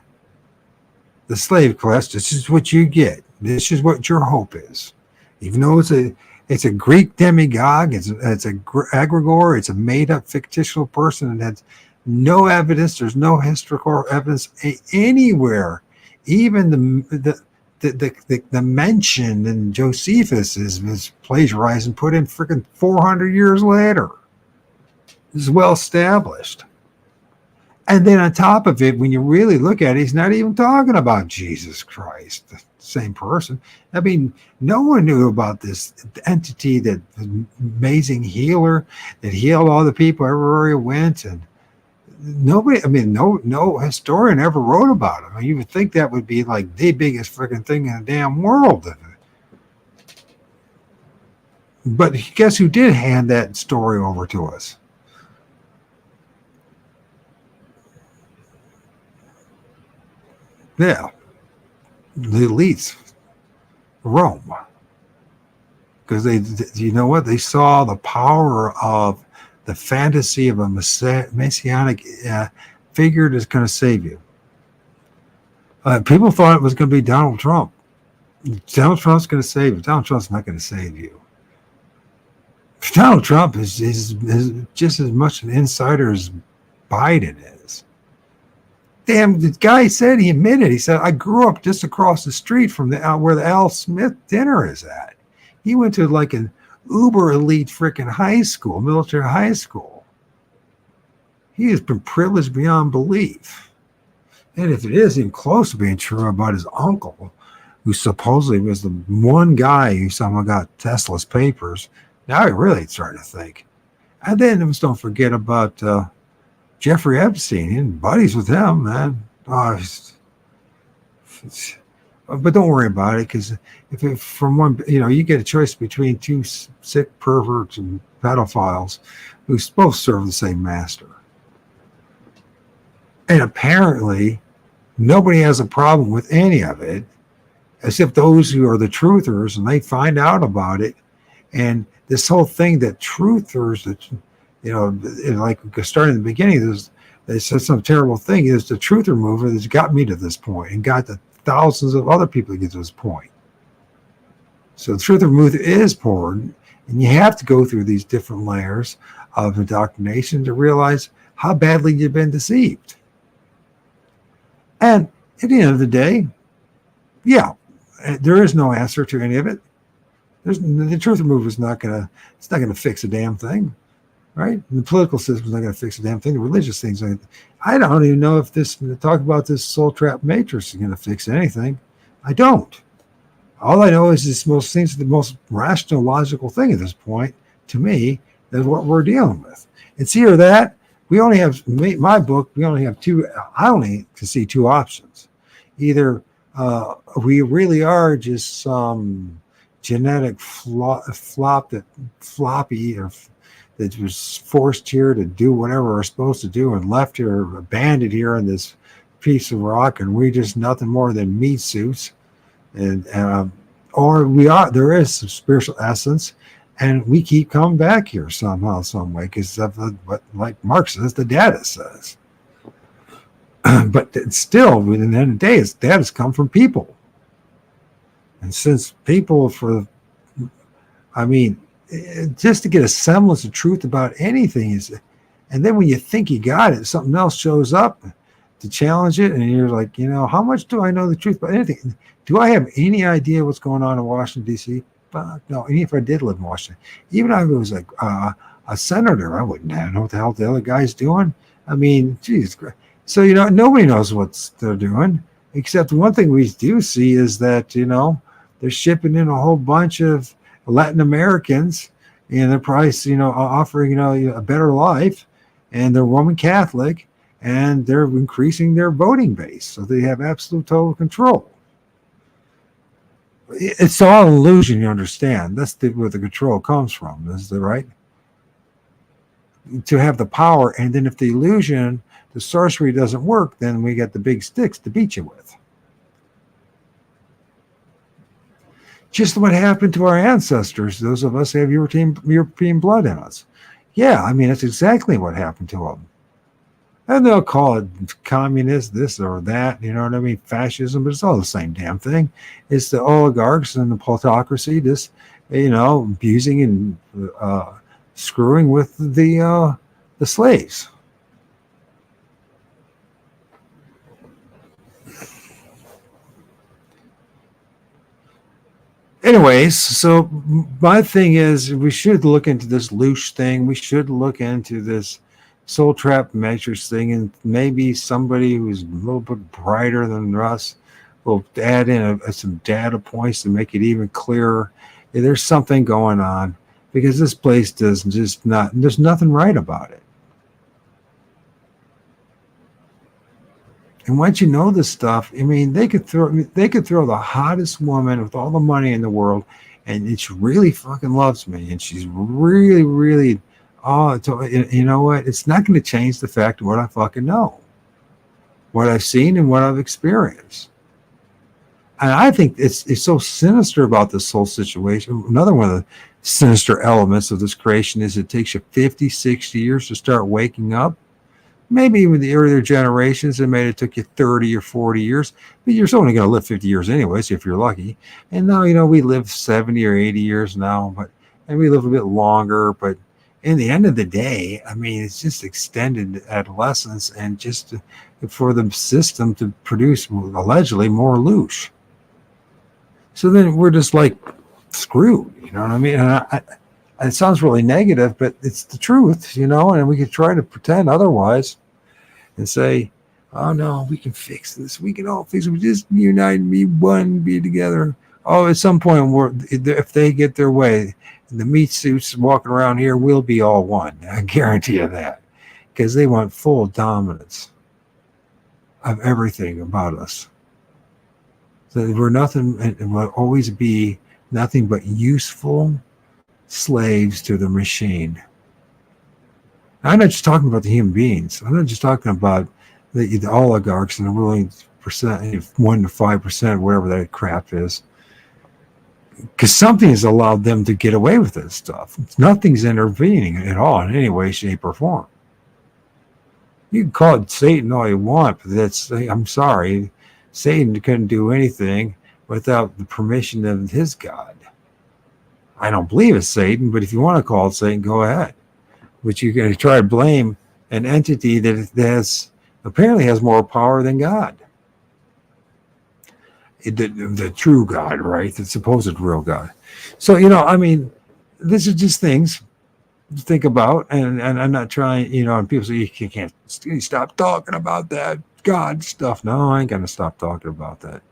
the slave class. This is what you get. This is what your hope is. Even though it's a Greek demagogue, it's a egregore, it's a made up fictional person that has no evidence. There's no historical evidence anywhere. Even the mention in Josephus is plagiarized and put in freaking 400 years later. This is well established. And then on top of it, when you really look at it, he's not even talking about Jesus Christ, the same person. I mean, no one knew about this entity, that amazing healer that healed all the people everywhere he went. And nobody, I mean, no historian ever wrote about him. You would think that would be like the biggest freaking thing in the damn world. But guess who did hand that story over to us? Yeah, the elites, Rome. Because you know what? They saw the power of the fantasy of a messianic figure that's going to save you. People thought it was going to be Donald Trump. Donald Trump's going to save you. Donald Trump's not going to save you. Donald Trump is just as much an insider as Biden is. Damn, the guy said, he admitted, he said, I grew up just across the street from where the Al Smith dinner is at. He went to like an uber elite freaking high school, military high school. He has been privileged beyond belief. And if it is even close to being true about his uncle, who supposedly was the one guy who somehow got Tesla's papers, now you're really starting to think. And then just don't forget about Jeffrey Epstein, and buddies with him, man. But don't worry about it, because if from one, you get a choice between two sick perverts and pedophiles who both serve the same master. And apparently, nobody has a problem with any of it, except those who are the truthers, and they find out about it. And this whole thing that truthers, that like starting in the beginning, they said some terrible thing. Is the truther movement that's got me to this point and got the thousands of other people to get to this point. So the truther movement is important, and you have to go through these different layers of indoctrination to realize how badly you've been deceived. And at the end of the day, yeah, there is no answer to any of it. The truther movement is not gonna fix a damn thing. Right? The political system is not going to fix a damn thing. The religious things, I don't even know if talk about this soul trap matrix is going to fix anything. I don't. All I know is seems the most rational, logical thing at this point, to me, is what we're dealing with. It's either that, we only have, my book, we only have two, I only can see two options. Either we really are just some genetic floppy, or that was forced here to do whatever we're supposed to do and left here, abandoned here on this piece of rock, and we're just nothing more than meat suits. And or there is some spiritual essence, and we keep coming back here somehow, some way, because of what, like Marx says, the data says. But still, at the end of the day, data's come from people. And since people just to get a semblance of truth about anything is, and then when you think you got it, something else shows up to challenge it, and you're like, how much do I know the truth about anything? Do I have any idea what's going on in Washington, D.C.? No, even if I did live in Washington, even if I was like a senator, I wouldn't know what the hell the other guy's doing. I mean, Jesus Christ. So, nobody knows what they're doing, except one thing we do see is that, they're shipping in a whole bunch of Latin Americans, and they're probably, offering, a better life. and they're Roman Catholic, and they're increasing their voting base, so they have absolute total control. It's all an illusion, you understand. That's where the control comes from, is that right? To have the power, and then if the illusion, the sorcery doesn't work, then we get the big sticks to beat you with. Just what happened to our ancestors, those of us who have European blood in us. Yeah, I mean, that's exactly what happened to them. And they'll call it communist, this or that, you know what I mean, fascism, but it's all the same damn thing. It's the oligarchs and the plutocracy just, you know, abusing and screwing with the slaves. Anyways, so my thing is we should look into this Looshy thing. We should look into this soul trap measures thing, and maybe somebody who's a little bit brighter than us will add in some data points to make it even clearer. There's something going on, because this place does just not, there's nothing right about it. And once you know this stuff, I mean, they could throw the hottest woman with all the money in the world, and she really fucking loves me, and she's really, really, you know what? It's not going to change the fact of what I fucking know, what I've seen and what I've experienced. And I think it's so sinister about this whole situation. Another one of the sinister elements of this creation is it takes you 50, 60 years to start waking up. Maybe even the earlier generations, it took you 30 or 40 years, but you're only going to live 50 years anyways, if you're lucky. And now, you know, we live 70 or 80 years now, and we live a bit longer. But in the end of the day, I mean, it's just extended adolescence and just for the system to produce allegedly more Looshy. So then we're just like screwed, you know what I mean? And it sounds really negative, but it's the truth, you know, and we can try to pretend otherwise and say, oh no, we can fix this. We can all fix it. We just unite and be one, be together. Oh, at some point, if they get their way, the meat suits walking around here will be all one. I guarantee you that, because they want full dominance of everything about us. So we're nothing, and will always be nothing but useful slaves to the machine. I'm not just talking about the human beings. I'm not just talking about the oligarchs and the ruling percent, 1 to 5%, whatever that crap is. Because something has allowed them to get away with this stuff. Nothing's intervening at all in any way, shape, or form. You can call it Satan all you want, but I'm sorry, Satan couldn't do anything without the permission of his God. I don't believe it's Satan, but if you want to call it Satan, go ahead. But you're going to try to blame an entity that apparently has more power than God. The true God, right? The supposed real God. So, you know, I mean, these are just things to think about. And I'm not trying, you know, and people say, you can't stop talking about that God stuff. No, I ain't going to stop talking about that.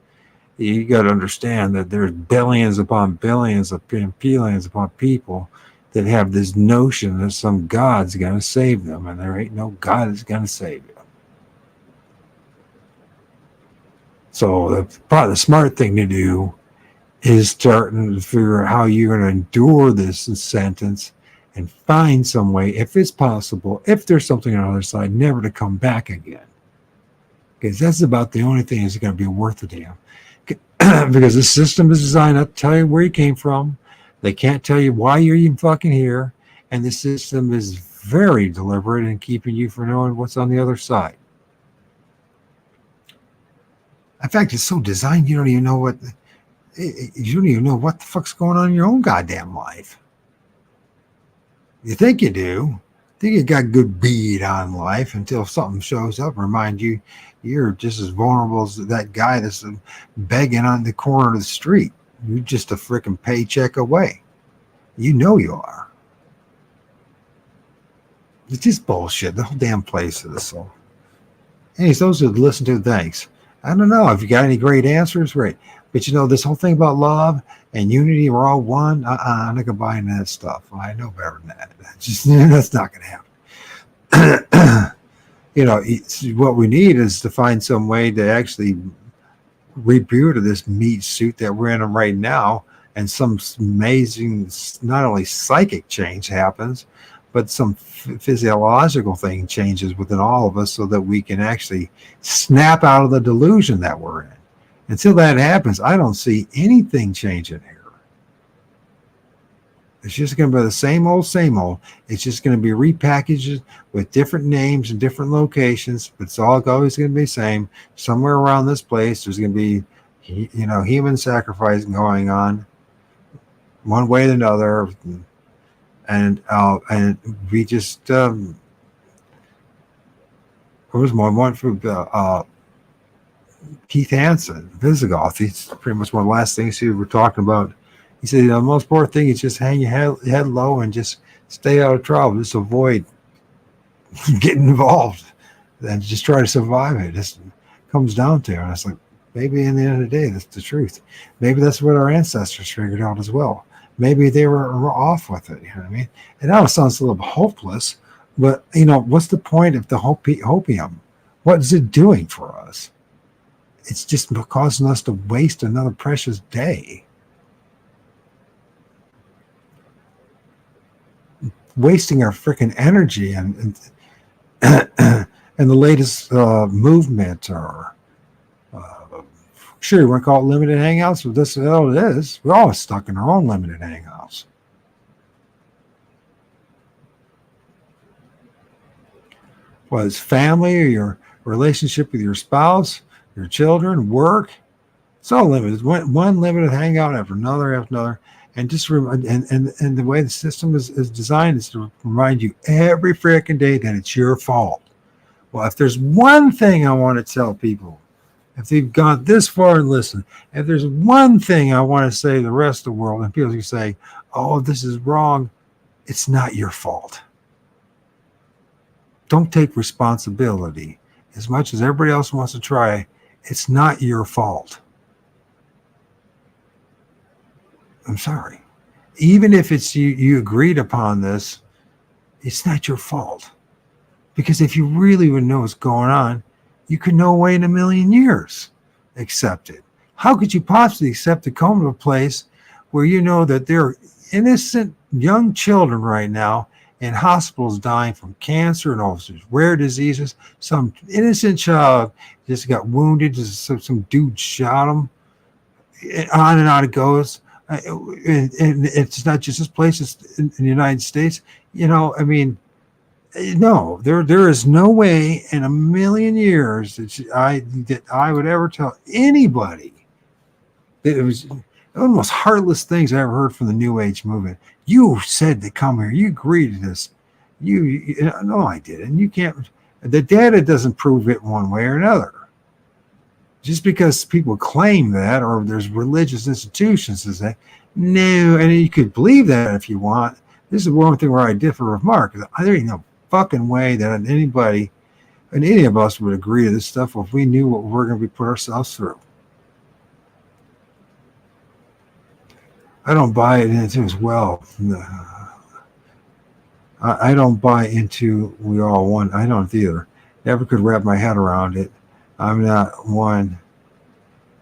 You got to understand that there's billions upon billions upon billions upon people that have this notion that some God's going to save them, and there ain't no God that's going to save you. So probably the smart thing to do is starting to figure out how you're going to endure this sentence and find some way, if it's possible, if there's something on the other side, never to come back again. Because that's about the only thing that's going to be worth a damn. Because the system is designed not to tell you where you came from. They can't tell you why you're even fucking here. And the system is very deliberate in keeping you from knowing what's on the other side. In fact, it's so designed you don't even know what the fuck's going on in your own goddamn life. You think you do. Think you got good bead on life until something shows up and remind you you're just as vulnerable as that guy that's begging on the corner of the street. You're just a freaking paycheck away. You know you are. It's just bullshit. The whole damn place is so. Anyways, those who listen to, thanks. I don't know if you got any great answers, great. But you know, this whole thing about love and unity, we're all one. I'm not gonna buy into that stuff. I know better than that. That's not gonna happen. what we need is to find some way to actually reboot of this meat suit that we're in right now, and some amazing, not only psychic change happens, but some physiological thing changes within all of us so that we can actually snap out of the delusion that we're in. Until that happens, I don't see anything changing here. It's just going to be the same old, same old. It's just going to be repackaged with different names and different locations, but it's all always going to be the same. Somewhere around this place, there's going to be, human sacrifice going on, one way or another, and we just there was one from Keith Hansen, Visigoth. He's pretty much one of the last things he were talking about. He said, the most important thing is just hang your head low and just stay out of trouble. Just avoid getting involved and just try to survive it. It just comes down to it. And it's like, maybe in the end of the day, that's the truth. Maybe that's what our ancestors figured out as well. Maybe they were off with it. You know what I mean? And now it sounds a little hopeless, but what's the point of the hopium? What is it doing for us? It's just causing us to waste another precious day. Wasting our freaking energy and the latest movement, or sure, you want to call it limited hangouts, but this is all it is. We're all stuck in our own limited hangouts. Whether it's family or your relationship with your spouse, your children, work, it's all limited. One limited hangout after another. And just and the way the system is designed is to remind you every freaking day that it's your fault. Well, if there's one thing I want to tell people, if they've gone this far and listened, if there's one thing I want to say to the rest of the world, and people who say, "Oh, this is wrong," it's not your fault. Don't take responsibility. As much as everybody else wants to try, it's not your fault. I'm sorry. Even if it's you agreed upon this, it's not your fault. Because if you really would know what's going on, you could no way in a million years accept it. How could you possibly accept to come to a place where you know that there are innocent young children right now in hospitals dying from cancer and all sorts of rare diseases? Some innocent child just got wounded, just some dude shot him. On and on it goes. And it's not just this place, it's in the United States. No, there is no way in a million years that I would ever tell anybody that it was one of the most heartless things I ever heard from the New Age movement. You said to come here, you agreed to this. No, I didn't. You can't. The data doesn't prove it one way or another. Just because people claim that, or there's religious institutions that say, no, and you could believe that if you want. This is the one thing where I differ with Mark. There ain't no fucking way that anybody and any of us would agree to this stuff if we knew what we're going to be put ourselves through. I don't buy it into as well. I don't buy into we all one. I don't either. Never could wrap my head around it. I'm not one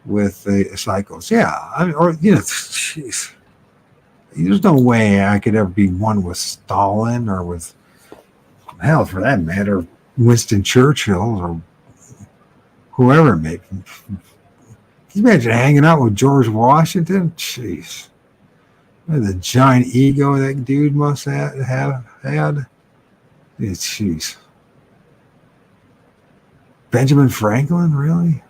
with the cycles. Yeah, jeez. There's no way I could ever be one with Stalin or with, hell, for that matter, Winston Churchill or whoever it may be. Can you imagine hanging out with George Washington? Jeez. The giant ego that dude must have had. Jeez. Benjamin Franklin, really?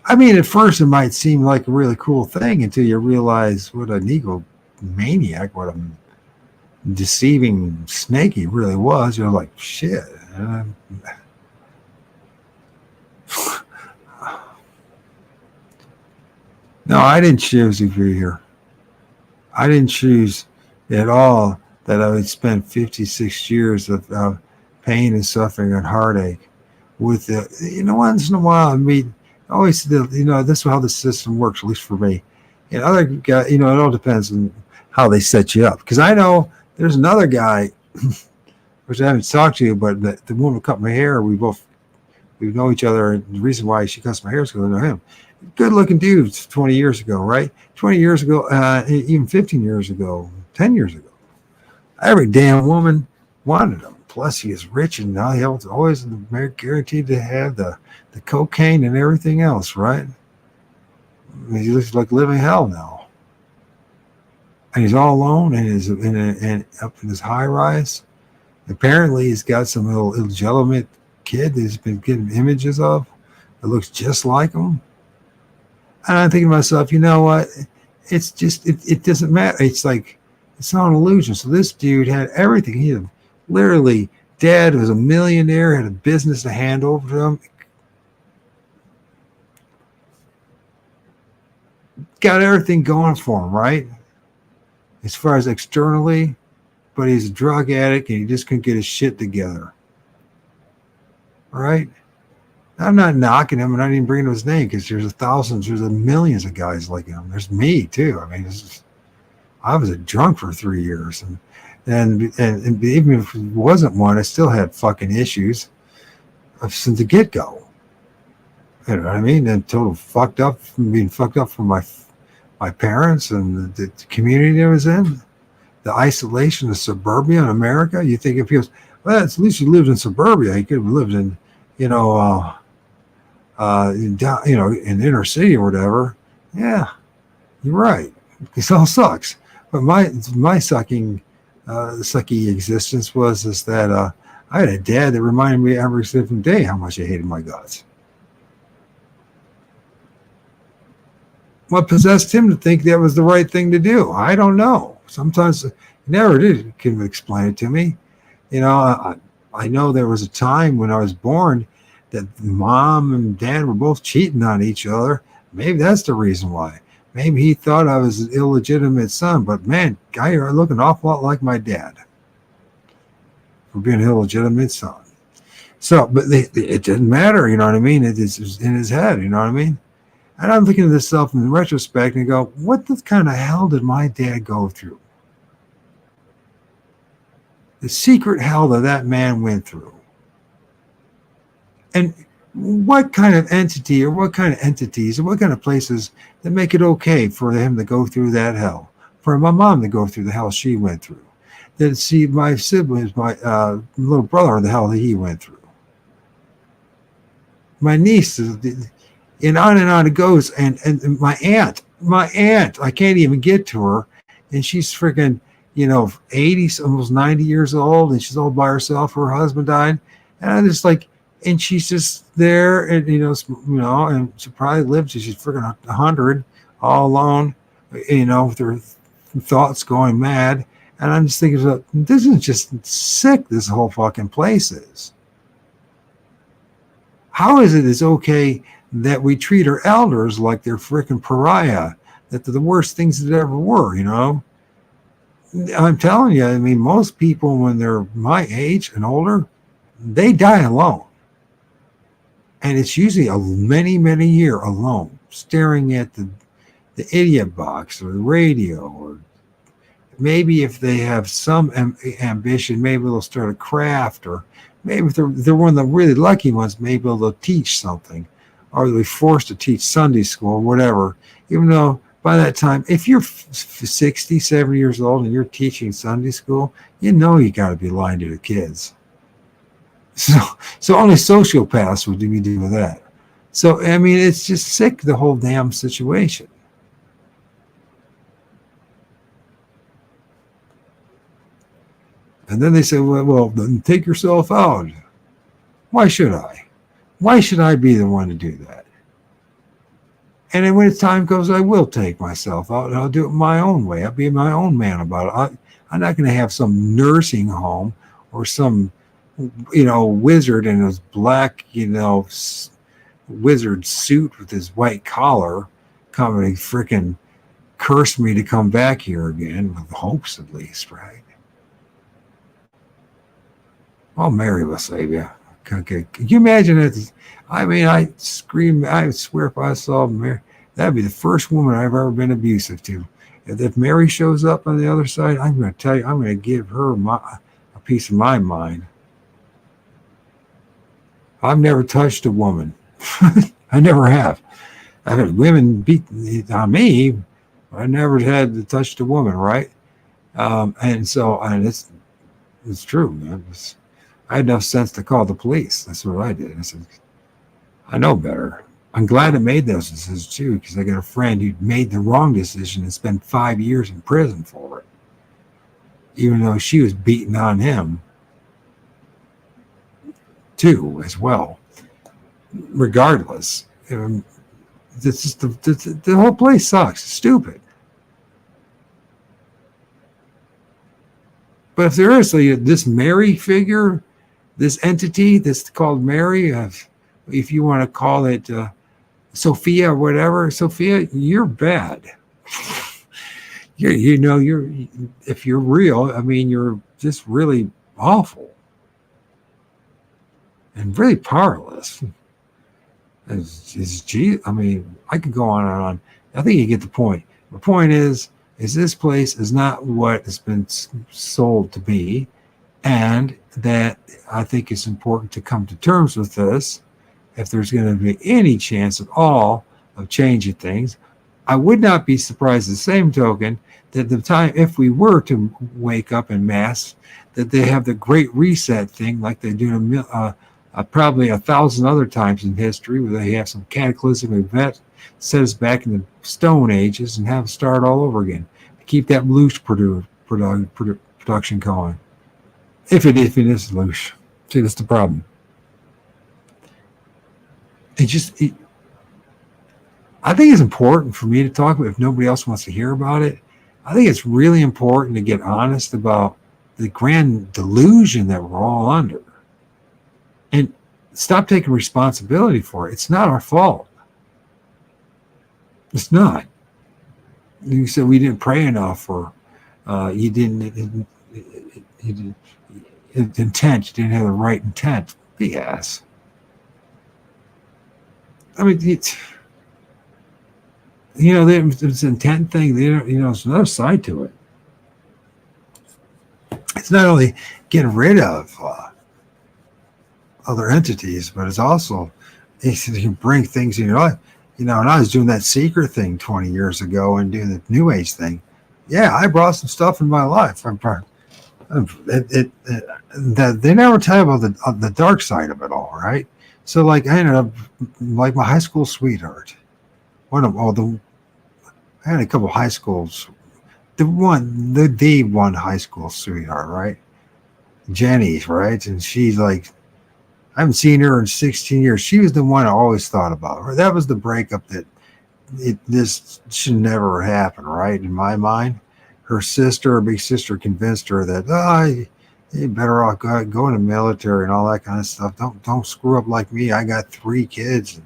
I mean, at first it might seem like a really cool thing until you realize what an egomaniac, what a deceiving snake he really was. You're like, shit. No, I didn't choose to be here. I didn't choose at all that I would spend 56 years of pain and suffering and heartache with once in a while I mean, always this is how the system works, at least for me. Other guys, it all depends on how they set you up. Because I know there's another guy which I haven't talked to you, but the woman who cut my hair, we know each other. And the reason why she cuts my hair is because I know him. Good looking dude 20 years ago, right? 20 years ago, even 15 years ago, 10 years ago. Every damn woman wanted him. Plus, he is rich and now he was always guaranteed to have the cocaine and everything else, right? I mean, he looks like living hell now. And he's all alone and up in his high rise. Apparently, he's got some little illegitimate kid that he's been getting images of that looks just like him. And I'm thinking to myself, you know what? It's just, it doesn't matter. It's like, it's not an illusion. So this dude had everything. He had literally, dad was a millionaire, had a business to hand over to him. Got everything going for him, right? As far as externally, but he's a drug addict and he just couldn't get his shit together. All right? I'm not knocking him and I'm not even bringing up his name because there's thousands, there's millions of guys like him. There's me too. I mean, I was a drunk for 3 years. And even if it wasn't one, I still had fucking issues since the get-go. You know what I mean? And total fucked up, being fucked up from my parents and the community I was in, the isolation of suburbia in America. You think if he was, well, at least he lived in suburbia. He could have lived in, in the inner city or whatever. Yeah, you're right. This all sucks. But my sucky existence was that I had a dad that reminded me every single day how much I hated my guts. What possessed him to think that was the right thing to do? I don't know. Sometimes he never did can explain it to me. I know there was a time when I was born that mom and dad were both cheating on each other. Maybe that's the reason why. Maybe he thought I was an illegitimate son, but man, I look an awful lot like my dad for being an illegitimate son. So, but it didn't matter, you know what I mean? It is in his head, you know what I mean? And I'm thinking of this stuff in retrospect and go, what the kind of hell did my dad go through? The secret hell that man went through. And what kind of entity or what kind of entities or what kind of places that make it okay for him to go through that hell? For my mom to go through the hell she went through. That see my siblings, my little brother, the hell that he went through. My niece, and on it goes. And my aunt, I can't even get to her. And she's freaking, 80, almost 90 years old. And she's all by herself. Her husband died. And I'm just like, and she's just there, and and she probably lived till she's freaking 100, all alone, with her thoughts going mad. And I'm just thinking, this is just sick. This whole fucking place is. How is it okay that we treat our elders like they're freaking pariah? That they're the worst things that ever were. I'm telling you. I mean, most people when they're my age and older, they die alone. And it's usually a many year alone, staring at the idiot box or the radio, or maybe if they have some ambition, maybe they'll start a craft, or maybe if they're one of the really lucky ones, maybe they'll teach something, or they'll be forced to teach Sunday school or whatever. Even though by that time, if you're 60, 70 years old and you're teaching Sunday school, you got to be lying to the kids. So only sociopaths would be doing that. So, I mean, it's just sick, the whole damn situation. And then they say, well, then take yourself out. Why should I? Why should I be the one to do that? And then when time comes, I will take myself out and I'll do it my own way. I'll be my own man about it. I'm not going to have some nursing home or some wizard in his black, wizard suit with his white collar come and freaking curse me to come back here again, with hopes at least, right? Well, Mary will save you. Okay. Can you imagine it? I mean, I swear if I saw Mary, that'd be the first woman I've ever been abusive to. If Mary shows up on the other side, I'm going to tell you, I'm going to give her a peace of my mind. I've never touched a woman. I never have. I've had women beat on me. I never had to touch a woman, right? And it's true, man. I had enough sense to call the police. That's what I did. I said, I know better. I'm glad I made those decisions too, because I got a friend who made the wrong decision and spent 5 years in prison for it, even though she was beating on him too, as well. Regardless, this is the whole place sucks. It's stupid. But if there is this Mary figure, this entity that's called Mary, if you want to call it Sophia or whatever, Sophia, you're bad. If you're real, I mean, you're just really awful and really powerless. I mean, I could go on and on. I think you get the point. The point is this place is not what has been sold to be, and that I think it's important to come to terms with this. If there's going to be any chance at all of changing things, I would not be surprised, the same token, that the time, if we were to wake up en masse, that they have the Great Reset thing like they do probably 1,000 other times in history, where they have some cataclysmic event, set us back in the Stone Ages and have us start all over again. Keep that loose production going. If it is loose. See, that's the problem. I think it's important for me to talk about, if nobody else wants to hear about it. I think it's really important to get honest about the grand delusion that we're all under. And stop taking responsibility for it. It's not our fault. It's not. You said we didn't pray enough, or you didn't intent. You didn't have the right intent. BS. I mean, it's intent thing. There's another side to it. It's not only getting rid of other entities, but it's also you can bring things in your life. When I was doing that secret thing 20 years ago and doing the New Age thing, yeah, I brought some stuff in my life. They never tell you about the dark side of it all, right? So, I ended up like my high school sweetheart. I had a couple high schools. The one high school sweetheart, right? Jenny, right? And she's like, I haven't seen her in 16 years. She was the one I always thought about. That was the breakup that this should never happen, right? In my mind, her big sister, convinced her that you better off go in the military and all that kind of stuff. Don't screw up like me. I got 3 kids,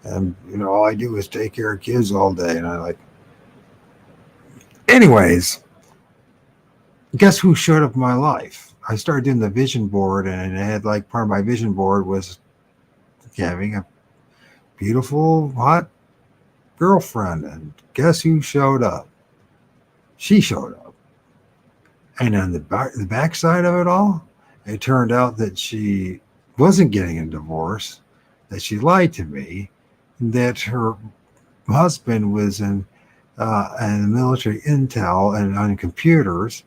and all I do is take care of kids all day. And anyways, guess who showed up in my life? I started doing the vision board, and I had part of my vision board was having a beautiful, hot girlfriend. And guess who showed up? She showed up. And on the backside of it all, it turned out that she wasn't getting a divorce, that she lied to me, that her husband was in military intel and on computers,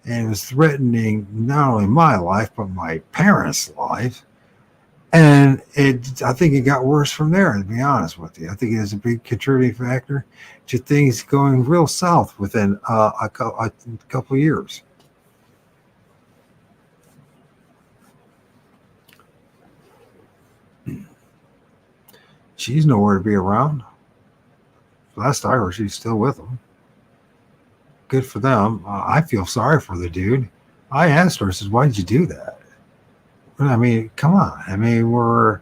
and was threatening not only my life, but my parents' life. And I think it got worse from there, to be honest with you. I think it is a big contributing factor to things going real south within a couple of years. She's nowhere to be around. Last I heard, she's still with them. Good for them. I feel sorry for the dude. I asked her, I said, why did you do that? I mean, come on. I mean, we're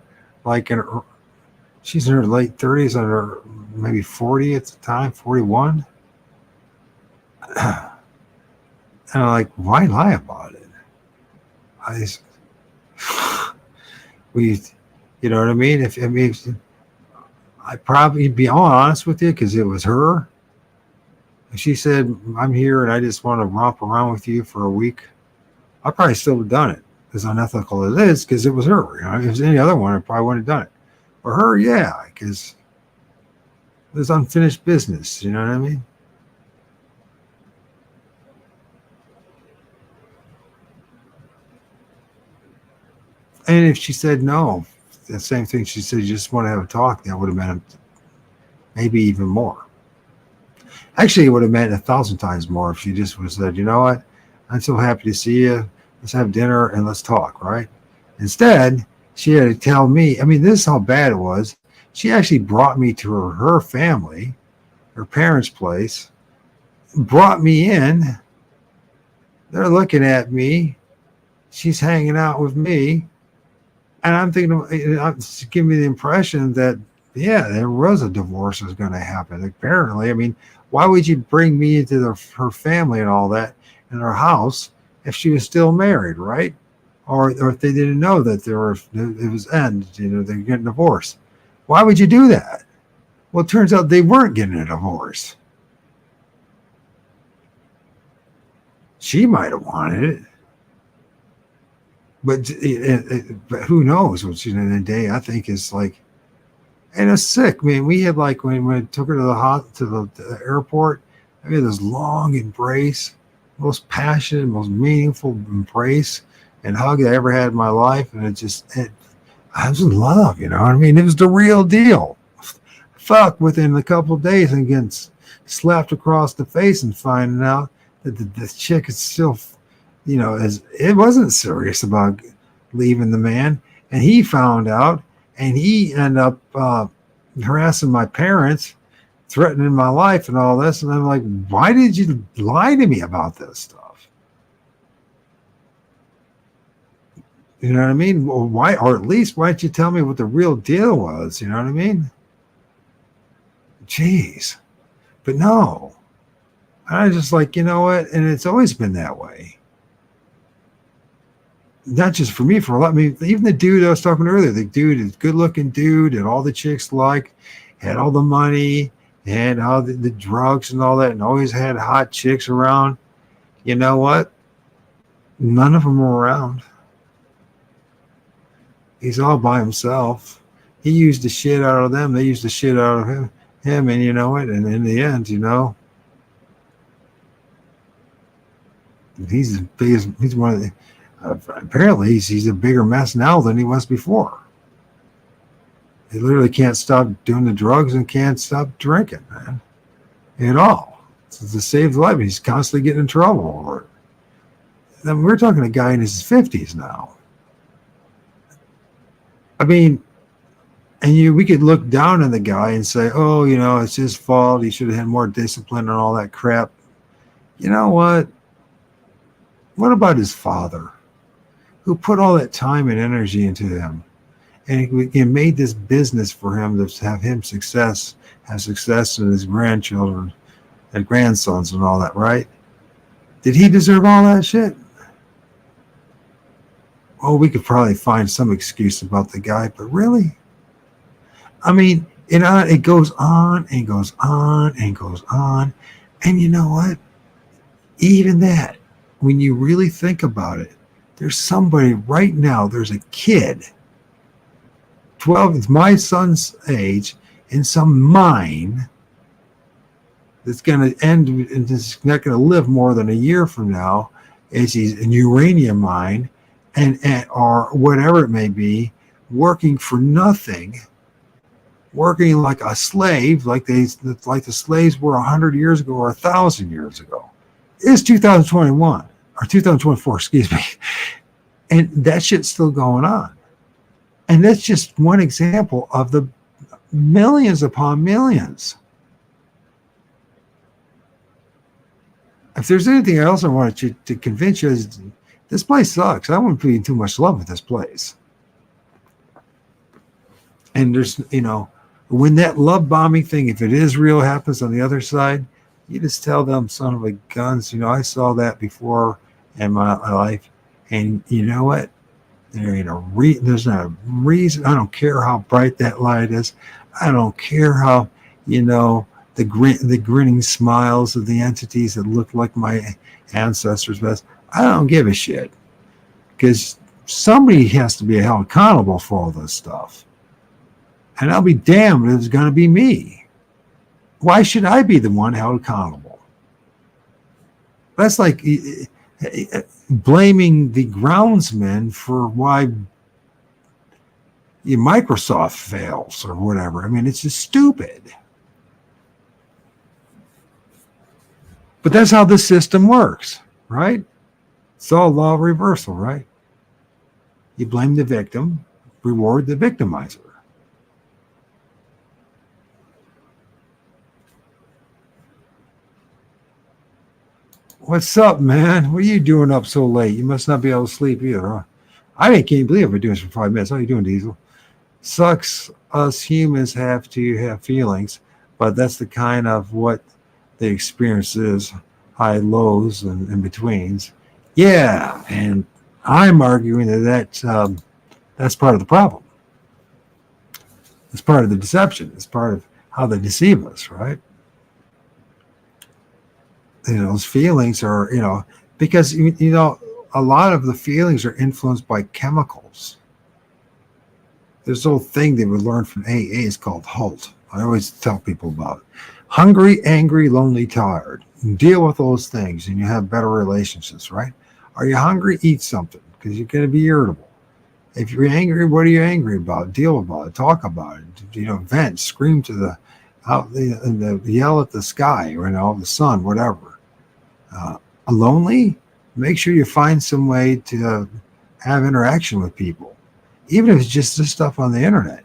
she's in her late 30s, or maybe 40 at the time, 41. And I'm like, why lie about it? You know what I mean? I'd probably be all honest with you, because it was her. She said, I'm here and I just want to romp around with you for a week. I probably still would have done it, as unethical as it is, because it was her. If it was any other one, I probably wouldn't have done it. Or her, yeah, because there's unfinished business. You know what I mean? And if she said no, the same thing, she said, you just want to have a talk, that would have meant maybe even more. Actually, it would have meant 1,000 times more if she just would have said, you know what, I'm so happy to see you. Let's have dinner and let's talk, right? Instead, she had to tell me, I mean, this is how bad it was. She actually brought me to her family, her parents' place, brought me in. They're looking at me. She's hanging out with me. And I'm thinking, it's giving me the impression that, yeah, there was a divorce was going to happen. Apparently, I mean, why would you bring me into her family and all that in her house if she was still married, right? Or if they didn't know that it was end, they're getting divorced. Why would you do that? Well, it turns out they weren't getting a divorce. She might have wanted it. But who knows what's in the day? I think is like, and it's sick. I mean, we had like when I took her to the airport, I had this long embrace, most passionate, most meaningful embrace and hug I ever had in my life, and I was in love. You know what I mean? It was the real deal. Fuck, within a couple of days, and getting slapped across the face and finding out that the chick is still. It wasn't serious about leaving the man, and he found out, and he ended up harassing my parents, threatening my life and all this. And I'm like, why did you lie to me about this stuff? You know what I mean? Well, why, or at least why didn't you tell me what the real deal was? You know what I mean? Jeez. But no. I was just like, you know what? And it's always been that way. Not just for me, for a lot. I mean, even the dude I was talking earlier, the dude is good looking dude, and all the chicks liked, had all the money, and all the drugs and all that, and always had hot chicks around. You know what? None of them were around. He's all by himself. He used the shit out of them. They used the shit out of him. And you know what? And in the end, he's one of the. Apparently, he's a bigger mess now than he was before. He literally can't stop doing the drugs and can't stop drinking, man, at all. So to save his life, he's constantly getting in trouble over it. Then we're talking a guy in his 50s now. I mean, and we could look down on the guy and say, oh, it's his fault. He should have had more discipline and all that crap. You know what? What about his father, who put all that time and energy into him, and he made this business for him to have him have success in his grandchildren and grandsons and all that, right? Did he deserve all that shit? Well, we could probably find some excuse about the guy, but really? I mean, it goes on and goes on and goes on. And you know what? Even that, when you really think about it, there's somebody right now, there's a kid, 12, it's my son's age, in some mine that's going to end, and is not going to live more than a year from now, as he's in uranium mine, and or whatever it may be, working for nothing, working like a slave, like the slaves were 100 years ago or 1,000 years ago. It's 2021 or 2024, excuse me. And that shit's still going on. And that's just one example of the millions upon millions. If there's anything else I wanted to convince you is this place sucks. I wouldn't be in too much love with this place. And there's, when that love bombing thing, if it is real, happens on the other side, you just tell them, son of a guns, I saw that before in my life. And you know what? There's not a reason. I don't care how bright that light is. I don't care how, the grinning smiles of the entities that look like my ancestors' best. I don't give a shit. because somebody has to be held accountable for all this stuff. And I'll be damned if it's going to be me. Why should I be the one held accountable? That's like blaming the groundsman for why Microsoft fails or whatever. I mean, it's just stupid. But that's how the system works, right? It's all law of reversal, right? You blame the victim, reward the victimizer. What's up, man? What are you doing up so late? You must not be able to sleep either, huh? I can't believe I've been doing this for 5 minutes. How are you doing, Diesel? Sucks us humans have to have feelings, but that's the kind of what the experience is, high lows and in-betweens. Yeah, and I'm arguing that's part of the problem. It's part of the deception. It's part of how they deceive us, right? Those feelings are, because, a lot of the feelings are influenced by chemicals. There's this old thing that we learned from AA is called HALT. I always tell people about it. Hungry, angry, lonely, tired. Deal with those things and you have better relationships, right? Are you hungry? Eat something because you're going to be irritable. If you're angry, what are you angry about? Deal about it. Talk about it. Vent, scream to yell at the sky, the sun, whatever. Lonely? Make sure you find some way to have interaction with people, even if it's just this stuff on the internet.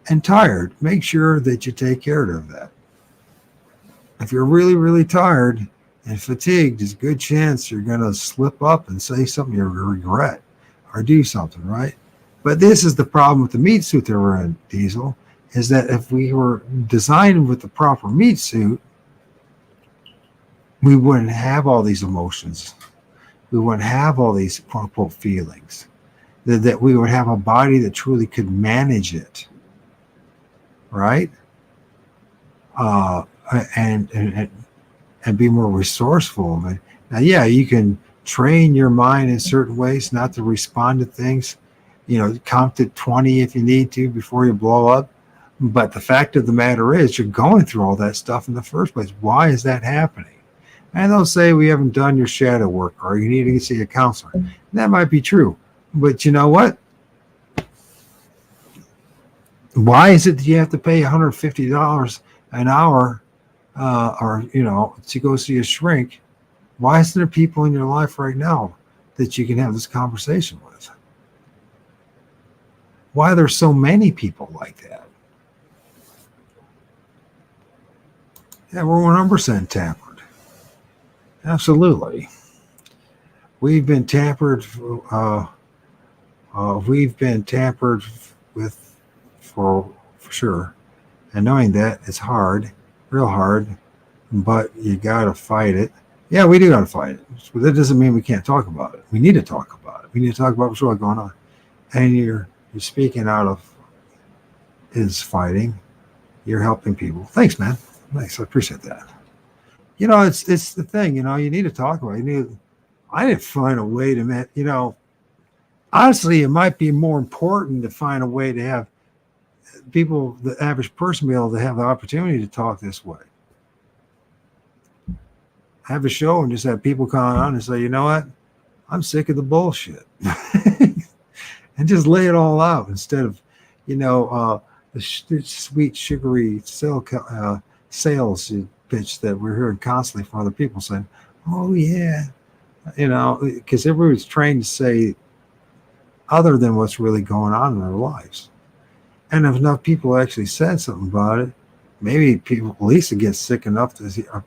And tired, make sure that you take care of that. If you're really, really tired and fatigued, there's a good chance you're going to slip up and say something you regret or do something, right? But this is the problem with the meat suit that we're in, Diesel, is that if we were designed with the proper meat suit, we wouldn't have all these emotions. We wouldn't have all these quote-unquote feelings. That we would have a body that truly could manage it, right? And be more resourceful. Now, yeah, you can train your mind in certain ways not to respond to things. Count to 20 if you need to before you blow up. But the fact of the matter is you're going through all that stuff in the first place. Why is that happening? And they'll say we haven't done your shadow work or you need to see a counselor. And that might be true. But you know what? Why is it that you have to pay $150 an hour to go see a shrink? Why isn't there people in your life right now that you can have this conversation with? Why are there so many people like that? Yeah, we're 100% tampered. Absolutely. We've been tampered. We've been tampered with for sure. And knowing that, it's hard, real hard, but you got to fight it. Yeah, we do got to fight it. But that doesn't mean we can't talk about it. We need to talk about it. We need to talk about what's really going on. And you're speaking out of his fighting. You're helping people. Thanks, man. Thanks. I appreciate that. It's the thing, you need to talk about it. I didn't find a way to, honestly, it might be more important to find a way to have people, the average person, be able to have the opportunity to talk this way. Have a show and just have people come on and say, you know what? I'm sick of the bullshit. And just lay it all out instead of, the sweet, sugary sales pitch that we're hearing constantly from other people saying, oh, yeah, because everybody's trained to say other than what's really going on in their lives. And if enough people actually said something about it, maybe people at least get sick enough to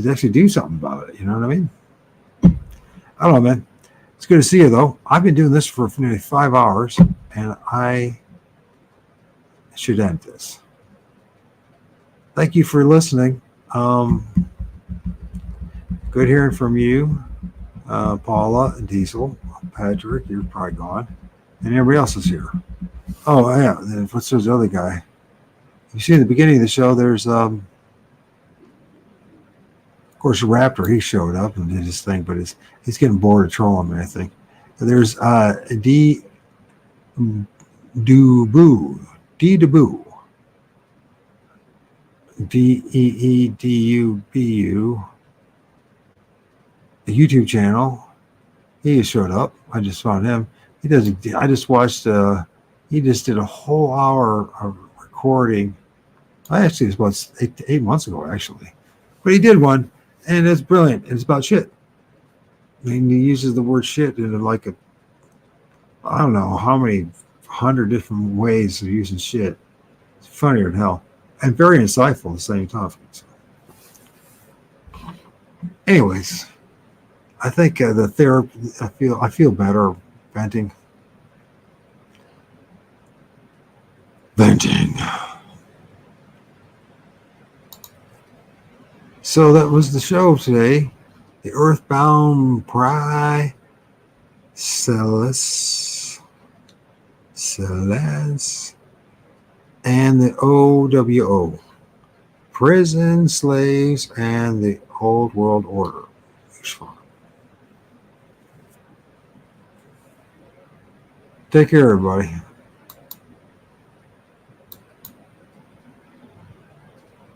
actually do something about it. You know what I mean? I don't know, man. It's good to see you, though. I've been doing this for nearly 5 hours, and I should end this. Thank you for listening. Good hearing from you, Paula, Diesel, Patrick. You're probably gone, and everybody else is here. Oh yeah, then what's this other guy? You see, in the beginning of the show, there's of course Raptor. He showed up and did his thing, but he's getting bored of trolling me, I think. There's D. Dubu, D. Dubu, Deedubu, the YouTube channel. He showed up. I just found him. He does. I just watched. He just did a whole hour of recording. Actually, it was about 8 months ago, actually. But he did one, and it's brilliant. It's about shit. I mean, he uses the word shit in like a, I don't know how many 100 different ways of using shit. It's funnier than hell, and very insightful at the same time. Anyways, I think the therapy. I feel better venting. So that was the show today. The Earth-Bound Pris-Slas, and the OWO, Prison Slaves and the Old World Order. Take care, everybody.